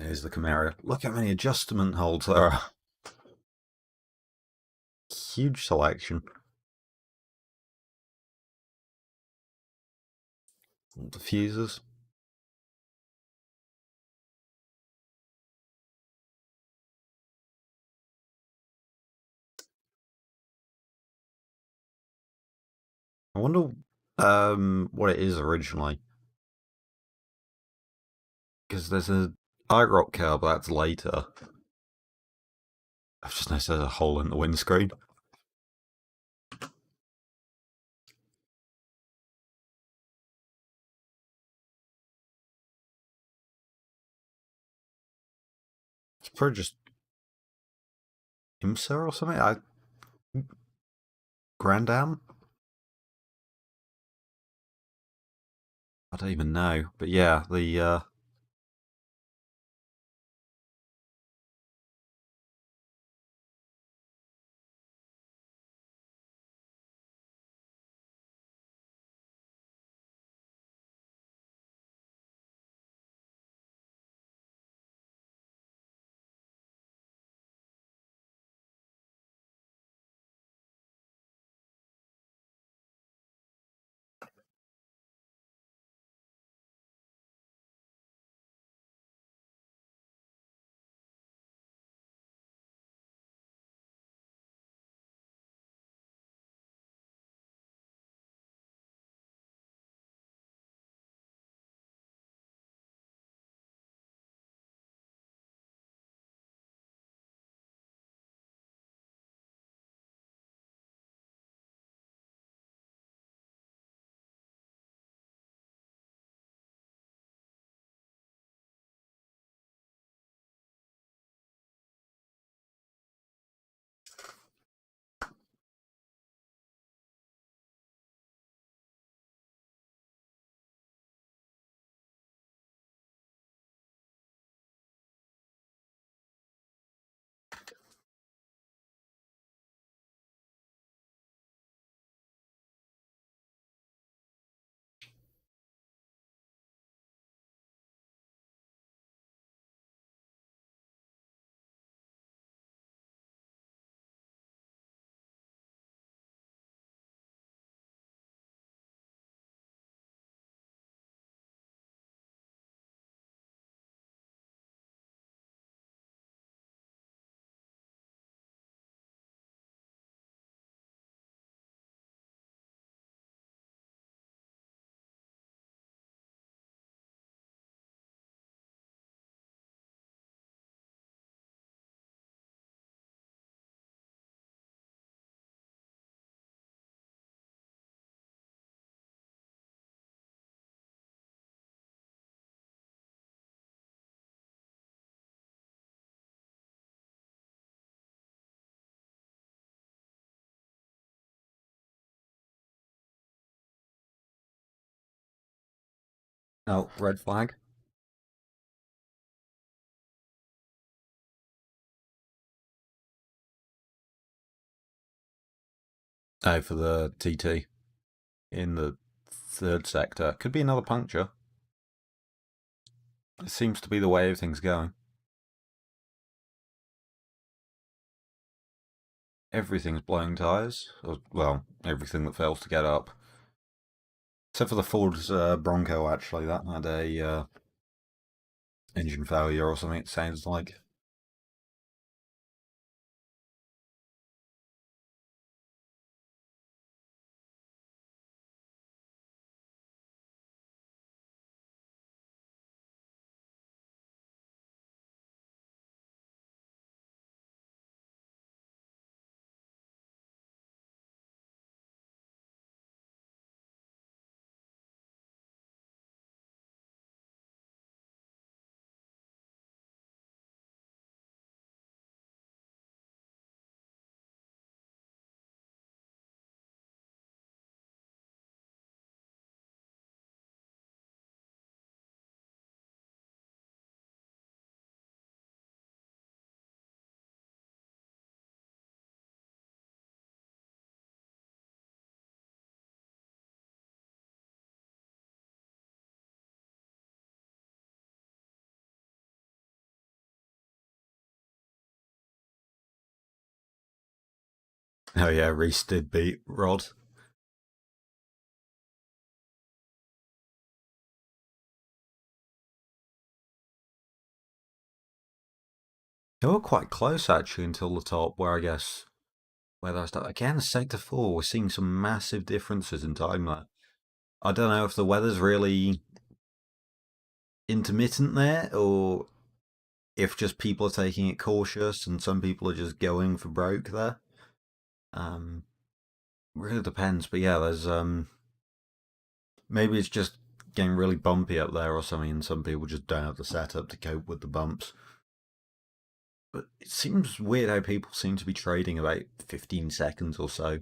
Here's the Camaro. Look how many adjustment holds there are. Huge selection. Diffusers. I wonder what it is originally. Because there's a iRock car, but that's later. I've just noticed there's a hole in the windscreen. It's probably just IMSA or something? Grand Am? I don't even know. But yeah, the oh, red flag. Oh, for the TT in the third sector. Could be another puncture. It seems to be the way everything's going. Everything's blowing tyres. Well, everything that fails to get up. Except for the Ford's Bronco, actually. That had a engine failure or something, it sounds like. Oh yeah, Reese did beat Rod. They were quite close actually until the top, where I guess where that's again sector four. We're seeing some massive differences in time there. I don't know if the weather's really intermittent there, or if just people are taking it cautious and some people are just going for broke there. Um, really depends, but yeah, there's maybe it's just getting really bumpy up there or something, and some people just don't have the setup to cope with the bumps. But it seems weird how people seem to be trading about 15 seconds or so.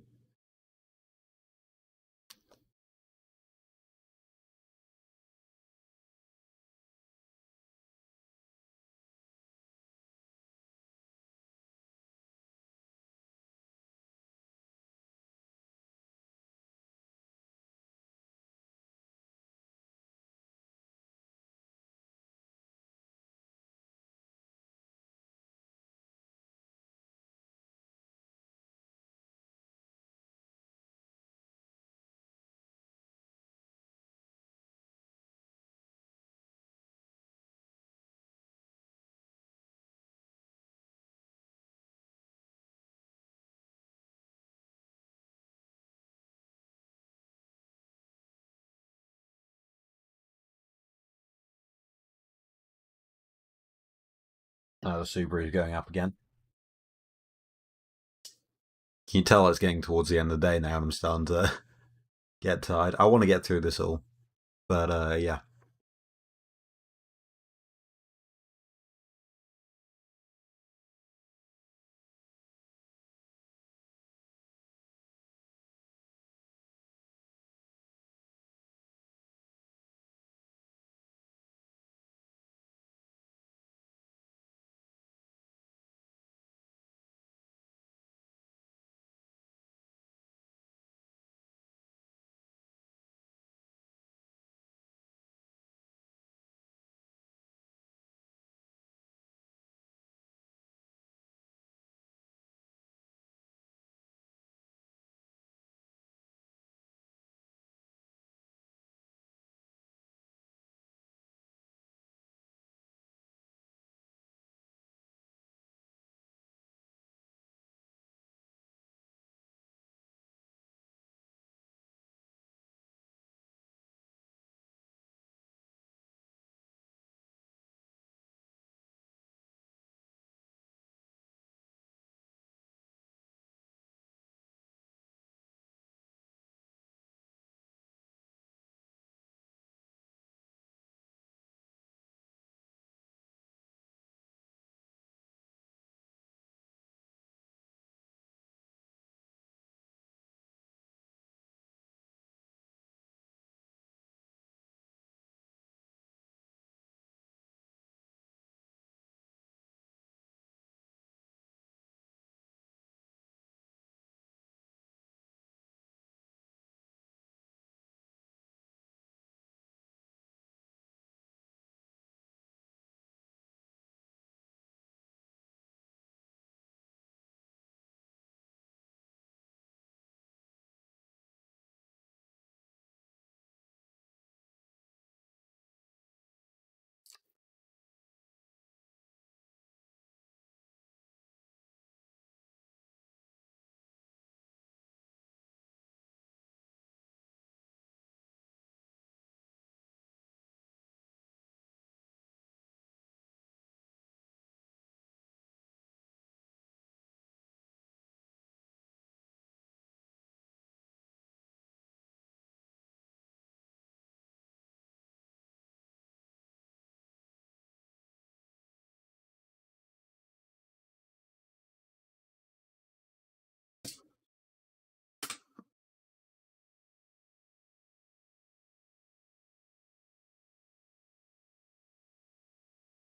The Subaru's going up again. Can you tell it's getting towards the end of the day now and I'm starting to get tired? I want to get through this all. But yeah.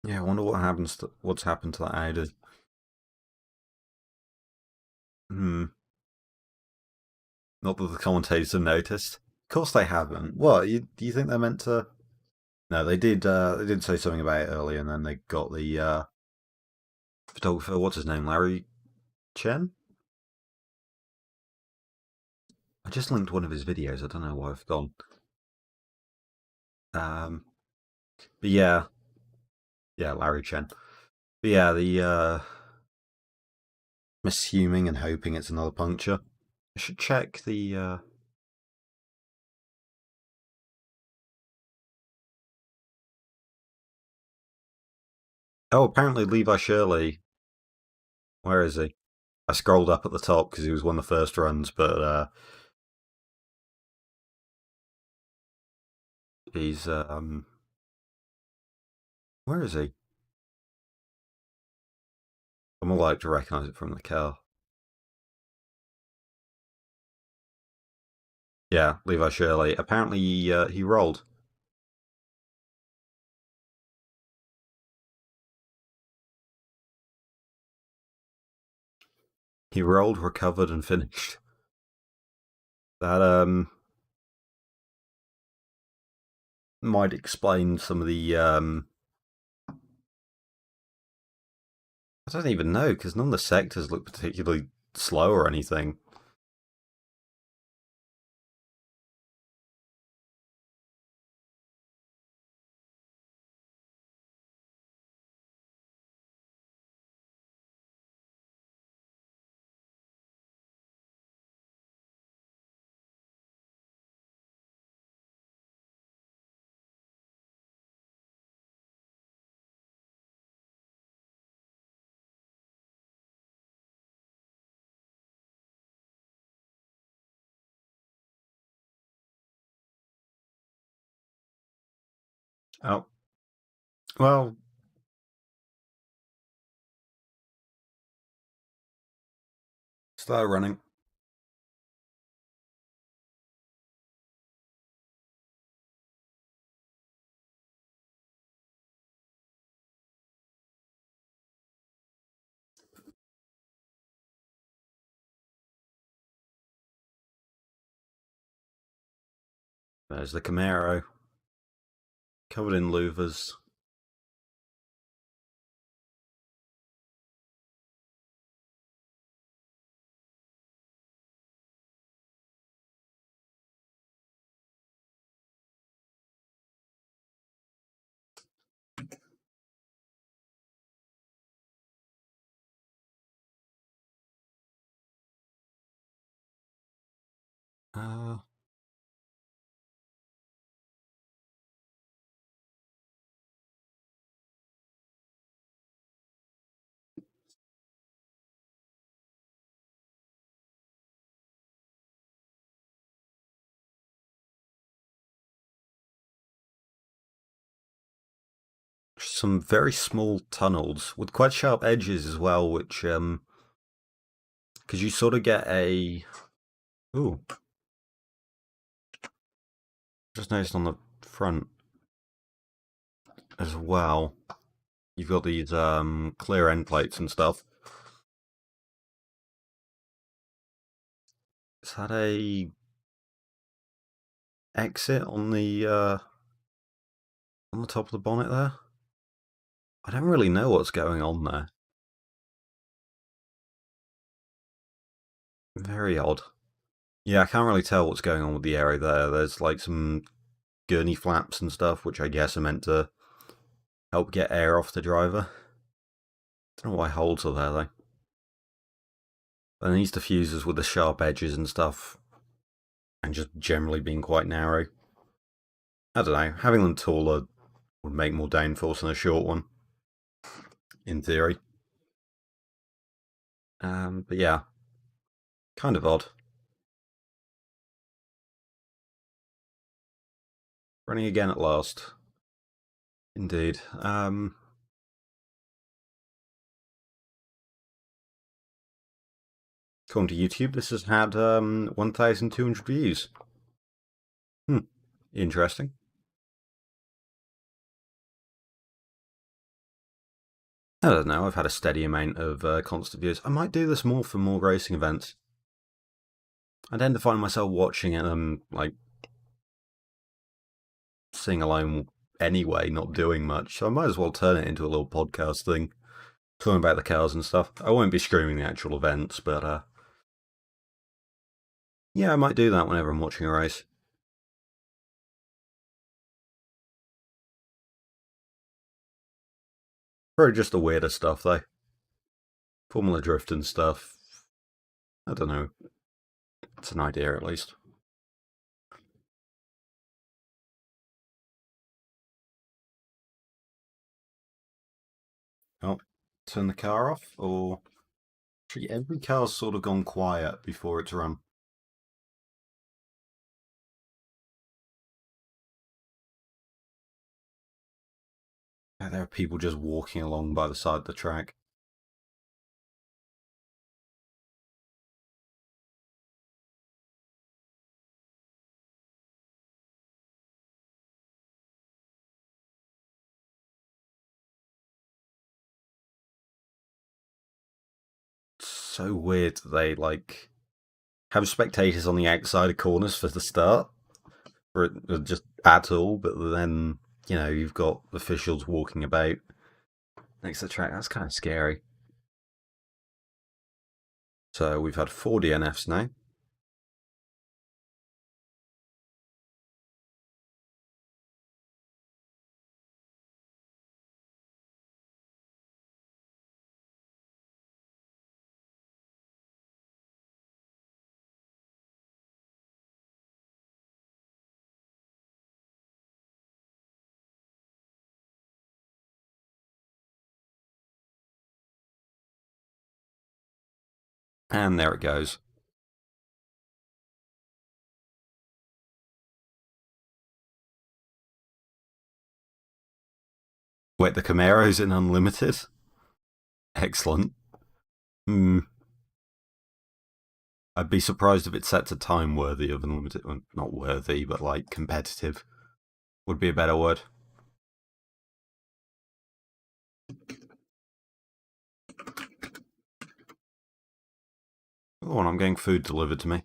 Yeah, I wonder what's happened to that Audi. Hmm. Not that the commentators have noticed. Of course they haven't. What? Do you think they're meant to? No, they did. They did say something about it earlier, and then they got the photographer. What's his name? Larry Chen. I just linked one of his videos. I don't know why I've gone. But yeah, Larry Chen. But yeah, I'm assuming and hoping it's another puncture. I should check the. Oh, apparently Levi Shirley. Where is he? I scrolled up at the top because he was one of the first runs, but he's where is he? I'm more like to recognise it from the car. Yeah, Levi Shirley. Apparently he rolled. He rolled, recovered, and finished. That might explain some of the I don't even know because none of the sectors look particularly slow or anything. Oh, well, start running. There's the Camaro, covered in louvers. Uh, some very small tunnels with quite sharp edges as well, which because you sort of get a. Ooh, just noticed on the front as well. You've got these clear end plates and stuff. Is that a exit on the top of the bonnet there? I don't really know what's going on there. Very odd. Yeah, I can't really tell what's going on with the area there. There's like some gurney flaps and stuff, which I guess are meant to help get air off the driver. Don't know why holes are there though. And these diffusers with the sharp edges and stuff, and just generally being quite narrow. I don't know, having them taller would make more downforce than a short one, in theory. But yeah, kind of odd. Running again at last. Indeed. According to YouTube, this has had 1,200 views. Interesting. I don't know, I've had a steady amount of constant views. I might do this more for more racing events. I tend to find myself watching it and like sitting alone anyway, not doing much. So I might as well turn it into a little podcast thing, talking about the cars and stuff. I won't be streaming the actual events, but Yeah, I might do that whenever I'm watching a race. Probably just the weirder stuff, though. Formula drift and stuff. I don't know. It's an idea, at least. Oh, turn the car off? Or. Actually, every car's sort of gone quiet before it's run. Yeah, there are people just walking along by the side of the track. It's so weird that they, like, have spectators on the outside of corners for the start. Or just at all, but then, you've got officials walking about next to the track. That's kind of scary. So we've had 4 DNFs now. And there it goes. Wait, the Camaro's in Unlimited? Excellent. Hmm. I'd be surprised if it's set to time worthy of Unlimited. Well, not worthy, but like competitive would be a better word. Oh, and I'm getting food delivered to me.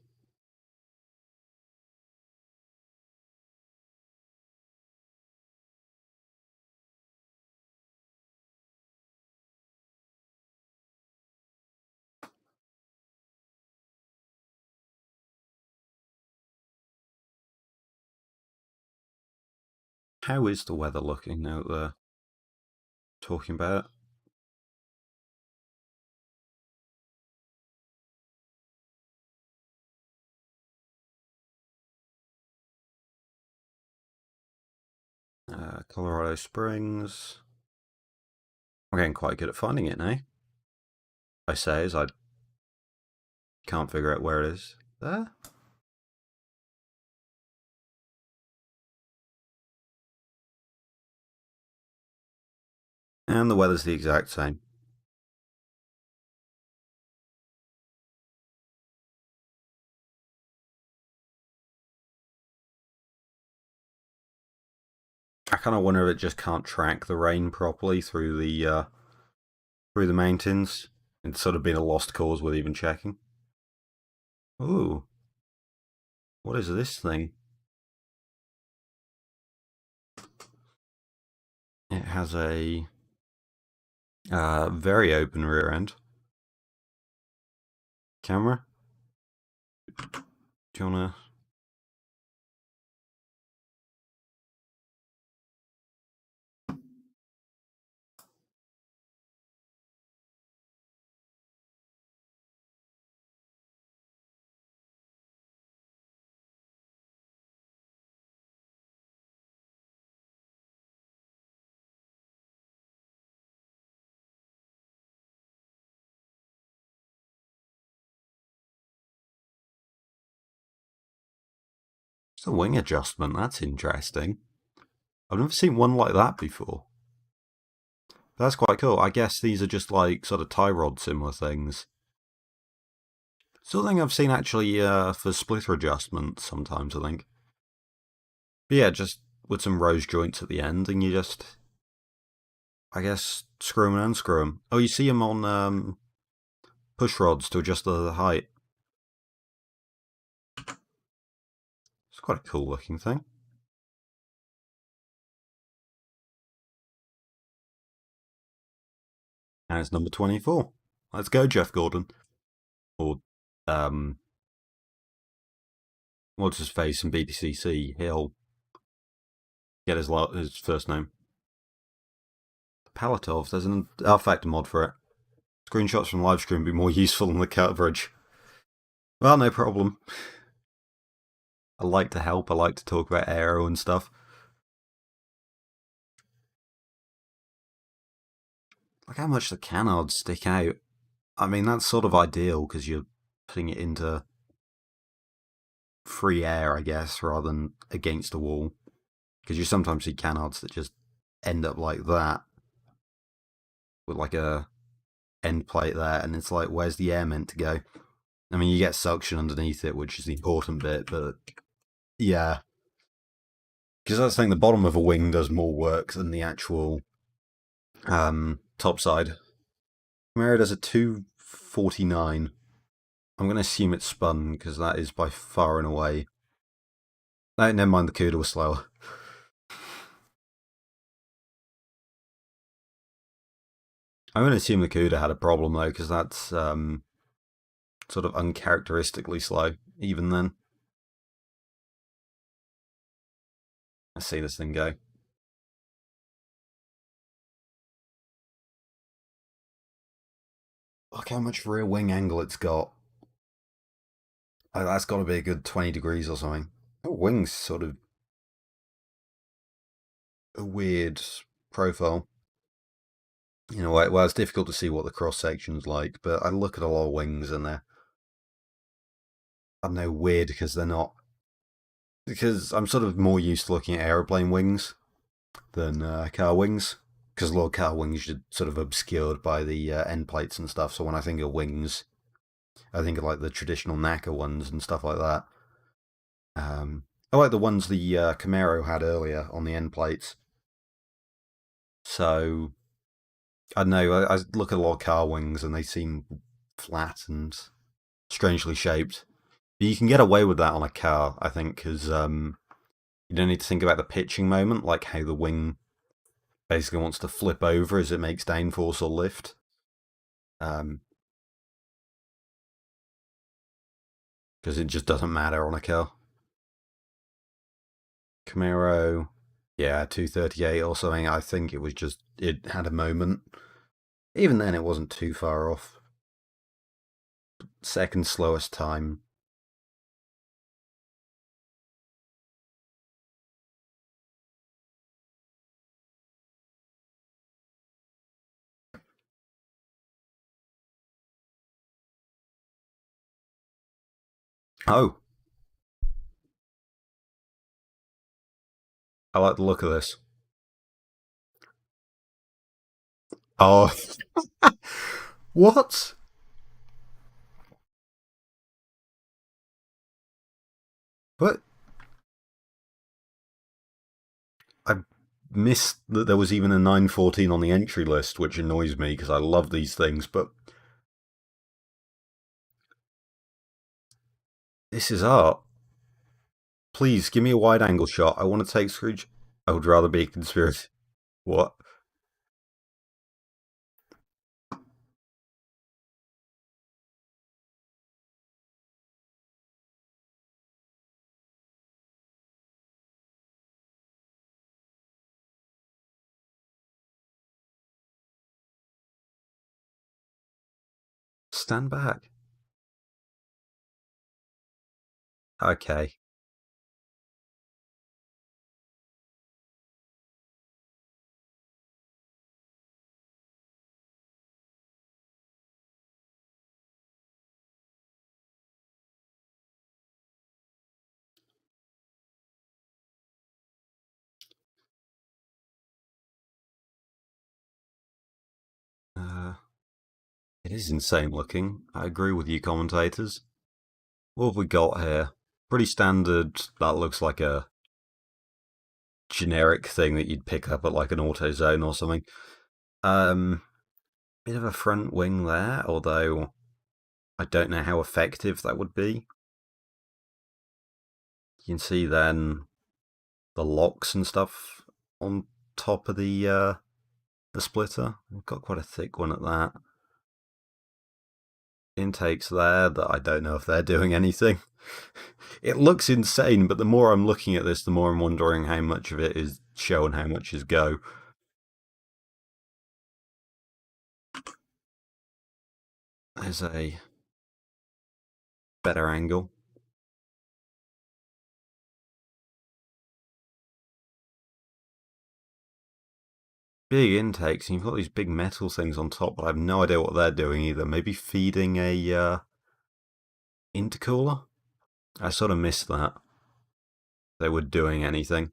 How is the weather looking out there? Talking about Colorado Springs. I'm getting quite good at finding it now. I say as I can't figure out where it is. There? And the weather's the exact same. I kind of wonder if it just can't track the rain properly through the mountains. It's sort of been a lost cause with even checking. Ooh, what is this thing? It has a very open rear end. Camera? Do you wanna? It's a wing adjustment. That's interesting. I've never seen one like that before. That's quite cool. I guess these are just like sort of tie rod similar things. Something I've seen actually for splitter adjustments sometimes, I think. But yeah, just with some rose joints at the end, and you just, I guess, screw them and unscrew them. Oh, you see them on push rods to adjust the height. It's quite a cool looking thing. And it's number 24. Let's go, Jeff Gordon. Or, um, what's his face in BTCC, he'll get his first name. Palatov, there's an R-Factor mod for it. Screenshots from live stream would be more useful than the coverage. Well, no problem. I like to help, I like to talk about Aero and stuff. Look how much the canards stick out. I mean, that's sort of ideal because you're putting it into free air, I guess, rather than against a wall. Because you sometimes see canards that just end up like that, with like a end plate there, and it's like, where's the air meant to go? I mean, you get suction underneath it, which is the important bit, but yeah. Because that's the thing, the bottom of a wing does more work than the actual top side. Camaro does a 249. I'm going to assume it's spun, because that is by far and away. No, never mind, the CUDA was slower. I'm going to assume the CUDA had a problem, though, because that's sort of uncharacteristically slow, even then. Let's see this thing go. Look how much rear wing angle it's got. That's got to be a good 20 degrees or something. The wing's sort of a weird profile. You know, well, it's difficult to see what the cross section's like, but I look at a lot of wings and they're, I don't know, weird because they're not. Because I'm sort of more used to looking at aeroplane wings than car wings. Because a lot of car wings are sort of obscured by the end plates and stuff. So when I think of wings, I think of like the traditional NACA ones and stuff like that. I like the ones the Camaro had earlier on the end plates. So I don't know. I look at a lot of car wings and they seem flat and strangely shaped. But you can get away with that on a car, I think, because you don't need to think about the pitching moment, like how the wing basically wants to flip over as it makes downforce or lift. Because it just doesn't matter on a car. Camaro, yeah, 238 or something. I think it was just, it had a moment. Even then, it wasn't too far off. Second slowest time. Oh, I like the look of this. Oh, what? What? I missed that there was even a 914 on the entry list, which annoys me because I love these things, but this is art. Please give me a wide angle shot. I want to take Scrooge. I would rather be a conspiracy. What? Stand back. Okay. It is insane looking. I agree with you, commentators. What have we got here? Pretty standard. That looks like a generic thing that you'd pick up at like an AutoZone or something. Bit of a front wing there, although I don't know how effective that would be. You can see then the locks and stuff on top of the splitter. We've got quite a thick one at that. Intakes there that I don't know if they're doing anything. It looks insane, but the more I'm looking at this, the more I'm wondering how much of it is show and how much is go. There's a better angle. Big intakes, and you've got these big metal things on top, but I have no idea what they're doing either. Maybe feeding a intercooler? I sort of missed that. They were doing anything.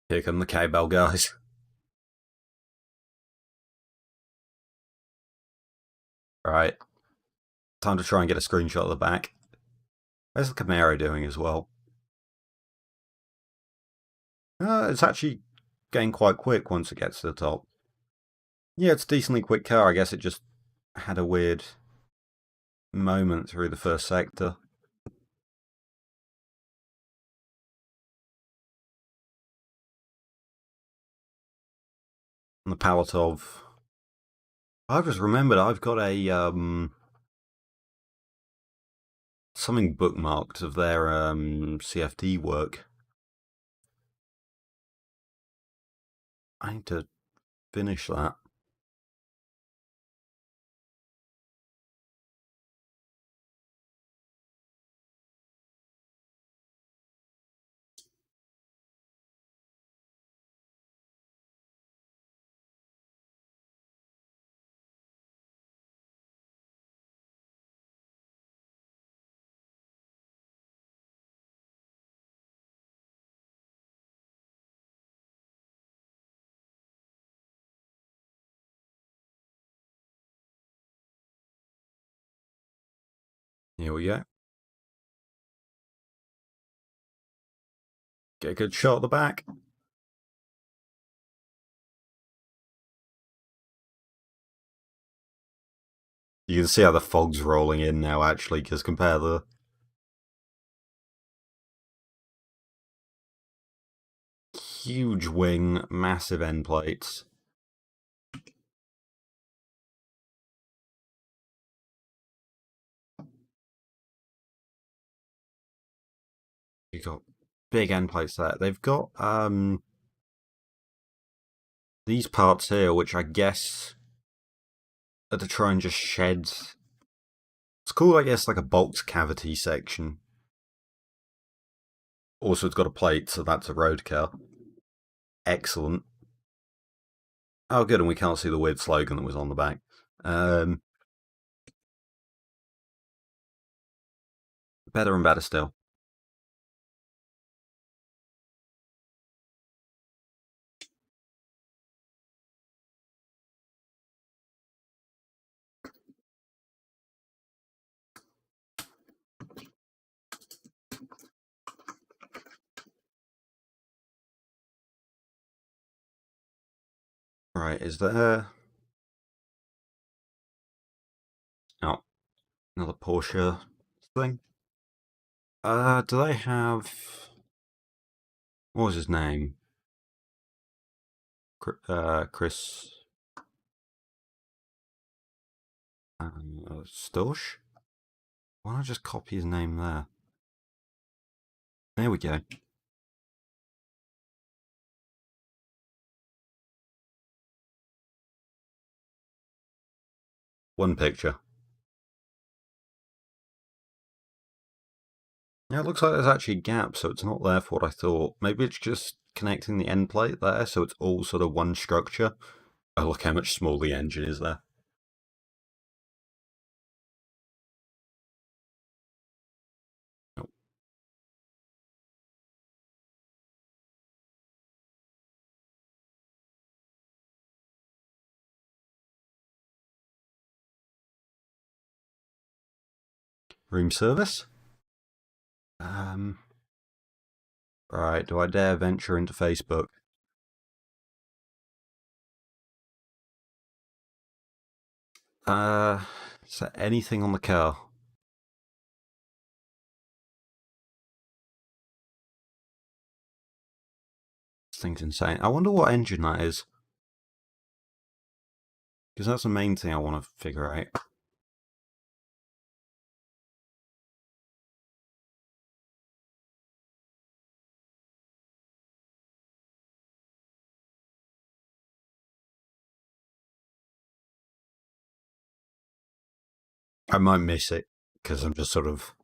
Here come the cowbell guys. Right, time to try and get a screenshot of the back. How's the Camaro doing as well? It's actually getting quite quick once it gets to the top. Yeah, it's a decently quick car. I guess it just had a weird moment through the first sector. On the palette of... I've just remembered I've got a something bookmarked of their CFD work. I need to finish that. Here we go. Get a good shot at the back. You can see how the fog's rolling in now, actually, because compare the... Huge wing, massive end plates. You've got big end plates there. They've got these parts here, which I guess are to try and just shed... It's called, I guess, like a bulk cavity section. Also, it's got a plate, so that's a road car. Excellent. Oh, good, and we can't see the weird slogan that was on the back. Better and better still. Right, is there... Oh, another Porsche thing. Do they have... What was his name? Chris... Storch? Why don't I just copy his name there? There we go. One picture. Yeah, it looks like there's actually a gap, so it's not there for what I thought. Maybe it's just connecting the end plate there, so it's all sort of one structure. Oh, look how much smaller the engine is there. Oh. Room service? Right, do I dare venture into Facebook? Is there anything on the car? This thing's insane. I wonder what engine that is. Because that's the main thing I want to figure out. I might miss it because I'm just sort of.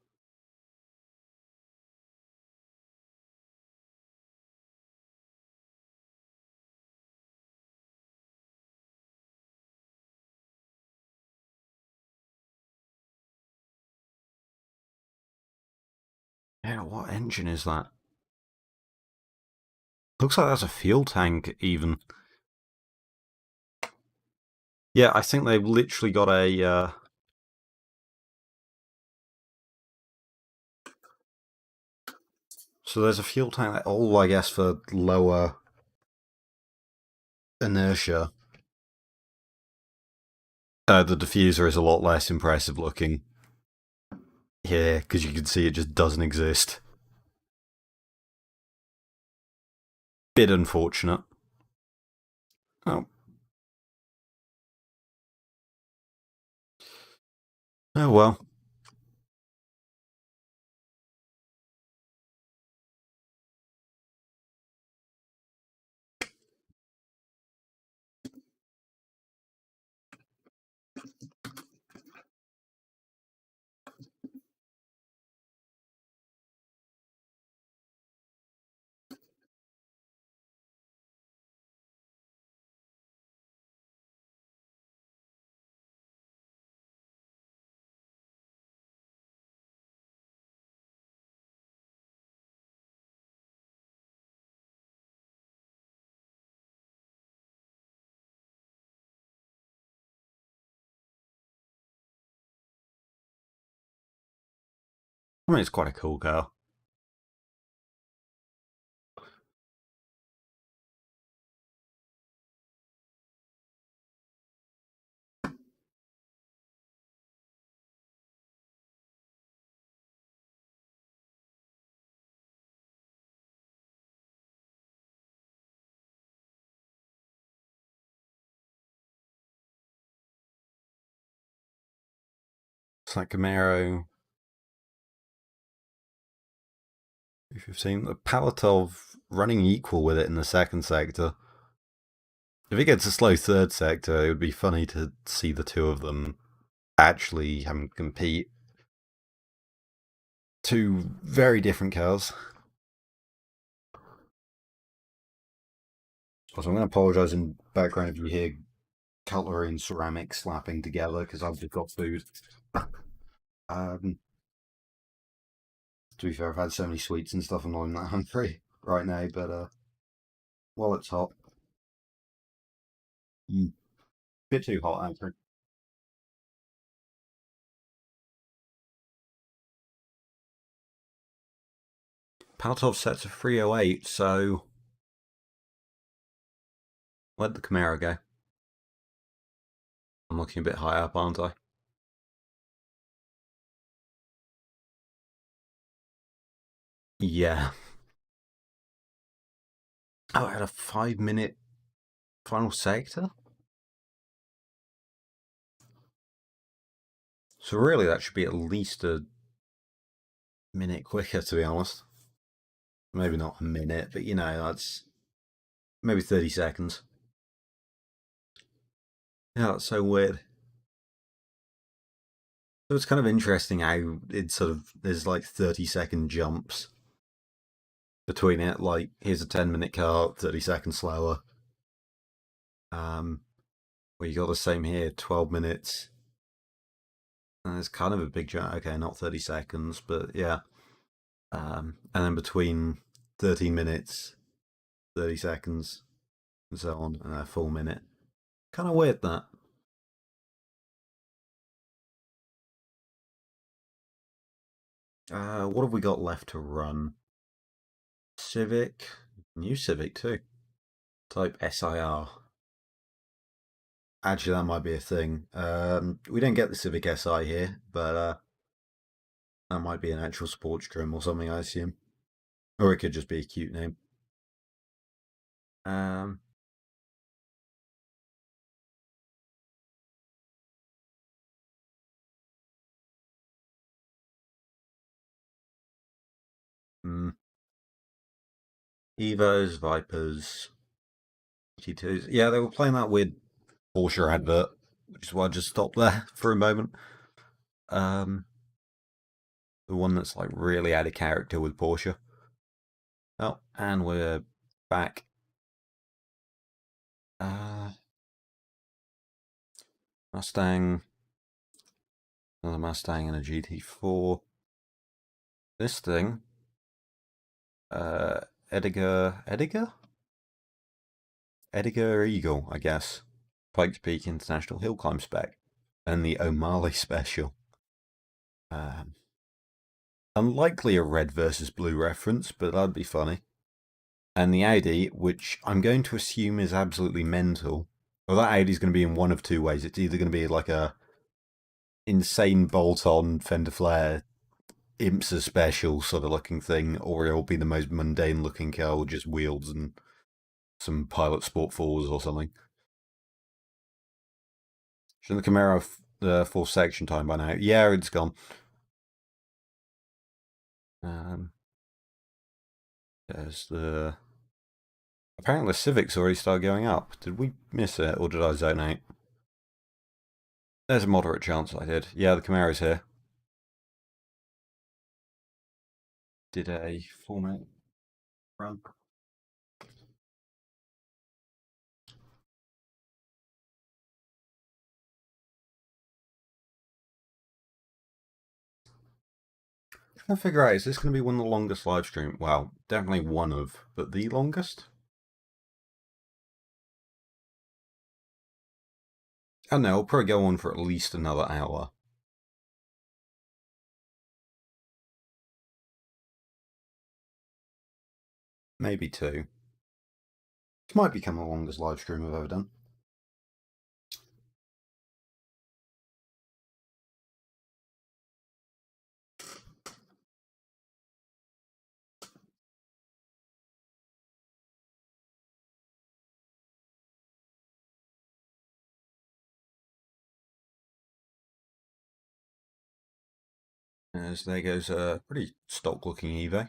Yeah, what engine is that? Looks like that's a fuel tank, even. Yeah, I think they've literally got a. So there's a fuel tank, all I guess for lower inertia. The diffuser is a lot less impressive looking. Yeah, because you can see it just doesn't exist. Bit unfortunate. Oh, oh well. I mean, it's quite a cool car. It's like Camaro. If you've seen the Palatov running equal with it in the second sector. If it gets a slow third sector, it would be funny to see the two of them actually having to compete. Two very different cars. Also, I'm going to apologise in background if you hear cutlery and ceramic slapping together because I've just got food. um, to be fair, I've had so many sweets and stuff, and I'm not hungry right now. But while it's hot, bit too hot actually. Paltov set to 308, so let the Camaro go. I'm looking a bit high up, aren't I? Yeah. Oh, I had a 5 minute final sector? So really that should be at least a minute quicker, to be honest. Maybe not a minute, but you know, that's maybe 30 seconds. Yeah, that's so weird. So it's kind of interesting how it's sort of, there's like 30-second jumps between it. Like, here's a 10-minute car, 30 seconds slower. Well, you got the same here, 12 minutes. And it's kind of a big jump. Okay, not 30 seconds, but yeah. And then between 13 minutes, 30 seconds, and so on, and a full minute. Kind of weird that. What have we got left to run? Civic, new Civic too. Type SIR. Actually, that might be a thing. We don't get the Civic Si here, but that might be an actual sports trim or something, I assume. Or it could just be a cute name. Um, hmm. Evos, Vipers, T2s. Yeah, they were playing that weird Porsche advert, which is why I just stopped there for a moment. Um, the one that's like really added character with Porsche. Oh, and we're back. Uh, Mustang, another Mustang and a GT4. This thing, uh, Edgar Eagle, I guess. Pikes Peak International Hill Climb Spec. And the O'Malley Special. Um, Unlikely a red versus blue reference, but that'd be funny. And the Audi, which I'm going to assume is absolutely mental. Well, that Audi's going to be in one of two ways. It's either going to be like a insane bolt-on fender flare IMSA special sort of looking thing, or it'll be the most mundane looking car with just wheels and some Pilot Sport 4s or something. Shouldn't the Camaro have the full section time by now? Yeah, it's gone. Um, there's the... Apparently the Civic's already started going up. Did we miss it, or did I zone out? There's a moderate chance I did. Yeah, the Camaro's here. Did a 4-minute run. Trying to figure out, is this going to be one of the longest live stream? Well, definitely one of, but the longest? I don't know, it'll probably go on for at least another hour. Maybe two. This might become the longest live stream I've ever done. As there goes a pretty stock looking Evo.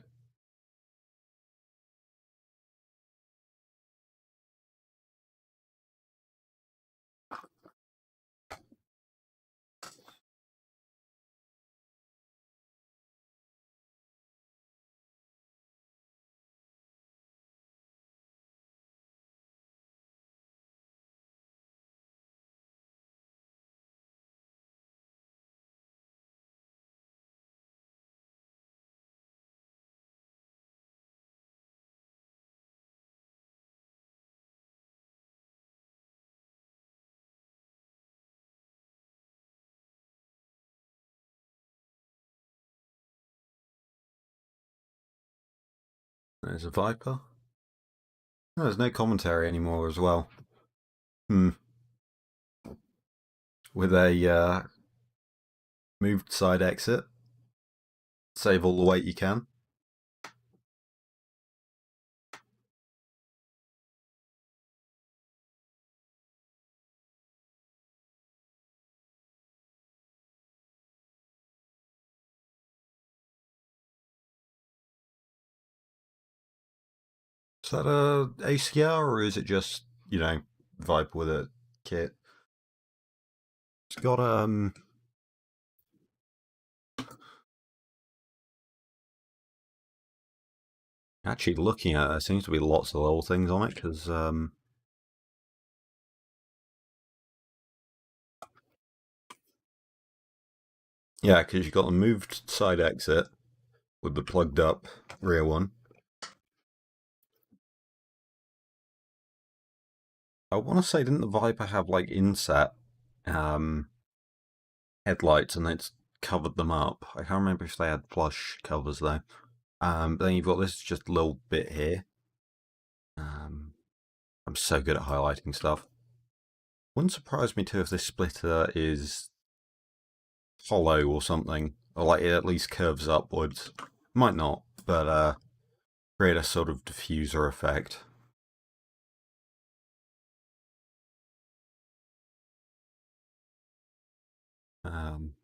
There's a Viper. Oh, there's no commentary anymore as well. Hmm. With a moved side exit. Save all the weight you can. Is that a ACR or is it just, Viper with a kit? It's got actually looking at it, there seems to be lots of little things on it because yeah, because you've got the moved side exit with the plugged up rear one. I want to say, didn't the Viper have like inset headlights and it's covered them up? I can't remember if they had plush covers though. But then you've got this just little bit here. I'm so good at highlighting stuff. Wouldn't surprise me too if this splitter is hollow or something, or like it at least curves upwards. Might not, but create a sort of diffuser effect. Um,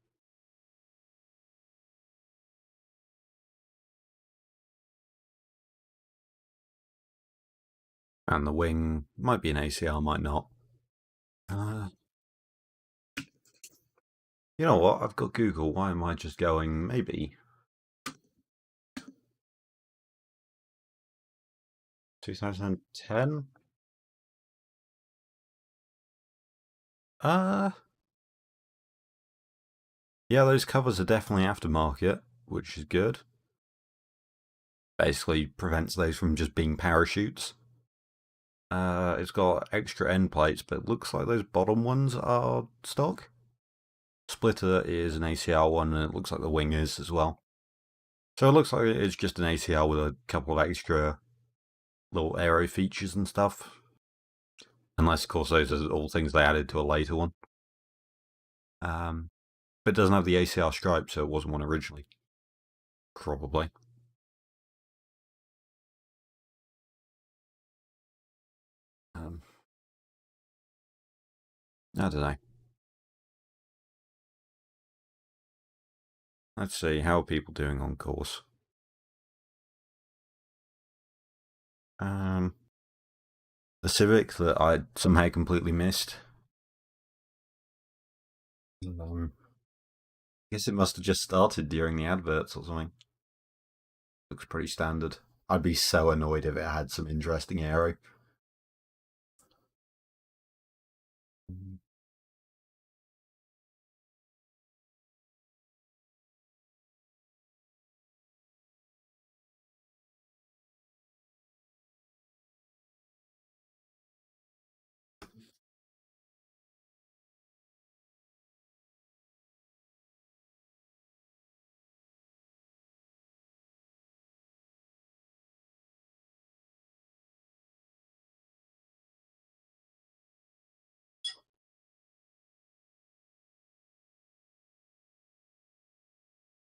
and the wing might be an ACR, might not. Uh, you know what? I've got Google. Why am I just going maybe 2010? Uh, yeah, those covers are definitely aftermarket, which is good. Basically prevents those from just being parachutes. It's got extra end plates, but it looks like those bottom ones are stock. Splitter is an ACR one, and it looks like the wing is as well. So it looks like it's just an ACR with a couple of extra little aero features and stuff. Unless, of course, those are all things they added to a later one. But it doesn't have the ACR stripe, so it wasn't one originally. Probably. I don't know. Let's see, how are people doing on course? The Civic that I somehow completely missed. I guess it must have just started during the adverts or something. Looks pretty standard. I'd be so annoyed if it had some interesting aero.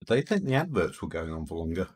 They think the adverts were going on for longer.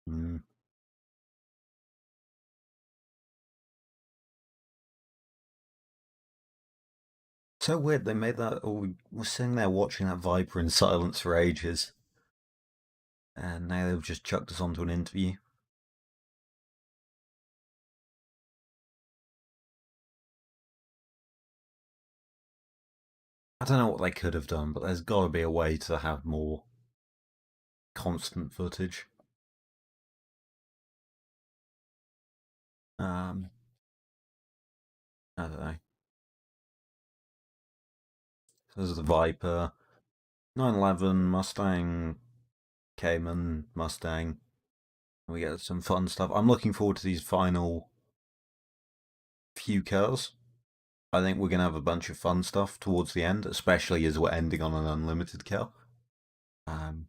Mm. So weird they made that. Or we were sitting there watching that Viper in silence for ages. And now they've just chucked us onto an interview. I don't know what they could have done, but there's got to be a way to have more constant footage. I don't know. So there's the Viper, 911, Mustang, Cayman, Mustang. We get some fun stuff. I'm looking forward to these final few cars. I think we're going to have a bunch of fun stuff towards the end, especially as we're ending on an unlimited car. So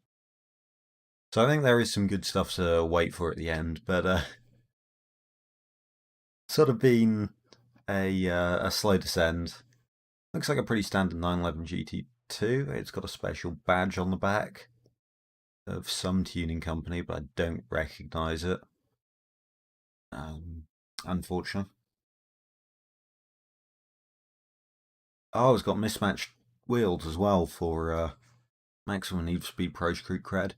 I think there is some good stuff to wait for at the end, but sort of been a slow descend. Looks like a pretty standard 911 GT2. It's got a special badge on the back of some tuning company, but I don't recognise it. Unfortunately. Oh, it's got mismatched wheels as well for maximum Need for Speed Pro Street cred.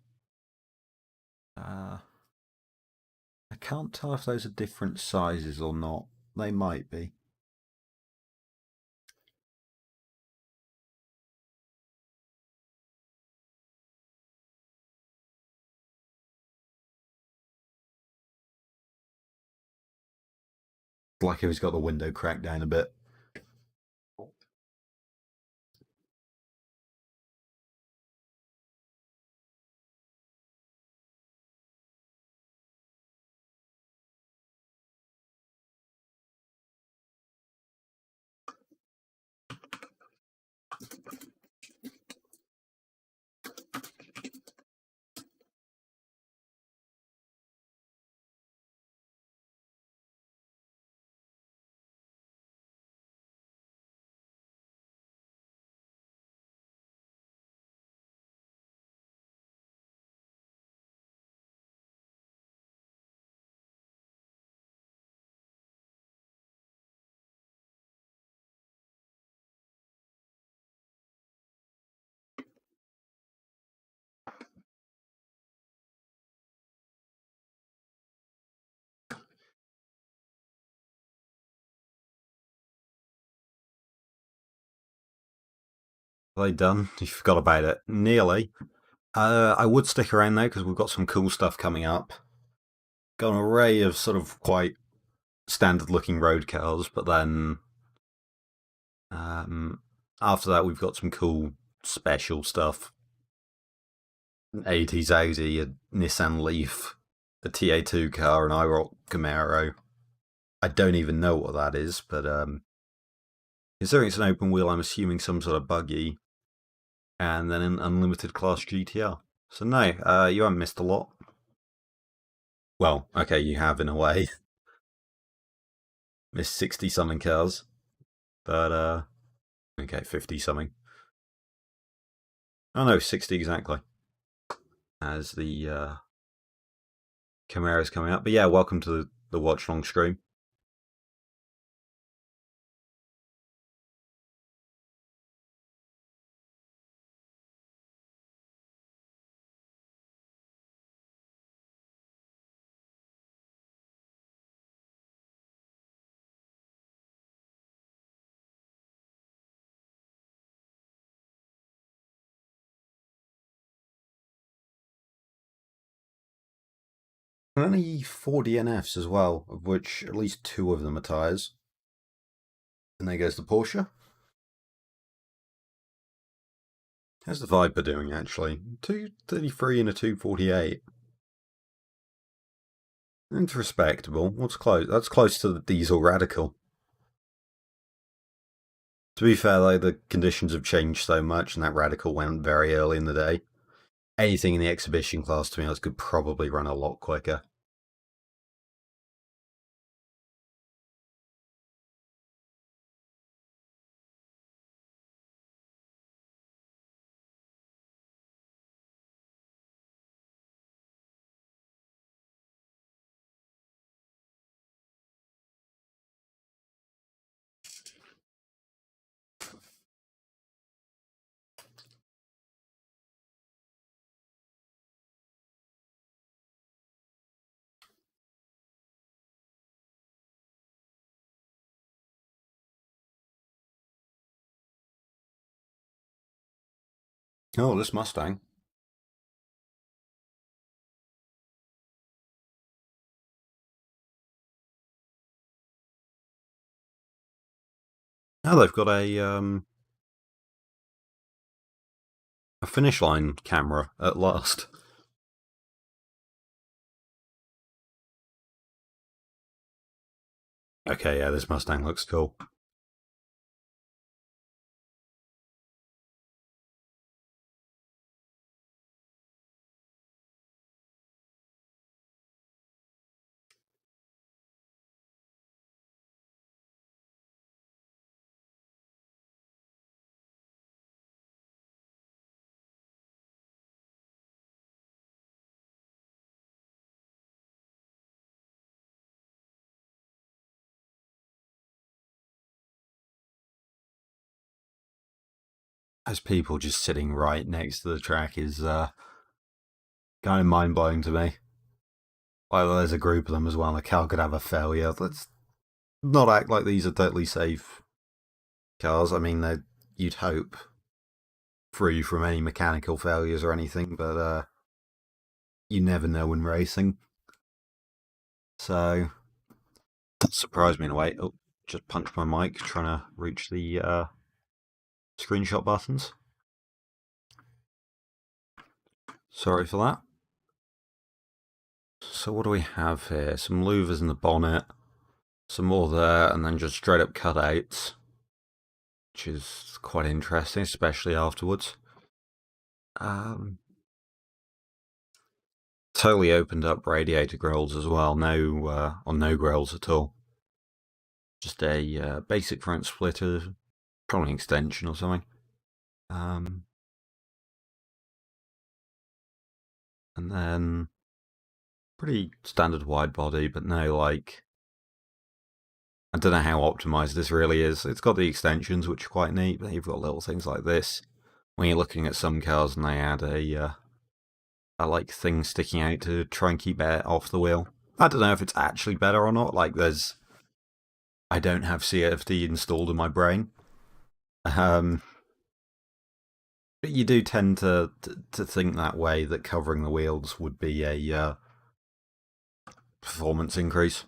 I can't tell if those are different sizes or not. They might be. Like if he's got the window cracked down a bit. Are they done? You forgot about it. Nearly. I would stick around though because we've got some cool stuff coming up. Got an array of sort of quite standard looking road cars, but then after that we've got some cool special stuff. An 80s Audi, a Nissan Leaf, a TA2 car, an Aero Camaro. I don't even know what that is, but considering it's an open wheel, I'm assuming some sort of buggy, and then an unlimited class GTR. So no, you haven't missed a lot. Well, okay, you have in a way. Missed 60 something cars, but okay, 50 something. Oh no, 60 exactly. As the Camaro's coming up. But yeah, welcome to the Watchalong stream. Only 4 DNFs as well, of which at least 2 of them are tyres. And there goes the Porsche. How's the Viper doing actually? 233 and a 248. It's respectable. What's close? That's close to the diesel radical. To be fair though, the conditions have changed so much and that radical went very early in the day. Anything in the exhibition class, to be honest, could probably run a lot quicker. Oh, this Mustang. Oh, they've got a finish line camera at last. Okay, yeah, this Mustang looks cool. Those people just sitting right next to the track is kind of mind blowing to me. Like, there's a group of them as well. A car could have a failure. Let's not act like these are totally safe cars. I mean, you'd hope free from any mechanical failures or anything, but you never know when racing. So that surprised me in a way. Oh, just punched my mic trying to reach the screenshot buttons. Sorry for that. So what do we have here? Some louvers in the bonnet, some more there, and then just straight up cutouts, which is quite interesting, especially afterwards. Um, totally opened up radiator grills as well. No, or no grills at all. Just a basic front splitter, probably an extension or something. Um, and then pretty standard wide body, but no, like, I don't know how optimized this really is. It's got the extensions, which are quite neat, but you've got little things like this. When you're looking at some cars and they add a like thing sticking out to try and keep air off the wheel. I don't know if it's actually better or not. Like, I don't have CFD installed in my brain. Um, but you do tend to think that way, that covering the wheels would be a performance increase.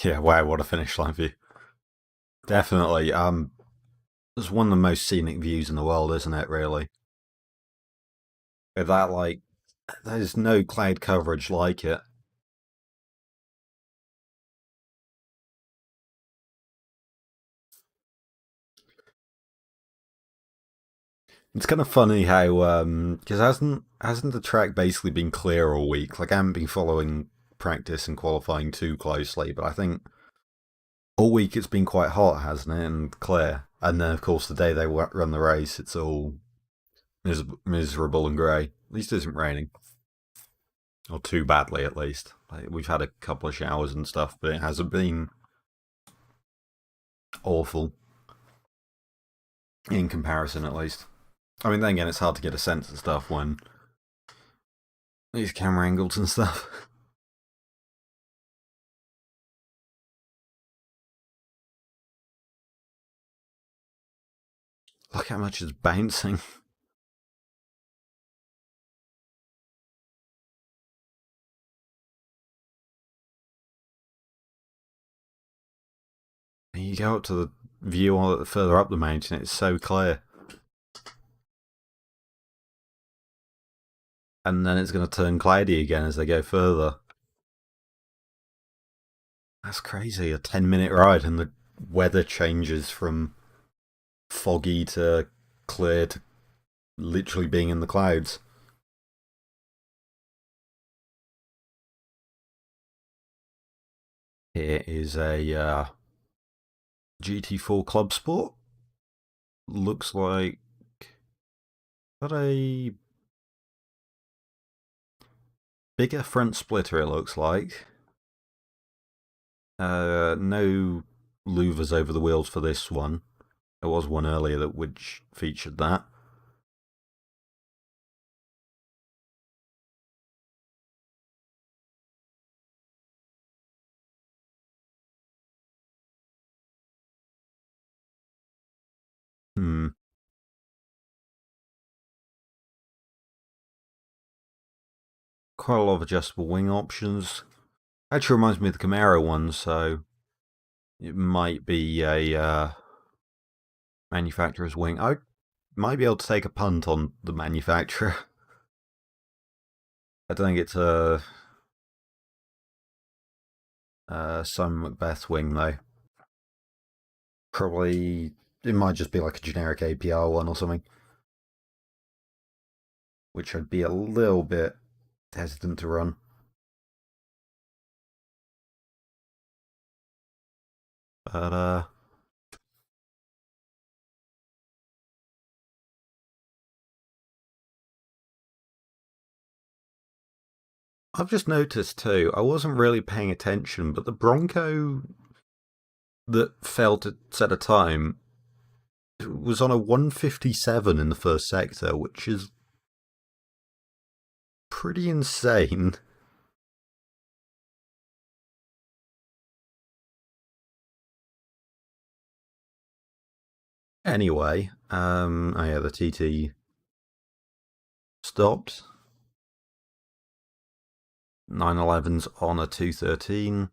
Yeah, wow, what a finish line view. Definitely. It's one of the most scenic views in the world, isn't it, really? With that, like, there's no cloud coverage like it. It's kind of funny how, because hasn't the track basically been clear all week? Like, I haven't been following practice and qualifying too closely, but I think all week it's been quite hot, hasn't it, and clear. And then, of course, the day they run the race, it's all miserable and grey. At least it isn't raining, or too badly, at least. Like, we've had a couple of showers and stuff, but it hasn't been awful in comparison, at least. I mean, then again, it's hard to get a sense of stuff when these camera angles and stuff. Look how much it's bouncing. And you go up to the view further up the mountain, it's so clear. And then it's going to turn cloudy again as they go further. That's crazy. A 10-minute ride, and the weather changes from foggy to clear to literally being in the clouds. Here is a GT4 Club Sport. Looks like got a bigger front splitter, it looks like. No louvers over the wheels for this one. There was one earlier that which featured that. Hmm. Quite a lot of adjustable wing options. Actually reminds me of the Camaro one, so it might be a manufacturer's wing. I might be able to take a punt on the manufacturer. I don't think it's a Simon Macbeth wing, though. Probably, it might just be like a generic APR one or something. Which I'd be a little bit hesitant to run. But, I've just noticed too, I wasn't really paying attention, but the Bronco that failed to set a time was on a 157 in the first sector, which is pretty insane. Anyway, oh yeah, the TT stopped. 911's on a 213.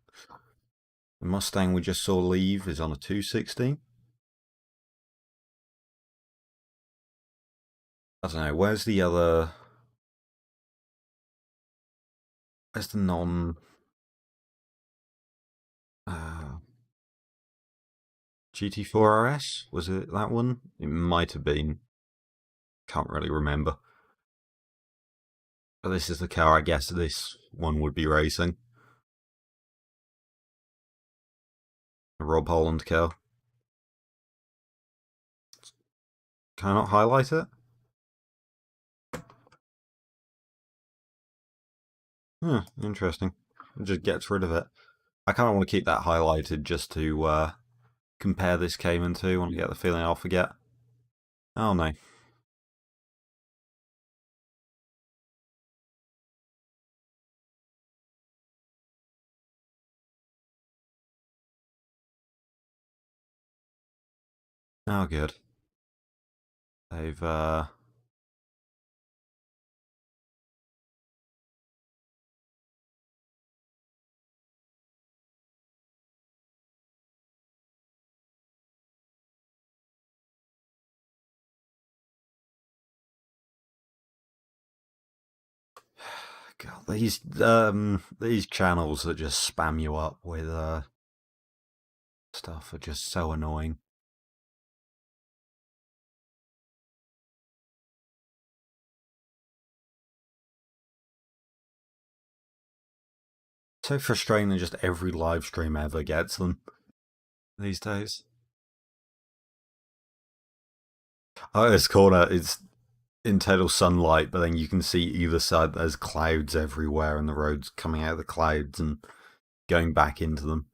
The Mustang we just saw leave is on a 216. I don't know, where's the other... Where's the non... GT4 RS? Was it that one? It might have been. Can't really remember. But this is the car I guess this one would be racing. The Rob Holland car. Can I not highlight it? Interesting. It just gets rid of it. I kind of want to keep that highlighted just to compare this Cayman to. I want to get the feeling I'll forget. Oh no. Oh good. They've God, these channels that just spam you up with stuff are just so annoying. So frustrating that just every live stream ever gets them these days. Oh, this corner is in total sunlight, but then you can see either side there's clouds everywhere and the road's coming out of the clouds and going back into them.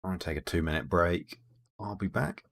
I'm going to take a 2-minute break. I'll be back.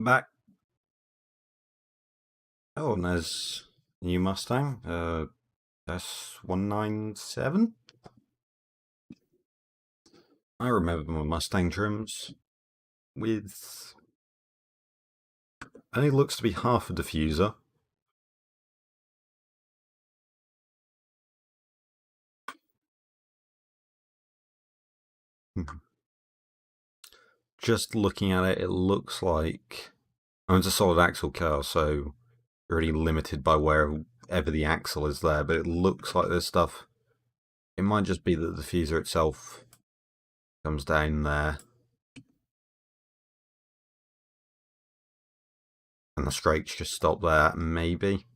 Back. Oh, and there's new Mustang. S197. I remember my Mustang trims with only looks to be half a diffuser. Just looking at it, it looks like it's a solid axle car, so really limited by wherever the axle is there. But it looks like this stuff. It might just be that the diffuser itself comes down there, and the strakes just stop there. Maybe.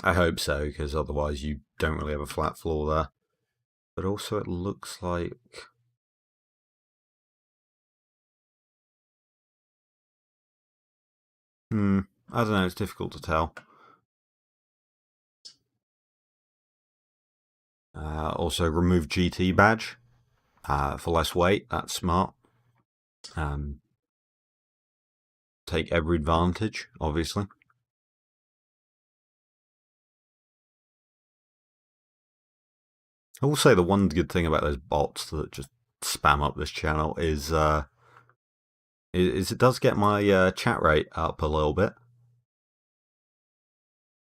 I hope so, because otherwise you don't really have a flat floor there. But also, it looks like I don't know, it's difficult to tell. Also, remove GT badge for less weight. That's smart. Take every advantage, obviously. I will say the one good thing about those bots that just spam up this channel is it does get my chat rate up a little bit.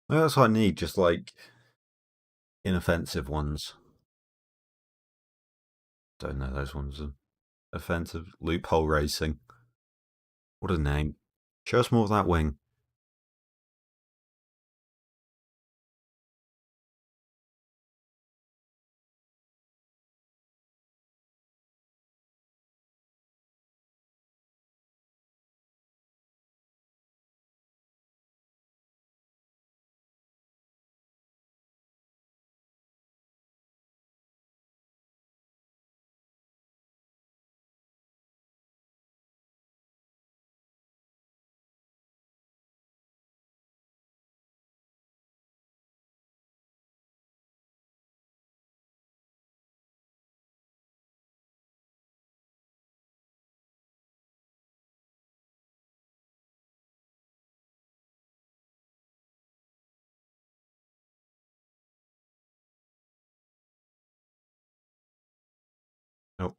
That's what I need, just like inoffensive ones. Don't know, those ones are offensive. Loophole Racing. What a name. Show us more of that wing. Nope.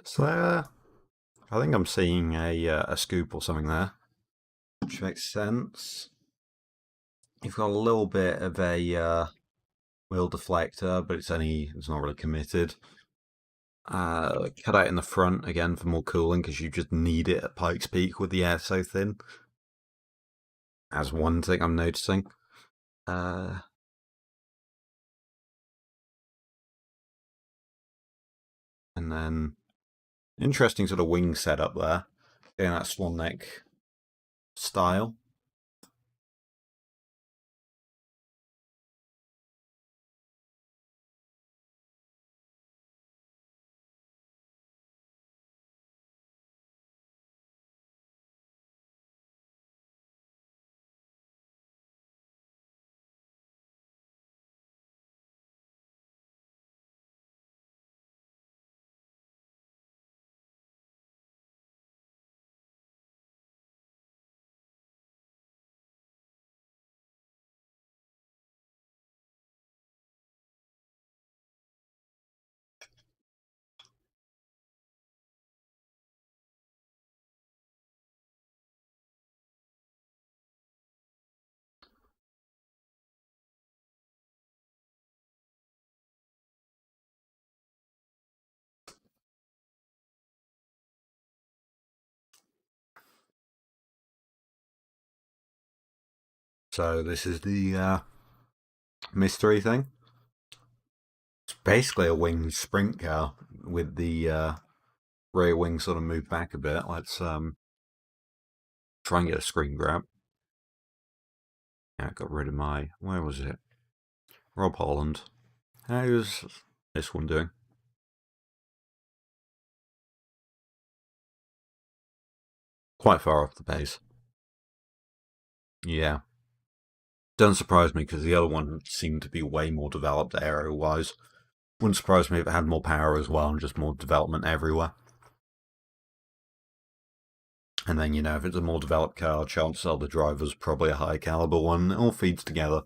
So I think I'm seeing a scoop or something there, which makes sense. You've got a little bit of a wheel deflector, but it's not really committed. Cut out in the front again for more cooling because you just need it at Pikes Peak with the air so thin. As one thing I'm noticing. And then interesting sort of wing setup there, getting that swan neck style. So this is the mystery thing. It's basically a winged sprint car with the rear wing sort of moved back a bit. Let's try and get a screen grab. Yeah, I got rid of my, where was it? Rob Holland. How's this one doing? Quite far off the pace. Yeah. Doesn't surprise me because the other one seemed to be way more developed aero wise. Wouldn't surprise me if it had more power as well and just more development everywhere. And then, if it's a more developed car, chances are the driver's probably a high caliber one. It all feeds together.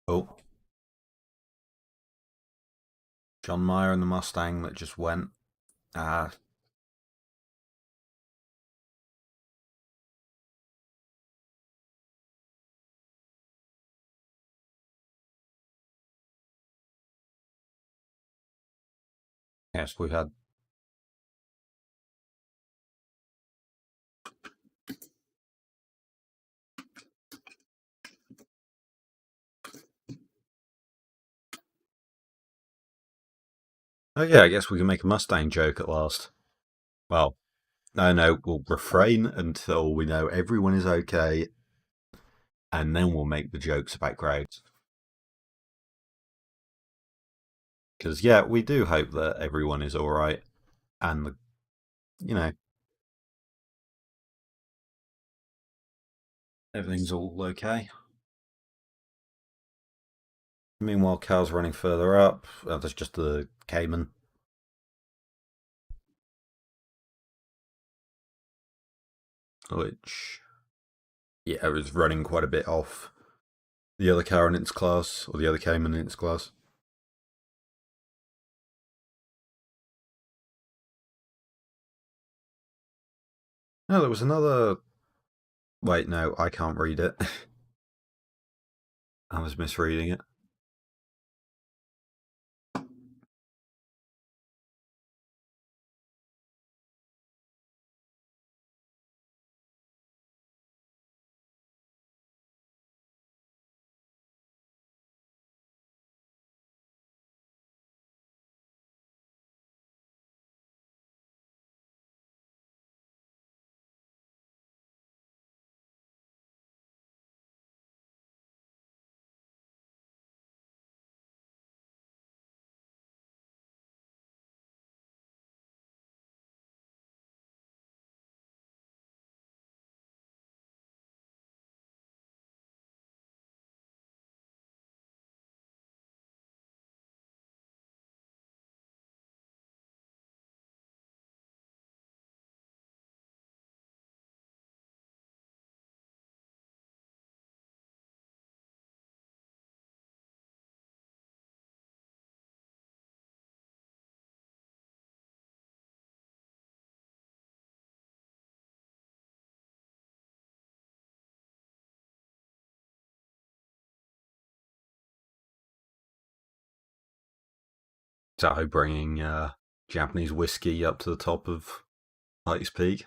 Oh, John Mayer and the Mustang that just went. Ah, yes, we've had. Oh yeah, I guess we can make a Mustang joke at last. Well, no, we'll refrain until we know everyone is okay, and then we'll make the jokes about grades. Because yeah, we do hope that everyone is all right, and you know everything's all okay. Meanwhile, Cal's running further up. There's just the Cayman, which yeah is running quite a bit off the other car in its class, or the other Cayman in its class. No, there was another. Wait, no, I can't read it. I was misreading it. So bringing Japanese whiskey up to the top of Pikes Peak.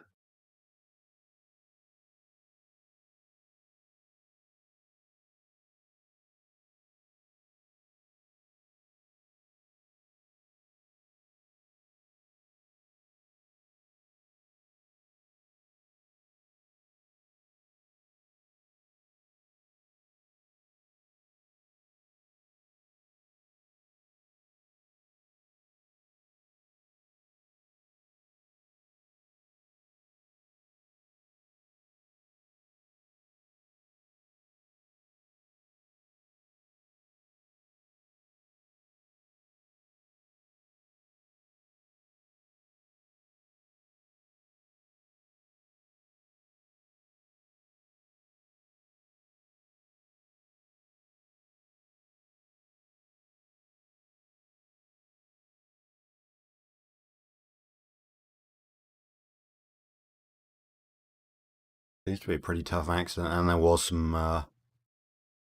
Seems to be a pretty tough accident, and there was some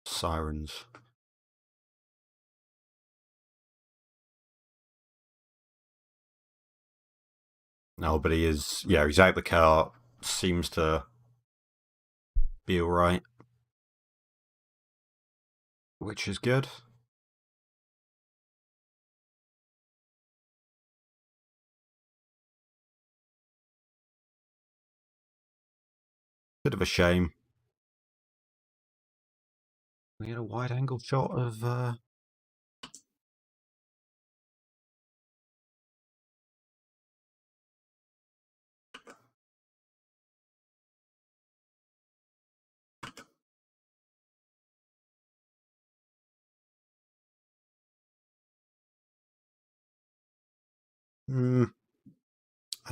sirens. No, but he is, yeah, he's out the car. Seems to be alright, which is good. Bit of a shame. We had a wide angle shot of. I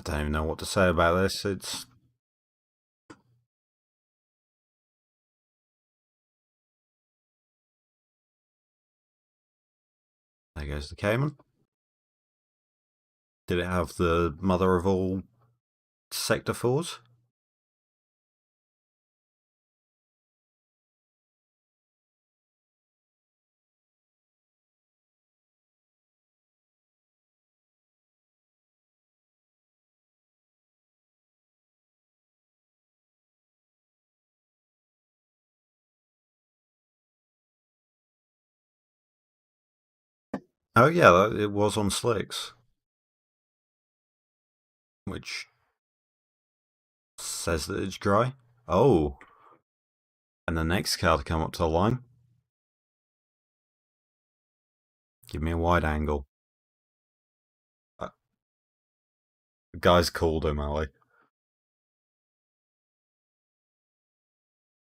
don't even know what to say about this. It's. There goes the Cayman. Did it have the mother of all sector 4s? Oh yeah, it was on slicks, which says that it's dry. Oh, and the next car to come up to the line. Give me a wide angle. The guy's called O'Malley.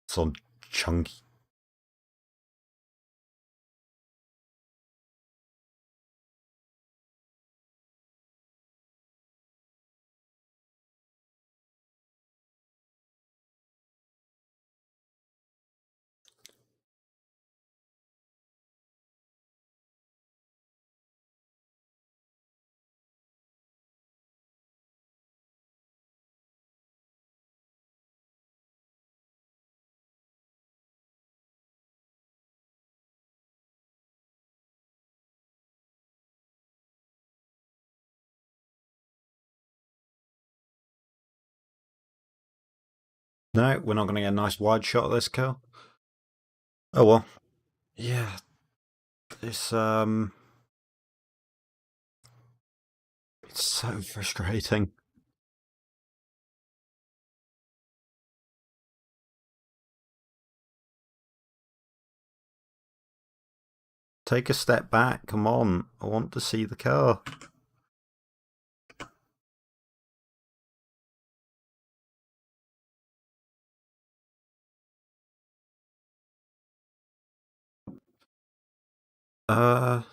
It's on chunky. No, we're not going to get a nice wide shot of this car. Oh well. Yeah, it's it's so frustrating. Take a step back. Come on, I want to see the car. A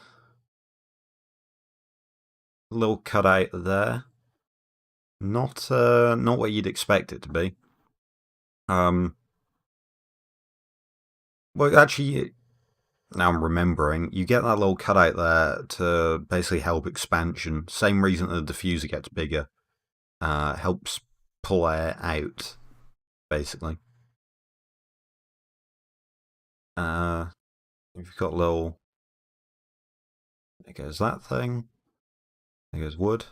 little cutout there. Not what you'd expect it to be. Um, well, actually, now I'm remembering, you get that little cutout there to basically help expansion. Same reason that the diffuser gets bigger. Helps pull air out, basically. You've got a little. There goes that thing. There goes wood.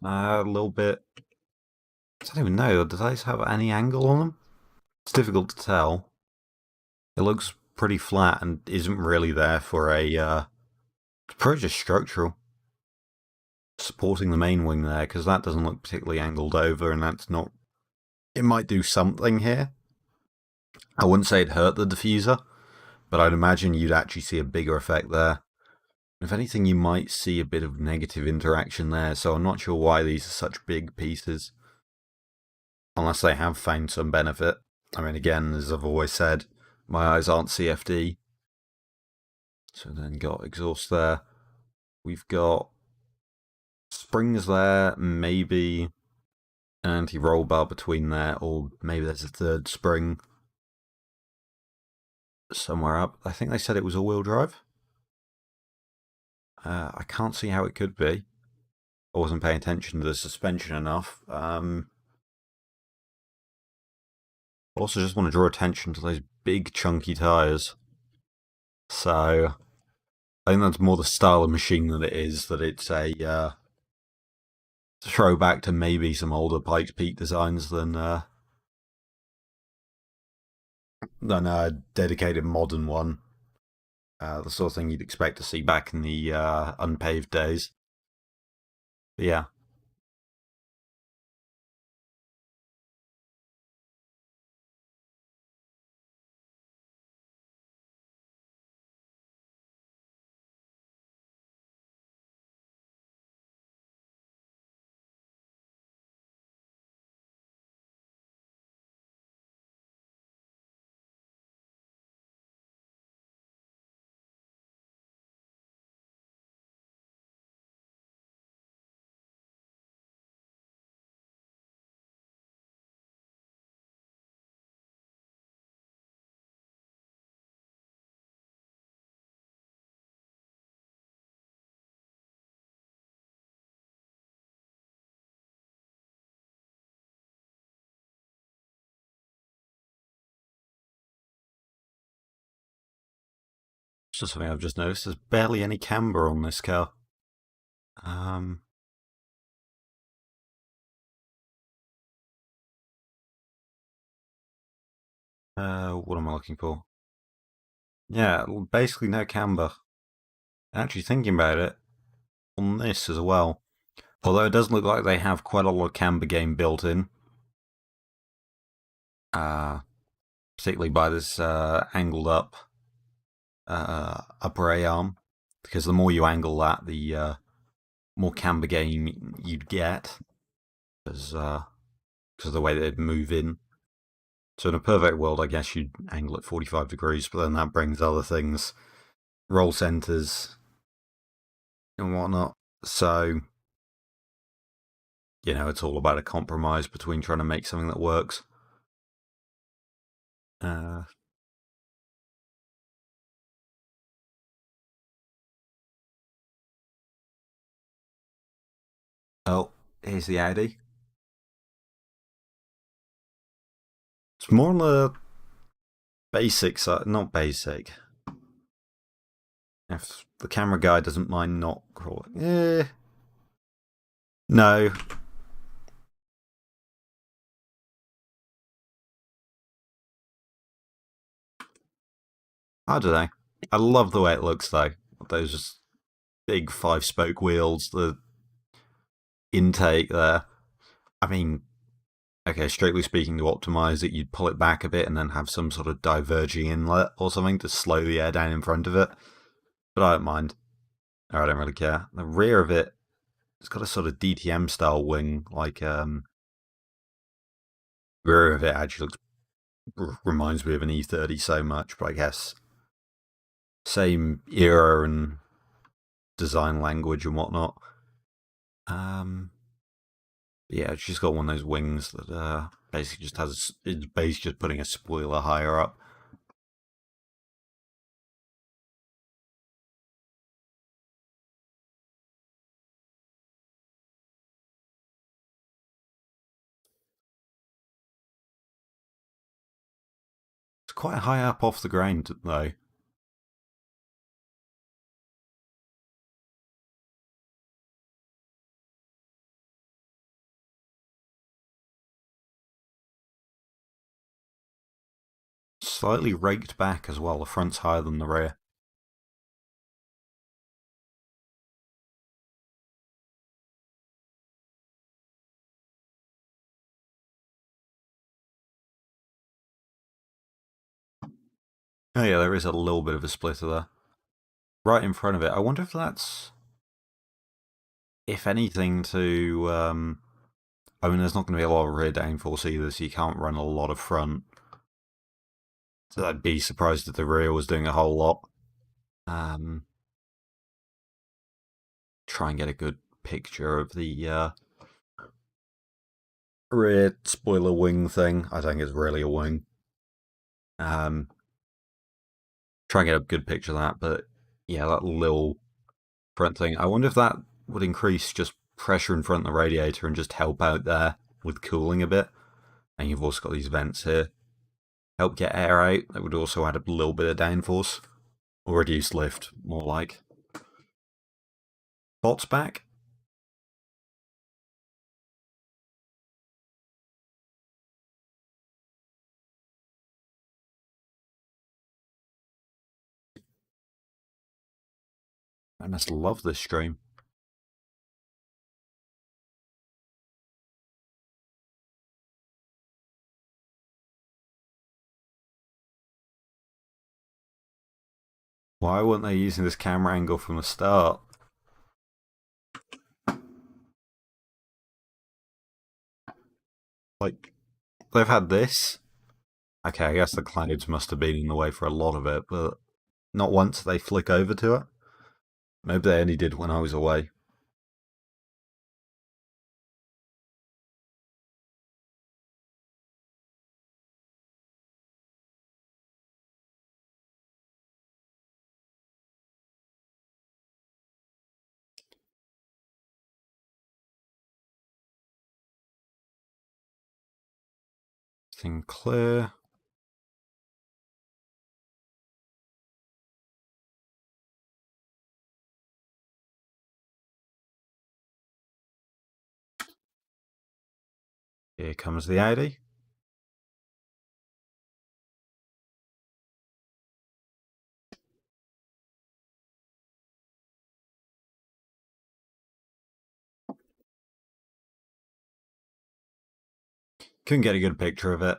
A little bit. I don't even know. Do those have any angle on them? It's difficult to tell. It looks pretty flat and isn't really there for a. It's probably just structural. Supporting the main wing there, because that doesn't look particularly angled over, and that's not. It might do something here. I wouldn't say it hurt the diffuser, but I'd imagine you'd actually see a bigger effect there. If anything, you might see a bit of negative interaction there, so I'm not sure why these are such big pieces. Unless they have found some benefit. I mean, again, as I've always said, my eyes aren't CFD. So then got exhaust there. We've got springs there, maybe an anti-roll bar between there, or maybe there's a third spring somewhere up. I think they said it was all-wheel drive. I can't see how it could be. I wasn't paying attention to the suspension enough. Also, just want to draw attention to those big chunky tyres. So, I think that's more the style of machine than it is that it's a throwback to maybe some older Pikes Peak designs than a dedicated modern one. The sort of thing you'd expect to see back in the unpaved days. But yeah. It's just something I've just noticed. There's barely any camber on this car. Um, what am I looking for? Yeah, basically no camber. Actually, thinking about it, on this as well. Although it does look like they have quite a lot of camber game built in. Particularly by this angled up upper A arm. Because the more you angle that, the more camber game you'd get. Because of the way they'd move in. So in a perfect world, I guess you'd angle it 45 degrees, but then that brings other things, roll centers, and whatnot. So, it's all about a compromise between trying to make something that works. Oh, here's the Audi. It's more on the basic side, not basic. If the camera guy doesn't mind not crawling. No. I don't know. I love the way it looks though. Those just big 5-spoke wheels, the intake there. I mean, okay, strictly speaking, to optimize it, you'd pull it back a bit and then have some sort of diverging inlet or something to slow the air down in front of it. But I don't mind. Or I don't really care. The rear of it, it's got a sort of DTM style wing, like rear of it actually reminds me of an E30 so much, but I guess same era and design language and whatnot. Yeah, she's got one of those wings that basically just it's basically just putting a spoiler higher up. It's quite high up off the ground though. Slightly raked back as well, the front's higher than the rear. Oh yeah, there is a little bit of a splitter there. Right in front of it. I wonder if that's, if anything, to... I mean, there's not going to be a lot of rear downforce either, so you can't run a lot of front. So I'd be surprised if the rear was doing a whole lot. Try and get a good picture of the rear spoiler wing thing. I think it's really a wing. Try and get a good picture of that, but yeah, that little front thing. I wonder if that would increase just pressure in front of the radiator and just help out there with cooling a bit. And you've also got these vents here. help get air out. That would also add a little bit of downforce. Or reduced lift, more like. Bots back. I must love this stream. Why weren't they using this camera angle from the start? Like, they've had this. Okay, I guess the clouds must have been in the way for a lot of it, but not once they flick over to it. Maybe they only did when I was away. Sinclair. Here comes the Audi. Couldn't get a good picture of it.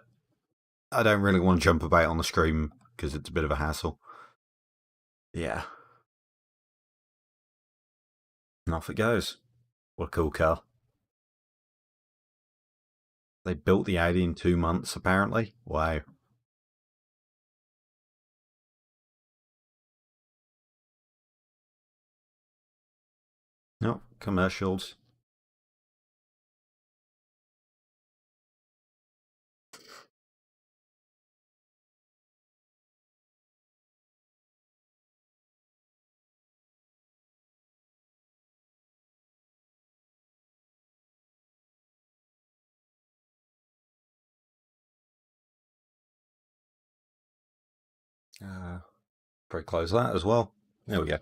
I don't really want to jump about on the stream because it's a bit of a hassle. Yeah. And off it goes. What a cool car. They built the Audi in 2 months, apparently. Wow. No, commercials. Pretty close that as well. There we go.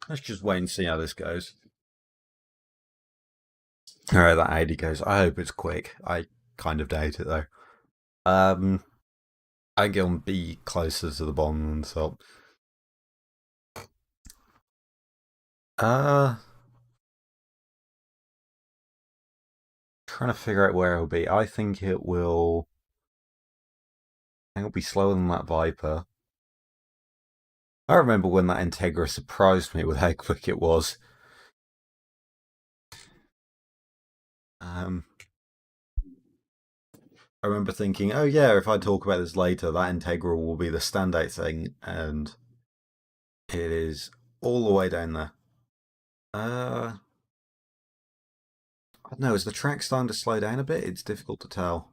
Let's just wait and see how this goes. Alright, that 80 goes. I hope it's quick. I kind of doubt it though. I get on B closer to the bottom than the top. Uh, trying to figure out where it'll be. I think it'll be slower than that Viper. I remember when that Integra surprised me with how quick it was. I remember thinking, oh yeah, if I talk about this later, that Integra will be the standout thing, and it is all the way down there. I don't know, is the track starting to slow down a bit? It's difficult to tell.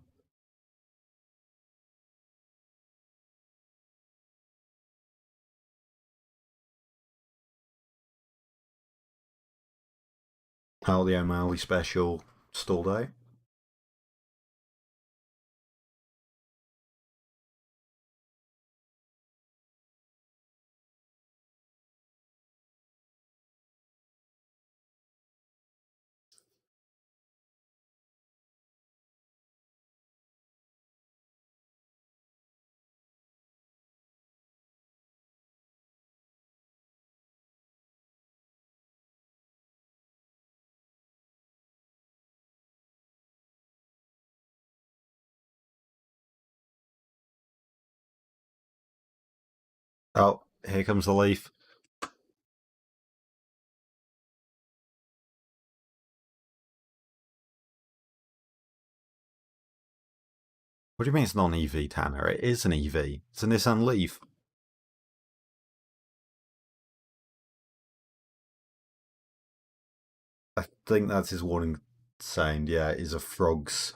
How the O'Malley special stalled out. Oh, here comes the Leaf. What do you mean it's not an EV, Tanner? It is an EV. It's a Nissan Leaf. I think that's his warning sound. Yeah, it is a frog's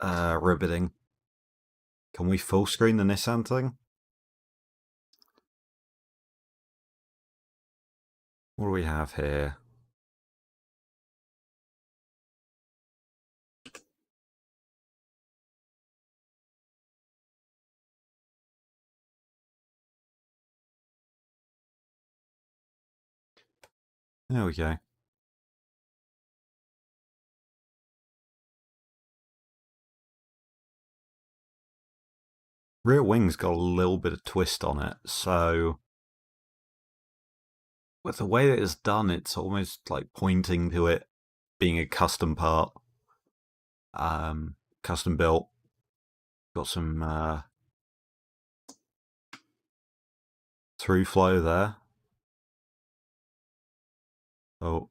ribbiting. Can we full screen the Nissan thing? What do we have here? There we go. Rear wing's got a little bit of twist on it, so with the way that it's done, it's almost like pointing to it being a custom part, custom built. Got some through flow there. Oh,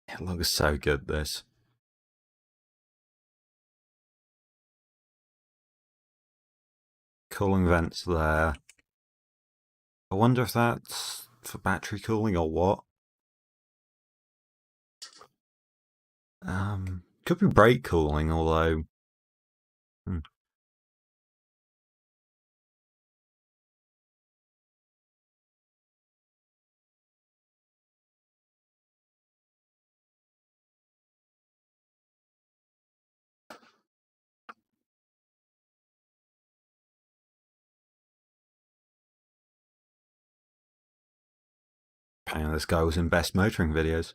it looks so good, this. Cooling vents there. I wonder if that's for battery cooling or what. Could be brake cooling, although... Apparently this guy was in best motoring videos.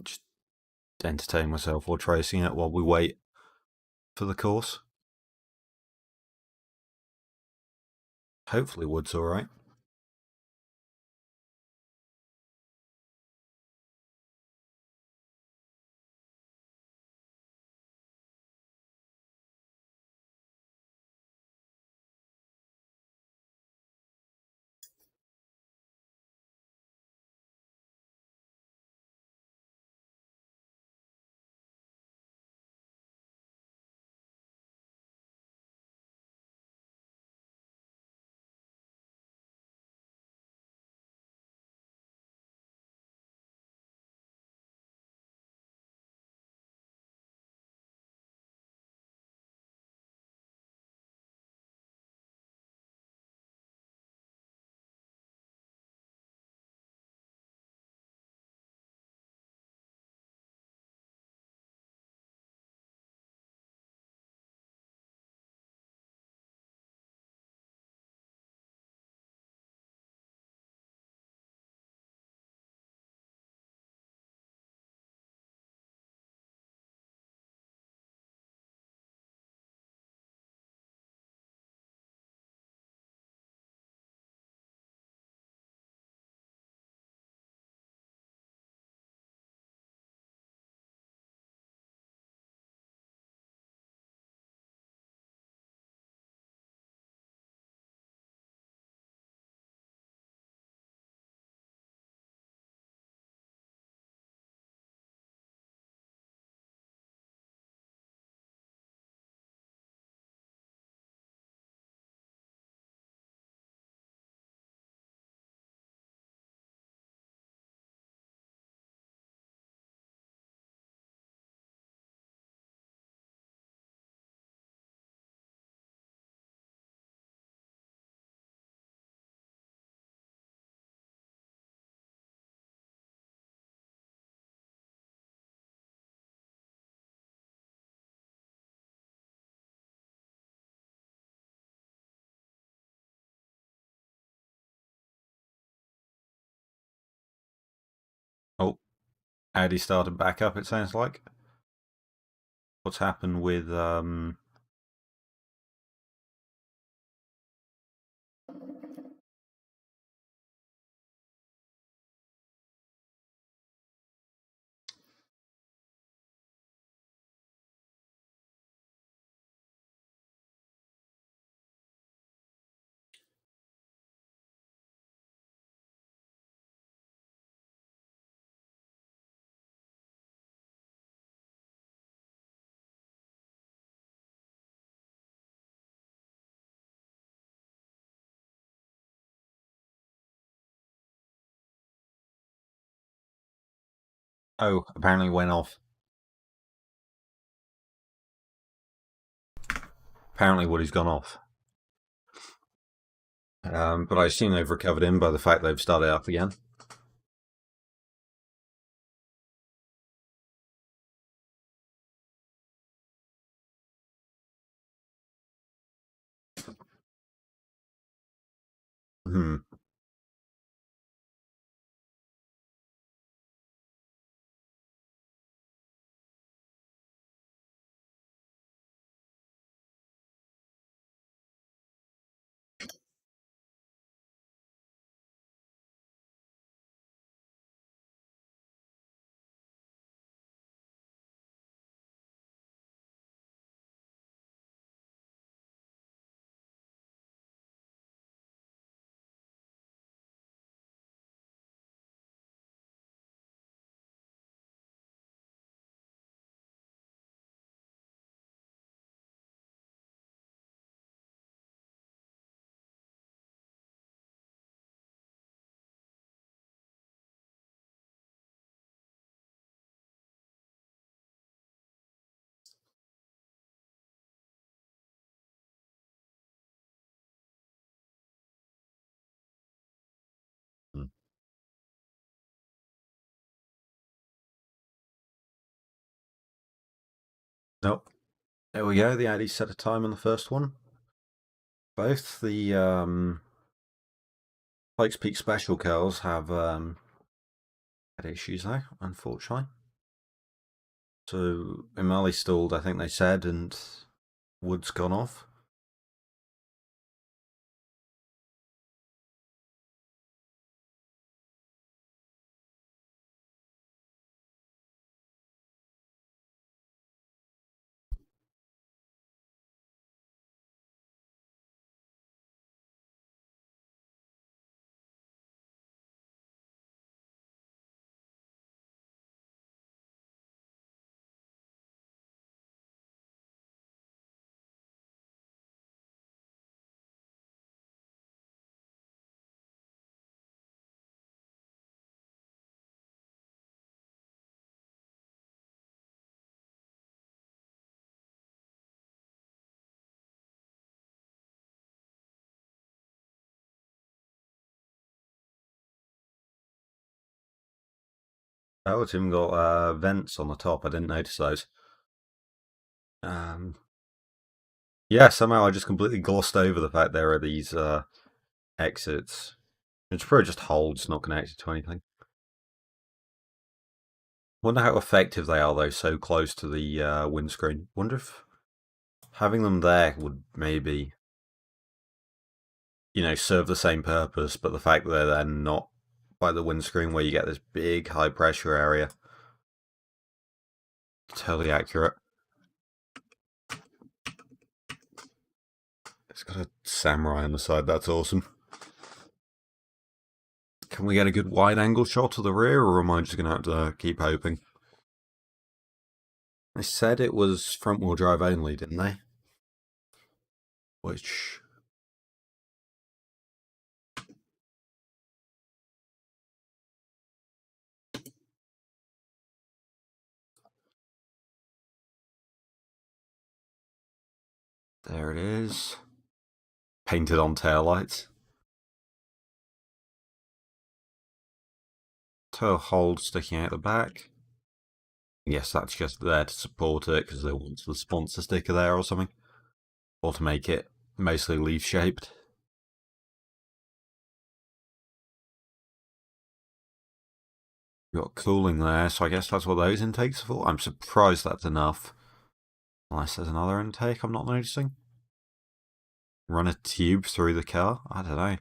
Just entertain myself while tracing it while we wait for the course. Hopefully wood's alright. Oh, Addy started back up, it sounds like. What's happened with... Oh, apparently went off. Apparently Woody's gone off. But I assume they've recovered him by the fact they've started up again. Hmm. Nope. There we go. The Audi set a time on the first one. Both the Pikes Peak Special curls have had issues though, unfortunately. So Imali stalled, I think they said, and Wood's gone off. Oh, it's even got vents on the top. I didn't notice those. Um, yeah, somehow I just completely glossed over the fact there are these exits. It's probably just holes, not connected to anything. Wonder how effective they are though, so close to the windscreen. Wonder if having them there would maybe, serve the same purpose, but the fact that they're then not by the windscreen where you get this big high pressure area. Totally accurate. It's got a samurai on the side, that's awesome. Can we get a good wide angle shot of the rear, or am I just going to have to keep hoping? They said it was front wheel drive only, didn't they? Which. There it is. Painted on taillights. Tail hold sticking out the back. Yes, that's just there to support it because they want the sponsor sticker there or something. Or to make it mostly leaf shaped. You've got cooling there, so I guess that's what those intakes are for. I'm surprised that's enough. Unless there's another intake I'm not noticing. Run a tube through the car? I don't know.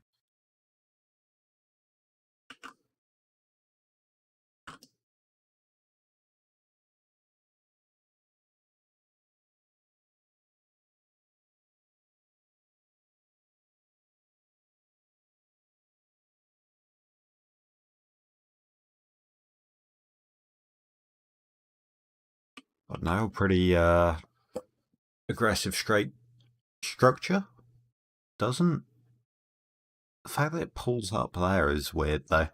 But no, pretty aggressive straight structure. Doesn't. The fact that it pulls up there is weird though.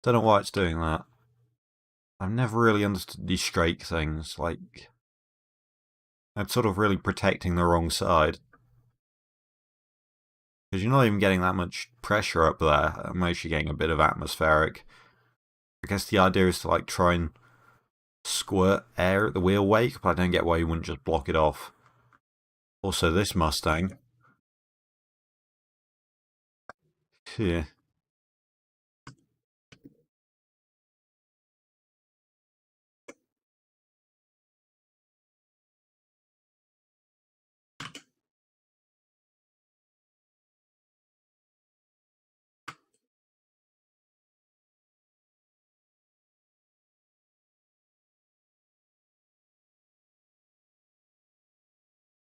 Don't know why it's doing that. I've never really understood these straight things. Like, it's sort of really protecting the wrong side. Because you're not even getting that much pressure up there. At most you're getting a bit of atmospheric. I guess the idea is to like try and squirt air at the wheel wake, but I don't get why you wouldn't just block it off. Also, this Mustang here?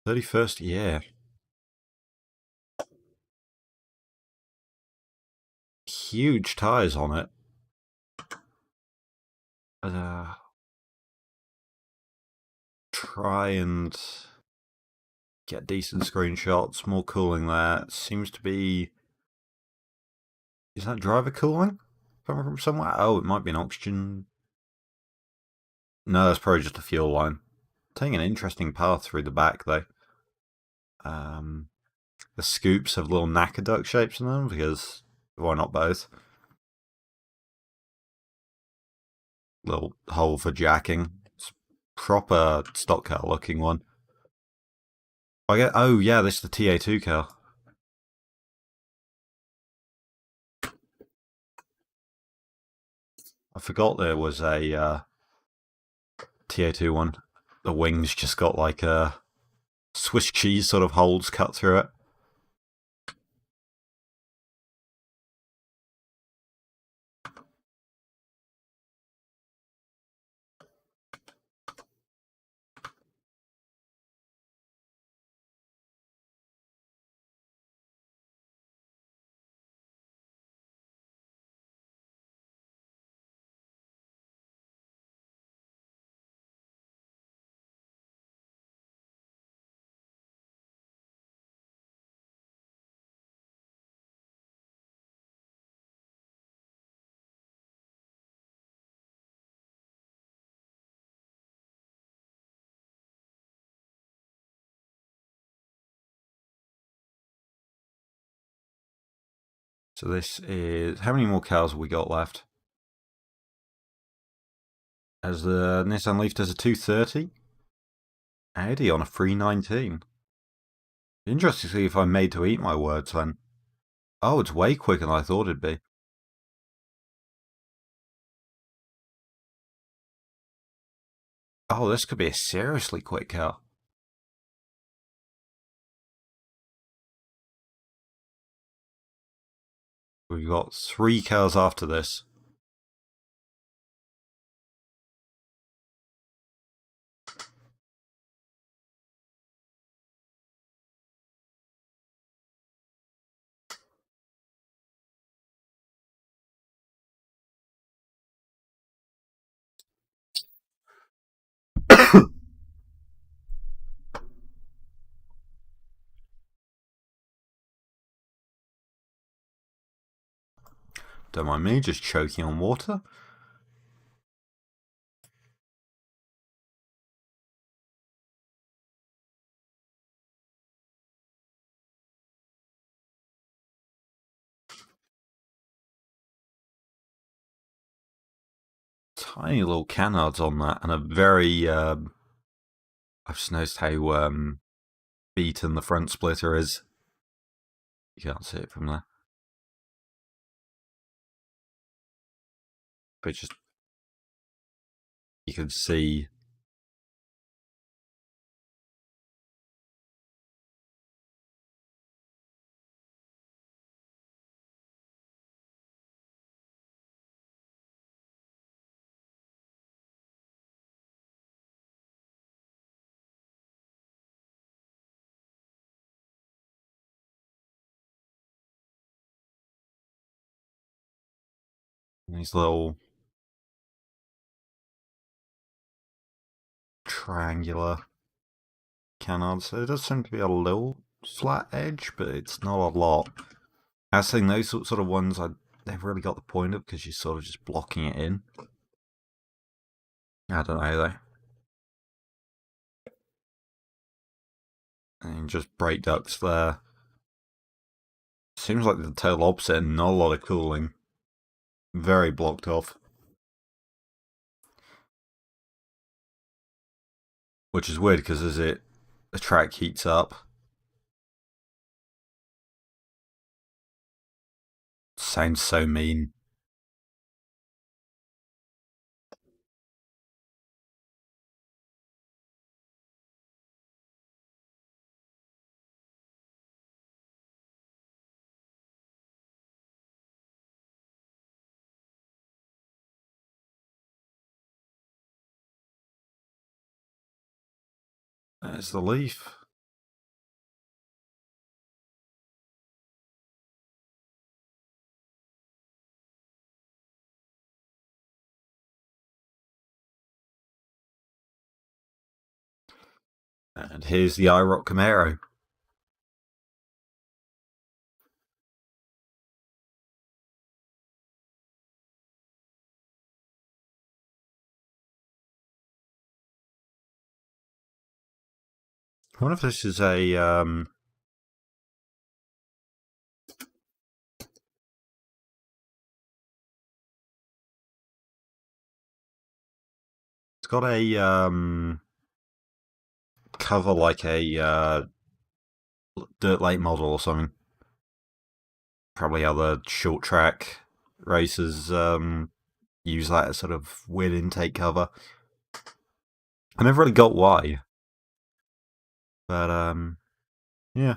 31st, yeah. Huge tyres on it. Try and get decent screenshots. More cooling there. Seems to be... Is that driver cooling? Coming from somewhere? Oh, it might be an oxygen... No, that's probably just a fuel line. Taking an interesting path through the back, though. The scoops have little knacker duck shapes in them, because why not both? Little hole for jacking. It's proper stock car looking one. Oh yeah, this is the TA2 car. I forgot there was a TA2 one. The wings just got like a Swiss cheese sort of holes cut through it. So this is... How many more cars have we got left? As the Nissan Leaf does a 230. Audi on a 319. Interesting to see if I'm made to eat my words then. Oh, it's way quicker than I thought it'd be. Oh, this could be a seriously quick car. We've got 3 cars after this. Don't mind me, just choking on water. Tiny little canards on that, and a very... I've just noticed how beaten the front splitter is. You can't see it from there. But just... You can see... These little triangular canards. There does seem to be a little flat edge, but it's not a lot. I was saying those sort of ones, they've really got the point of, because you're sort of just blocking it in. I don't know though. And just brake ducts there. Seems like the total opposite, and not a lot of cooling. Very blocked off. Which is weird, because as the track heats up, Sounds so mean. There's the leaf. And here's the Aero. I wonder if this is a it's got a cover like a dirt late model or something. Probably other short track racers use that as sort of weird intake cover. I never really got why, but yeah.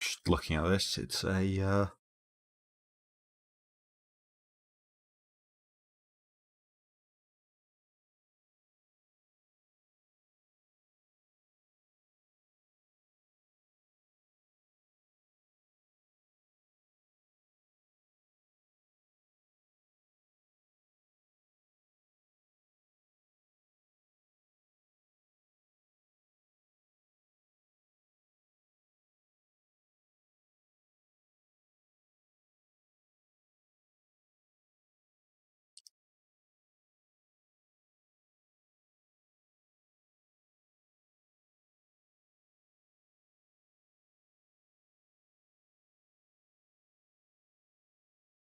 Just looking at this, it's a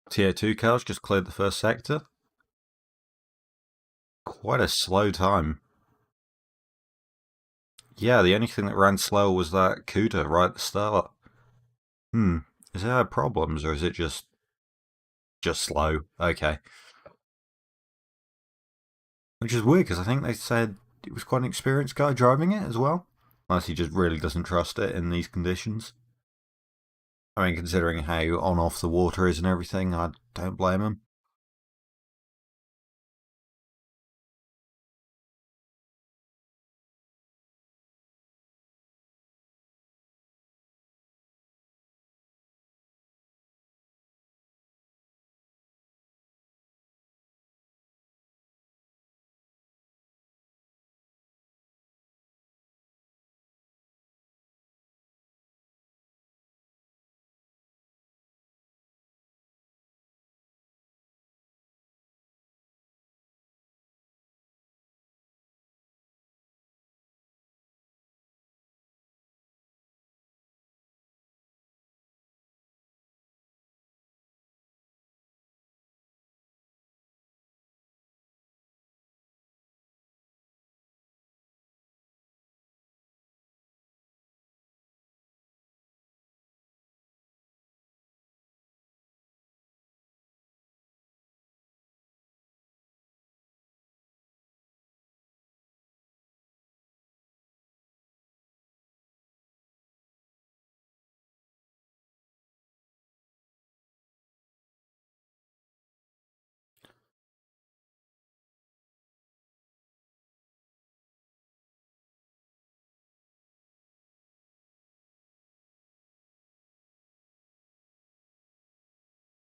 Tier 2 cars just cleared the first sector. Quite a slow time. Yeah, the only thing that ran slow was that CUDA right at the start. Is it had problems or is it just slow? Okay. Which is weird because I think they said it was quite an experienced guy driving it as well. Unless he just really doesn't trust it in these conditions. I mean, considering how on off the water is and everything, I don't blame him.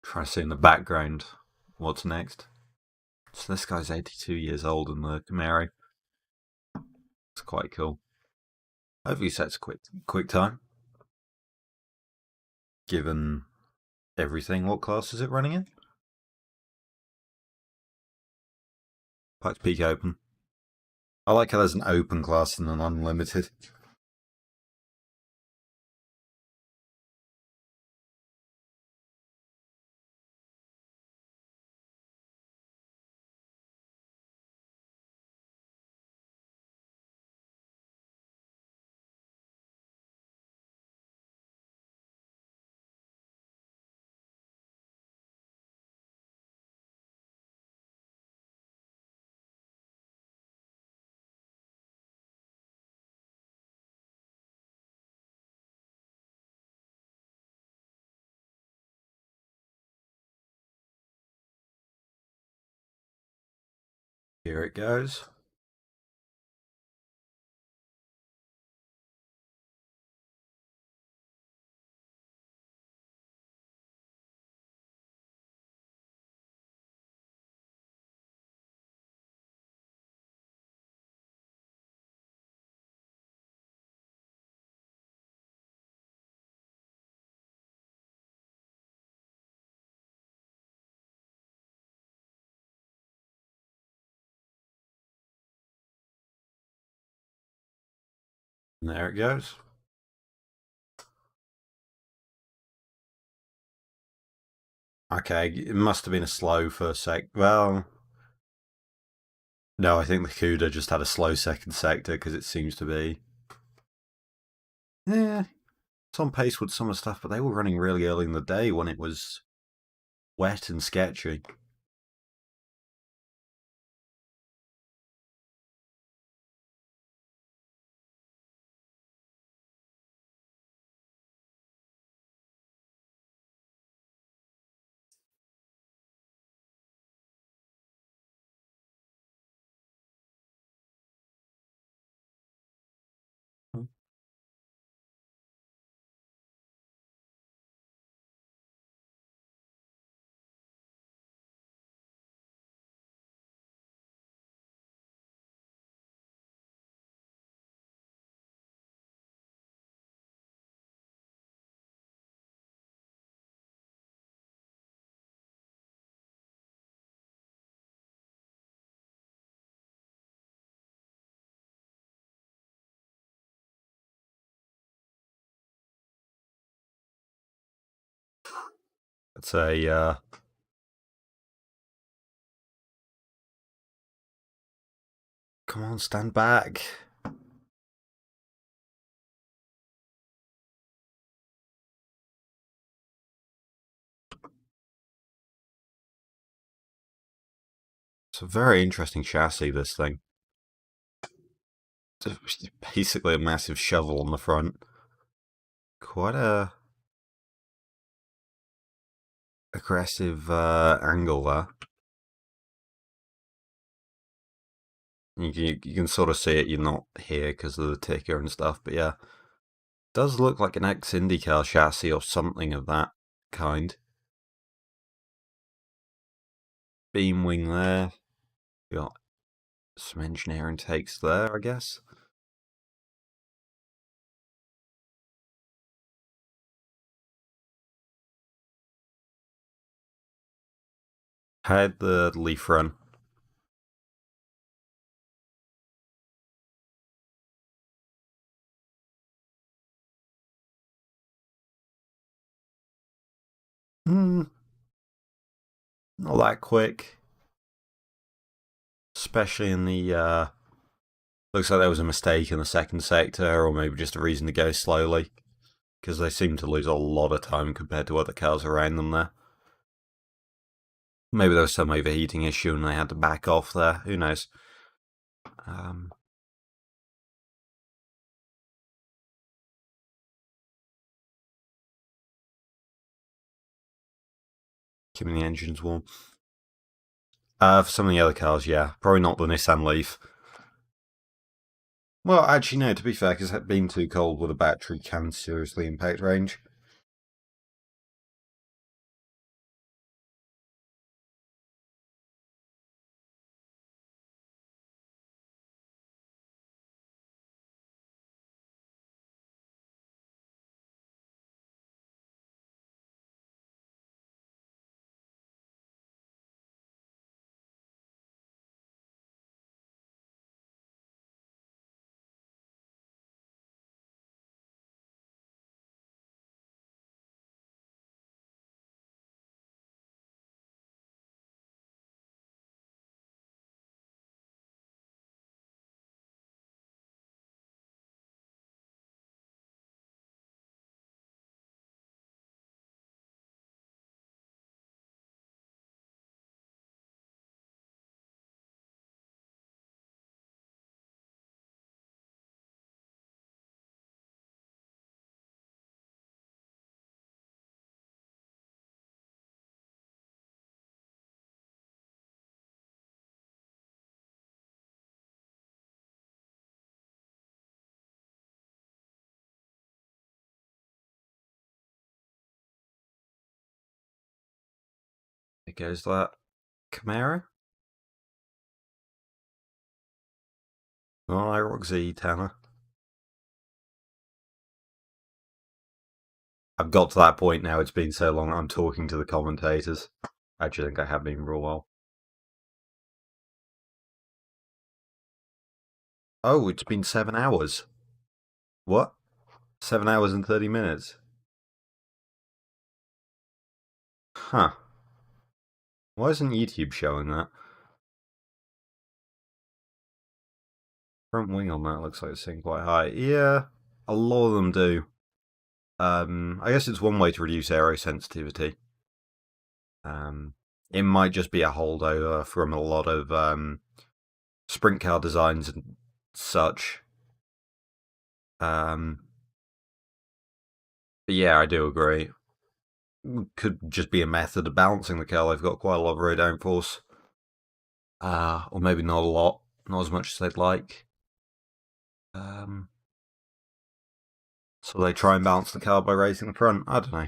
Try to see in the background what's next. So this guy's 82 years old in the Camaro. It's quite cool. Hopefully, sets a quick time. Given everything, what class is it running in? Pikes Peak Open. I like how there's an open class and an unlimited. Here it goes. And there it goes. Okay, it must have been a slow first sec. Well, no, I think the Cuda just had a slow second sector because it seems to be. Yeah, it's on pace with some of the stuff, but they were running really early in the day when it was wet and sketchy. It's a come on, stand back. It's a very interesting chassis, this thing. It's basically a massive shovel on the front. Quite a aggressive angle there. You can sort of see it, you're not here because of the ticker and stuff, but yeah. Does look like an ex-IndyCar chassis or something of that kind. Beam wing there. Got some engineering takes there, I guess. Had the leaf run. Not that quick. Especially in the looks like there was a mistake in the second sector, or maybe just a reason to go slowly. Because they seem to lose a lot of time compared to other cars around them there. Maybe there was some overheating issue and they had to back off there. Who knows? Keeping the engines warm. For some of the other cars, yeah. Probably not the Nissan Leaf. Well, actually, no, to be fair, because being too cold with a battery can seriously impact range. Here goes that Camaro. Oh, I rock Z, Tanner. I've got to that point now, it's been so long, I'm talking to the commentators. I actually think I haven't even for a while. Oh, it's been 7 hours. What? 7 hours and 30 minutes? Huh. Why isn't YouTube showing that? Front wing on that looks like it's sitting quite high. Yeah, a lot of them do. I guess it's one way to reduce aero sensitivity. It might just be a holdover from a lot of sprint car designs and such. But yeah, I do agree. Could just be a method of balancing the car. They've got quite a lot of road downforce. Or maybe not a lot. Not as much as they'd like. So they try and balance the car by raising the front. I don't know.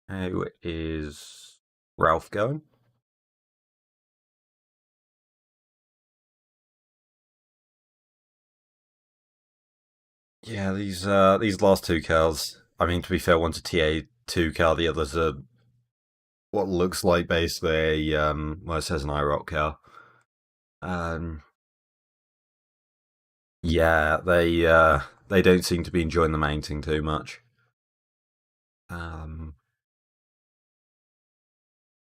How is Ralph going? Yeah, these last two cars. I mean, to be fair, one's a TA2 car, the other's a what looks like basically a well, it says an IROC car. Um, yeah, they don't seem to be enjoying the mounting too much.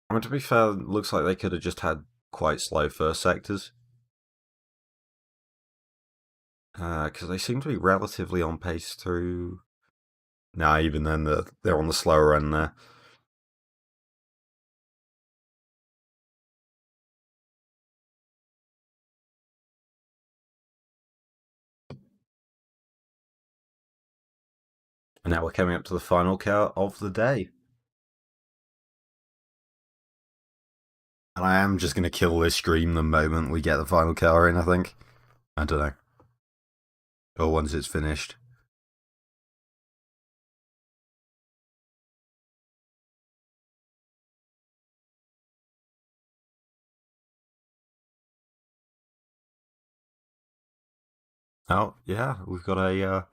I mean, to be fair, it looks like they could have just had quite slow first sectors. Because they seem to be relatively on pace through. No, even then, they're on the slower end there. And now we're coming up to the final car of the day. And I am just going to kill this stream the moment we get the final car in, I think. I don't know. Or once it's finished. Oh, yeah, we've got a.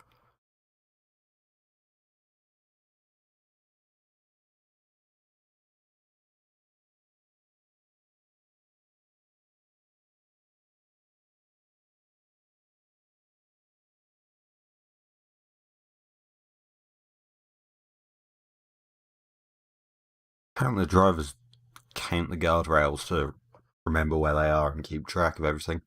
Apparently, the drivers count the guardrails to remember where they are and keep track of everything.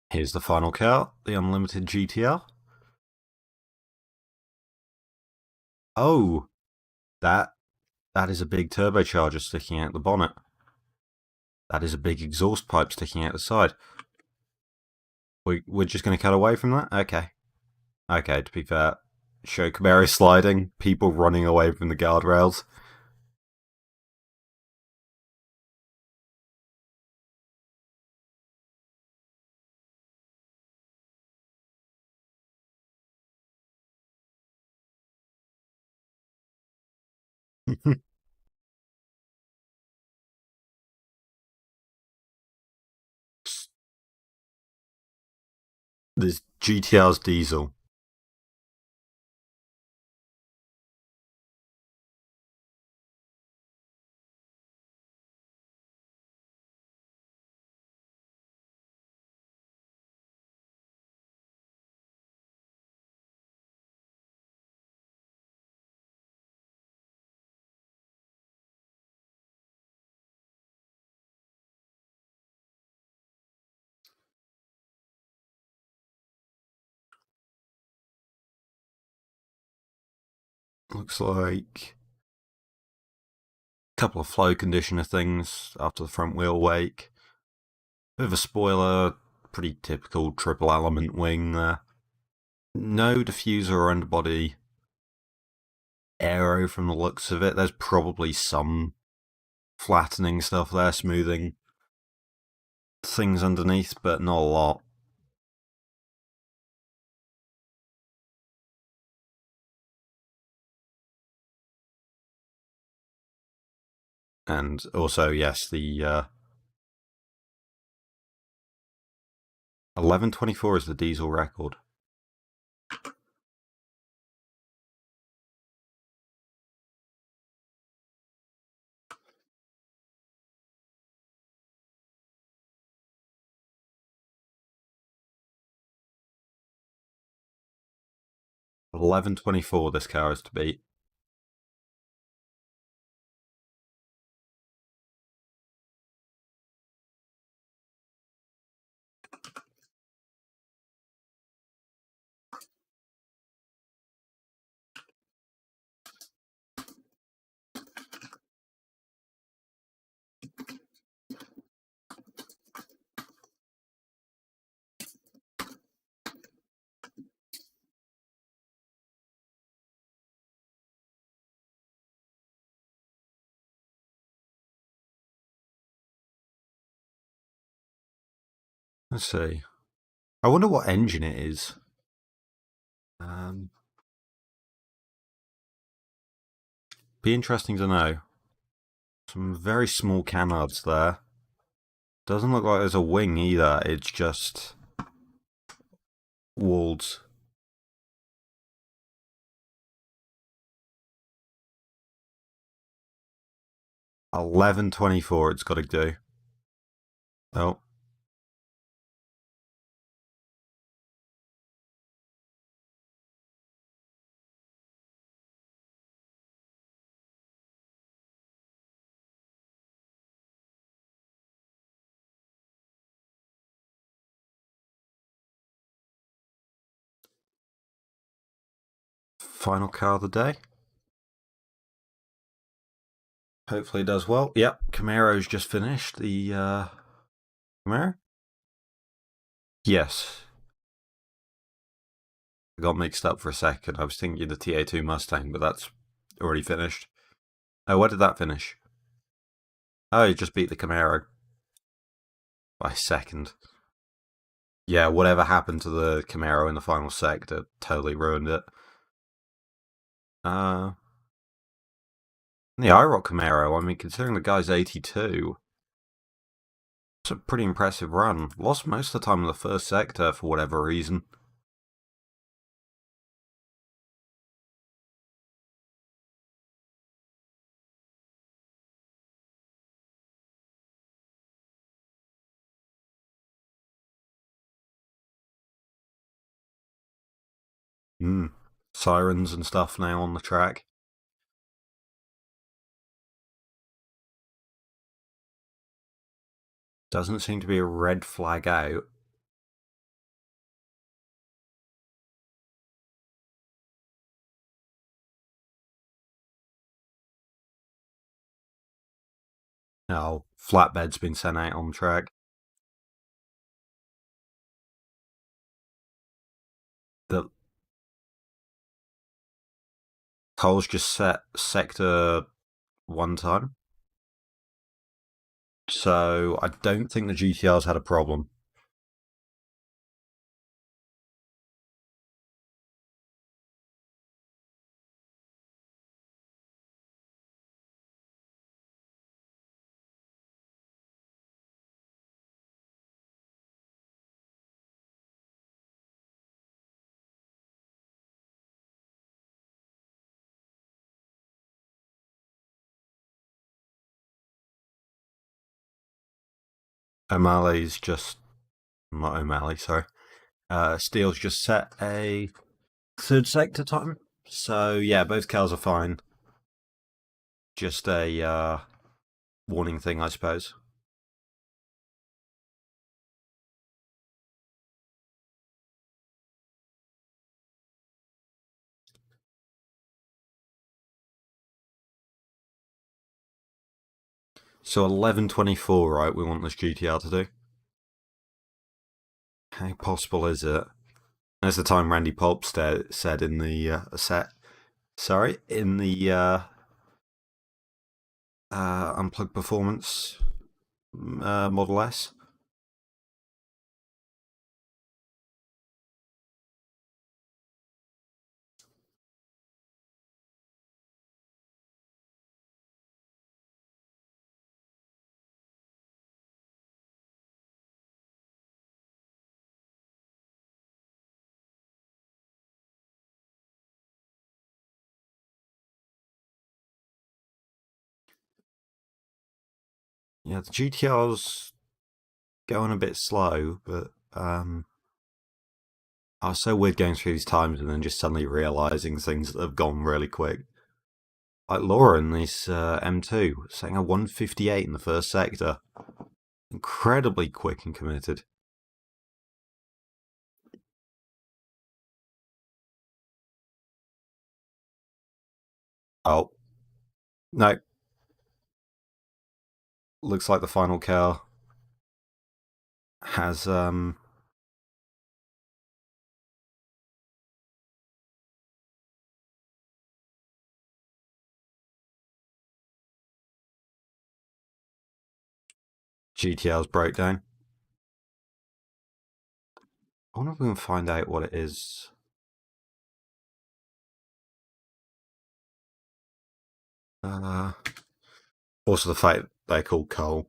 Here's the final car, the Unlimited GTR. Oh, that is a big turbocharger sticking out the bonnet. That is a big exhaust pipe sticking out the side. We're just going to cut away from that? Okay. Okay, to be fair. Show Camaro sliding, people running away from the guardrails. This GTR's diesel. Looks like a couple of flow conditioner things after the front wheel wake. Bit of a spoiler, pretty typical triple element wing there. No diffuser or underbody aero from the looks of it. There's probably some flattening stuff there, smoothing things underneath, but not a lot. And also, yes, the 1124 is the diesel record. $11.24 this car is to beat. Let's see. I wonder what engine it is. Be interesting to know. Some very small canards there. Doesn't look like there's a wing either. It's just walls. 11.24 it's got to do. Oh. Final car of the day. Hopefully it does well. Yep, Camaro's just finished. The Camaro? Yes. I got mixed up for a second. I was thinking the TA2 Mustang, but that's already finished. Oh, where did that finish? Oh, you just beat the Camaro. By a second. Yeah, whatever happened to the Camaro in the final sector totally ruined it. Yeah, I rock Camaro. I mean, considering the guy's 82, it's a pretty impressive run. Lost most of the time in the first sector for whatever reason. Sirens and stuff now on the track. Doesn't seem to be a red flag out. Oh, flatbed's been sent out on track. The Cole's just set sector one time. So I don't think the GTR's had a problem. O'Malley's just not O'Malley, sorry. Steele's just set a third sector time. So yeah, both cows are fine. Just a warning thing, I suppose. So 11:24, right? We want this GTR to do. How possible is it? That's the time Randy Pulp said in the set. Sorry, in the unplugged performance Model S. Yeah, the GTR's going a bit slow, but I was so weird going through these times and then just suddenly realizing things that have gone really quick. Like Lauren, this M2, saying a 158 in the first sector. Incredibly quick and committed. Oh, no. Looks like the final car has GTR's breakdown. I wonder if we can find out what it is. Uh, Also, the fact they're called coal.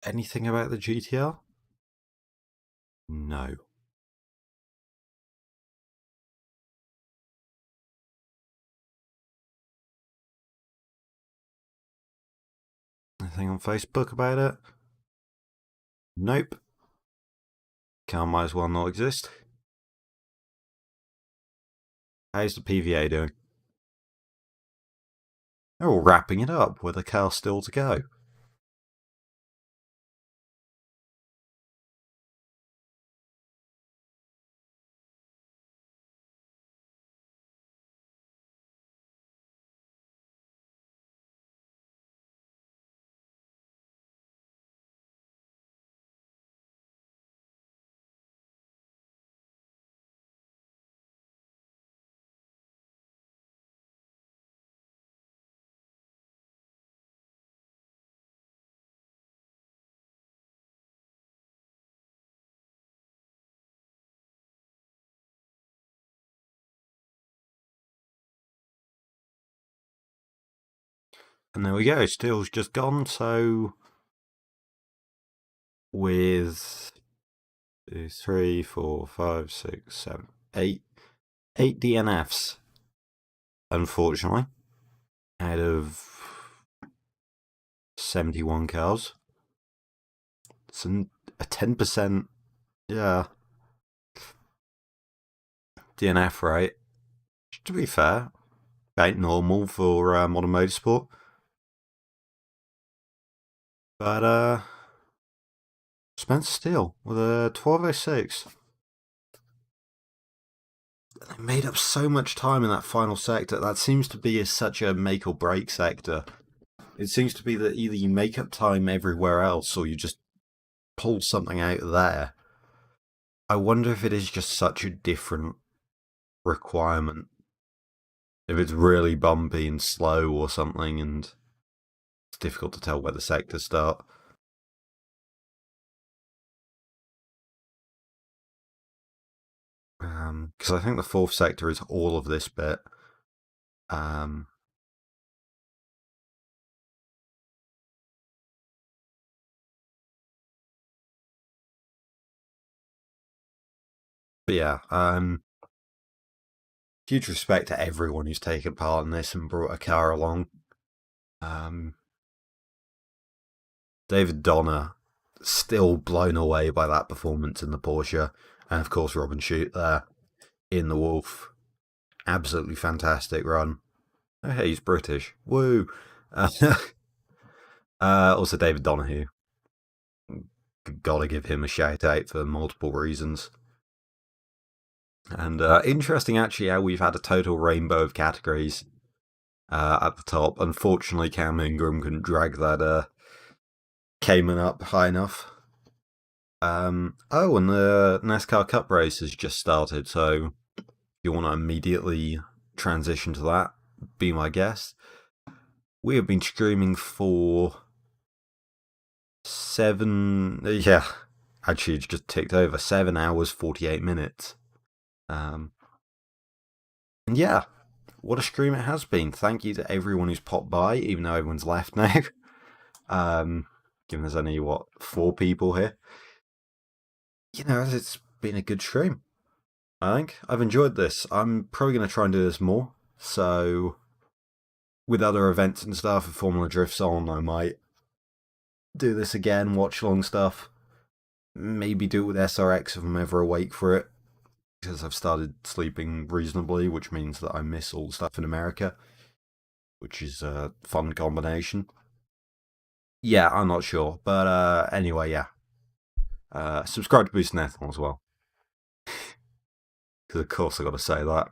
Anything about the GTR? No. Anything on Facebook about it? Nope. Car might as well not exist. How's the PVA doing? They're all wrapping it up with a car still to go. And there we go. Steel's just gone. So with 3, 4, 5, 6, 7, 8, 8 DNFs, unfortunately, out of 71 cars. It's a 10%, yeah, DNF rate. To be fair, ain't normal for modern motorsport. But Spencer Steele with a 12:06. They made up so much time in that final sector. That seems to be such a make or break sector. It seems to be that either you make up time everywhere else or you just pull something out there. I wonder if it is just such a different requirement. If it's really bumpy and slow or something, and it's difficult to tell where the sectors start. Because I think the fourth sector is all of this bit. Um, but yeah, huge respect to everyone who's taken part in this and brought a car along. David Donner, still blown away by that performance in the Porsche, and of course Robin Shute there in the Wolf. Absolutely fantastic run. Oh, hey, he's British. Woo! Also, David Donahue. Gotta give him a shout out for multiple reasons. And interesting, actually, how we've had a total rainbow of categories at the top. Unfortunately, Cam Ingram couldn't drag that Cayman up high enough. And the NASCAR Cup race has just started, so if you want to immediately transition to that, be my guest. We have been streaming for actually it's just ticked over, 7 hours, 48 minutes. And yeah, what a stream it has been. Thank you to everyone who's popped by, even though everyone's left now. Given there's only, 4 people here. It's been a good stream. I think I've enjoyed this. I'm probably going to try and do this more. So, with other events and stuff, if Formula Drift's on, I might do this again, watch long stuff. Maybe do it with SRX if I'm ever awake for it. Because I've started sleeping reasonably, which means that I miss all the stuff in America. Which is a fun combination. Yeah, I'm not sure. But anyway, yeah. Subscribe to Boost and Ethanol as well. Because of course I got to say that.